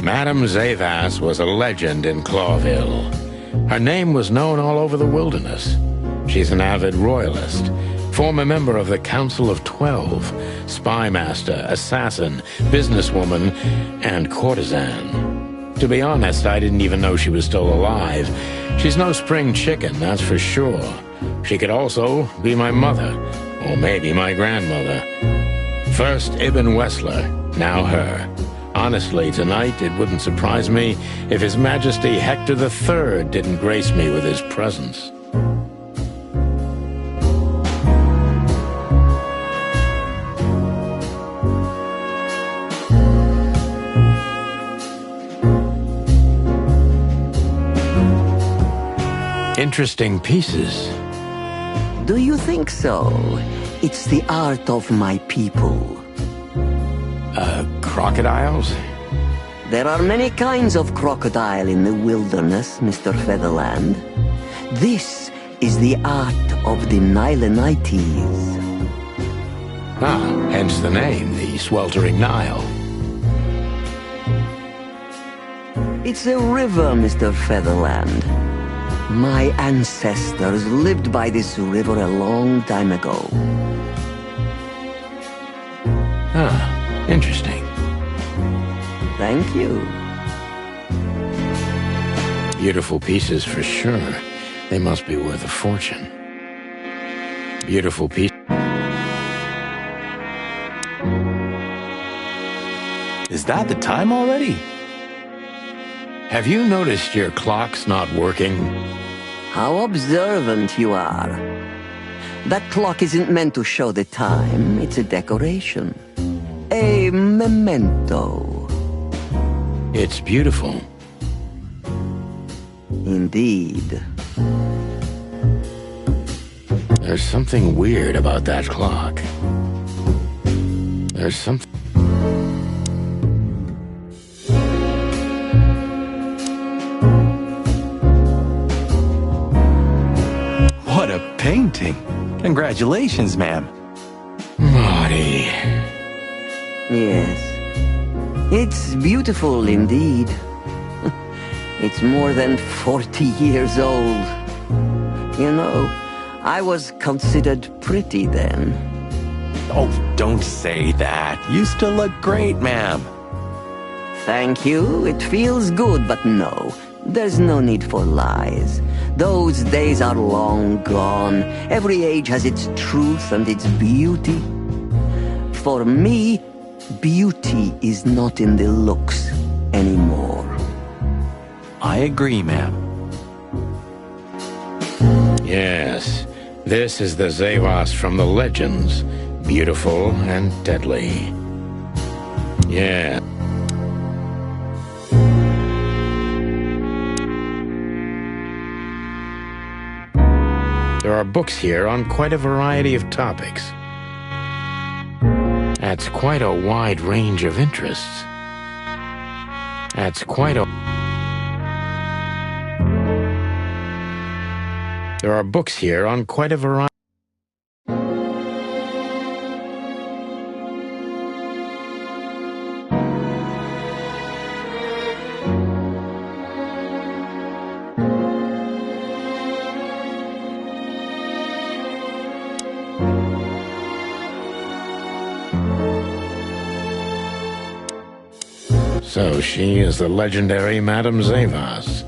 Madame Zavas was a legend in Clawville. Her name was known all over the wilderness. She's an avid royalist, former member of the Council of 12, spymaster, assassin, businesswoman, and courtesan. To be honest, I didn't even know she was still alive. She's no spring chicken, that's for sure. She could also be my mother, or maybe my grandmother. First Ibn Wessler, now her. Honestly, tonight it wouldn't surprise me if His Majesty Hector III didn't grace me with his presence. Interesting pieces. Do you think so? It's the art of my people. Crocodiles? There are many kinds of crocodile in the wilderness, Mr. Featherland. This is the art of the Nilenites. Ah, hence the name, the sweltering Nile. It's a river, Mr. Featherland. My ancestors lived by this river a long time ago. Ah, interesting. Thank you. Beautiful pieces for sure. They must be worth a fortune. Beautiful piece. Is that the time already? Have you noticed your clock's not working? How observant you are. That clock isn't meant to show the time. It's a decoration. A memento. It's beautiful. Indeed. There's something weird about that clock. There's something... What a painting. Congratulations, ma'am. Marty. Yes. It's beautiful indeed. It's more than 40 years old. You know, I was considered pretty then. Oh, don't say that. You still look great, ma'am. Thank you. It feels good, but no. There's no need for lies. Those days are long gone. Every age has its truth and its beauty. For me, beauty is not in the looks anymore. I agree, ma'am. Yes, this is the Zavas from the legends. Beautiful and deadly. Yeah. There are books here on quite a variety of topics. That's quite a wide range of interests. That's quite a... There are books here on quite a variety... So she is the legendary Madame Zavas.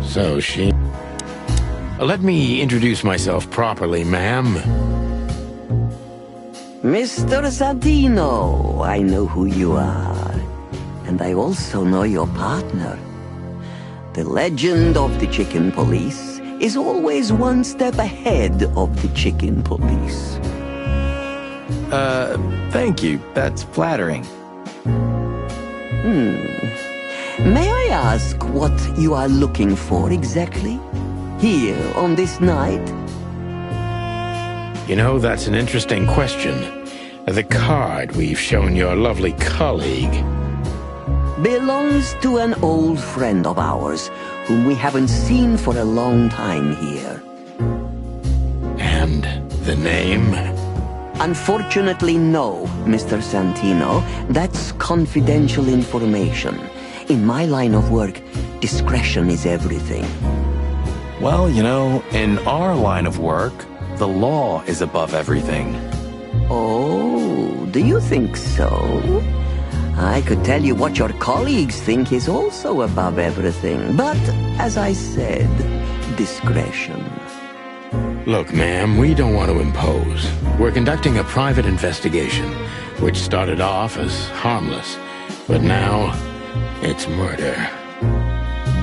So she... Let me introduce myself properly, ma'am. Mr. Santino, I know who you are. And I also know your partner. The legend of the Chicken Police is always one step ahead of the Chicken Police. Thank you. That's flattering. May I ask what you are looking for exactly? Here, on this night? You know, that's an interesting question. The card we've shown your lovely colleague belongs to an old friend of ours, whom we haven't seen for a long time here. And the name? Unfortunately, no, Mr. Santino. That's confidential information. In my line of work, discretion is everything. Well, you know, in our line of work, the law is above everything. Oh, do you think so? I could tell you what your colleagues think is also above everything. But, as I said, discretion. Look, ma'am, we don't want to impose. We're conducting a private investigation, which started off as harmless, but now it's murder.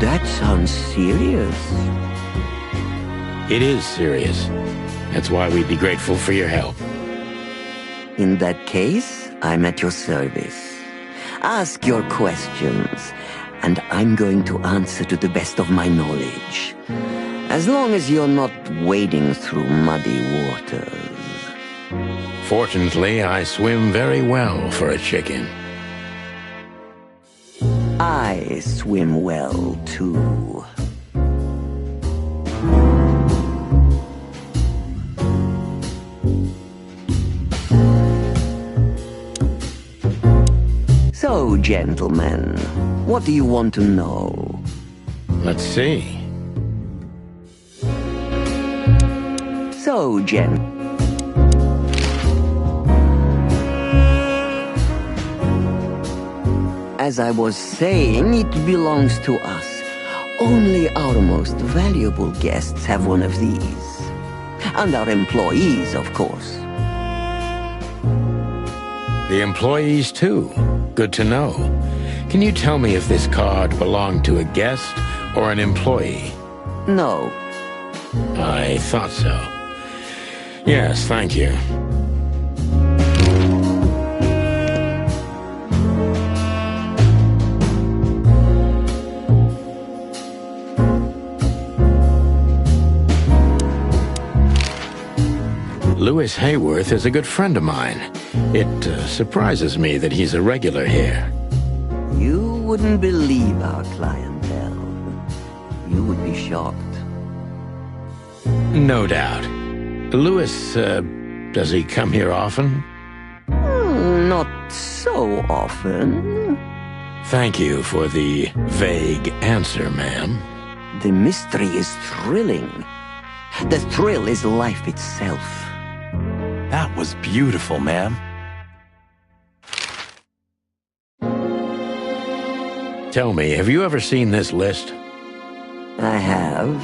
That sounds serious. It is serious. That's why we'd be grateful for your help. In that case, I'm at your service. Ask your questions, and I'm going to answer to the best of my knowledge. As long as you're not wading through muddy waters. Fortunately, I swim very well for a chicken. I swim well, too. So, gentlemen, what do you want to know? Let's see. So, as I was saying, it belongs to us. Only our most valuable guests have one of these. And our employees, of course. The employees, too. Good to know. Can you tell me if this card belonged to a guest or an employee? No. I thought so. Yes, thank you. Louis Hayworth is a good friend of mine. It surprises me that he's a regular here. You wouldn't believe our clientele. You would be shocked. No doubt. Louis, does he come here often? Not so often. Thank you for the vague answer, ma'am. The mystery is thrilling. The thrill is life itself. That was beautiful, ma'am. Tell me, have you ever seen this list? I have.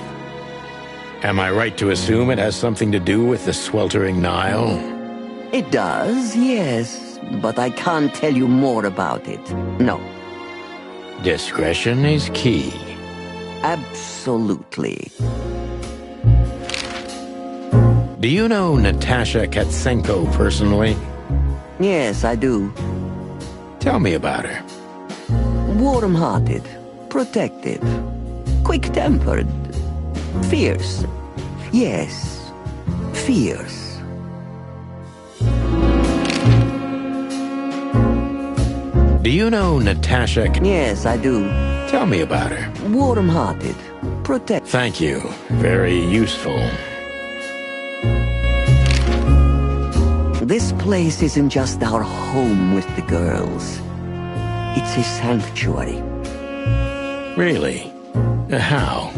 Am I right to assume it has something to do with the sweltering Nile? It does, yes, but I can't tell you more about it. No. Discretion is key. Absolutely. Do you know Natasha Katsenko personally? Yes, I do. Tell me about her. Warm-hearted, protective, quick-tempered, fierce. Yes, fierce. Do you know Natasha? Yes, I do. Tell me about her. Warm-hearted, protective. Thank you. Very useful. This place isn't just our home with the girls. It's a sanctuary. Really? How?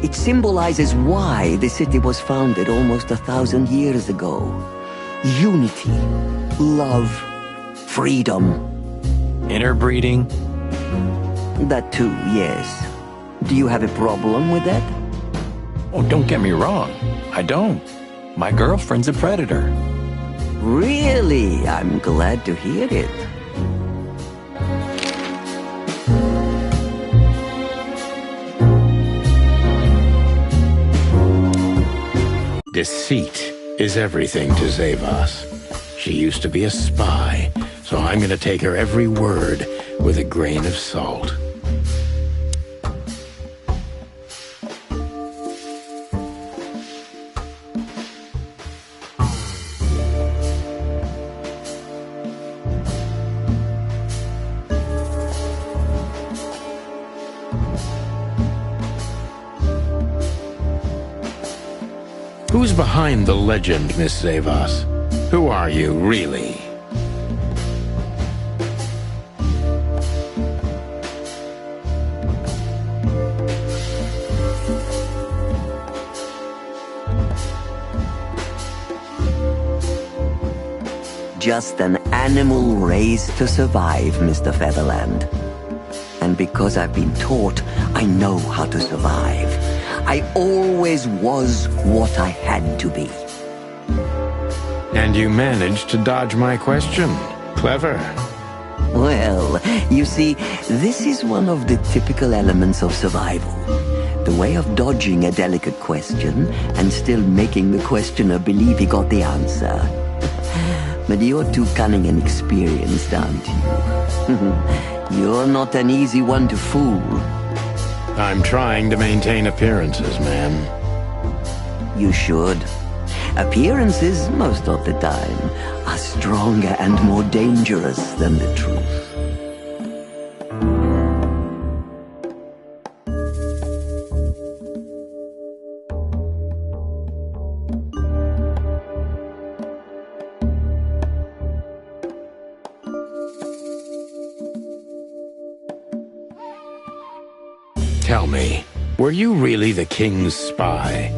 It symbolizes why the city was founded almost 1,000 years ago. Unity, love, freedom. Interbreeding? That too, yes. Do you have a problem with that? Oh, don't get me wrong. I don't. My girlfriend's a predator. Really? I'm glad to hear it. Deceit is everything to Zavas. She used to be a spy, so I'm gonna take her every word with a grain of salt. Who's behind the legend, Miss Zavas? Who are you, really? Just an animal raised to survive, Mr. Featherland. And because I've been taught, I know how to survive. I always was what I had to be. And you managed to dodge my question. Clever. Well, you see, this is one of the typical elements of survival. The way of dodging a delicate question and still making the questioner believe he got the answer. But you're too cunning and experienced, aren't you? You're not an easy one to fool. I'm trying to maintain appearances, ma'am. You should. Appearances, most of the time, are stronger and more dangerous than the truth. Tell me, were you really the king's spy?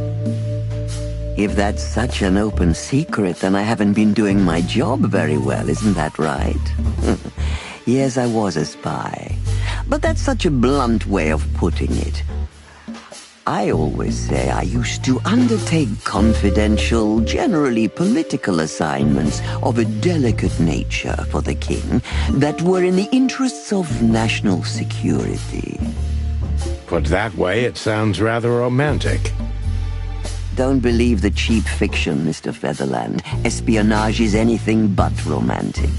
If that's such an open secret, then I haven't been doing my job very well, isn't that right? Yes, I was a spy. But that's such a blunt way of putting it. I always say I used to undertake confidential, generally political assignments of a delicate nature for the king that were in the interests of national security. Put that way, it sounds rather romantic. Don't believe the cheap fiction, Mr. Featherland. Espionage is anything but romantic.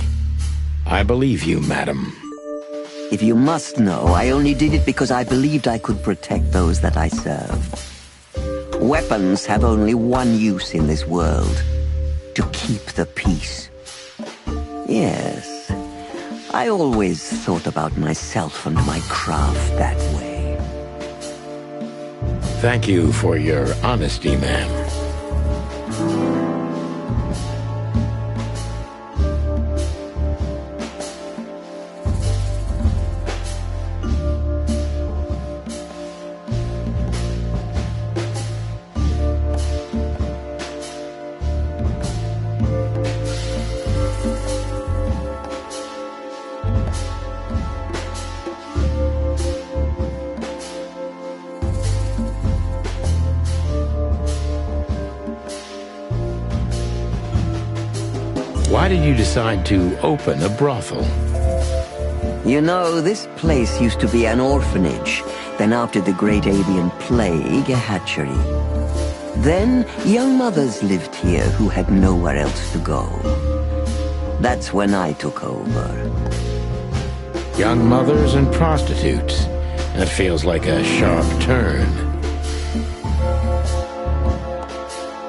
I believe you, madam. If you must know, I only did it because I believed I could protect those that I served. Weapons have only one use in this world: to keep the peace. Yes, I always thought about myself and my craft that way. Thank you for your honesty, ma'am. Why did you decide to open a brothel? You know, this place used to be an orphanage. Then after the Great Avian Plague, a hatchery. Then young mothers lived here who had nowhere else to go. That's when I took over. Young mothers and prostitutes. That feels like a sharp turn.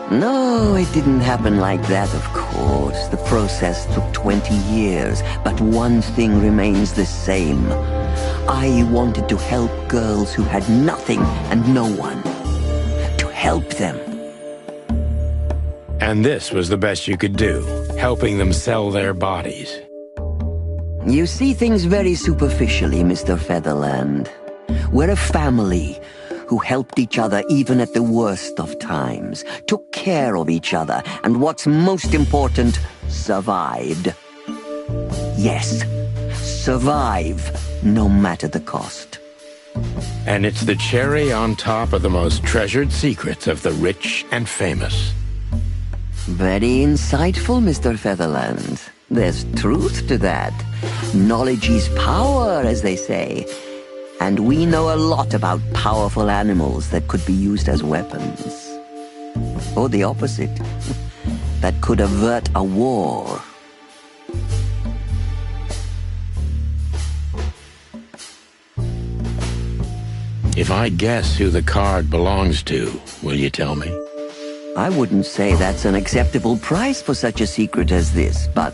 No, it didn't happen like that, of course. The process took 20 years, but one thing remains the same. I wanted to help girls who had nothing and no one. To help them. And this was the best you could do, helping them sell their bodies. You see things very superficially, Mr. Featherland. We're a family who helped each other even at the worst of times, took care of each other, and what's most important, survived. Yes, survive, no matter the cost. And it's the cherry on top of the most treasured secrets of the rich and famous. Very insightful, Mr. Featherland. There's truth to that. Knowledge is power, as they say. And we know a lot about powerful animals that could be used as weapons. Or the opposite. That could avert a war. If I guess who the card belongs to, will you tell me? I wouldn't say that's an acceptable price for such a secret as this, but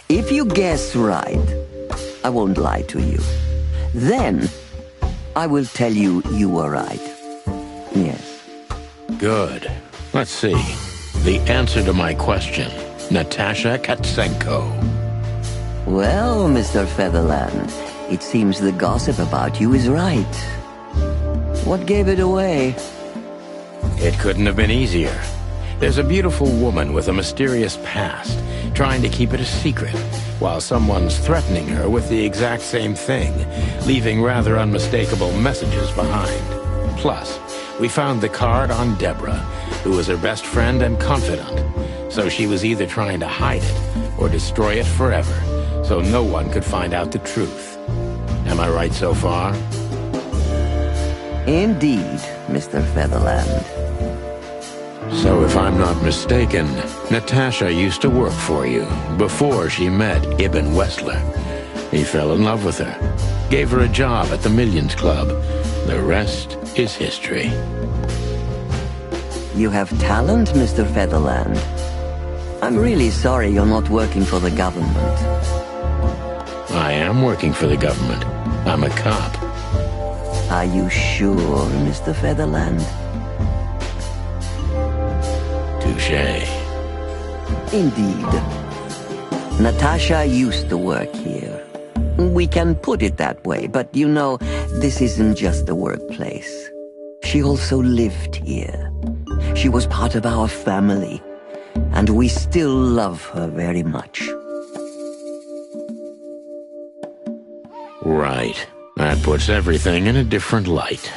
if you guess right, I won't lie to you. Then, I will tell you you were right. Yes. Good. Let's see. The answer to my question. Natasha Katsenko. Well, Mr. Featherland, it seems the gossip about you is right. What gave it away? It couldn't have been easier. There's a beautiful woman with a mysterious past, trying to keep it a secret, while someone's threatening her with the exact same thing, leaving rather unmistakable messages behind. Plus, we found the card on Deborah, who was her best friend and confidant, so she was either trying to hide it or destroy it forever, so no one could find out the truth. Am I right so far? Indeed, Mr. Featherland. So if I'm not mistaken, Natasha used to work for you before she met Ibn Wessler. He fell in love with her, gave her a job at the Millions Club. The rest is history. You have talent, Mr. Featherland. I'm really sorry you're not working for the government. I am working for the government. I'm a cop. Are you sure, Mr. Featherland? Touché. Indeed. Natasha used to work here. We can put it that way, but you know, this isn't just a workplace. She also lived here. She was part of our family, and we still love her very much. Right. That puts everything in a different light.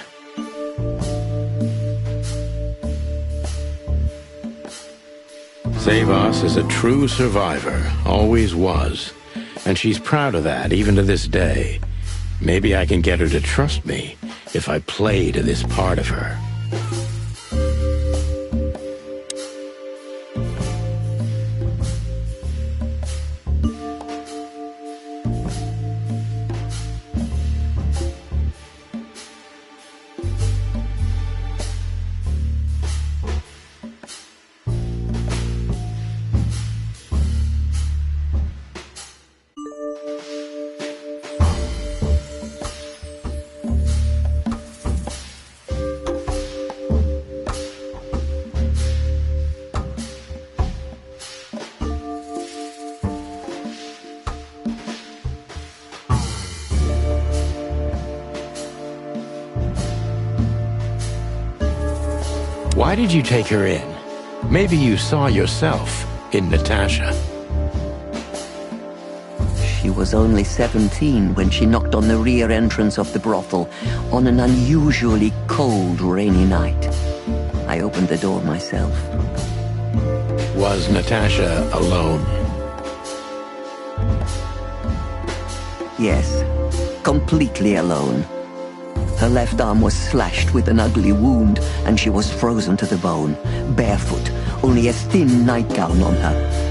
Savas is a true survivor, always was. And she's proud of that, even to this day. Maybe I can get her to trust me if I play to this part of her. Why did you take her in? Maybe you saw yourself in Natasha. She was only 17 when she knocked on the rear entrance of the brothel on an unusually cold, rainy night. I opened the door myself. Was Natasha alone? Yes, completely alone. Her left arm was slashed with an ugly wound, and she was frozen to the bone, barefoot, only a thin nightgown on her.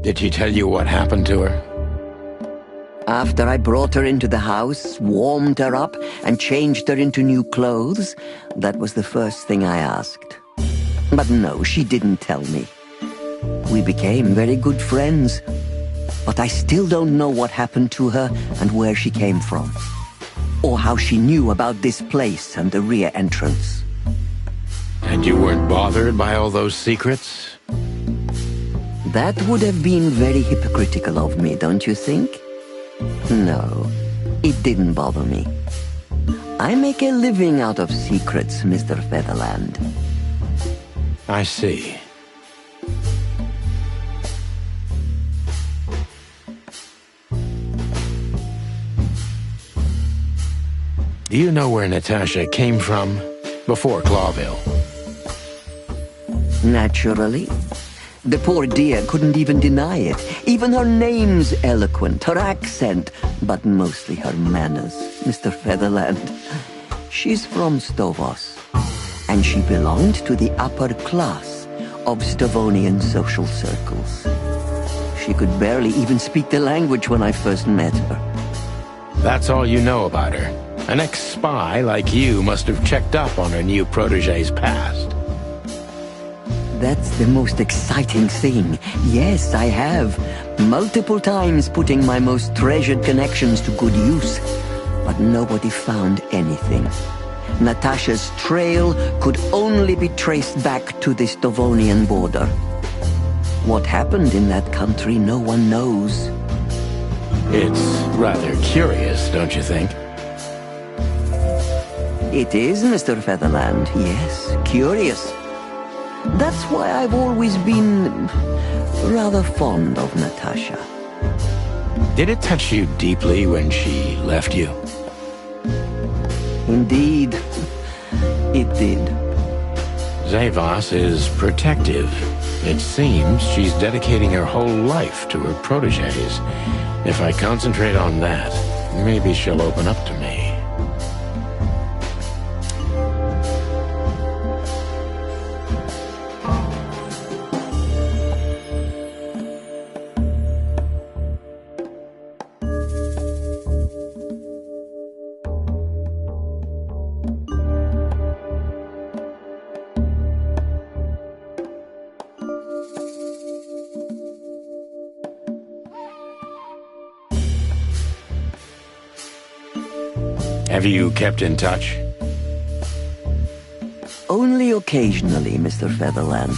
Did she tell you what happened to her? After I brought her into the house, warmed her up, and changed her into new clothes, that was the first thing I asked. But no, she didn't tell me. We became very good friends, but I still don't know what happened to her and where she came from, or how she knew about this place and the rear entrance. And you weren't bothered by all those secrets? That would have been very hypocritical of me, don't you think? No, it didn't bother me. I make a living out of secrets, Mr. Featherland. I see. Do you know where Natasha came from before Clawville? Naturally. The poor dear couldn't even deny it. Even her name's eloquent, her accent, but mostly her manners, Mr. Featherland. She's from Stovos, and she belonged to the upper class of Stavonian social circles. She could barely even speak the language when I first met her. That's all you know about her. An ex-spy like you must have checked up on her new protege's past. That's the most exciting thing. Yes, I have. Multiple times putting my most treasured connections to good use. But nobody found anything. Natasha's trail could only be traced back to the Stavonian border. What happened in that country, no one knows. It's rather curious, don't you think? It is, Mr. Featherland, yes, curious. That's why I've always been rather fond of Natasha. Did it touch you deeply when she left you? Indeed, it did. Zavos is protective. It seems she's dedicating her whole life to her proteges. If I concentrate on that, maybe she'll open up to me. Have you kept in touch? Only occasionally, Mr. Featherland.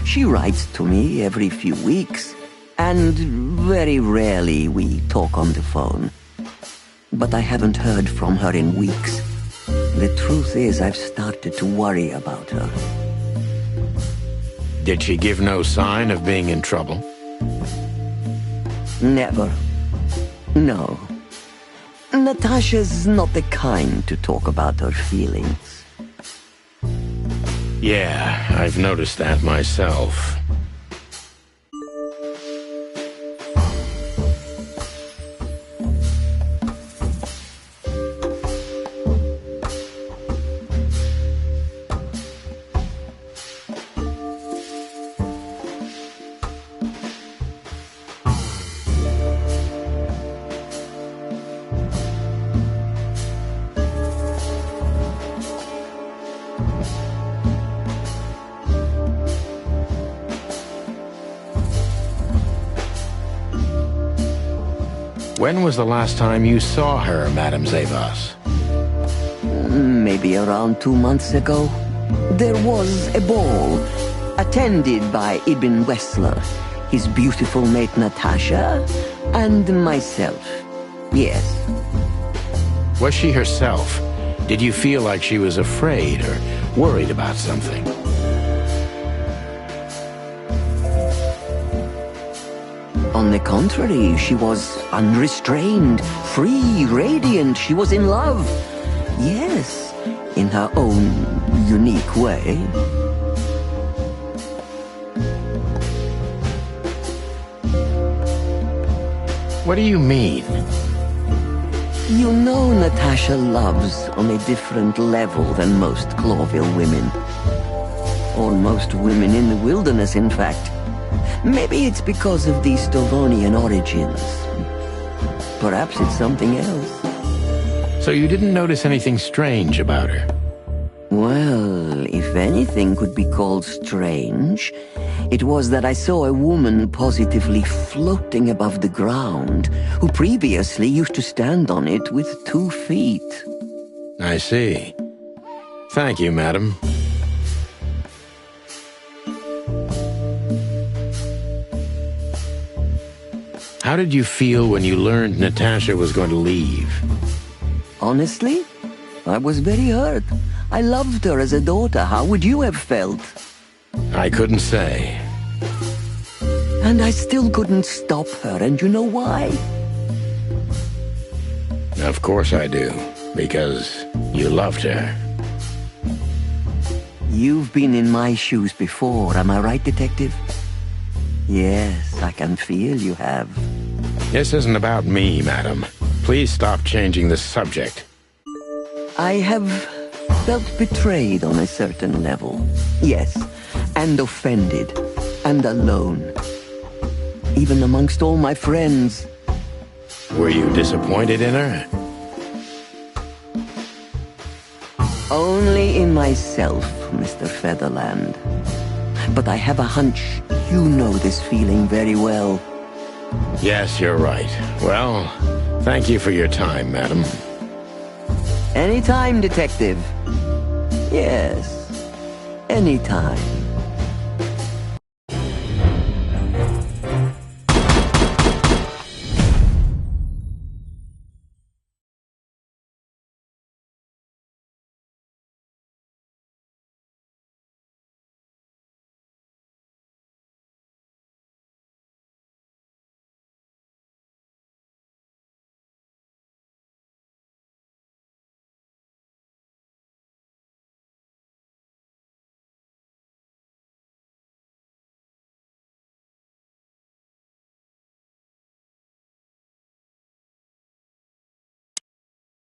She writes to me every few weeks, and very rarely we talk on the phone. But I haven't heard from her in weeks. The truth is, I've started to worry about her. Did she give no sign of being in trouble? Never. No. Natasha's not the kind to talk about her feelings. Yeah, I've noticed that myself. When was the last time you saw her, Madame Zavas? Maybe around 2 months ago. There was a ball, attended by Ibn Wessler, his beautiful mate Natasha, and myself. Yes. Was she herself? Did you feel like she was afraid or worried about something? On the contrary, she was unrestrained, free, radiant. She was in love. Yes, in her own unique way. What do you mean? You know Natasha loves on a different level than most Clawville women. Or most women in the wilderness, in fact. Maybe it's because of the Stovonian origins. Perhaps it's something else. So you didn't notice anything strange about her? Well, if anything could be called strange, it was that I saw a woman positively floating above the ground, who previously used to stand on it with 2 feet. I see. Thank you, madam. How did you feel when you learned Natasha was going to leave? Honestly, I was very hurt. I loved her as a daughter. How would you have felt? I couldn't say. And I still couldn't stop her, and you know why? Of course I do, because you loved her. You've been in my shoes before, am I right, Detective? Yes, I can feel you have. This isn't about me, madam. Please stop changing the subject. I have felt betrayed on a certain level. Yes, and offended, and alone. Even amongst all my friends. Were you disappointed in her? Only in myself, Mr. Featherland. But I have a hunch you know this feeling very well. Yes, you're right. Well, thank you for your time, madam. Anytime, Detective. Yes, anytime.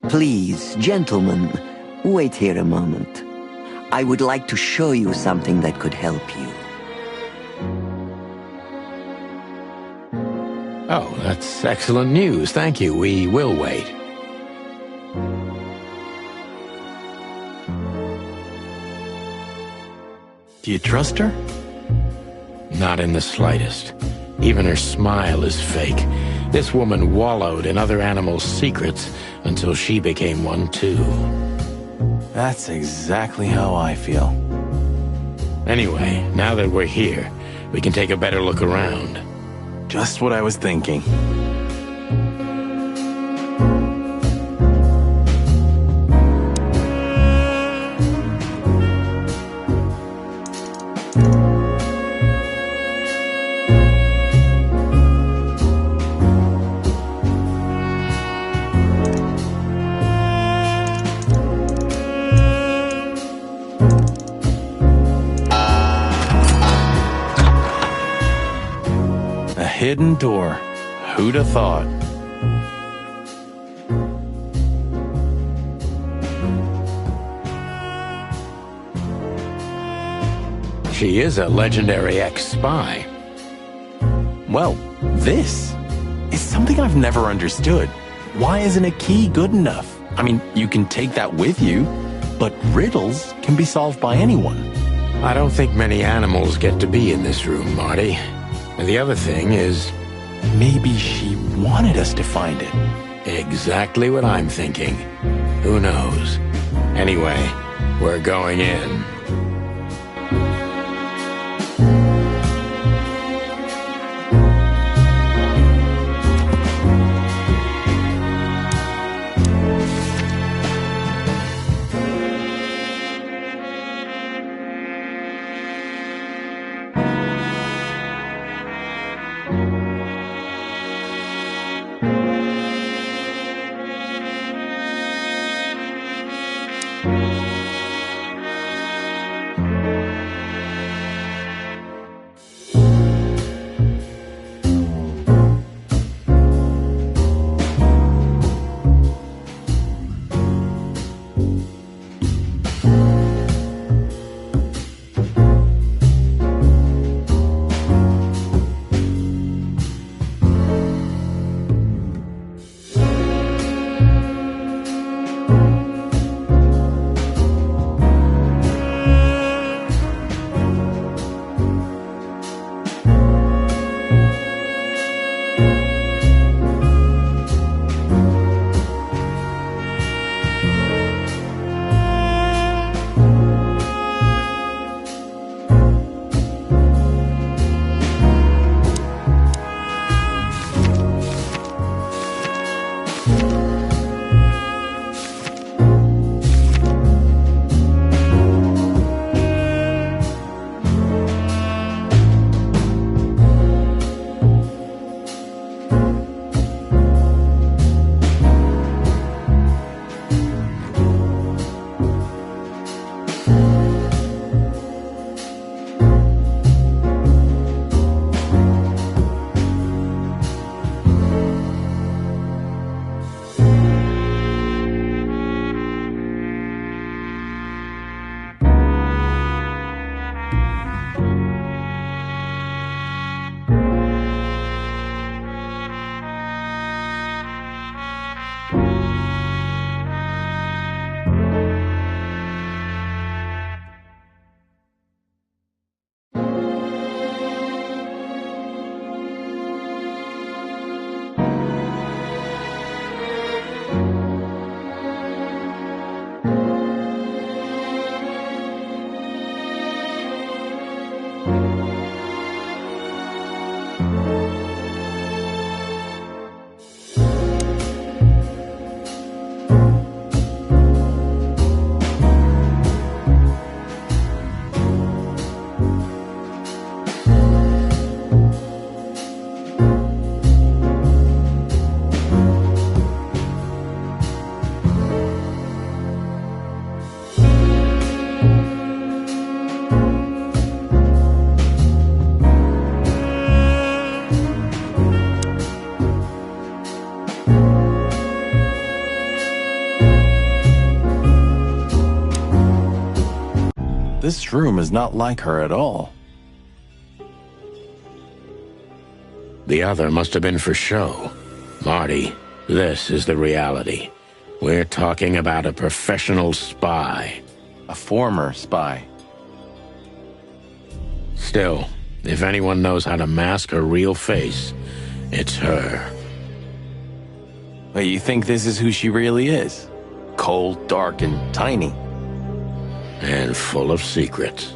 Please, gentlemen, wait here a moment. I would like to show you something that could help you. Oh, that's excellent news. Thank you. We will wait. Do you trust her? Not in the slightest. Even her smile is fake. This woman wallowed in other animals' secrets until she became one too. That's exactly how I feel. Anyway, now that we're here, we can take a better look around. Just what I was thinking. Hidden door. Who'd have thought? She is a legendary ex-spy. Well, this is something I've never understood. Why isn't a key good enough? I mean, you can take that with you, but riddles can be solved by anyone. I don't think many animals get to be in this room, Marty. And the other thing is, Maybe she wanted us to find it. Exactly what I'm thinking. Who knows? Anyway, we're going in. This room is not like her at all. The other must have been for show. Marty, this is the reality. We're talking about a professional spy. A former spy. Still, if anyone knows how to mask her real face, it's her. But you think this is who she really is? Cold, dark, and tiny. And full of secrets.